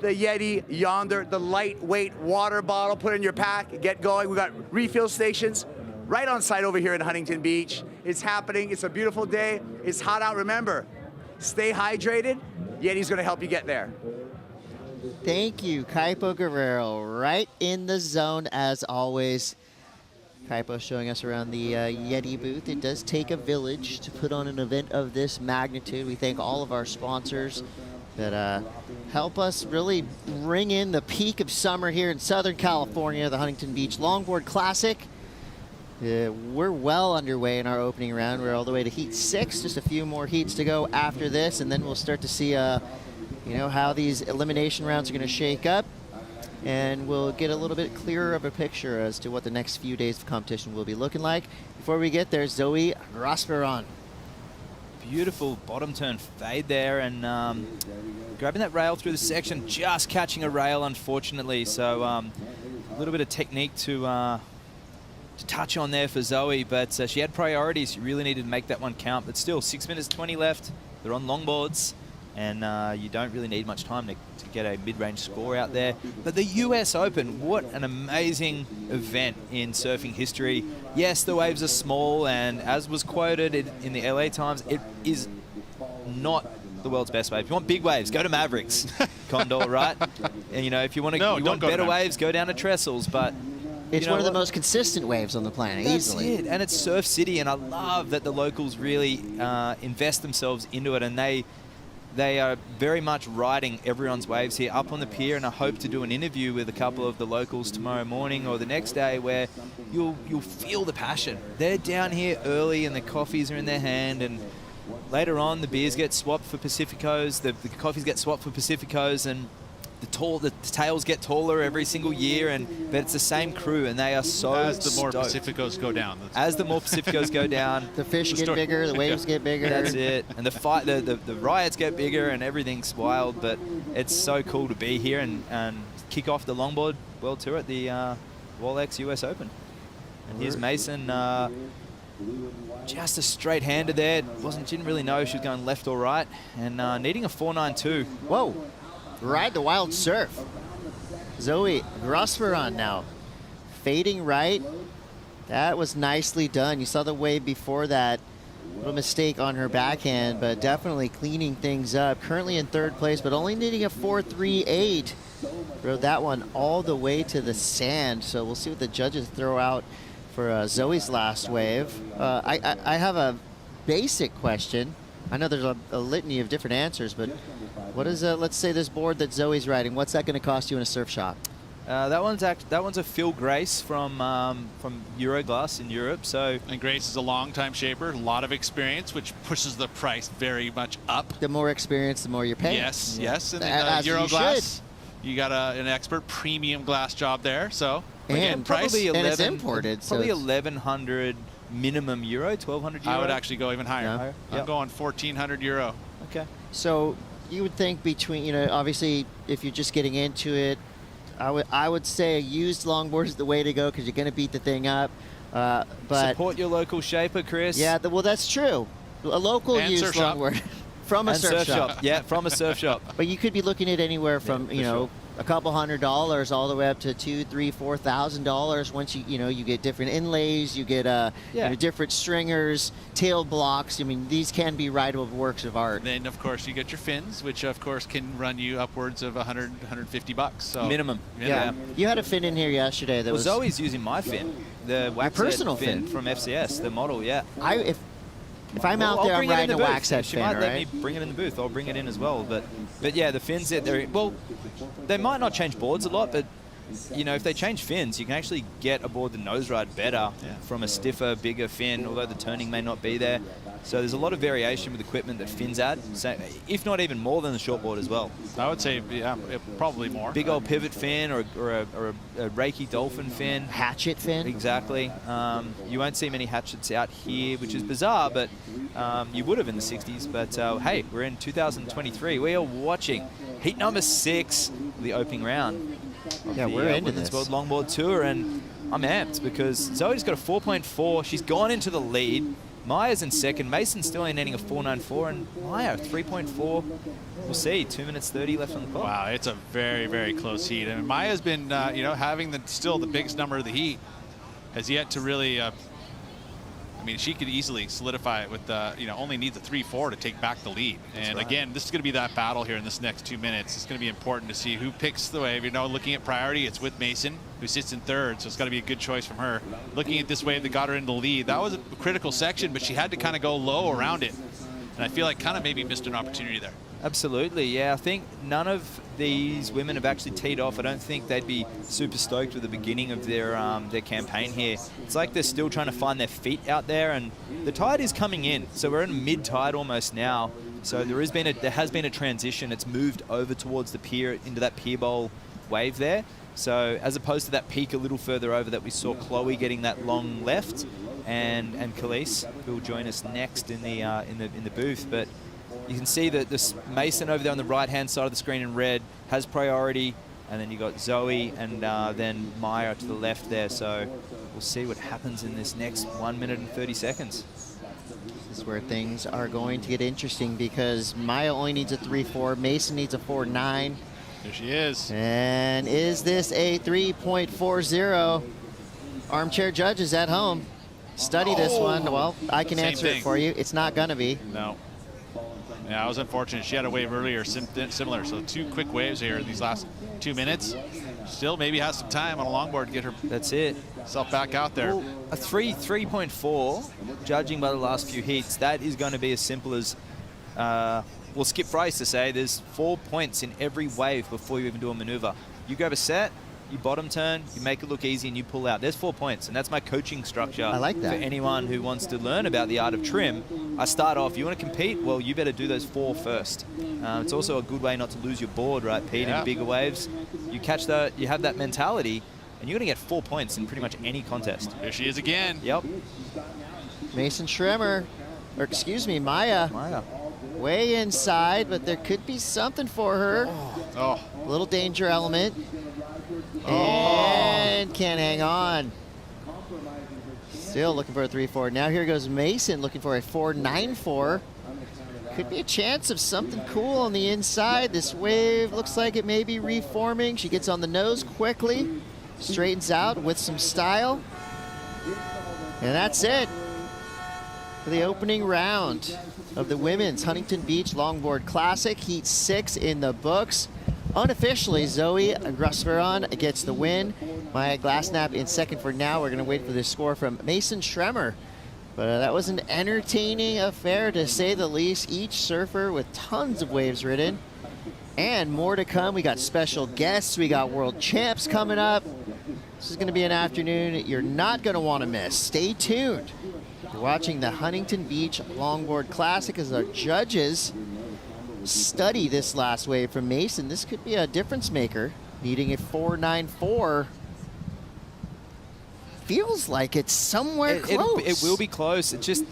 Speaker 6: the Yeti Yonder, the lightweight water bottle, put in your pack, get going. We got refill stations right on site over here in Huntington Beach. It's happening, it's a beautiful day, it's hot out. Remember, stay hydrated. Yeti's gonna help you get there.
Speaker 15: Thank you, Kaipo Guerrero, right in the zone as always. Kaipo showing us around the Yeti booth. It does take a village to put on an event of this magnitude. We thank all of our sponsors that help us really ring in the peak of summer here in Southern California, the Huntington Beach Longboard Classic. We're well underway in our opening round. We're all the way to heat 6, just a few more heats to go after this, and then we'll start to see you know, how these elimination rounds are going to shake up, and we'll get a little bit clearer of a picture as to what the next few days of competition will be looking like. Before we get there, Zoe Grosperon.
Speaker 2: Beautiful bottom turn fade there, and grabbing that rail through the section, just catching a rail, unfortunately. So a little bit of technique to touch on there for Zoe, but she had priorities. She really needed to make that one count, but still 6 minutes 20 left. They're on longboards, and you don't really need much time to get a mid-range score out there. But the US Open, what an amazing event in surfing history. Yes, the waves are small, and as was quoted in the LA Times, it is not the world's best wave. If you want big waves, go to Mavericks, Condor, right? And you know, if you want better waves, go down to Trestles. But
Speaker 15: it's one of the most consistent waves on the planet, easily.
Speaker 2: That's it, and it's Surf City, and I love that the locals really invest themselves into it, and they are very much riding everyone's waves here up on the pier, and I hope to do an interview with a couple of the locals tomorrow morning or the next day where you'll feel the passion. They're down here early and the coffees are in their hand, and later on the beers get swapped for Pacificos, the coffees get swapped for Pacificos, and the tails get taller every single year, but it's the same crew, and they are so
Speaker 3: as the more
Speaker 2: stoked.
Speaker 3: Pacificos go down.
Speaker 2: As the more Pacificos go down,
Speaker 15: the fish get bigger, the waves get bigger.
Speaker 2: That's it, and the riots get bigger, and everything's wild. But it's so cool to be here and kick off the Longboard World Tour at the Wallex US Open. And here's Mason, just a straight hander there. Didn't really know if she was going left or right, and needing a 4.92.
Speaker 15: Whoa. Ride the wild surf. Zoe Grosperon now. Fading right. That was nicely done. You saw the wave before that. Little mistake on her backhand, but definitely cleaning things up. Currently in 3rd place, but only needing a 4.38. Rode that one all the way to the sand. So we'll see what the judges throw out for Zoe's last wave. I have a basic question. I know there's a litany of different answers, but what is, let's say, this board that Zoe's riding, what's that going to cost you in a surf shop?
Speaker 2: That one's a Phil Grace from Euroglass in Europe.
Speaker 3: And Grace is a long-time shaper, a lot of experience, which pushes the price very much up.
Speaker 15: The more experience, the more you're paying.
Speaker 3: Yes, yes. And
Speaker 15: Euroglass,
Speaker 3: you got an expert premium glass job there. So
Speaker 15: and
Speaker 3: price,
Speaker 15: probably 11, and it's imported.
Speaker 2: Probably 1,100 minimum euro, 1,200 euro.
Speaker 3: I would actually go even higher.
Speaker 2: Yeah.
Speaker 3: I'm going 1,400 euro.
Speaker 2: Okay.
Speaker 15: So you would think between, obviously if you're just getting into it, I would say a used longboard is the way to go because you're going to beat the thing up. But
Speaker 2: support your local shaper, Chris.
Speaker 15: Yeah, well, that's true. A local
Speaker 3: and
Speaker 15: used longboard from a surf shop.
Speaker 2: Yeah, from a surf shop.
Speaker 15: But you could be looking at anywhere from a couple $100 all the way up to $2,000, $3,000, $4,000. Once you get different inlays, you get different stringers, tail blocks. I mean, these can be rideable works of art.
Speaker 3: Then of course you get your fins, which of course can run you upwards of $100, $150. So
Speaker 2: minimum.
Speaker 15: Yeah. You had a fin in here yesterday that was
Speaker 2: Zoe's using my fin, the wax
Speaker 15: personal
Speaker 2: fin from FCS, the model. Yeah.
Speaker 15: If I'm out there, I'm riding a wax head fin.
Speaker 2: She might let me bring it in the booth. I'll bring it in as well. But yeah, the fins, they might not change boards a lot, but you know, if they change fins, you can actually get aboard the nose ride better from a stiffer, bigger fin, although the turning may not be there. So there's a lot of variation with equipment that fins add, so if not even more than the shortboard as well.
Speaker 3: I would say, yeah, probably more.
Speaker 2: Big old pivot fin or a Reiki dolphin fin.
Speaker 15: Hatchet fin.
Speaker 2: Exactly. You won't see many hatchets out here, which is bizarre, but you would have in the 60s. But hey, we're in 2023. We are watching heat number 6, the opening round of the
Speaker 15: we're into
Speaker 2: Women's
Speaker 15: this.
Speaker 2: World Longboard Tour, and I'm amped because Zoe's got a 4.4. She's gone into the lead. Maya's in second. Mason's still only needing a 4.94, and Maya 3.4. We'll see. 2 minutes 30 left on the clock.
Speaker 3: Wow, it's a very, very close heat. And Maya's been, you know, having still the biggest number of the heat, has yet to really. I mean, she could easily solidify it with, you know, only needs a 3.4 to take back the lead. And again, this is going to be that battle here in this next 2 minutes. It's going to be important to see who picks the wave. You know, looking at priority, it's with Mason, who sits in third, so it's got to be a good choice from her. Looking at this wave that got her into the lead, that was a critical section, but she had to kind of go low around it. And I feel like kind of maybe missed an opportunity there.
Speaker 2: Absolutely, yeah. I think none of these women have actually teed off. I don't think they'd be super stoked with the beginning of their campaign here. It's like they're still trying to find their feet out there, and the tide is coming in. So we're in mid-tide almost now. So there has been a transition. It's moved over towards the pier, into that pier bowl wave there. So as opposed to that peak a little further over that we saw Chloe getting that long left, and Khalees, who will join us next in the booth. But you can see that this Mason over there on the right-hand side of the screen in red has priority, and then you got Zoe and then Maya to the left there. So we'll see what happens in this next 1 minute and 30 seconds.
Speaker 15: This is where things are going to get interesting because Maya only needs a 3.4, Mason needs a 4.9.
Speaker 3: There she is.
Speaker 15: And is this a 3.40? Armchair judges at home, study this one. Well, I can answer it for you. It's not going to be.
Speaker 3: No. Yeah, I was unfortunate. She had a wave earlier similar, so 2 quick waves here in these last 2 minutes. Still maybe has some time on a longboard to get her.
Speaker 2: That's it.
Speaker 3: Self back out there.
Speaker 2: Well, a 3.4, judging by the last few heats, that is going to be as simple as, well, Skip Bryce to say, there's 4 points in every wave before you even do a maneuver. You grab a set, you bottom turn, you make it look easy, and you pull out. There's 4 points, and that's my coaching structure.
Speaker 15: I like that.
Speaker 2: For anyone who wants to learn about the art of trim, I start off, you want to compete? Well, you better do those 4 first. It's also a good way not to lose your board, right, Pete, in bigger waves. You catch that, you have that mentality, and you're going to get 4 points in pretty much any contest.
Speaker 3: Here she is again.
Speaker 2: Yep.
Speaker 15: Mason Schremer, or excuse me, Maya. Way inside, but there could be something for her.
Speaker 3: Oh.
Speaker 15: A little danger element. And can't hang on. Still looking for a 3.4. Now here goes Mason looking for a 4.94. Could be a chance of something cool on the inside. This wave looks like it may be reforming. She gets on the nose quickly, straightens out with some style. And that's it for the opening round of the Women's Huntington Beach Longboard Classic. Heat 6 in the books. Unofficially, Zoe Grusveron gets the win. Maya Glassnap in second for now. We're going to wait for the score from Mason Schremer. But that was an entertaining affair, to say the least. Each surfer with tons of waves ridden. And more to come. We got special guests. We got world champs coming up. This is going to be an afternoon you're not going to want to miss. Stay tuned. You're watching the Huntington Beach Longboard Classic as our judges study this last wave from Mason. This could be a difference maker. Needing a 4.94. Feels like it's somewhere close.
Speaker 2: It will be close. It just,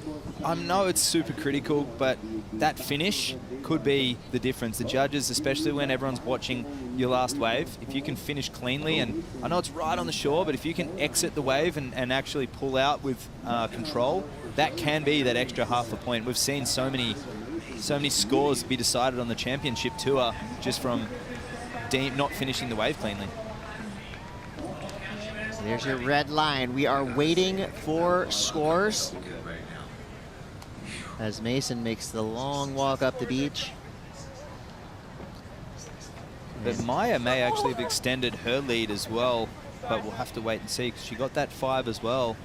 Speaker 2: I know it's super critical, but that finish could be the difference. The judges, especially when everyone's watching your last wave, if you can finish cleanly, and I know it's right on the shore, but if you can exit the wave and actually pull out with control, that can be that extra half a point. We've seen so many scores be decided on the championship tour just from not finishing the wave cleanly.
Speaker 15: There's your red line. We are waiting for scores as Mason makes the long walk up the beach.
Speaker 2: But Maya may actually have extended her lead as well, but we'll have to wait and see, because she got that 5 as well.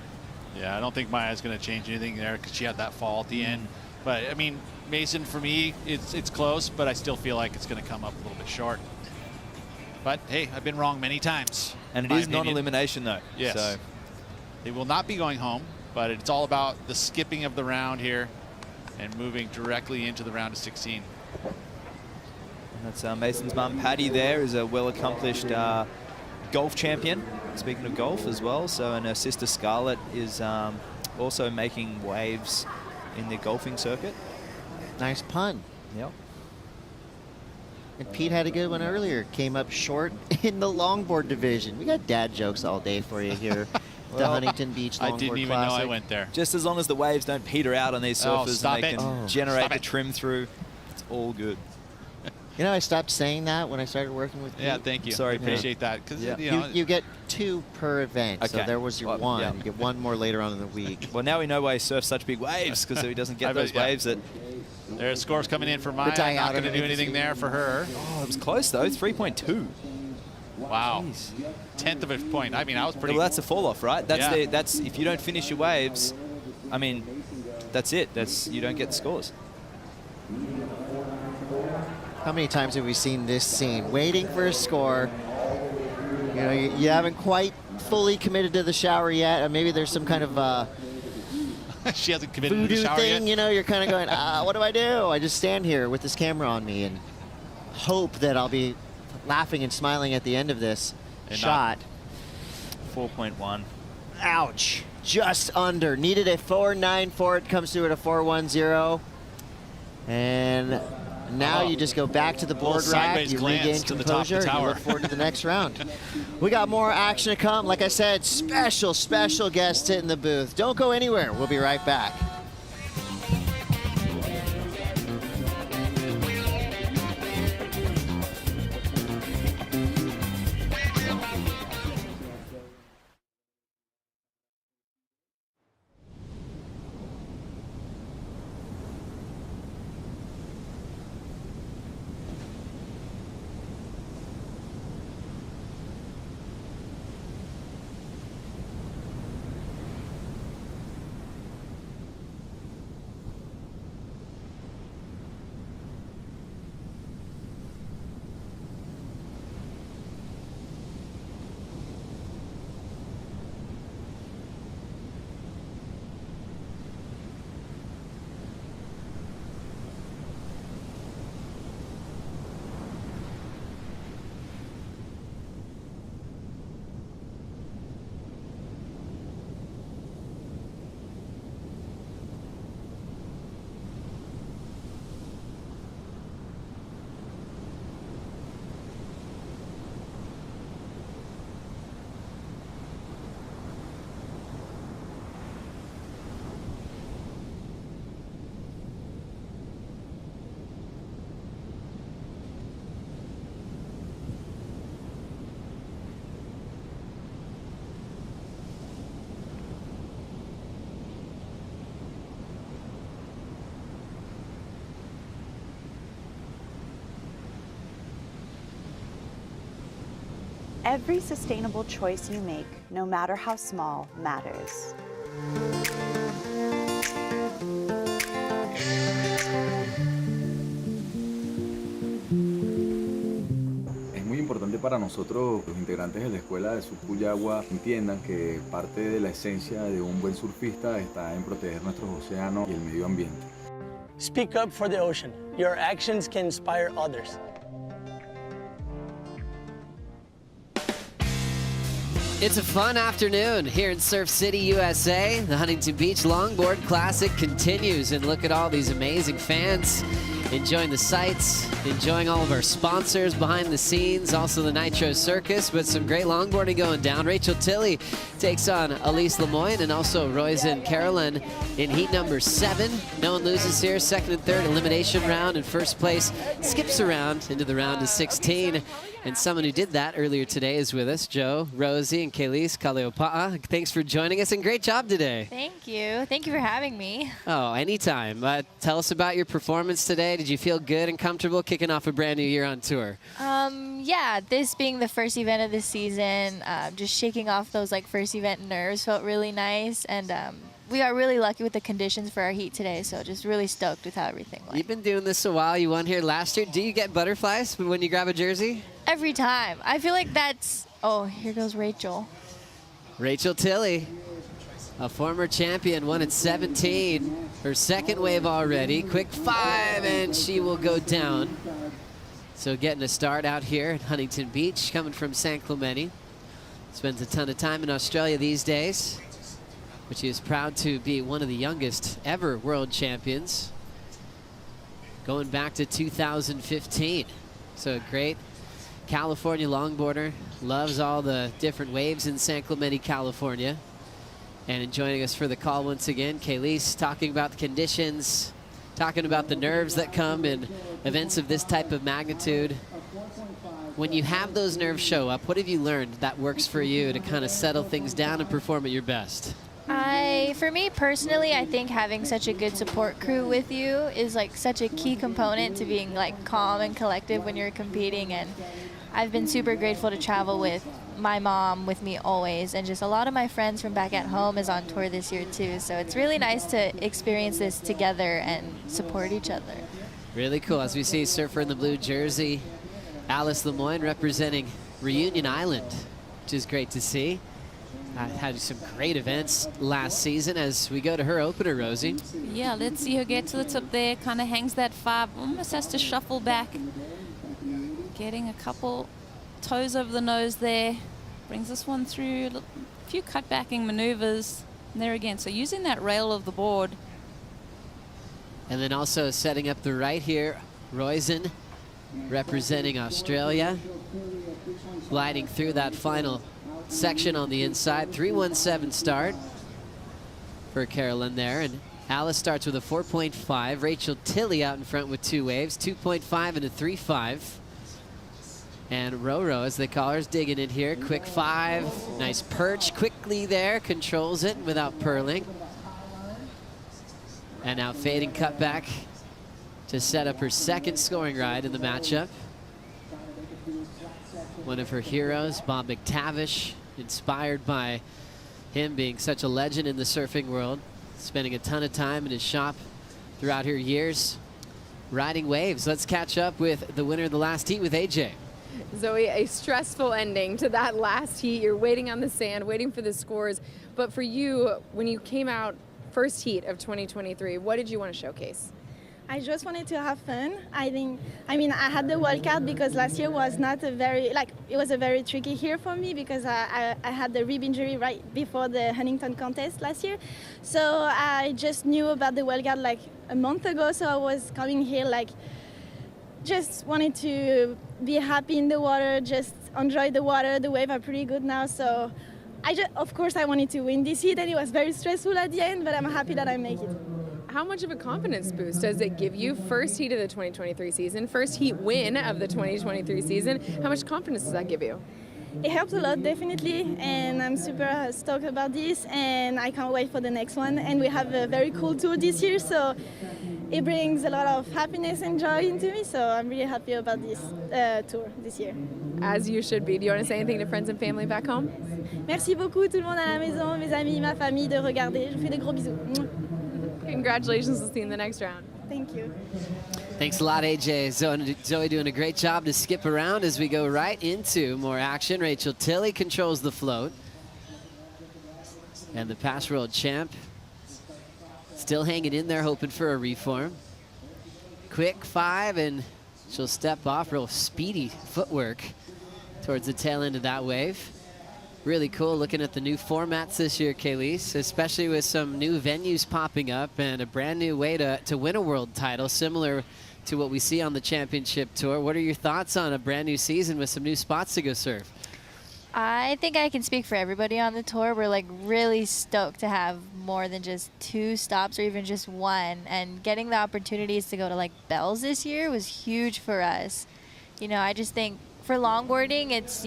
Speaker 3: Yeah, I don't think Maya's going to change anything there because she had that fall at the end. But, I mean, Mason, for me, it's close, but I still feel like it's going to come up a little bit short. But hey, I've been wrong many times.
Speaker 2: And it is non-elimination though.
Speaker 3: Yes.
Speaker 2: So
Speaker 3: they will not be going home, but it's all about the skipping of the round here and moving directly into the round of 16.
Speaker 2: And that's Mason's mum, Patty, there is a well-accomplished golf champion, speaking of golf as well. So, and her sister Scarlett is also making waves in the golfing circuit.
Speaker 15: Nice pun.
Speaker 2: Yep.
Speaker 15: And Pete had a good one earlier. Came up short in the longboard division. We got dad jokes all day for you here. The Huntington Beach Longboard
Speaker 3: I didn't even
Speaker 15: Classic.
Speaker 3: know I went there.
Speaker 2: Just as long as the waves don't peter out on these surfers and they can generate
Speaker 3: Stop
Speaker 2: the
Speaker 3: it.
Speaker 2: trim through, it's all good.
Speaker 15: You know, I stopped saying that when I started working with Pete.
Speaker 3: Yeah, thank you.
Speaker 2: Sorry,
Speaker 3: I appreciate that. Because
Speaker 15: you get 2 per event, so
Speaker 2: Okay.
Speaker 15: there was your
Speaker 2: Well,
Speaker 15: 1.
Speaker 2: yeah.
Speaker 15: You get 1 more later on in the week.
Speaker 2: Well, now we know why he surfs such big waves, because he doesn't get those waves that...
Speaker 3: There's scores coming in for Maya. I'm not going to do anything there for her.
Speaker 2: Oh, it was close, though. 3.2.
Speaker 3: Wow. 1/10 of a point. I mean, I was pretty...
Speaker 2: Well, that's a fall-off, right? That's
Speaker 3: Yeah.
Speaker 2: that's if you don't finish your waves, I mean, that's it. You don't get the scores.
Speaker 15: How many times have we seen this scene? Waiting for a score. You know, you haven't quite fully committed to the shower yet, or maybe there's some kind of
Speaker 3: she hasn't committed to the
Speaker 15: voodoo
Speaker 3: shower
Speaker 15: thing.
Speaker 3: yet.
Speaker 15: You know, you're kind of going, what do I do? I just stand here with this camera on me and hope that I'll be laughing and smiling at the end of this shot.
Speaker 2: 4.1.
Speaker 15: Ouch. Just under. Needed a 4.94. It comes through at a 4.10. And now you just go back to the board rack,
Speaker 3: sideways
Speaker 15: you
Speaker 3: glance
Speaker 15: regain
Speaker 3: to the top of the
Speaker 15: composure, and you
Speaker 3: tower.
Speaker 15: look forward to the next round. We got more action to come. Like I said, special guest sit in the booth. Don't go anywhere. We'll be right back.
Speaker 18: Every sustainable choice you make, no matter how small, matters.
Speaker 19: Es muy importante para nosotros, los integrantes de la escuela de surf Cuyagua, entiendan que parte de la esencia de un buen surfista está en proteger nuestros océanos y el medio ambiente.
Speaker 20: Speak up for the ocean. Your actions can inspire others.
Speaker 1: It's a fun afternoon here in Surf City, USA. The Huntington Beach Longboard Classic continues, and look at all these amazing fans enjoying the sights, enjoying all of our sponsors behind the scenes, also the Nitro Circus, but some great longboarding going down. Rachel Tilley takes on Elise Lemoyne, and also Royce and Carolyn in heat number 7. No one loses here. Second and third elimination round, and first place skips around into the round of 16. And someone who did that earlier today is with us, Joe, Rosie, and Kaylise Kaleopa'a. Thanks for joining us, and great job today.
Speaker 12: Thank you. Thank you for having me.
Speaker 1: Oh, anytime. Tell us about your performance today. Did you feel good and comfortable kicking off a brand new year on tour?
Speaker 12: Yeah, this being the first event of the season, just shaking off those first event nerves felt really nice, and we got really lucky with the conditions for our heat today, so just really stoked with how everything went.
Speaker 1: You've been doing this a while. You won here last year. Do you get butterflies when you grab a jersey?
Speaker 12: every time. I feel like that's, oh, here goes Rachel.
Speaker 1: Rachel Tilley, a former champion, won at 17. Her second wave already. Quick 5, and she will go down. So getting a start out here at Huntington Beach, coming from San Clemente. Spends a ton of time in Australia these days, but she is proud to be one of the youngest ever world champions, going back to 2015. So a great California longboarder, loves all the different waves in San Clemente, California. And joining us for the call once again, Kayleigh, talking about the conditions, talking about the nerves that come in events of this type of magnitude. When you have those nerves show up, what have you learned that works for you to kind of settle things down and perform at your best?
Speaker 12: For me personally, I think having such a good support crew with you is like such a key component to being like calm and collective when you're competing. And I've been super grateful to travel with my mom with me always, and just a lot of my friends from back at home is on tour this year too. So it's really nice to experience this together and support each other. Really
Speaker 1: cool. As we see surfer in the blue jersey, Alice Lemoyne representing Reunion Island, which is great to see. Had some great events last season. As we go to her opener, Rosie.
Speaker 13: Yeah, let's see her get to the tip there. Kind of hangs that 5, almost has to shuffle back. Getting a couple toes over the nose there. Brings this one through a few cut-backing maneuvers. And there again, so using that rail of the board.
Speaker 1: And then also setting up the right here, Roizen, representing Australia. Gliding through that final section on the inside. 3:17 start for Carolyn there. And Alice starts with a 4.5. Rachel Tilley out in front with 2 waves, 2.5 and a 3.5. And Roro, as they call her, is digging in here. Quick 5, nice perch quickly there, controls it without purling. And now fading cutback to set up her second scoring ride in the matchup. One of her heroes, Bob McTavish, inspired by him being such a legend in the surfing world, spending a ton of time in his shop throughout her years, riding waves. Let's catch up with the winner of the last heat with AJ.
Speaker 4: Zoe, a stressful ending to that last heat. You're waiting on the sand, waiting for the scores. But for you, when you came out first heat of 2023, what did you want to showcase?
Speaker 5: I just wanted to have fun. I had the wild card because last year was not a very, it was a very tricky year for me because I had the rib injury right before the Huntington contest last year. So I just knew about the wild card like a month ago. So I was coming here just wanted to be happy in the water, just enjoy the water. The waves are pretty good now. So of course I wanted to win this heat, and it was very stressful at the end, but I'm happy that I make it.
Speaker 4: How much of a confidence boost does it give you? First heat of the 2023 season, first heat win of the 2023 season. How much confidence does that give you?
Speaker 5: It helps a lot, definitely, and I'm super stoked about this, and I can't wait for the next one. And we have a very cool tour this year, so it brings a lot of happiness and joy into me, so I'm really happy about this tour this year.
Speaker 4: As you should be. Do you want to say anything to friends and family back home?
Speaker 5: Merci beaucoup tout le monde à la maison, mes amis, ma famille, de regarder. Je vous fais des gros bisous.
Speaker 4: Congratulations, we'll see you in the next round.
Speaker 5: Thank you.
Speaker 1: Thanks a lot, AJ. Zoe doing a great job to skip around as we go right into more action. Rachel Tilley controls the float. And the past world champ still hanging in there, hoping for a reform. Quick 5, and she'll step off. Real speedy footwork towards the tail end of that wave. Really cool looking at the new formats this year, Kayleigh, especially with some new venues popping up and a brand new way to win a world title, similar to what we see on the championship tour. What are your thoughts on a brand new season with some new spots to go surf?
Speaker 12: I think I can speak for everybody on the tour. We're really stoked to have more than just 2 stops or even just 1. And getting the opportunities to go to Bells this year was huge for us. I just think for longboarding, it's,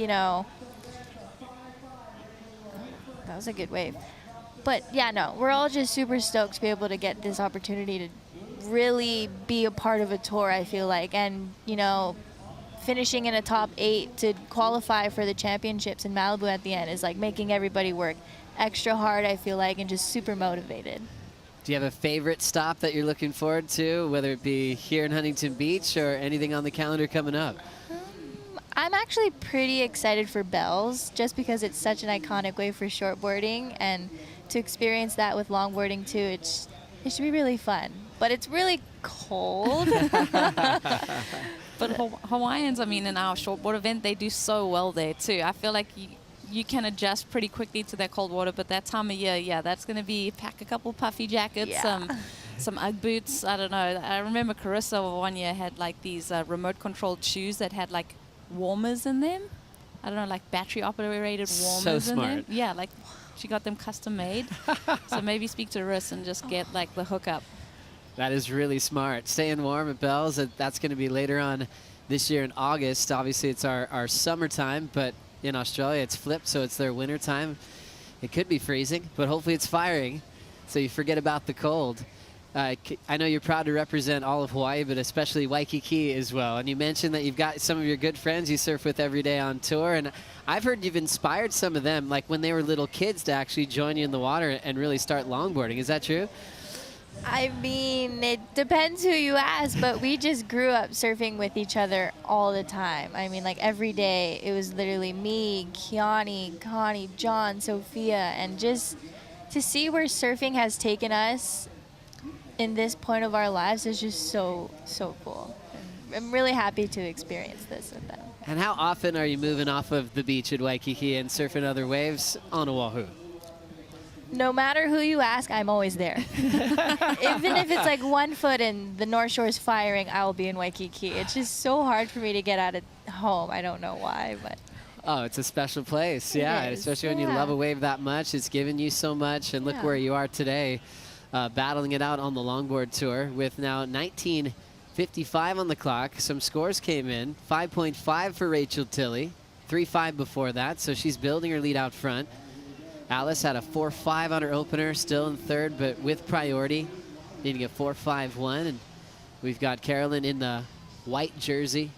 Speaker 12: that was a good wave. But yeah, no, we're all just super stoked to be able to get this opportunity to really be a part of a tour, I feel like. And, finishing in a top 8 to qualify for the championships in Malibu at the end is making everybody work extra hard, I feel like, and just super motivated.
Speaker 1: Do you have a favorite stop that you're looking forward to, whether it be here in Huntington Beach or anything on the calendar coming up?
Speaker 12: I'm actually pretty excited for Bells, just because it's such an iconic way for shortboarding, and to experience that with longboarding too, it should be really fun. But it's really cold.
Speaker 13: But Hawaiians, I mean, in our shortboard event, they do so well there too. I feel like you can adjust pretty quickly to that cold water, but that time of year, yeah, that's going to be pack a couple puffy jackets, some Ugg boots. I don't know. I remember Carissa one year had like these remote-controlled shoes that had like warmers in them. I don't know, like battery-operated warmers in them. Yeah, like she got them custom made. So maybe speak to Riss and just get like the hookup.
Speaker 1: That is really smart. Staying warm at Bells, that's going to be later on this year in August. Obviously, it's our summertime, but in Australia, it's flipped, so it's their winter time. It could be freezing, but hopefully it's firing, so you forget about the cold. I know you're proud to represent all of Hawaii, but especially Waikiki as well. And you mentioned that you've got some of your good friends you surf with every day on tour, and I've heard you've inspired some of them, like when they were little kids, to actually join you in the water and really start longboarding. Is that true?
Speaker 12: I mean, it depends who you ask, but we just grew up surfing with each other all the time. I mean, like every day, it was literally me, Kiani, Connie, John, Sophia, and just to see where surfing has taken us in this point of our lives is just so cool. I'm really happy to experience this with them.
Speaker 1: And how often are you moving off of the beach at Waikiki and surfing other waves on Oahu?
Speaker 12: No matter who you ask, I'm always there. Even if it's like 1 foot and the North Shore is firing, I will be in Waikiki. It's just so hard for me to get out of home. I don't know why, but.
Speaker 1: Oh, it's a special place, yeah. Especially when you love a wave that much. It's given you so much, and look where you are today, battling it out on the longboard tour with now 19:55 on the clock. Some scores came in, 5.5 for Rachel Tilley, 3.5 before that, so she's building her lead out front. Alice had a 4.5 on her opener, still in third, but with priority, needing a 4.51. And we've got Carolyn in the white jersey.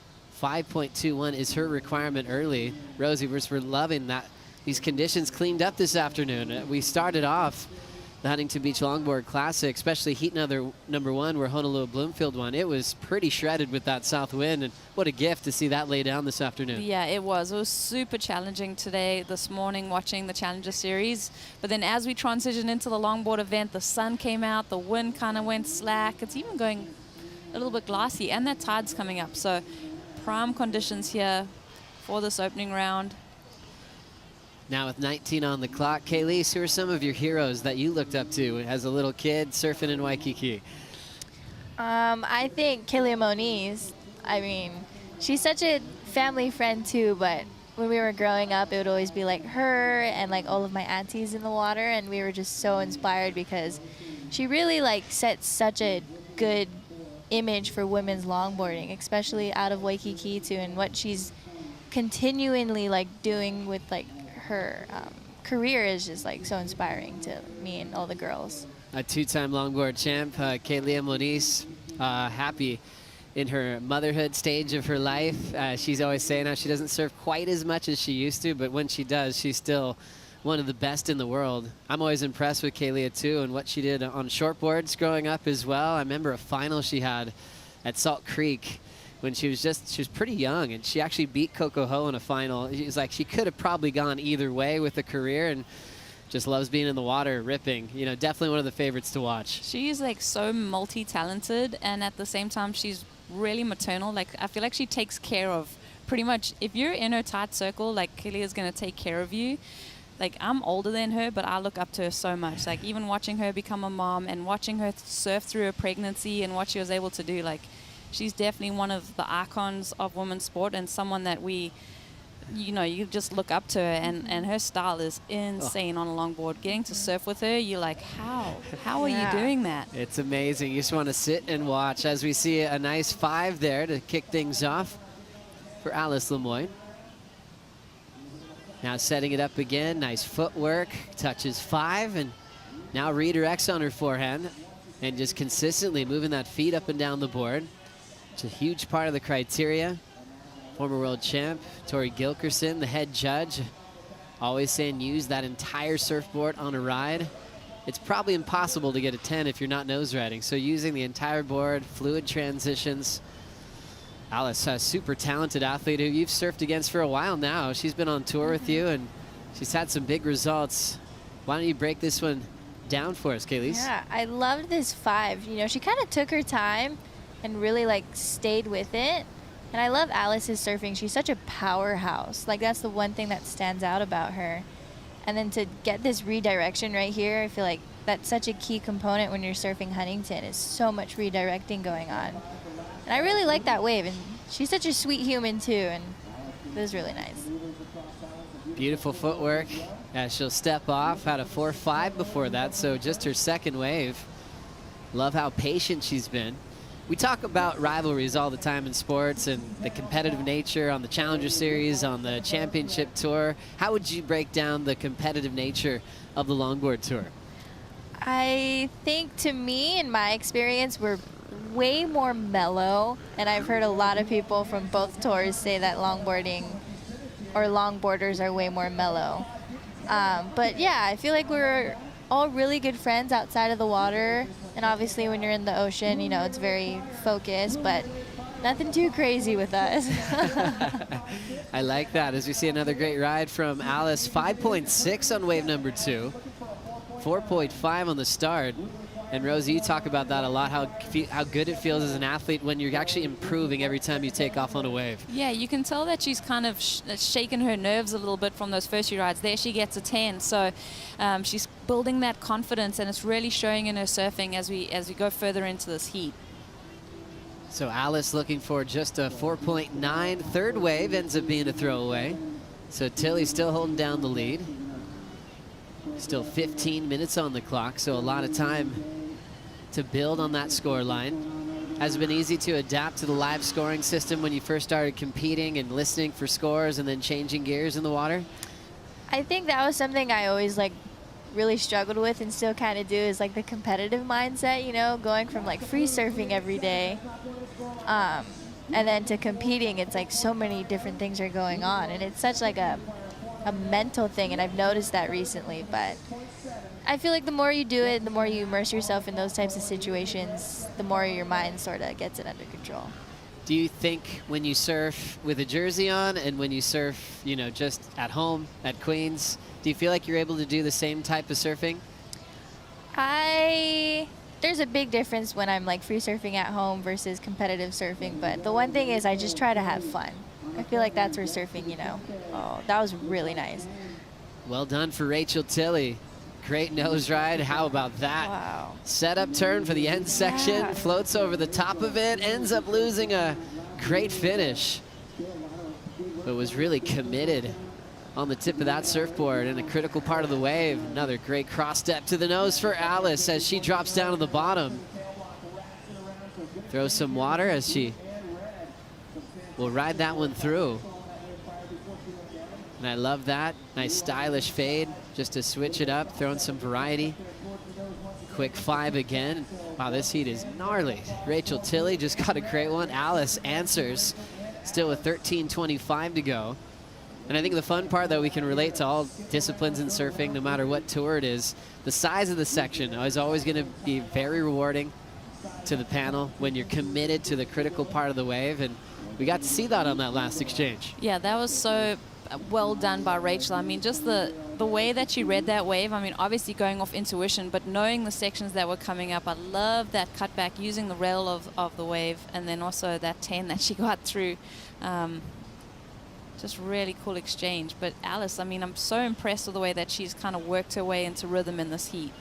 Speaker 1: 5.21 is her requirement early. Rosie, we're loving that. These conditions cleaned up this afternoon. We started off the Huntington Beach Longboard Classic, especially heat number one where Honolulu Bloomfield won. It was pretty shredded with that south wind, and what a gift to see that lay down this afternoon.
Speaker 13: Yeah, it was. It was super challenging this morning, watching the Challenger Series. But then as we transitioned into the longboard event, the sun came out, the wind kind of went slack. It's even going a little bit glassy, and that tide's coming up. So prime conditions here for this opening round.
Speaker 1: Now with 19 on the clock, Kayleigh, who are some of your heroes that you looked up to as a little kid surfing in Waikiki?
Speaker 12: I think Kelia Moniz. I mean, she's such a family friend too, but when we were growing up, it would always be like her and like all of my aunties in the water, and we were just so inspired because she really like sets such a good image for women's longboarding, especially out of Waikiki too, and what she's continually like doing with like her career is just like so inspiring to me and all the girls.
Speaker 1: A two-time longboard champ, Kayleigh Moniz, happy in her motherhood stage of her life. She's always saying how she doesn't surf quite as much as she used to, but when she does, she's still one of the best in the world. I'm always impressed with Kayleigh too, and what she did on shortboards growing up as well. I remember a final she had at Salt Creek when she was pretty young, and she actually beat Coco Ho in a final. It was like she could have probably gone either way with a career, and just loves being in the water, ripping. You know, definitely one of the favorites to watch.
Speaker 13: She's like so multi-talented, and at the same time, she's really maternal. Like, I feel like she takes care of pretty much, if you're in her tight circle, like Kayleigh is going to take care of you. Like, I'm older than her, but I look up to her so much. Like, even watching her become a mom and watching her surf through her pregnancy and what she was able to do, like, she's definitely one of the icons of women's sport and someone that we, you know, you just look up to her, and her style is insane on a longboard. Getting to surf with her, you're like, how are you doing that?
Speaker 1: It's amazing. You just want to sit and watch as we see a nice 5 there to kick things off for Alice Lemoyne. Now setting it up again, nice footwork, touches 5, and now redirects on her forehand and just consistently moving that feet up and down the board. It's a huge part of the criteria. Former world champ, Tori Gilkerson, the head judge, always saying use that entire surfboard on a ride. It's probably impossible to get a 10 if you're not nose riding. So using the entire board, fluid transitions. Alice, a super talented athlete who you've surfed against for a while now. She's been on tour with you, and she's had some big results. Why don't you break this one down for us, Kayleigh?
Speaker 12: Yeah, I loved this 5. You know, she kind of took her time and really like stayed with it. And I love Alice's surfing. She's such a powerhouse. Like, that's the one thing that stands out about her. And then to get this redirection right here, I feel like that's such a key component when you're surfing Huntington. Is so much redirecting going on. And I really like that wave. And she's such a sweet human too. And it was really nice.
Speaker 1: Beautiful footwork as she'll step off. Had a 4.5 before that, so just her second wave. Love how patient she's been. We talk about rivalries all the time in sports and the competitive nature on the Challenger Series, on the Championship Tour. How would you break down the competitive nature of the Longboard Tour?
Speaker 12: I think, to me, in my experience, we're way more mellow. And I've heard a lot of people from both tours say that longboarding or longboarders are way more mellow. But yeah, I feel like we're all really good friends outside of the water. And obviously when you're in the ocean, you know, it's very focused, but nothing too crazy with us.
Speaker 1: I like that. As we see another great ride from Alice, 5.6 on wave number 2, 4.5 on the start. And Rosie, you talk about that a lot, how good it feels as an athlete when you're actually improving every time you take off on a wave.
Speaker 13: Yeah, you can tell that she's kind of shaken her nerves a little bit from those first few rides. There she gets a 10, so she's building that confidence, and it's really showing in her surfing as we go further into this heat.
Speaker 1: So Alice looking for just a 4.9. Third wave ends up being a throwaway. So Tilly still holding down the lead. Still 15 minutes on the clock, so a lot of time to build on that score line. Has it been easy to adapt to the live scoring system when you first started competing and listening for scores and then changing gears in the water?
Speaker 12: I think that was something I always like really struggled with and still kind of do, is like the competitive mindset, you know, going from like free surfing every day and then to competing. It's like so many different things are going on, and it's such like a mental thing, and I've noticed that recently. But I feel like the more you do it, the more you immerse yourself in those types of situations, the more your mind sort of gets it under control.
Speaker 1: Do you think when you surf with a jersey on and when you surf, you know, just at home at Queens, do you feel like you're able to do the same type of surfing?
Speaker 12: There's a big difference when I'm like free surfing at home versus competitive surfing, but the one thing is I just try to have fun. I feel like that's where surfing, you know. Oh, that was really nice.
Speaker 1: Well done for Rachel Tilley. Great nose ride. How about that?
Speaker 12: Wow.
Speaker 1: Setup turn for the end section.
Speaker 12: Yeah.
Speaker 1: Floats over the top of it. Ends up losing a great finish. But was really committed on the tip of that surfboard in a critical part of the wave. Another great cross step to the nose for Alice as she drops down to the bottom. Throws some water as she will ride that one through. And I love that. Nice stylish fade just to switch it up, throwing some variety. Quick 5 again. Wow, this heat is gnarly. Rachel Tilley just got a great one. Alice answers, still with 13:25 to go. And I think the fun part that we can relate to all disciplines in surfing, no matter what tour it is, the size of the section is always going to be very rewarding to the panel when you're committed to the critical part of the wave. And we got to see that on that last exchange.
Speaker 13: Yeah, that was so well done by Rachel. I mean, just the way that she read that wave, I mean, obviously going off intuition, but knowing the sections that were coming up. I love that cutback, using the rail of the wave, and then also that 10 that she got through. Just really cool exchange. But Alice, I mean, I'm so impressed with the way that she's kind of worked her way into rhythm in this heat.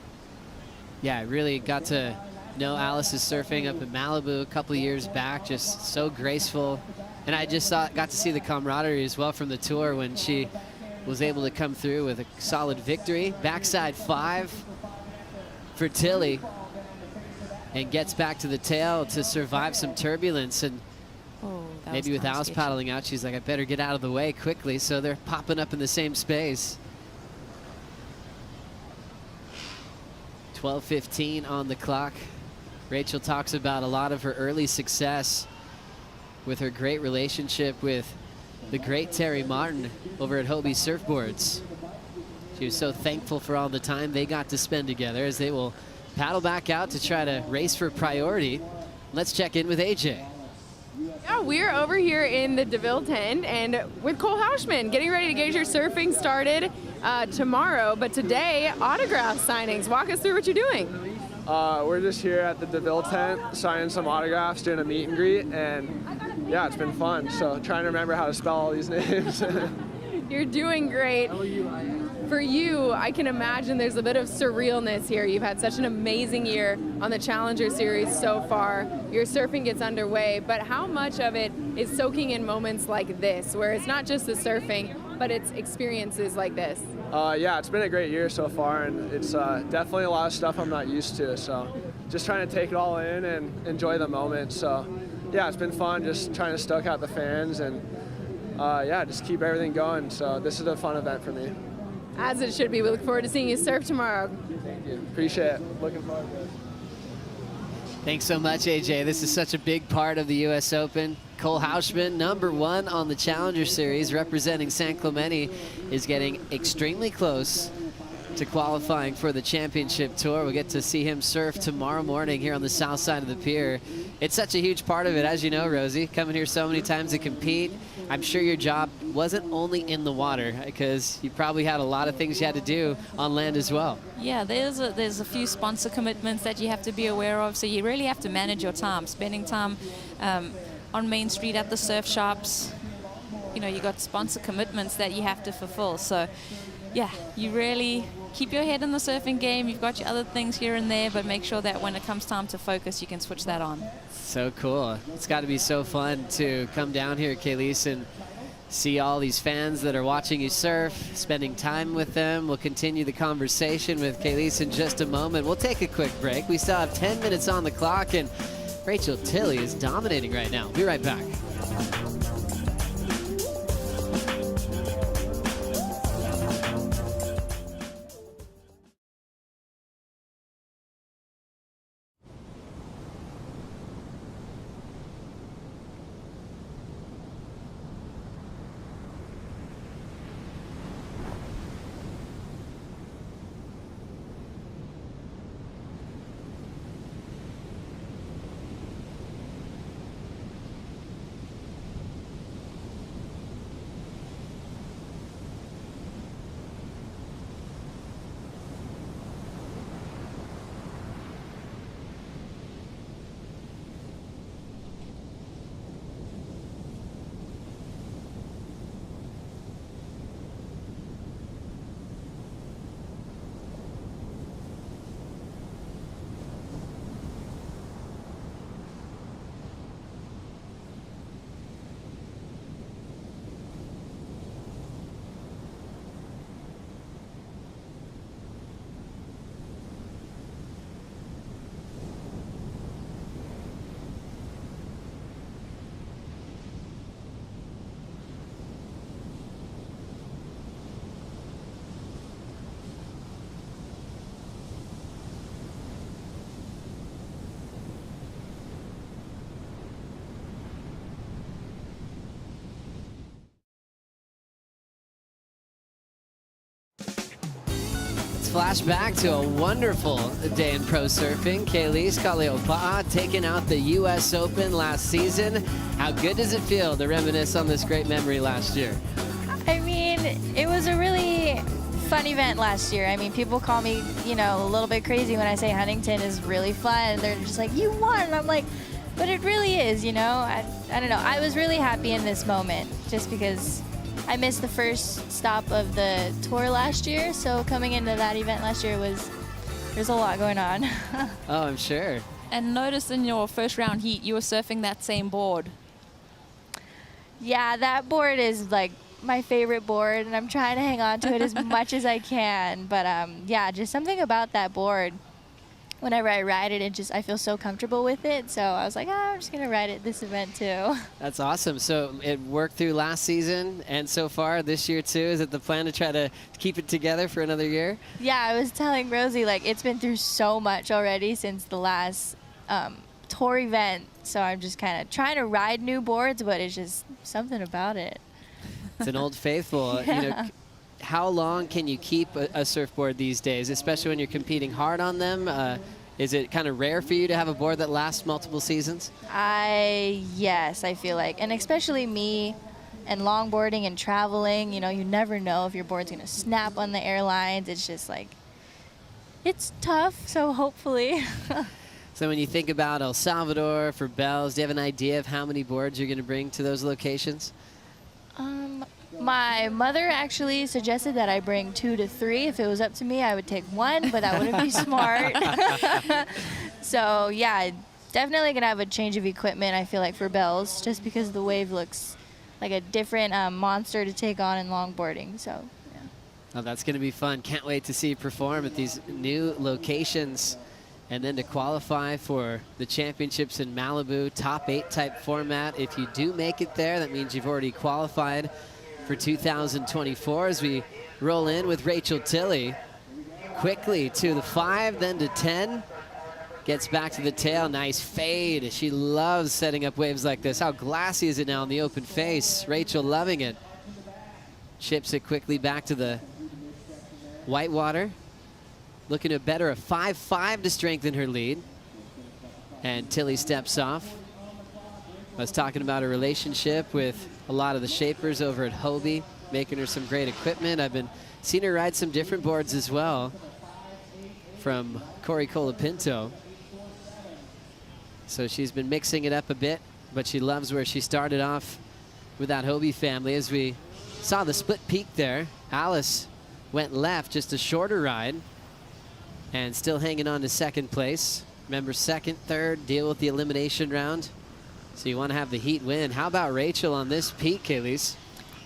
Speaker 1: Yeah, I really got to know Alice's surfing up in Malibu a couple of years back, just so graceful. And I just got to see the camaraderie as well from the tour when she was able to come through with a solid victory. Backside 5 for Tilley, and gets back to the tail to survive some turbulence. And maybe with Alice paddling out, she's like, I better get out of the way quickly. So they're popping up in the same space. 12:15 on the clock. Rachel talks about a lot of her early success with her great relationship with the great Terry Martin over at Hobie Surfboards. She was so thankful for all the time they got to spend together as they will paddle back out to try to race for priority. Let's check in with AJ.
Speaker 4: Yeah, we're over here in the DeVille tent and with Cole Houshman, getting ready to get your surfing started tomorrow. But today, autograph signings. Walk us through what you're doing.
Speaker 21: We're just here at the DeVille tent, signing some autographs, doing a meet and greet, and yeah, it's been fun. So trying to remember how to spell all these names.
Speaker 4: You're doing great. For you, I can imagine there's a bit of surrealness here. You've had such an amazing year on the Challenger Series so far. Your surfing gets underway, but how much of it is soaking in moments like this, where it's not just the surfing, but it's experiences like this?
Speaker 21: Yeah, it's been a great year so far, and it's definitely a lot of stuff I'm not used to. So just trying to take it all in and enjoy the moment. So yeah, it's been fun just trying to stoke out the fans and yeah, just keep everything going. So this is a fun event for me.
Speaker 4: As it should be. We look forward to seeing you surf tomorrow.
Speaker 21: Thank you. Appreciate it. Looking forward to it.
Speaker 1: Thanks so much, AJ. This is such a big part of the U.S. Open. Cole Houshman, #1 on the Challenger Series, representing San Clemente, is getting extremely close to qualifying for the championship tour. We'll get to see him surf tomorrow morning here on the south side of the pier. It's such a huge part of it, as you know, Rosie, coming here so many times to compete. I'm sure your job wasn't only in the water, because you probably had a lot of things you had to do on land as well.
Speaker 13: Yeah, there's a few sponsor commitments that you have to be aware of, so you really have to manage your time, spending time on Main Street at the surf shops. You know, you got sponsor commitments that you have to fulfill. So yeah, you really keep your head in the surfing game. You've got your other things here and there, but make sure that when it comes time to focus, you can switch that on.
Speaker 1: So cool. It's got to be so fun to come down here, Kayleigh, and see all these fans that are watching you surf, spending time with them. We'll continue the conversation with Kayleigh in just a moment. We'll take a quick break. We still have 10 minutes on the clock, and Rachel Tilley is dominating right now. Be right back. Flashback to a wonderful day in pro surfing. Kayleigh Kaleopa'a taking out the U.S. Open last season. How good does it feel to reminisce on this great memory last year?
Speaker 12: I mean, it was a really fun event last year. I mean, people call me, you know, a little bit crazy when I say Huntington is really fun. They're just like, you won. And I'm like, but it really is, you know. I don't know. I was really happy in this moment just because I missed the first stop of the tour last year, so coming into that event last year there's a lot going on.
Speaker 1: Oh, I'm sure.
Speaker 13: And notice in your first round heat, you were surfing that same board.
Speaker 12: Yeah, that board is like my favorite board, and I'm trying to hang on to it as much as I can. But yeah, just something about that board. Whenever I ride it, I feel so comfortable with it. So I was like, I'm just going to ride it this event too.
Speaker 1: That's awesome. So it worked through last season and so far this year too. Is it the plan to try to keep it together for another year?
Speaker 12: Yeah, I was telling Rosie, like, it's been through so much already since the last tour event. So I'm just kind of trying to ride new boards, but it's just something about it.
Speaker 1: It's an old faithful.
Speaker 12: Yeah.
Speaker 1: You know, how long can you keep a surfboard these days, especially when you're competing hard on them? Is it kind of rare for you to have a board that lasts multiple seasons?
Speaker 12: Yes, I feel like. And especially me and longboarding and traveling, you know, you never know if your board's going to snap on the airlines. It's just like, it's tough, so hopefully.
Speaker 1: So when you think about El Salvador for Bells, do you have an idea of how many boards you're going to bring to those locations?
Speaker 12: My mother actually suggested that I bring 2 to 3. If it was up to me, I would take 1, but that wouldn't be smart. So yeah, definitely going to have a change of equipment, I feel like, for Bells, just because the wave looks like a different monster to take on in longboarding. So yeah.
Speaker 1: Oh, that's going to be fun. Can't wait to see you perform at these new locations. And then to qualify for the championships in Malibu, top 8 type format. If you do make it there, that means you've already qualified for 2024 as we roll in with Rachel Tilley. Quickly to the 5, then to 10. Gets back to the tail, nice fade. She loves setting up waves like this. How glassy is it now in the open face? Rachel loving it. Chips it quickly back to the whitewater. Looking to better a 5-5 to strengthen her lead. And Tilley steps off. I was talking about a relationship with a lot of the shapers over at Hobie, making her some great equipment. I've been seeing her ride some different boards as well from Corey Colapinto. So she's been mixing it up a bit, but she loves where she started off with that Hobie family. As we saw the split peak there, Alice went left, just a shorter ride, and still hanging on to second place. Remember, second, third, deal with the elimination round. So you want to have the heat win. How about Rachel on this peak, Kayleigh?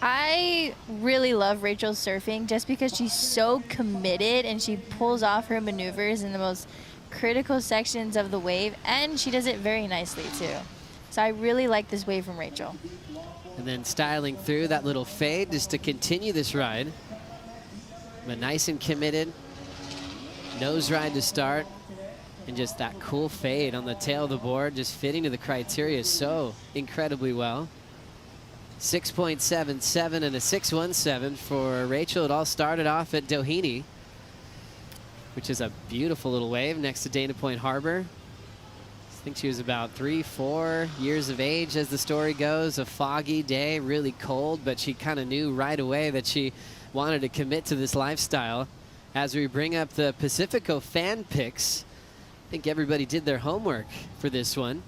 Speaker 12: I really love Rachel's surfing just because she's so committed and she pulls off her maneuvers in the most critical sections of the wave, and she does it very nicely too. So I really like this wave from Rachel.
Speaker 1: And then styling through that little fade just to continue this ride. But nice and committed. Nose ride to start. And just that cool fade on the tail of the board, just fitting to the criteria so incredibly well. 6.77 and a 6.17 for Rachel. It all started off at Doheny, which is a beautiful little wave next to Dana Point Harbor. I think she was about 3-4 years of age as the story goes. A foggy day, really cold, but she kind of knew right away that she wanted to commit to this lifestyle. As we bring up the Pacifico fan picks, I think everybody did their homework for this one.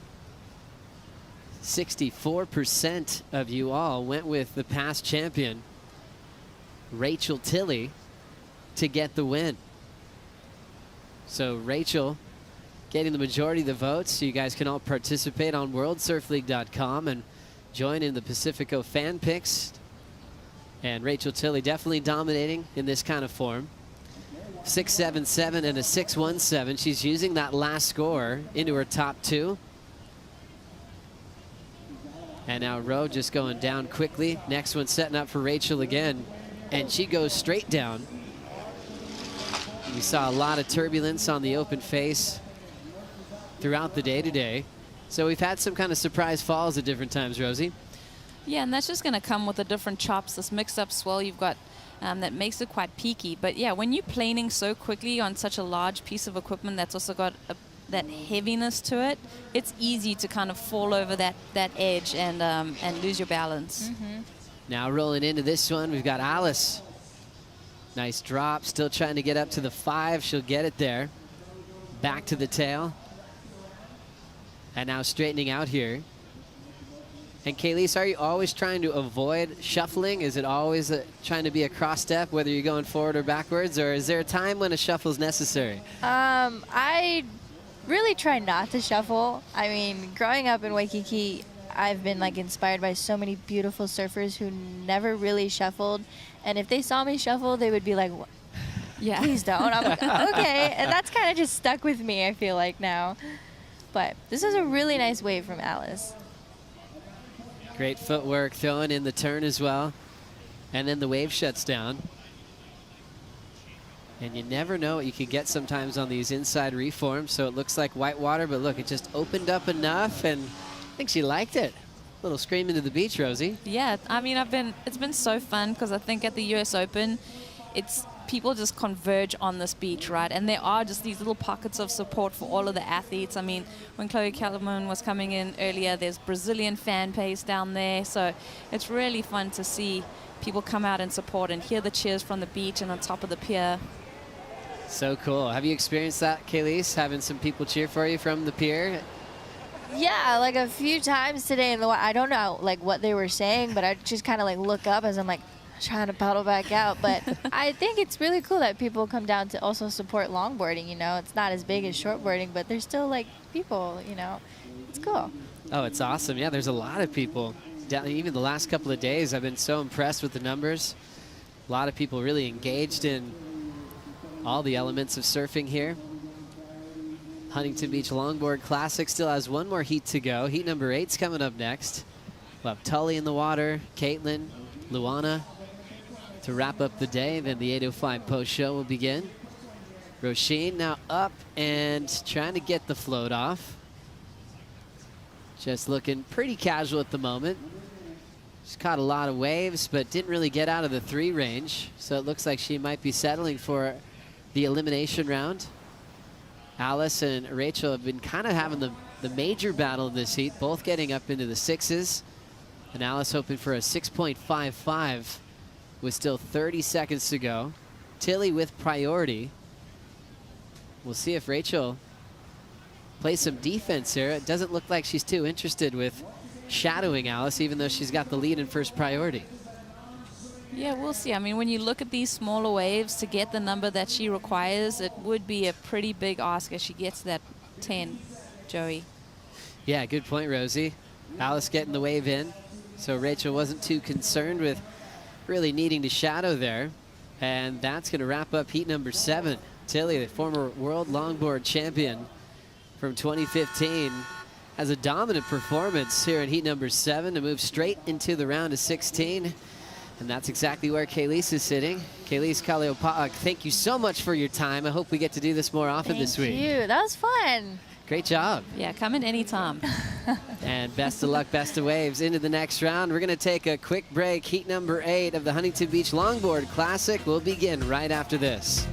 Speaker 1: 64% of you all went with the past champion, Rachel Tilley, to get the win. So Rachel getting the majority of the votes, so you guys can all participate on worldsurfleague.com and join in the Pacifico fan picks. And Rachel Tilley definitely dominating in this kind of form. 6.77 and a 6.17. She's using that last score into her top 2. And now Rowe just going down quickly. Next one setting up for Rachel again. And she goes straight down. We saw a lot of turbulence on the open face throughout the day today. So we've had some kind of surprise falls at different times, Rosie.
Speaker 13: Yeah, and that's just going to come with the different chops. This mix-up swell you've got that makes it quite peaky. But yeah, when you're planing so quickly on such a large piece of equipment that's also got that heaviness to it, it's easy to kind of fall over that edge and lose your balance.
Speaker 12: Mm-hmm.
Speaker 1: Now rolling into this one, we've got Alice. Nice drop, still trying to get up to the 5. She'll get it there. Back to the tail. And now straightening out here. And Kayleigh, are you always trying to avoid shuffling? Is it always trying to be a cross step, whether you're going forward or backwards? Or is there a time when a shuffle is necessary?
Speaker 12: I really try not to shuffle. I mean, growing up in Waikiki, I've been like inspired by so many beautiful surfers who never really shuffled. And if they saw me shuffle, they would be like,
Speaker 13: yeah,
Speaker 12: please don't. I'm like, okay. And that's kind of just stuck with me, I feel like now. But this is a really nice wave from Alice.
Speaker 1: Great footwork, throwing in the turn as well. And then the wave shuts down. And you never know what you can get sometimes on these inside reforms. So it looks like whitewater, but look, it just opened up enough, and I think she liked it. A little scream into the beach, Rosie.
Speaker 13: Yeah, I mean, it's been so fun because I think at the US Open, it's people just converge on this beach, right? And there are just these little pockets of support for all of the athletes. I mean, when Chloe Kellerman was coming in earlier, there's Brazilian fan base down there. So it's really fun to see people come out and support and hear the cheers from the beach and on top of the pier.
Speaker 1: So cool. Have you experienced that, Kayleigh, having some people cheer for you from the pier?
Speaker 12: Yeah, like a few times today. I don't know like what they were saying, but I just kind of like look up as I'm like trying to paddle back out. But I think it's really cool that people come down to also support longboarding. You know, it's not as big as shortboarding, but there's still like people. You know, it's cool.
Speaker 1: Oh, it's awesome. Yeah, there's a lot of people. Even the last couple of days, I've been so impressed with the numbers. A lot of people really engaged in all the elements of surfing here. Huntington Beach Longboard Classic still has one more heat to go. Heat number 8's coming up next. We'll have Tully in the water, Caitlin, Luana to wrap up the day. Then the 8:05 post show will begin. Roisin now up and trying to get the float off. Just looking pretty casual at the moment. She's caught a lot of waves, but didn't really get out of the 3 range. So it looks like she might be settling for the elimination round. Alice and Rachel have been kind of having the major battle in this heat, both getting up into the 6s. And Alice hoping for a 6.55 with still 30 seconds to go. Tilly with priority. We'll see if Rachel plays some defense here. It doesn't look like she's too interested with shadowing Alice, even though she's got the lead in first priority.
Speaker 13: Yeah, we'll see. I mean, when you look at these smaller waves, to get the number that she requires, it would be a pretty big ask as she gets that 10, Joey.
Speaker 1: Yeah, good point, Rosie. Alice getting the wave in, so Rachel wasn't too concerned with really needing to shadow there. And that's going to wrap up heat number 7. Tilly, the former world longboard champion from 2015, has a dominant performance here in heat number 7 to move straight into the round of 16. And that's exactly where Kayleigh is sitting. Kayleigh Kaleopa'a, thank you so much for your time. I hope we get to do this more often this week.
Speaker 12: Thank you. That was fun.
Speaker 1: Great job.
Speaker 13: Yeah, come in anytime.
Speaker 1: And best of luck, best of waves into the next round. We're going to take a quick break. Heat number 8 of the Huntington Beach Longboard Classic will begin right after this.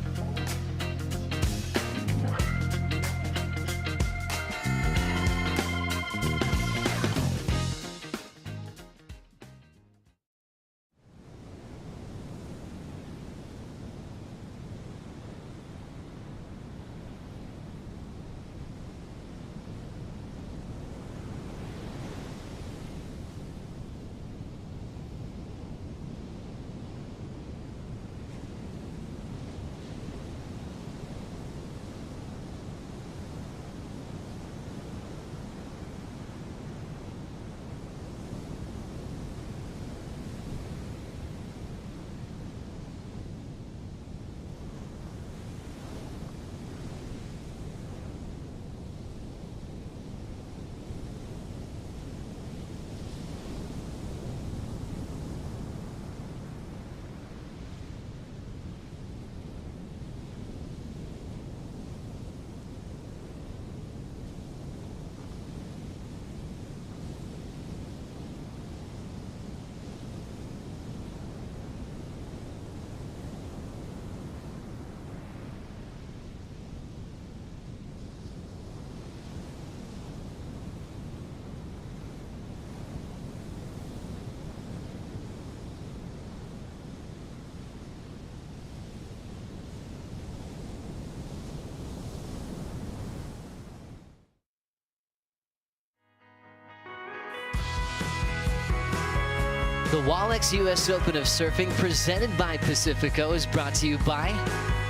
Speaker 1: The Wallex US Open of Surfing, presented by Pacifico, is brought to you by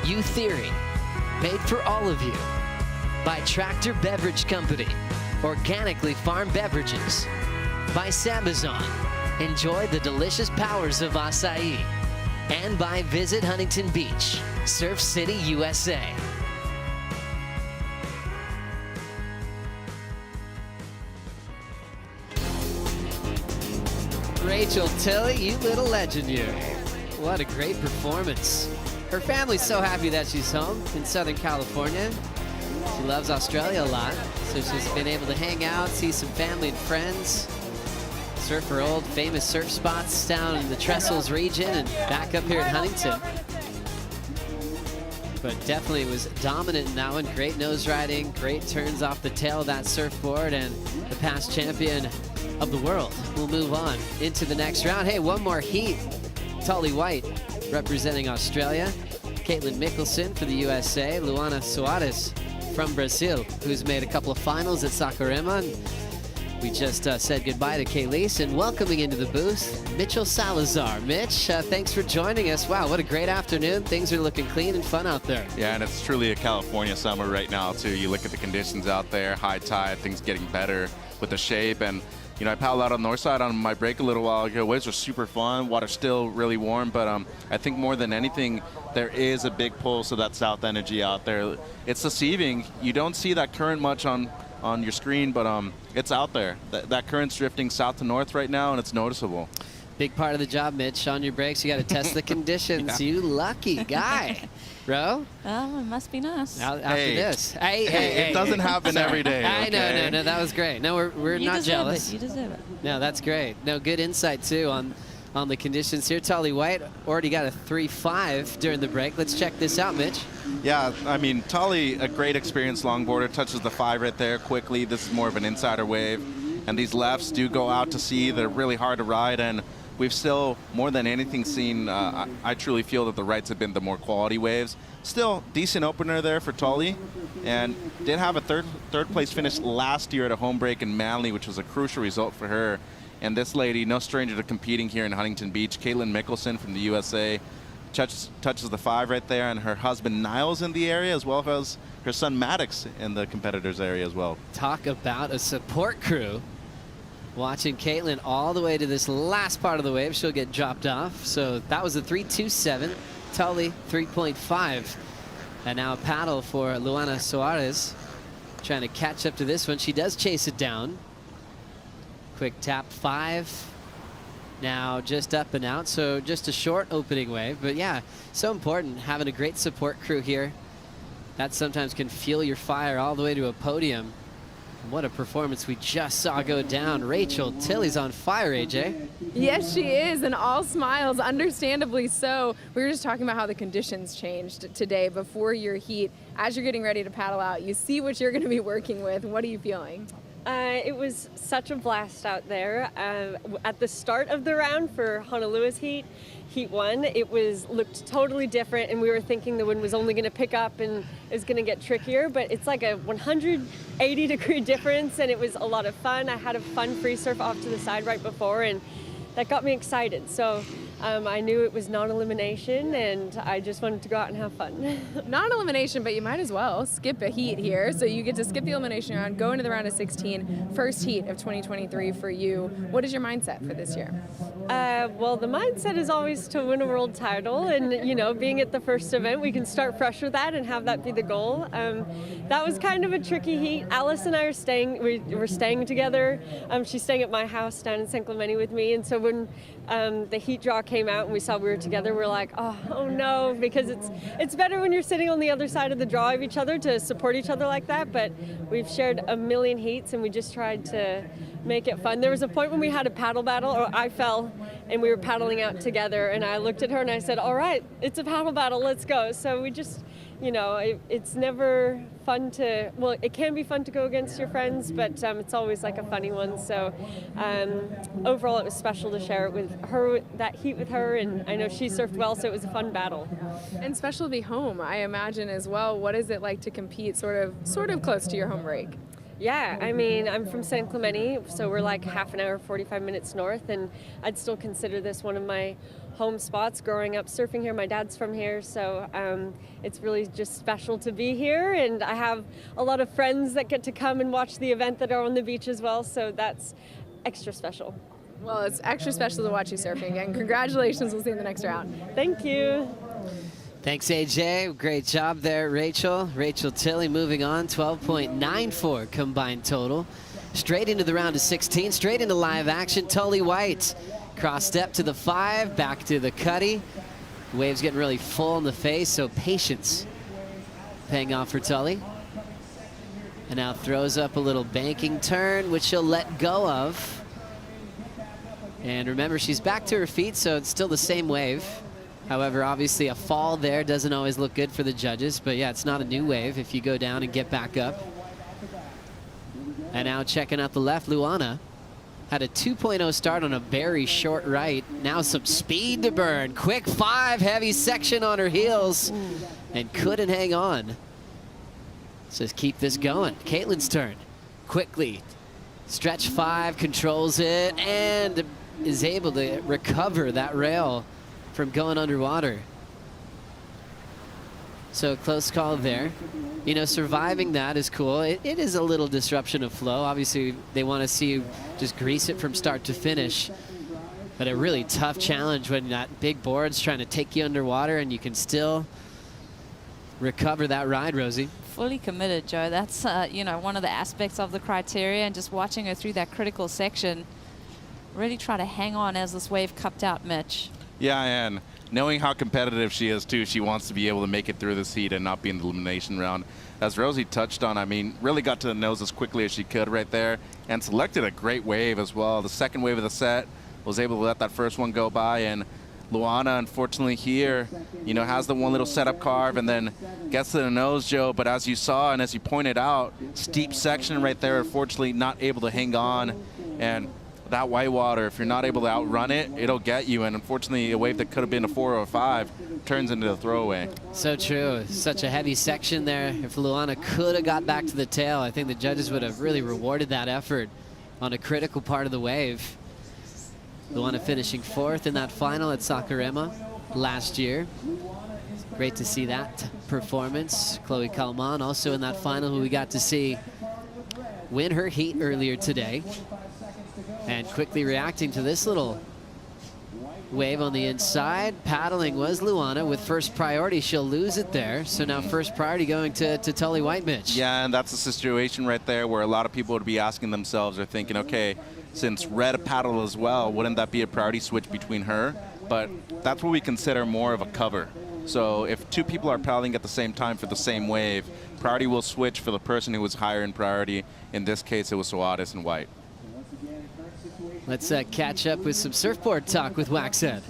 Speaker 1: U Theory, made for all of you, by Tractor Beverage Company, organically farmed beverages, by Sabazon, enjoy the delicious powers of acai, and by Visit Huntington Beach, Surf City, USA. Rachel Tilly, you little legend, you. What a great performance. Her family's so happy that she's home in Southern California. She loves Australia a lot, so she's been able to hang out, see some family and friends, surf her old famous surf spots down in the Trestles region and back up here in Huntington. but definitely was dominant in that one. Great nose riding, great turns off the tail of that surfboard, and the past champion of the world will move on into the next round. Hey, one more heat. Tully White representing Australia. Caitlin Mickelson for the USA. Luana Soares from Brazil, who's made a couple of finals at Saquarema. We just said goodbye to Kayleigh, and welcoming into the booth, Mitchell Salazar. Mitch, thanks for joining us. Wow, what a great afternoon. Things are looking clean and fun out there.
Speaker 7: Yeah, and it's truly a California summer right now, too. You look at the conditions out there, high tide, things getting better with the shape. And, you know, I paddled out on the north side on my break a little while ago. Waves are super fun. Water's still really warm, but I think more than anything, there is a big pulse of that south energy out there. It's deceiving. You don't see that current much on your screen, but it's out there. That current's drifting south to north right now, and it's noticeable.
Speaker 1: Big part of the job, Mitch. On your breaks, you got to test the conditions. Yeah. You lucky guy. Ro?
Speaker 13: Oh, it must be nice.
Speaker 1: After this. Hey,
Speaker 7: it doesn't happen every day.
Speaker 1: Okay? No, that was great. No, we're not jealous.
Speaker 13: You deserve it.
Speaker 1: No, that's great. No, good insight, too, on the conditions here. Tully White already got a 3.5 during the break. Let's check this out, Mitch.
Speaker 7: Yeah, I mean, Tully, a great experienced longboarder, touches the 5 right there quickly. This is more of an insider wave. And these lefts do go out to sea. They're really hard to ride, and we've still, more than anything, seen, I truly feel that the rights have been the more quality waves. Still, decent opener there for Tully, and did have a third place finish last year at a home break in Manly, which was a crucial result for her. And this lady, no stranger to competing here in Huntington Beach, Caitlin Mickelson from the USA, touches the 5 right there, and her husband Niles in the area, as well as her son Maddox in the competitors area as well.
Speaker 1: Talk about a support crew. Watching Caitlin all the way to this last part of the wave. She'll get dropped off. So that was a 3.27. Tully 3.5. And now a paddle for Luana Soares, trying to catch up to this one. She does chase it down. Quick tap 5. Now just up and out, so just a short opening wave. But yeah, so important having a great support crew here. That sometimes can fuel your fire all the way to a podium. What a performance we just saw go down. Rachel Tilley's on fire, AJ.
Speaker 4: Yes, she is, and all smiles, understandably so. We were just talking about how the conditions changed today before your heat. As you're getting ready to paddle out, you see what you're going to be working with. What are you feeling?
Speaker 22: It was such a blast out there. At the start of the round for Honolulu's heat 1, it looked totally different, and we were thinking the wind was only going to pick up and is going to get trickier, but it's like a 180-degree difference, and it was a lot of fun. I had a fun free surf off to the side right before, and that got me excited. So I knew it was non-elimination, and I just wanted to go out and have fun.
Speaker 4: Non-elimination, but you might as well skip a heat here. So you get to skip the elimination round, go into the round of 16, first heat of 2023 for you. What is your mindset for this year?
Speaker 22: Well, the mindset is always to win a world title, and, you know, being at the first event, we can start fresh with that and have that be the goal. That was kind of a tricky heat. Alice and I are we're staying together. She's staying at my house down in San Clemente with me, and so when the heat draw came out and we saw we were together, we're like, oh no, because it's better when you're sitting on the other side of the draw of each other to support each other like that. But we've shared a million heats, and we just tried to make it fun. There was a point when we had a paddle battle, or I fell and we were paddling out together, and I looked at her and I said, all right, it's a paddle battle, let's go. So we just, you know, it's never fun to, well, it can be fun to go against your friends, but it's always like a funny one. So overall, it was special to share it with her, that heat with her, and I know she surfed well, so it was a fun battle.
Speaker 4: And special to be home, I imagine, as well. What is it like to compete sort of close to your home break?
Speaker 22: Yeah, I mean, I'm from San Clemente, so we're like half an hour, 45 minutes north, and I'd still consider this one of my home spots growing up surfing here. My dad's from here, so it's really just special to be here, and I have a lot of friends that get to come and watch the event that are on the beach as well, so that's extra special.
Speaker 4: Well, it's extra special to watch you surfing, and congratulations. We'll see you in the next round.
Speaker 22: Thank you.
Speaker 1: Thanks, AJ. Great job there, Rachel. Rachel Tilley moving on, 12.94 combined total. Straight into the round of 16, straight into live action. Tully White, cross step to the 5, back to the cutty. Waves getting really full in the face, so patience paying off for Tully. And now throws up a little banking turn, which she'll let go of. And remember, she's back to her feet, so it's still the same wave. However, obviously a fall there doesn't always look good for the judges, but yeah, it's not a new wave if you go down and get back up. And now checking out the left, Luana had a 2.0 start on a very short right. Now some speed to burn. Quick 5, heavy section on her heels, and couldn't hang on. Says keep this going. Caitlin's turn. Quickly, stretch 5, controls it, and is able to recover that rail from going underwater. So close call there. You know, surviving that is cool. It is a little disruption of flow. Obviously, they want to see you just grease it from start to finish. But a really tough challenge when that big board's trying to take you underwater and you can still recover that ride, Rosie.
Speaker 13: Fully committed, Joe. That's, you know, one of the aspects of the criteria, and just watching her through that critical section, really try to hang on as this wave cupped out, Mitch.
Speaker 7: Yeah, and knowing how competitive she is, too, she wants to be able to make it through this heat and not be in the elimination round. As Rosie touched on, I mean, really got to the nose as quickly as she could right there and selected a great wave as well. The second wave of the set, was able to let that first one go by, and Luana, unfortunately here, you know, has the one little setup carve and then gets to the nose, Joe. But as you saw and as you pointed out, steep section right there, unfortunately not able to hang on. And that whitewater, if you're not able to outrun it, it'll get you. And unfortunately, a wave that could have been a 4 or a 5 turns into a throwaway.
Speaker 1: So true. Such a heavy section there. If Luana could have got back to the tail, I think the judges would have really rewarded that effort on a critical part of the wave. Luana finishing 4th in that final at Saquarema last year. Great to see that performance. Chloe Calman also in that final, who we got to see win her heat earlier today. And quickly reacting to this little wave on the inside. Paddling was Luana with first priority. She'll lose it there. So now first priority going to Tully White-Mitch.
Speaker 7: Yeah, and that's a situation right there where a lot of people would be asking themselves or thinking, okay, since Red paddled as well, wouldn't that be a priority switch between her? But that's what we consider more of a cover. So if 2 people are paddling at the same time for the same wave, priority will switch for the person who was higher in priority. In this case, it was Soares and White.
Speaker 1: Let's catch up with some surfboard talk with Waxhead.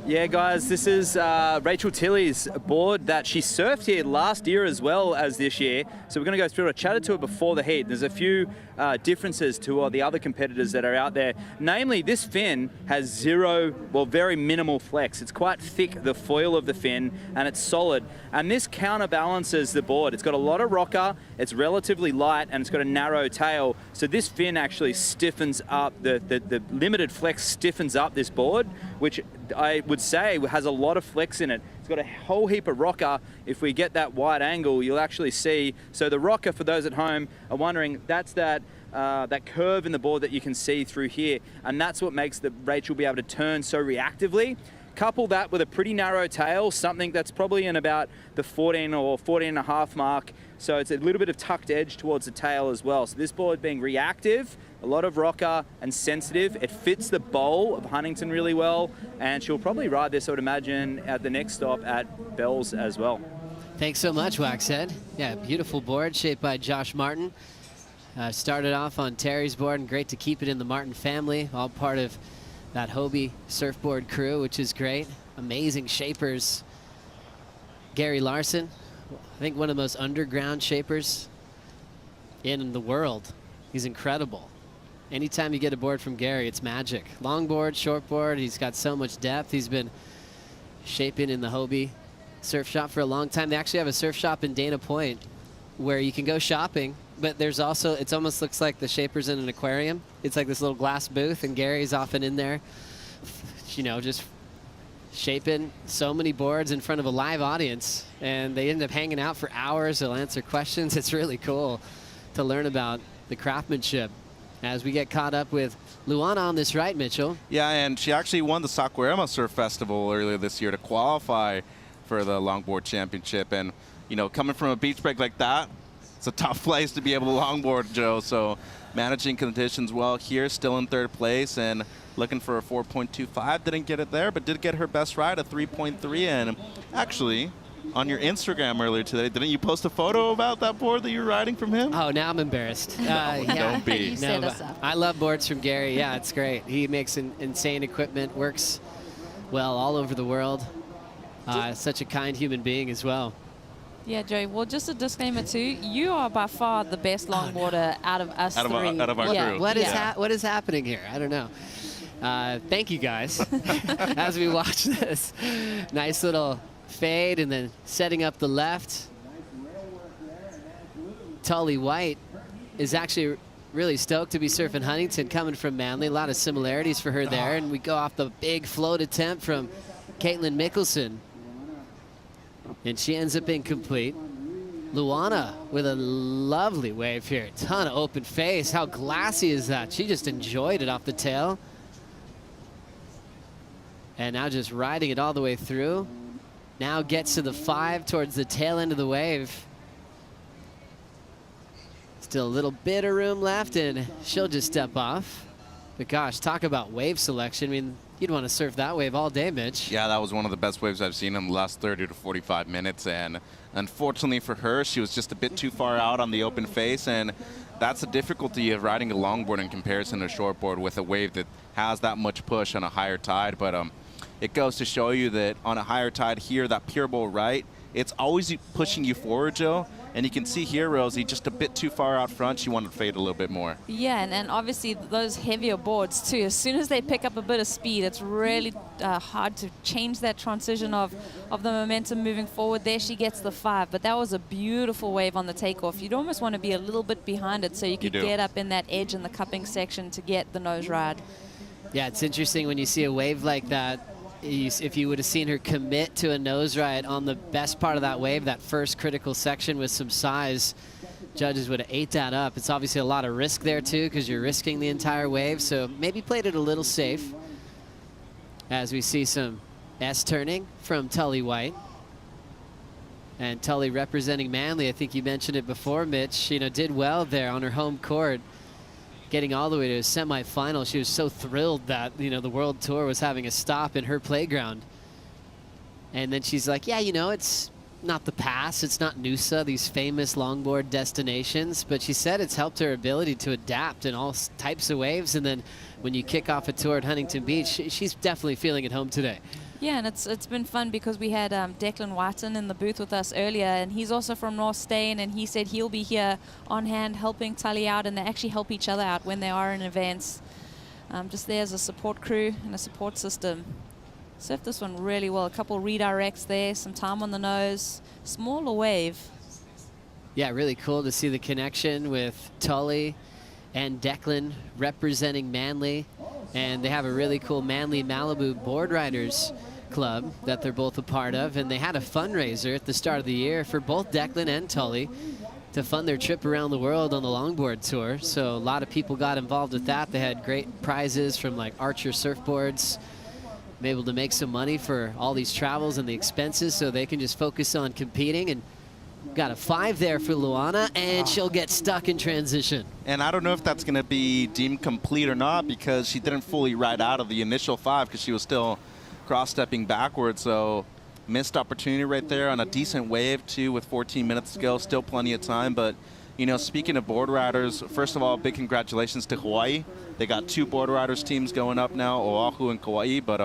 Speaker 9: Yeah, guys, this is Rachel Tilley's board that she surfed here last year as well as this year. So we're going to go through it. I chatted to her before the heat. There's a few differences to the other competitors that are out there. Namely, this fin has very minimal flex. It's quite thick, the foil of the fin, and it's solid. And this counterbalances the board. It's got a lot of rocker, it's relatively light, and it's got a narrow tail. So this fin actually stiffens up, the limited flex stiffens up this board, which I would say has a lot of flex in it. It's got a whole heap of rocker. If we get that wide angle, you'll actually see. So the rocker, for those at home are wondering, that's that curve in the board that you can see through here, and that's what makes the Rachel be able to turn so reactively. Couple that with a pretty narrow tail, something that's probably in about the 14 or 14 and a half mark. So it's a little bit of tucked edge towards the tail as well. So this board being reactive, a lot of rocker and sensitive. It fits the bowl of Huntington really well, and she'll probably ride this, I would imagine, at the next stop at Bells as well.
Speaker 1: Thanks so much, Waxhead. Yeah, beautiful board shaped by Josh Martin. Started off on Terry's board, and great to keep it in the Martin family, all part of that Hobie surfboard crew, which is great. Amazing shapers. Gary Larson, I think one of the most underground shapers in the world. He's incredible. Anytime you get a board from Gary, it's magic. Longboard, shortboard, he's got so much depth. He's been shaping in the Hobie surf shop for a long time. They actually have a surf shop in Dana Point where you can go shopping, but there's also, it almost looks like the shapers in an aquarium. It's like this little glass booth, and Gary's often in there, you know, just shaping so many boards in front of a live audience, and they end up hanging out for hours. They'll answer questions. It's really cool to learn about the craftsmanship as we get caught up with Luana on this right, Mitchell.
Speaker 7: Yeah, and she actually won the Saquarema Surf Festival earlier this year to qualify for the Longboard Championship. And, you know, coming from a beach break like that, it's a tough place to be able to longboard, Joe. So managing conditions well here, still in 3rd place, and looking for a 4.25. Didn't get it there, but did get her best ride, a 3.3. And actually, on your Instagram earlier today, didn't you post a photo about that board that you were riding from him?
Speaker 1: Oh, now I'm embarrassed.
Speaker 7: No, don't be.
Speaker 1: I love boards from Gary. Yeah, it's great. He makes insane equipment, works well all over the world. Such a kind human being as well.
Speaker 13: Yeah, Joey. Well, just a disclaimer too. You are by far the best longboarder out of us
Speaker 7: Out of
Speaker 13: three.
Speaker 7: our crew.
Speaker 1: What is happening here? I don't know. Thank you guys as we watch this. Nice little fade and then setting up the left. Tully White is actually really stoked to be surfing Huntington, coming from Manly. A lot of similarities for her there. And we go off the big float attempt from Caitlin Mickelson. And she ends up incomplete. Luana with a lovely wave here. Ton of open face. How glassy is that? She just enjoyed it off the tail. And now just riding it all the way through. Now gets to the 5 towards the tail end of the wave. Still a little bit of room left, and she'll just step off. But gosh, talk about wave selection. I mean, you'd want to surf that wave all day, Mitch.
Speaker 7: Yeah, that was one of the best waves I've seen in the last 30 to 45 minutes. And unfortunately for her, she was just a bit too far out on the open face. And that's the difficulty of riding a longboard in comparison to a shortboard with a wave that has that much push on a higher tide. But it goes to show you that on a higher tide here, that pure bowl right, it's always pushing you forward, Joe. And you can see here, Rosie, just a bit too far out front. She wanted to fade a little bit more.
Speaker 13: Yeah, and obviously those heavier boards too, as soon as they pick up a bit of speed, it's really hard to change that transition of the momentum moving forward. There she gets the 5, but that was a beautiful wave on the takeoff. You'd almost want to be a little bit behind it so you could get up in that edge in the cupping section to get the nose ride.
Speaker 1: Yeah, it's interesting when you see a wave like that. If you would have seen her commit to a nose ride on the best part of that wave, that first critical section with some size, judges would have ate that up. It's obviously a lot of risk there too, because you're risking the entire wave, so maybe played it a little safe. As we see some S-turning from Tully White. And Tully representing Manly, I think you mentioned it before, Mitch, did well there on her home court. Getting all the way to a semifinal. She was so thrilled that, the World Tour was having a stop in her playground. And then she's like, yeah, it's not the pass, it's not Noosa, these famous longboard destinations, but she said it's helped her ability to adapt in all types of waves. And then when you kick off a tour at Huntington Beach, she's definitely feeling at home today.
Speaker 13: Yeah, and it's been fun because we had Declan Whiten in the booth with us earlier, and he's also from North Stain, and he said he'll be here on hand helping Tully out, and they actually help each other out when they are in events. Just there as a support crew and a support system. Surfed this one really well. A couple redirects there, some time on the nose, smaller wave.
Speaker 1: Yeah, really cool to see the connection with Tully and Declan representing Manly. And they have a really cool Manly Malibu Board Riders Club that they're both a part of. And they had a fundraiser at the start of the year for both Declan and Tully to fund their trip around the world on the longboard tour. So a lot of people got involved with that. They had great prizes from like Archer surfboards. Been able to make some money for all these travels and the expenses so they can just focus on competing. And got a 5 there for Luana, and she'll get stuck in transition.
Speaker 7: And I don't know if that's going to be deemed complete or not because she didn't fully ride out of the initial 5 because she was still cross-stepping backwards. So missed opportunity right there on a decent wave, too, with 14 minutes to go. Still plenty of time. But, speaking of board riders, first of all, big congratulations to Hawaii. They got 2 board riders teams going up now, Oahu and Kauai. But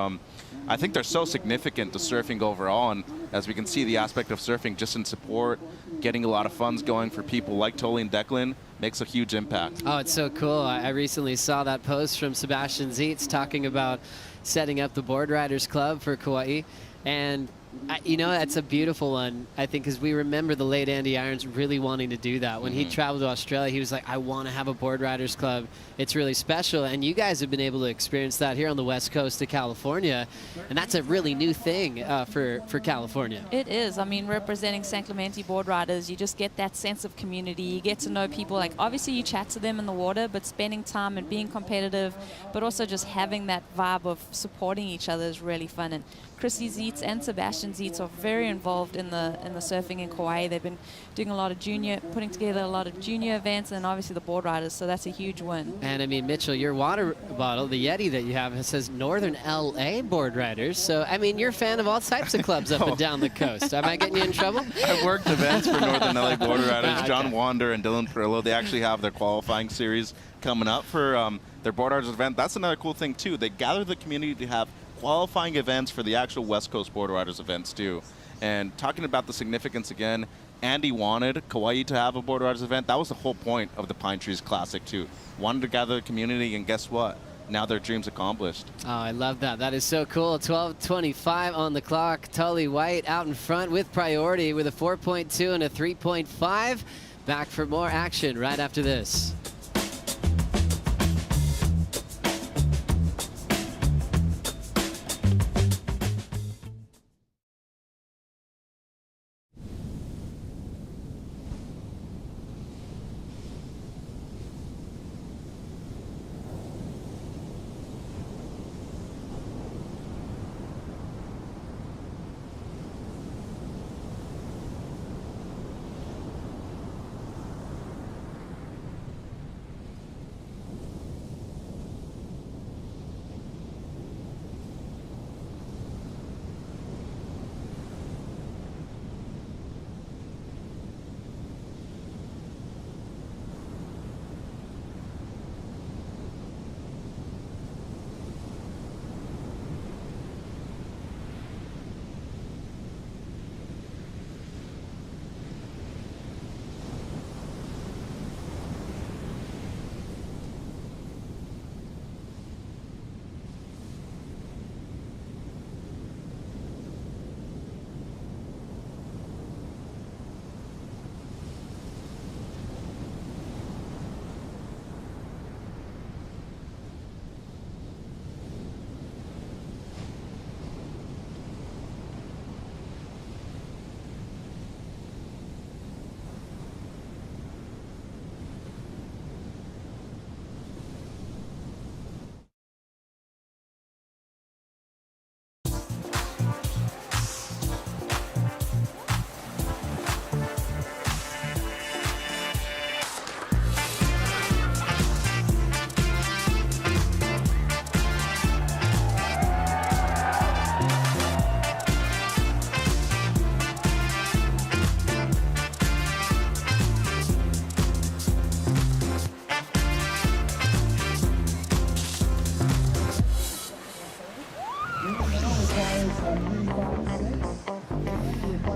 Speaker 7: I think they're so significant to surfing overall. And as we can see, the aspect of surfing just in support, getting a lot of funds going for people like Tully and Declan makes a huge impact.
Speaker 1: Oh, it's so cool. I recently saw that post from Sebastian Zietz talking about setting up the Board Riders Club for Kauai. And that's a beautiful one, I think, because we remember the late Andy Irons really wanting to do that. When he traveled to Australia, he was like, I want to have a Board Riders Club. It's really special. And you guys have been able to experience that here on the west coast of California. And that's a really new thing for California.
Speaker 13: It is. I mean, representing San Clemente board riders, you just get that sense of community. You get to know people. Like, obviously, you chat to them in the water, but spending time and being competitive, but also just having that vibe of supporting each other is really fun. And Chrissy Zietz and Sebastian Zietz are very involved in the surfing in Kauai. They've been doing a lot of putting together a lot of junior events, and obviously the board riders, so that's a huge win.
Speaker 1: And I mean, Mitchell, your water bottle, the Yeti that you have, it says Northern LA Board Riders. So, I mean, you're a fan of all types of clubs up and down the coast. Am I getting you in trouble?
Speaker 7: I've worked events for Northern LA Board Riders. John Wander and Dylan Perillo, they actually have their qualifying series coming up for their board riders event. That's another cool thing, too. They gather the community to have qualifying events for the actual West Coast Board Riders events too. And talking about the significance again, Andy wanted Kauai to have a Board Riders event. That was the whole point of the Pine Trees Classic too. Wanted to gather the community, and guess what? Now their dream's accomplished.
Speaker 1: Oh, I love that. That is so cool. 12:25 on the clock. Tully White out in front with priority with a 4.2 and a 3.5. Back for more action right after this.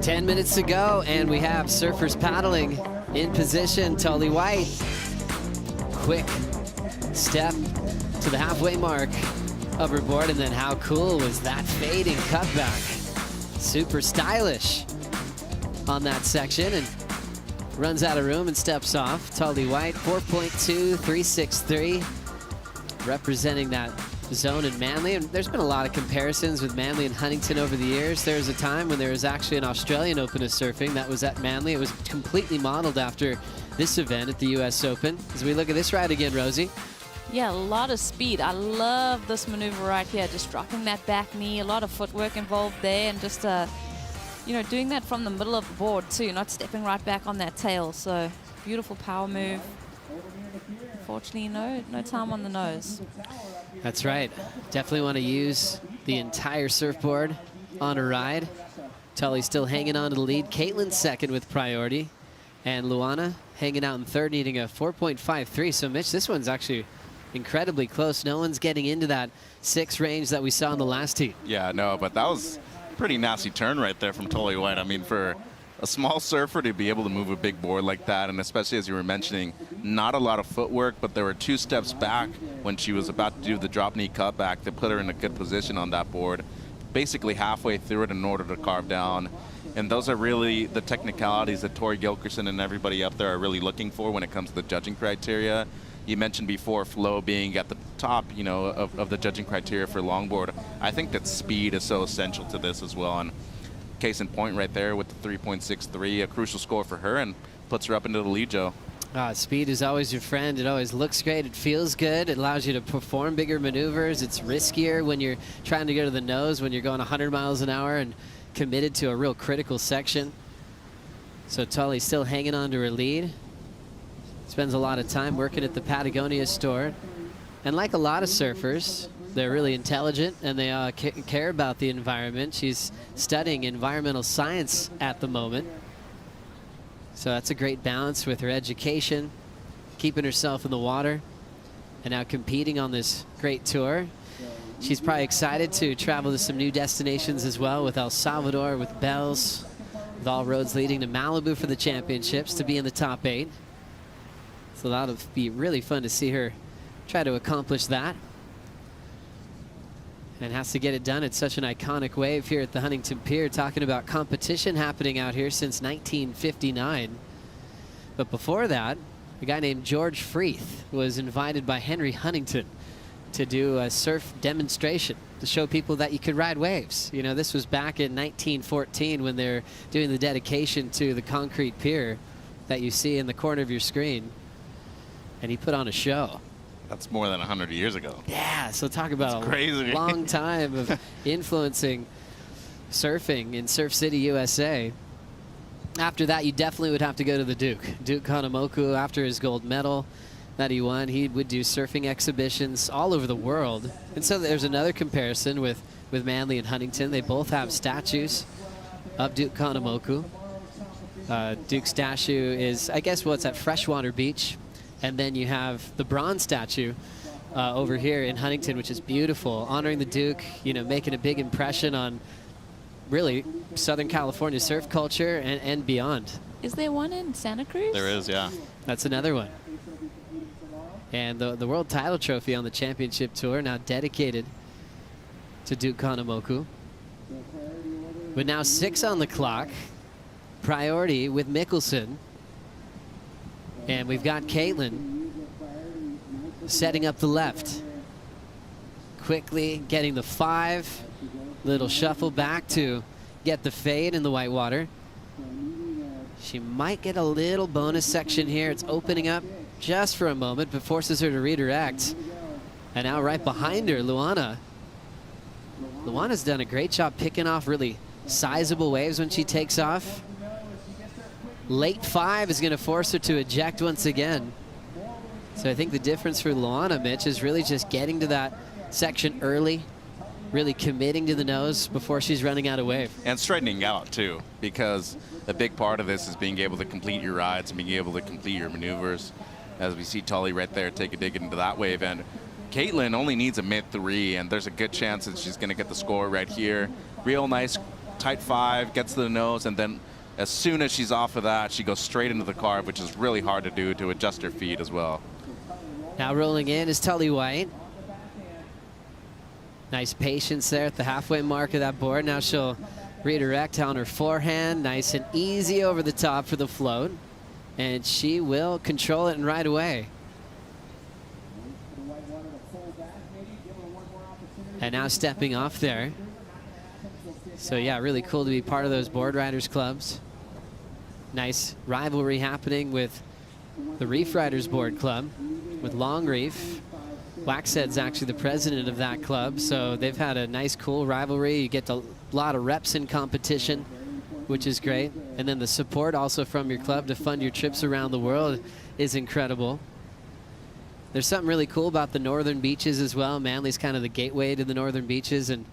Speaker 1: Ten minutes to go, and we have surfers paddling in position. Tully White, quick step to the halfway mark of her board, and then how cool was that fading cutback? Super stylish on that section, and runs out of room and steps off. Tully White, 4.2, 363, representing that zone in Manly. And there's been a lot of comparisons with Manly and Huntington over the years. There was a time when there was actually an Australian Open of surfing that was at Manly. It was completely modeled after this event at the US Open. As we look at this ride again, Rosie.
Speaker 13: Yeah, a lot of speed. I love this maneuver right here, just dropping that back knee, a lot of footwork involved there, and just you know, doing that from the middle of the board too, not stepping right back on that tail. So beautiful power move. Unfortunately, no time on the nose.
Speaker 1: That's right. Definitely want to use the entire surfboard on a ride. Tully still hanging on to the lead. Caitlin's second with priority. And Luana hanging out in third, needing a 4.53. So, Mitch, this one's actually incredibly close. No one's getting into that 6 range that we saw in the last heat.
Speaker 7: Yeah, no, but that was a pretty nasty turn right there from Tully White. I mean, for a small surfer to be able to move a big board like that, and especially as you were mentioning, not a lot of footwork, but there were 2 steps back when she was about to do the drop knee cutback that put her in a good position on that board, basically halfway through it in order to carve down. And those are really the technicalities that Tori Gilkerson and everybody up there are really looking for when it comes to the judging criteria. You mentioned before flow being at the top, you know, of the judging criteria for longboard. I think that speed is so essential to this as well. And case in point right there with the 3.63, a crucial score for her, and puts her up into the lead, Joe.
Speaker 1: Speed is always your friend. It always looks great. It feels good. It allows you to perform bigger maneuvers. It's riskier when you're trying to go to the nose, when you're going 100 miles an hour and committed to a real critical section. So Tully still hanging on to her lead. Spends a lot of time working at the Patagonia store. And like a lot of surfers, they're really intelligent and they care about the environment. She's studying environmental science at the moment. So that's a great balance with her education, keeping herself in the water, and now competing on this great tour. she's probably excited to travel to some new destinations as well, with El Salvador, with Bells, with all roads leading to Malibu for the championships, to be in the top 8. So that'll be really fun to see her try to accomplish that. And has to get it done at such an iconic wave here at the Huntington Pier, talking about competition happening out here since 1959. But before that, a guy named George Freeth was invited by Henry Huntington to do a surf demonstration to show people that you could ride waves. You know, this was back in 1914 when they're doing the dedication to the concrete pier that you see in the corner of your screen. And he put on a show.
Speaker 7: That's more than 100 years ago.
Speaker 1: Yeah, so talk about a long time of influencing surfing in Surf City, USA. After that, you definitely would have to go to the Duke Kahanamoku. After his gold medal that he won, he would do surfing exhibitions all over the world. And so there's another comparison with Manly and Huntington. They both have statues of Duke Kahanamoku. Duke's statue is, I guess, what's at Freshwater Beach. And then you have the bronze statue over here in Huntington, which is beautiful, honoring the Duke, you know, making a big impression on really Southern California surf culture and beyond.
Speaker 13: Is there one in Santa Cruz?
Speaker 7: There is, yeah.
Speaker 1: That's another one. And the world title trophy on the championship tour, now dedicated to Duke Kahanamoku. But now 6 on the clock. Priority with Mickelson. And we've got Caitlin setting up the left. Quickly getting the 5. Little shuffle back to get the fade in the whitewater. She might get a little bonus section here. It's opening up just for a moment, but forces her to redirect. And now right behind her, Luana. Luana's done a great job picking off really sizable waves when she takes off. Late 5 is going to force her to eject once again. So I think the difference for Luana, Mitch, is really just getting to that section early, really committing to the nose before she's running out of wave.
Speaker 7: And straightening out, too, because a big part of this is being able to complete your rides and being able to complete your maneuvers. As we see Tully right there take a dig into that wave. And Caitlin only needs a mid-3, and there's a good chance that she's going to get the score right here. Real nice, tight 5, gets to the nose, and then as soon as she's off of that, she goes straight into the carve, which is really hard to do, to adjust her feet as well.
Speaker 1: Now rolling in is Tully White. Nice patience there at the halfway mark of that board. Now she'll redirect on her forehand. Nice and easy over the top for the float. And she will control it and ride away. And now stepping off there. So yeah, really cool to be part of those board riders clubs. Nice rivalry happening with the Reef Riders Board Club, with Long Reef. Waxhead's actually the president of that club, so they've had a nice, cool rivalry. You get a lot of reps in competition, which is great. And then the support also from your club to fund your trips around the world is incredible. There's something really cool about the northern beaches as well. Manly's kind of the gateway to the northern beaches, and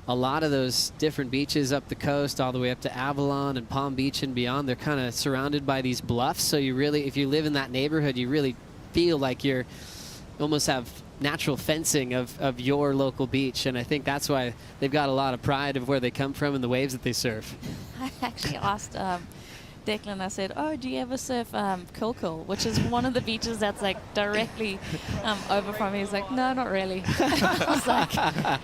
Speaker 1: a lot of those different beaches up the coast, all the way up to Avalon and Palm Beach and beyond, they're kind of surrounded by these bluffs. So you really, if you live in that neighborhood, you really feel like you're almost have natural fencing of your local beach. And I think that's why they've got a lot of pride of where they come from and the waves that they surf.
Speaker 13: I actually asked Declan, I said, oh, do you ever surf Kilkul, which is one of the beaches that's like directly over from me. He's like, no, not really. I was like,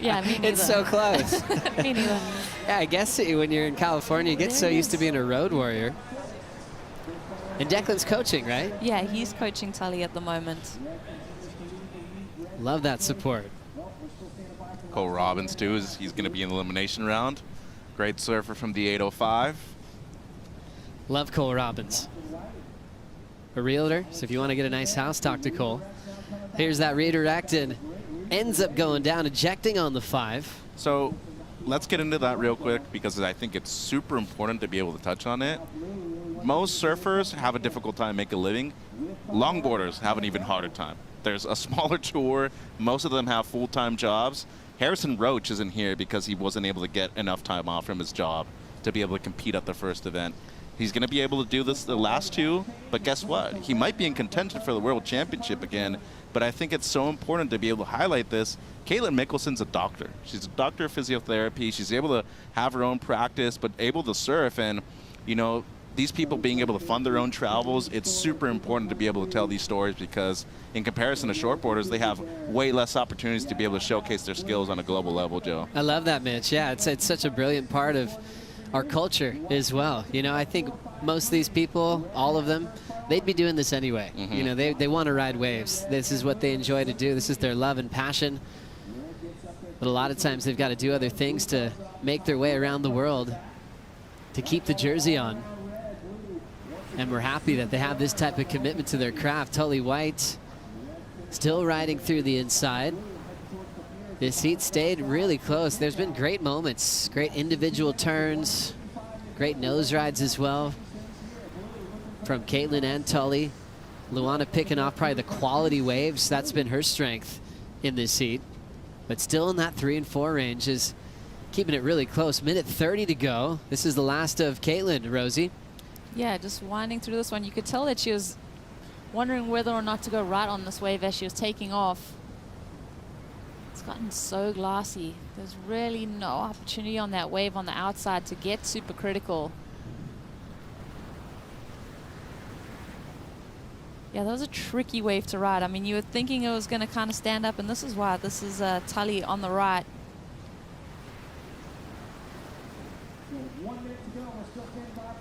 Speaker 13: yeah, me neither.
Speaker 1: It's so close.
Speaker 13: Me neither.
Speaker 1: Yeah, I guess when you're in California, you get so used to being a road warrior. And Declan's coaching, right?
Speaker 13: Yeah, he's coaching Tully at the moment.
Speaker 1: Love that support.
Speaker 7: Cole Robbins, too, he's going to be in the elimination round. Great surfer from the 805.
Speaker 1: Love Cole Robbins. A realtor, so if you want to get a nice house, talk to Cole. Here's that redirect and ends up going down, ejecting on the 5.
Speaker 7: So let's get into that real quick, because I think it's super important to be able to touch on it. Most surfers have a difficult time making a living. Longboarders have an even harder time. There's a smaller tour. Most of them have full-time jobs. Harrison Roach isn't here because he wasn't able to get enough time off from his job to be able to compete at the first event. He's going to be able to do this the last two, but guess what? He might be in contention for the World Championship again, but I think it's so important to be able to highlight this. Caitlin Mickelson's a doctor. She's a doctor of physiotherapy. She's able to have her own practice, but able to surf. And, you know, these people being able to fund their own travels, it's super important to be able to tell these stories, because in comparison to shortboarders, they have way less opportunities to be able to showcase their skills on a global level, Joe.
Speaker 1: I love that, Mitch. Yeah, it's such a brilliant part of our culture as well. You know, I think most of these people, all of them, they'd be doing this anyway. You know, they want to ride waves. This is what they enjoy to do. This is their love and passion. But a lot of times they've got to do other things to make their way around the world to keep the jersey on. And we're happy that they have this type of commitment to their craft. Tully White still riding through the inside. This heat stayed really close. There's been great moments, great individual turns, great nose rides as well from Caitlin and Tully. Luana picking off probably the quality waves. That's been her strength in this heat. But still in that 3 and 4 range, is keeping it really close. Minute 30 to go. This is the last of Caitlin, Rosie.
Speaker 13: Yeah, just winding through this one. You could tell that she was wondering whether or not to go right on this wave as she was taking off. It's gotten so glassy. There's really no opportunity on that wave on the outside to get super critical. Yeah, that was a tricky wave to ride. I mean, you were thinking it was going to kind of stand up, and this is why. This is Tully on the right.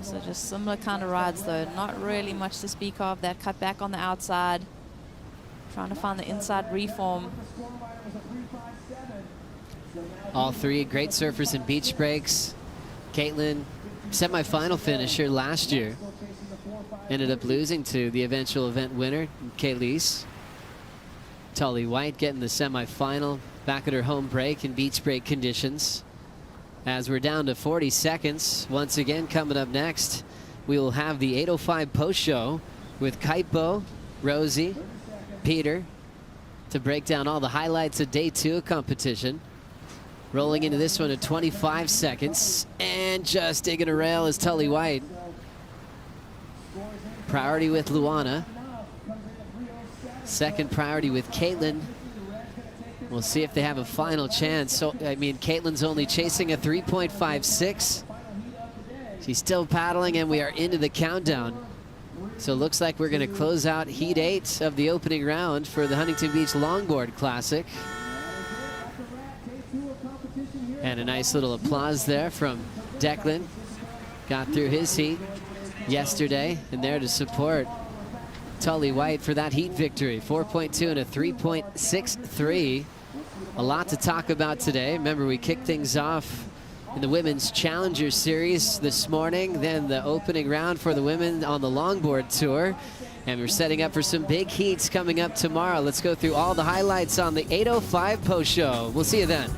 Speaker 13: So just similar kind of rides, though. Not really much to speak of. That cut back on the outside. Trying to find the inside reform.
Speaker 1: All three great surfers in beach breaks. Caitlin, semi-final finisher last year. Ended up losing to the eventual event winner, Kayleese. Tully White getting the semi-final back at her home break in beach break conditions. As we're down to 40 seconds, once again coming up next, we will have the 8:05 post show with Kaipo, Rosie, Peter to break down all the highlights of day 2 of competition. Rolling into this one at 25 seconds, and just digging a rail is Tully White. Priority with Luana. Second priority with Caitlin. We'll see if they have a final chance. So, I mean, Caitlin's only chasing a 3.56. She's still paddling, and we are into the countdown. So it looks like we're going to close out Heat 8 of the opening round for the Huntington Beach Longboard Classic. And a nice little applause there from Declan. Got through his heat yesterday, and there to support Tully White for that heat victory. 4.2 and a 3.63. A lot to talk about today. Remember, we kicked things off in the Women's Challenger Series this morning, then the opening round for the women on the Longboard Tour. And we're setting up for some big heats coming up tomorrow. Let's go through all the highlights on the 8:05 post show. We'll see you then.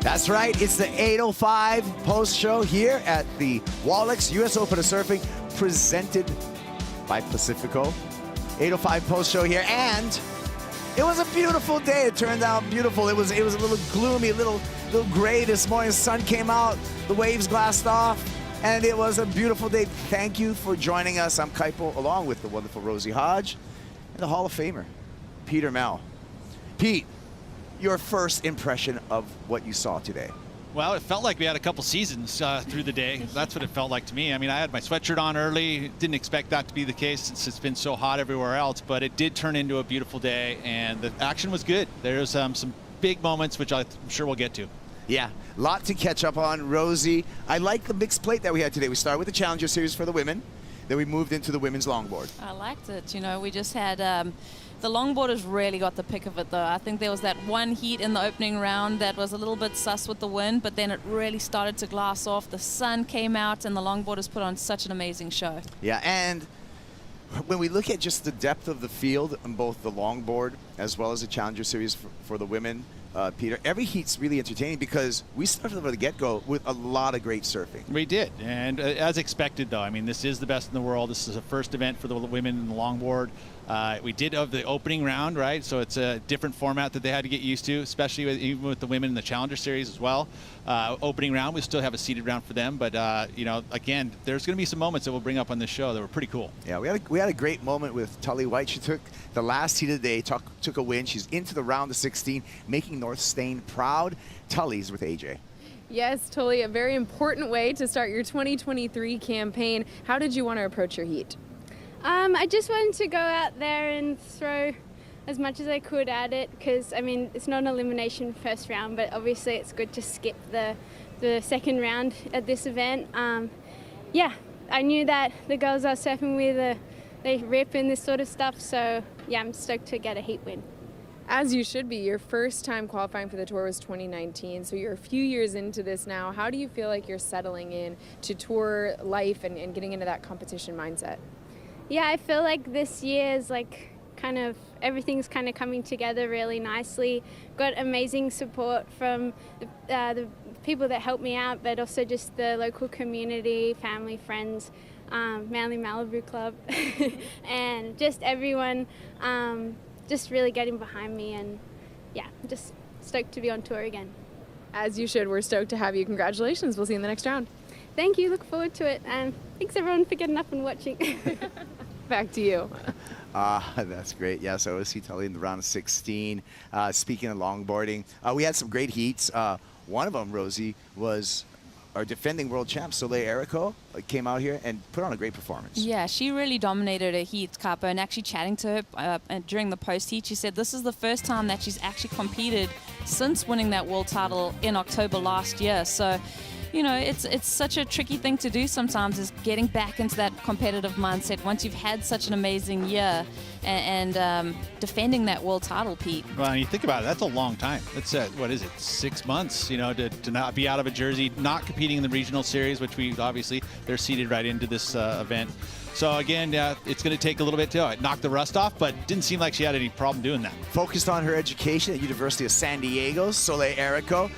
Speaker 6: That's right, it's the 8:05 post-show here at the Wallex US Open of Surfing, presented by Pacifico. 8:05 post-show here, and it was a beautiful day. It turned out beautiful. It was a little gloomy, a little gray this morning. The sun came out, the waves glassed off, and it was a beautiful day. Thank you for joining us. I'm Kaipo, along with the wonderful Rosie Hodge and the Hall of Famer, Peter Mel. Pete, your first impression of what you saw today?
Speaker 3: Well, it felt like we had a couple seasons through the day. That's what it felt like to me. I mean, I had my sweatshirt on early. Didn't expect that to be the case since it's been so hot everywhere else, but it did turn into a beautiful day, and the action was good. There's some big moments, which I'm sure we'll get to.
Speaker 6: Yeah, a lot to catch up on. Rosie, I like the mixed plate that we had today. We started with the Challenger Series for the women, then we moved into the women's longboard.
Speaker 13: I liked it. You know, we just had the longboarders really got the pick of it, though. I think there was that one heat in the opening round that was a little bit sus with the wind, but then it really started to glass off. The sun came out, and the longboarders put on such an amazing show.
Speaker 6: Yeah, and when we look at just the depth of the field on both the longboard as well as the Challenger Series for the women, Peter, every heat's really entertaining because we started from the get-go with a lot of great surfing.
Speaker 3: We did, and as expected, though. I mean, this is the best in the world. This is the first event for the women in the longboard. We did have the opening round, right? So it's a different format that they had to get used to, especially even with the women in the Challenger Series as well. Opening round, we still have a seeded round for them, but you know, again, there's going to be some moments that we'll bring up on this show that were pretty cool.
Speaker 6: Yeah, we had a great moment with Tully White. She took the last heat of the day, took a win. She's into the round of 16, making North Stain proud. Tully's with AJ.
Speaker 4: Yes, Tully, a very important way to start your 2023 campaign. How did you want to approach your heat?
Speaker 10: I just wanted to go out there and throw as much as I could at it because, I mean, it's not an elimination first round, but obviously it's good to skip the second round at this event. Yeah, I knew that the girls I was surfing with, they rip in this sort of stuff, so yeah, I'm stoked to get a heat win.
Speaker 4: As you should be. Your first time qualifying for the tour was 2019, so you're a few years into this now. How do you feel like you're settling in to tour life and getting into that competition mindset?
Speaker 10: Yeah, I feel like this year is like kind of everything's kind of coming together really nicely. Got amazing support from the people that helped me out, but also just the local community, family, friends, Manly Malibu Club, and just everyone just really getting behind me, and yeah, just stoked to be on tour again.
Speaker 4: As you should. We're stoked to have you. Congratulations. We'll see you in the next round.
Speaker 10: Thank you. Look forward to it. And thanks everyone for getting up and watching.
Speaker 4: Back to you.
Speaker 6: That's great. Yeah, so OC Tully in the round of 16. Speaking of longboarding, we had some great heats. One of them, Rosie, was our defending world champ, Soleil Erico, came out here and put on a great performance.
Speaker 13: Yeah, she really dominated her heat, Kapa, and actually chatting to her during the post-heat, she said this is the first time that she's actually competed since winning that world title in October last year. So, you know, it's such a tricky thing to do sometimes, is getting back into that competitive mindset once you've had such an amazing year and defending that world title, Pete.
Speaker 3: Well, and you think about it, that's a long time. That's, what is it, 6 months, you know, to not be out of a jersey, not competing in the regional series, which we obviously, they're seeded right into this event. So again, it's going to take a little bit to knock the rust off, but didn't seem like she had any problem doing that.
Speaker 6: Focused on her education at University of San Diego, Soleil Erico.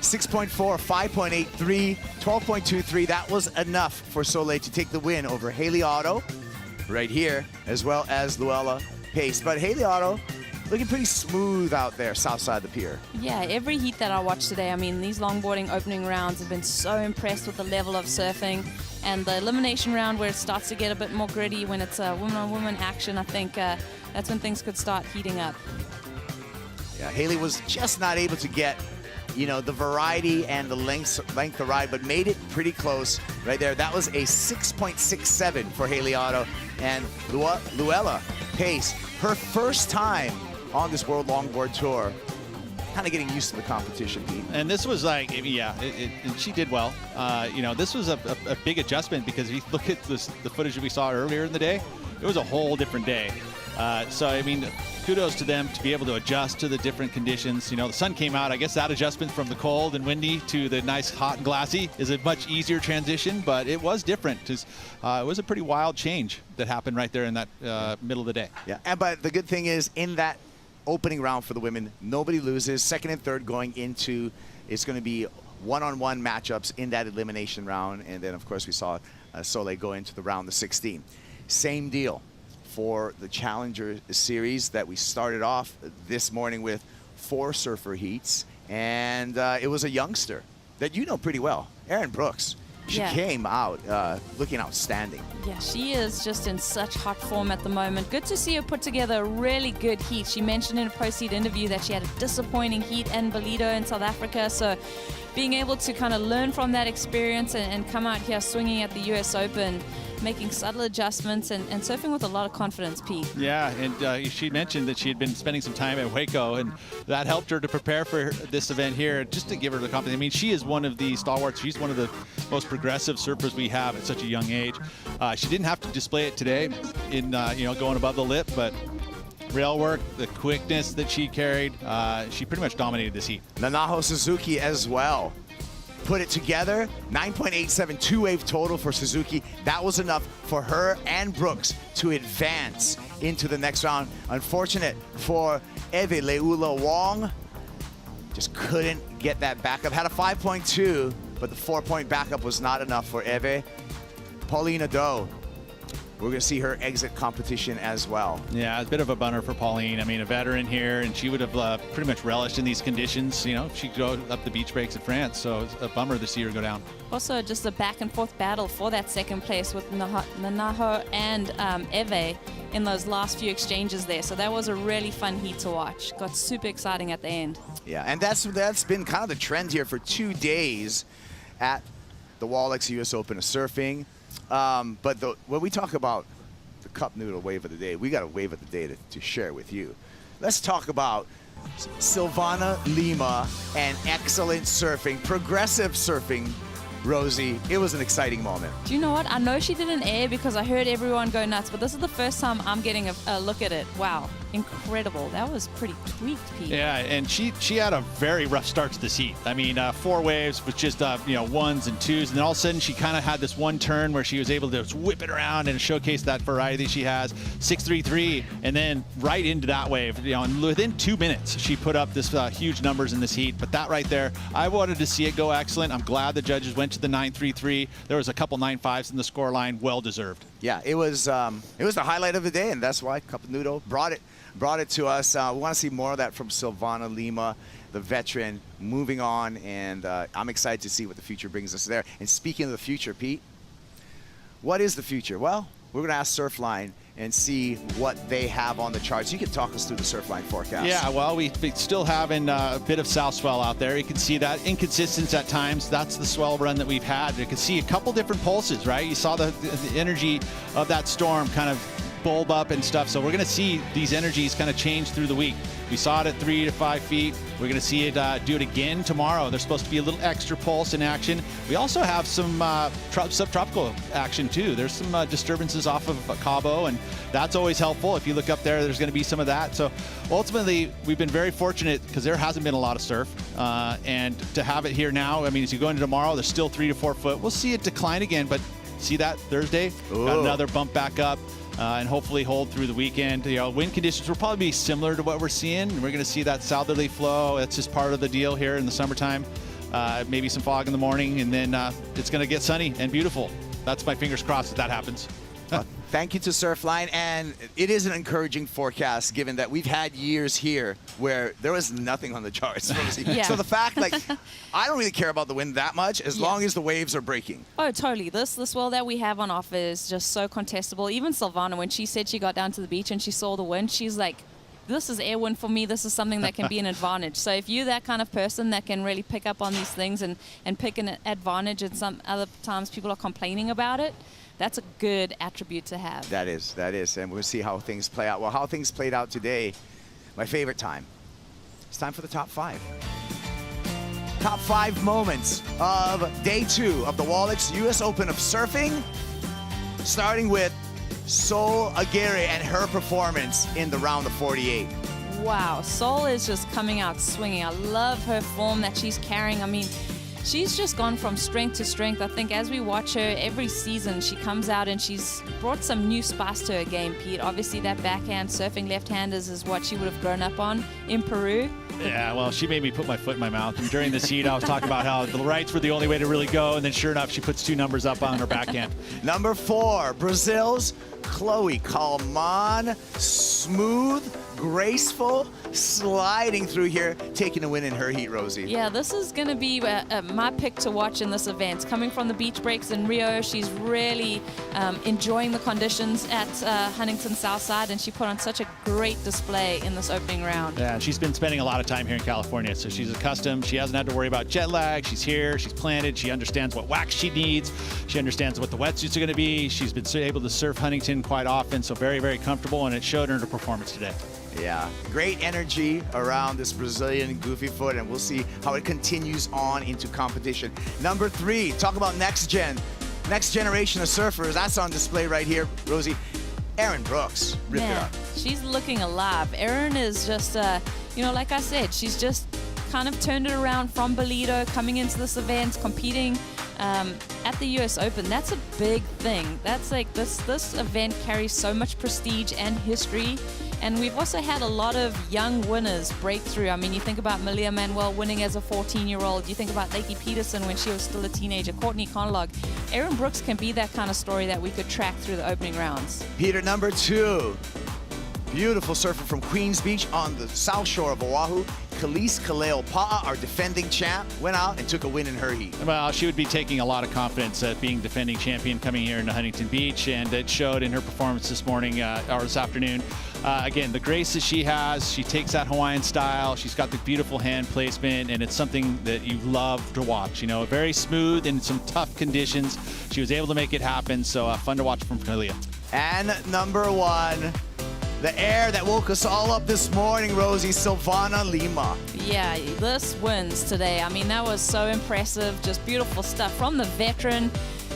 Speaker 6: 6.4, 5.83, 12.23. That was enough for Soleil to take the win over Haley Otto right here, as well as Luella Pace. But Haley Otto looking pretty smooth out there, south side of the pier.
Speaker 13: Yeah, every heat that I watched today, I mean, these longboarding opening rounds have been so impressed with the level of surfing. And the elimination round, where it starts to get a bit more gritty, when it's a woman-on-woman action, I think that's when things could start heating up.
Speaker 6: Yeah, Haley was just not able to get, you know, the variety and the length of ride, but made it pretty close right there. That was a 6.67 for Haley Otto. And Luella Pace, her first time on this World Longboard Tour, kind of getting used to the competition, Pete.
Speaker 3: And this was like, yeah, and she did well. You know, this was a big adjustment because if you look at the footage that we saw earlier in the day, it was a whole different day. So, I mean, kudos to them to be able to adjust to the different conditions. You know, the sun came out. I guess that adjustment from the cold and windy to the nice hot and glassy is a much easier transition, but it was different. It was a pretty wild change that happened right there in that middle of the day.
Speaker 6: Yeah, but the good thing is in that opening round for the women, nobody loses. Second and third going into, it's going to be one-on-one matchups in that elimination round. And then, of course, we saw Soleil go into the round of 16. Same deal for the Challenger Series that we started off this morning with 4 surfer heats. And it was a youngster that you know pretty well, Erin Brooks. She came out looking outstanding.
Speaker 13: Yeah, she is just in such hot form at the moment. Good to see her put together a really good heat. She mentioned in a post-heat interview that she had a disappointing heat in Bolido in South Africa. So being able to kind of learn from that experience and come out here swinging at the US Open, making subtle adjustments and surfing with a lot of confidence, Pete.
Speaker 3: Yeah, and she mentioned that she had been spending some time at Waco, and that helped her to prepare for this event here, just to give her the confidence. I mean, she is one of the stalwarts. She's one of the most progressive surfers we have at such a young age. She didn't have to display it today in, you know, going above the lip, but rail work, the quickness that she carried, she pretty much dominated this heat.
Speaker 6: Nanaho Suzuki as well. Put it together, 9.87 two-wave total for Suzuki. That was enough for her and Brooks to advance into the next round. Unfortunate for Eve Leula Wong. Just couldn't get that backup. Had a 5.2, but the 4-point backup was not enough for Eve. Paulina Do, we're going to see her exit competition as well.
Speaker 3: Yeah, it's a bit of a bummer for Pauline. I mean, a veteran here, and she would have pretty much relished in these conditions. You know, she could go up the beach breaks at France, so it's a bummer to see her go down.
Speaker 13: Also, just a back and forth battle for that second place with Nanaho and Eve in those last few exchanges there. So that was a really fun heat to watch. Got super exciting at the end.
Speaker 6: Yeah, and that's been kind of the trend here for 2 days at the Wallex US Open of Surfing. But when we talk about the Cup Noodle wave of the day, we got a wave of the day to share with you. Let's talk about Silvana Lima and excellent surfing, progressive surfing. Rosie, it was an exciting moment.
Speaker 13: Do you know what? I know she didn't air because I heard everyone go nuts, but this is the first time I'm getting a look at it. Wow, incredible. That was pretty tweaked, Pete.
Speaker 3: Yeah, and she had a very rough start to this heat. I mean, 4 waves with just, you know, 1s and 2s, and then all of a sudden she kind of had this one turn where she was able to whip it around and showcase that variety she has. 6.33, and then right into that wave. You know, and within 2 minutes, she put up this huge numbers in this heat. But that right there, I wanted to see it go excellent. I'm glad the judges went to the 9.33. There was a couple 9.5s in the score line, well deserved.
Speaker 6: Yeah, it was the highlight of the day, and that's why Cup Noodle brought it to us. We want to see more of that from Silvana Lima, the veteran, moving on, and I'm excited to see what the future brings us there. And speaking of the future, Pete, what is the future? Well, we're going to ask Surfline and see what they have on the charts. You can talk us through the Surfline forecast.
Speaker 3: Yeah, well, we still having a bit of south swell out there. You can see that inconsistent at times. That's the swell run that we've had. You can see a couple different pulses, right? You saw the energy of that storm kind of bulb up and stuff. So we're going to see these energies kind of change through the week. We saw it at 3 to 5 feet. We're going to see it do it again tomorrow. There's supposed to be a little extra pulse in action. We also have some subtropical action too. There's some disturbances off of Cabo, and that's always helpful. If you look up there, there's going to be some of that. So ultimately, we've been very fortunate because there hasn't been a lot of surf. And to have it here now, I mean, as you go into tomorrow, there's still 3 to 4 foot. We'll see it decline again, but see that Thursday? Got another bump back up. And hopefully hold through the weekend. You know, wind conditions will probably be similar to what we're seeing. We're going to see that southerly flow. That's just part of the deal here in the summertime. Maybe some fog in the morning, and then it's going to get sunny and beautiful. That's my fingers crossed that happens.
Speaker 6: Thank you to Surfline, and it is an encouraging forecast given that we've had years here where there was nothing on the charts.
Speaker 13: Yeah.
Speaker 6: So the fact, like, I don't really care about the wind that much as long as the waves are breaking.
Speaker 13: Oh, totally. This swell that we have on offer is just so contestable. Even Silvana, when she said she got down to the beach and she saw the wind, she's like, this is air wind for me. This is something that can be an advantage. So if you're that kind of person that can really pick up on these things and pick an advantage, and some other times people are complaining about it, that's a good attribute to have.
Speaker 6: That is. And we'll see how things play out. Well, how things played out today, my favorite time, It's time for the top 5. Top 5 moments of day 2 of the Wallex US Open of Surfing, starting with Sol Aguirre and her performance in the round of 48.
Speaker 13: Wow, Sol is just coming out swinging. I love her form that she's carrying. I mean, she's just gone from strength to strength. I think as we watch her every season, she comes out and she's brought some new spice to her game, Pete. Obviously, that backhand surfing left-handers is what she would have grown up on in Peru.
Speaker 3: Yeah, well, she made me put my foot in my mouth. And during this heat, I was talking about how the rights were the only way to really go, and then sure enough, she puts 2 numbers up on her backhand.
Speaker 6: Number 4, Brazil's Chloe Kalman. Smooth, graceful, sliding through here, taking a win in her heat, Rosie.
Speaker 13: Yeah, this is going to be my pick to watch in this event. Coming from the beach breaks in Rio, she's really enjoying the conditions at Huntington Southside, and she put on such a great display in this opening round.
Speaker 3: Yeah, she's been spending a lot of time here in California, so she's accustomed. She hasn't had to worry about jet lag. She's here, she's planted, she understands what wax she needs, she understands what the wetsuits are going to be. She's been able to surf Huntington quite often, so very, very comfortable, and it showed in her performance today.
Speaker 6: Yeah, great energy around this Brazilian goofy foot, and we'll see how it continues on into competition. Number 3, talk about next generation of surfers. That's on display right here, Rosie. Erin Brooks ripped it up.
Speaker 13: She's looking alive. Erin is just, you know, like I said, she's just kind of turned it around from Bolido, coming into this event, competing at the US Open. That's a big thing. That's like, this event carries so much prestige and history. And we've also had a lot of young winners break through. I mean, you think about Malia Manuel winning as a 14-year-old. You think about Lakey Peterson when she was still a teenager. Courtney Conlog. Erin Brooks can be that kind of story that we could track through the opening rounds.
Speaker 6: Peter, number 2. Beautiful surfer from Queens Beach on the south shore of Oahu. Khalees Kaleo-Pa'a, our defending champ, went out and took a win in her heat.
Speaker 3: Well, she would be taking a lot of confidence at being defending champion coming here into Huntington Beach, and it showed in her performance this morning or this afternoon. Again, the grace that she has, she takes that Hawaiian style, she's got the beautiful hand placement, and it's something that you love to watch. You know, very smooth in some tough conditions. She was able to make it happen, so fun to watch from Kalia.
Speaker 6: And number 1, the air that woke us all up this morning, Rosie, Silvana Lima.
Speaker 13: Yeah, this wins today. I mean, that was so impressive. Just beautiful stuff from the veteran.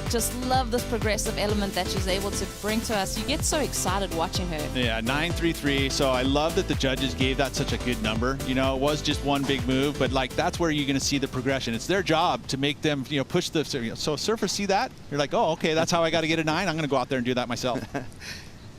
Speaker 13: Just love this progressive element that she's able to bring to us. You get so excited watching her.
Speaker 3: Yeah, 9.33. So I love that the judges gave that such a good number. You know, it was just one big move, but like that's where you're going to see the progression. It's their job to make them, you know, push the. So surfers see that, you're like, oh, okay, that's how I got to get a 9. I'm going to go out there and do that myself.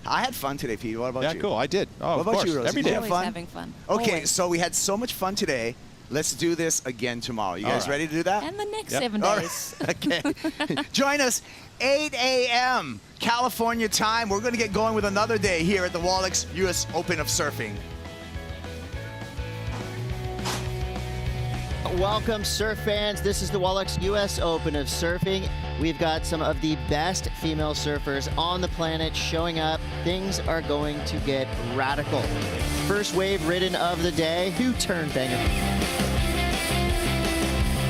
Speaker 6: I had fun today, Pete. What about you?
Speaker 3: Yeah, cool. I did. Oh,
Speaker 6: what about you, Rosie?
Speaker 3: Every
Speaker 6: Did
Speaker 3: day.
Speaker 6: you have fun?
Speaker 13: Having fun.
Speaker 6: Okay,
Speaker 13: Always.
Speaker 6: so we had so much fun today. Let's do this again tomorrow. You guys ready to do that?
Speaker 13: And the next 7 days.
Speaker 6: Right. Okay. Join us 8 a.m. California time. We're going to get going with another day here at the Wallex US Open of Surfing.
Speaker 15: Welcome, surf fans. This is the Wallex US Open of Surfing. We've got some of the best female surfers on the planet showing up. Things are going to get radical. First wave ridden of the day, 2-turn banger.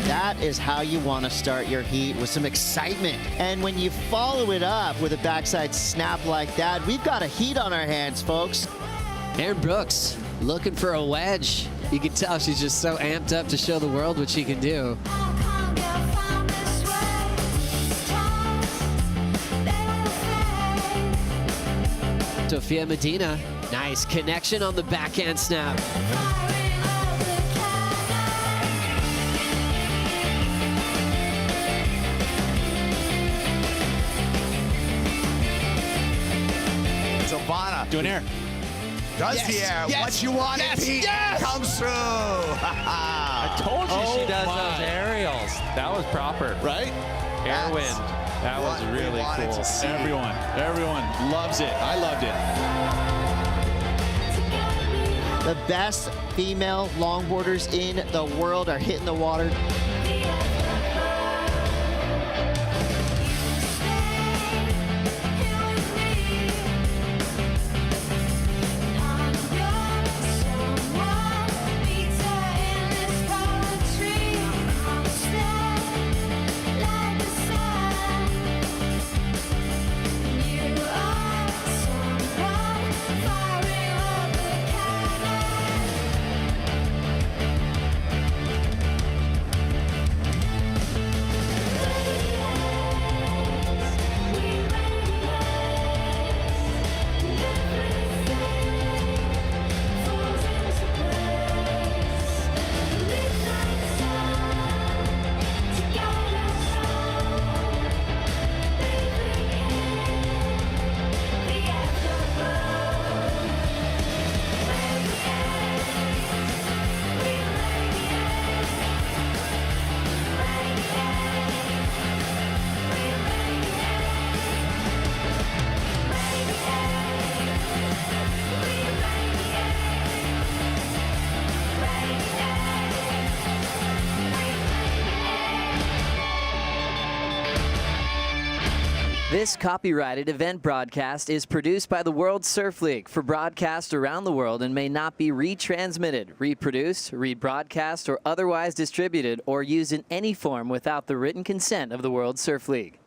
Speaker 15: That is how you want to start your heat, with some excitement. And when you follow it up with a backside snap like that, we've got a heat on our hands, folks.
Speaker 1: Erin Brooks looking for a wedge. You can tell she's just so amped up to show the world what she can do. Sofia Medina, nice connection on the backhand snap.
Speaker 6: Silvana.
Speaker 3: Doing air.
Speaker 6: Does the air. What you wanted, Pete, comes through.
Speaker 11: I told you she does those aerials. That was proper.
Speaker 3: Right?
Speaker 11: Air wind. That was really cool.
Speaker 3: Everyone loves it. I loved it.
Speaker 15: The best female longboarders in the world are hitting the water.
Speaker 1: This copyrighted event broadcast is produced by the World Surf League for broadcast around the world and may not be retransmitted, reproduced, rebroadcast, or otherwise distributed or used in any form without the written consent of the World Surf League.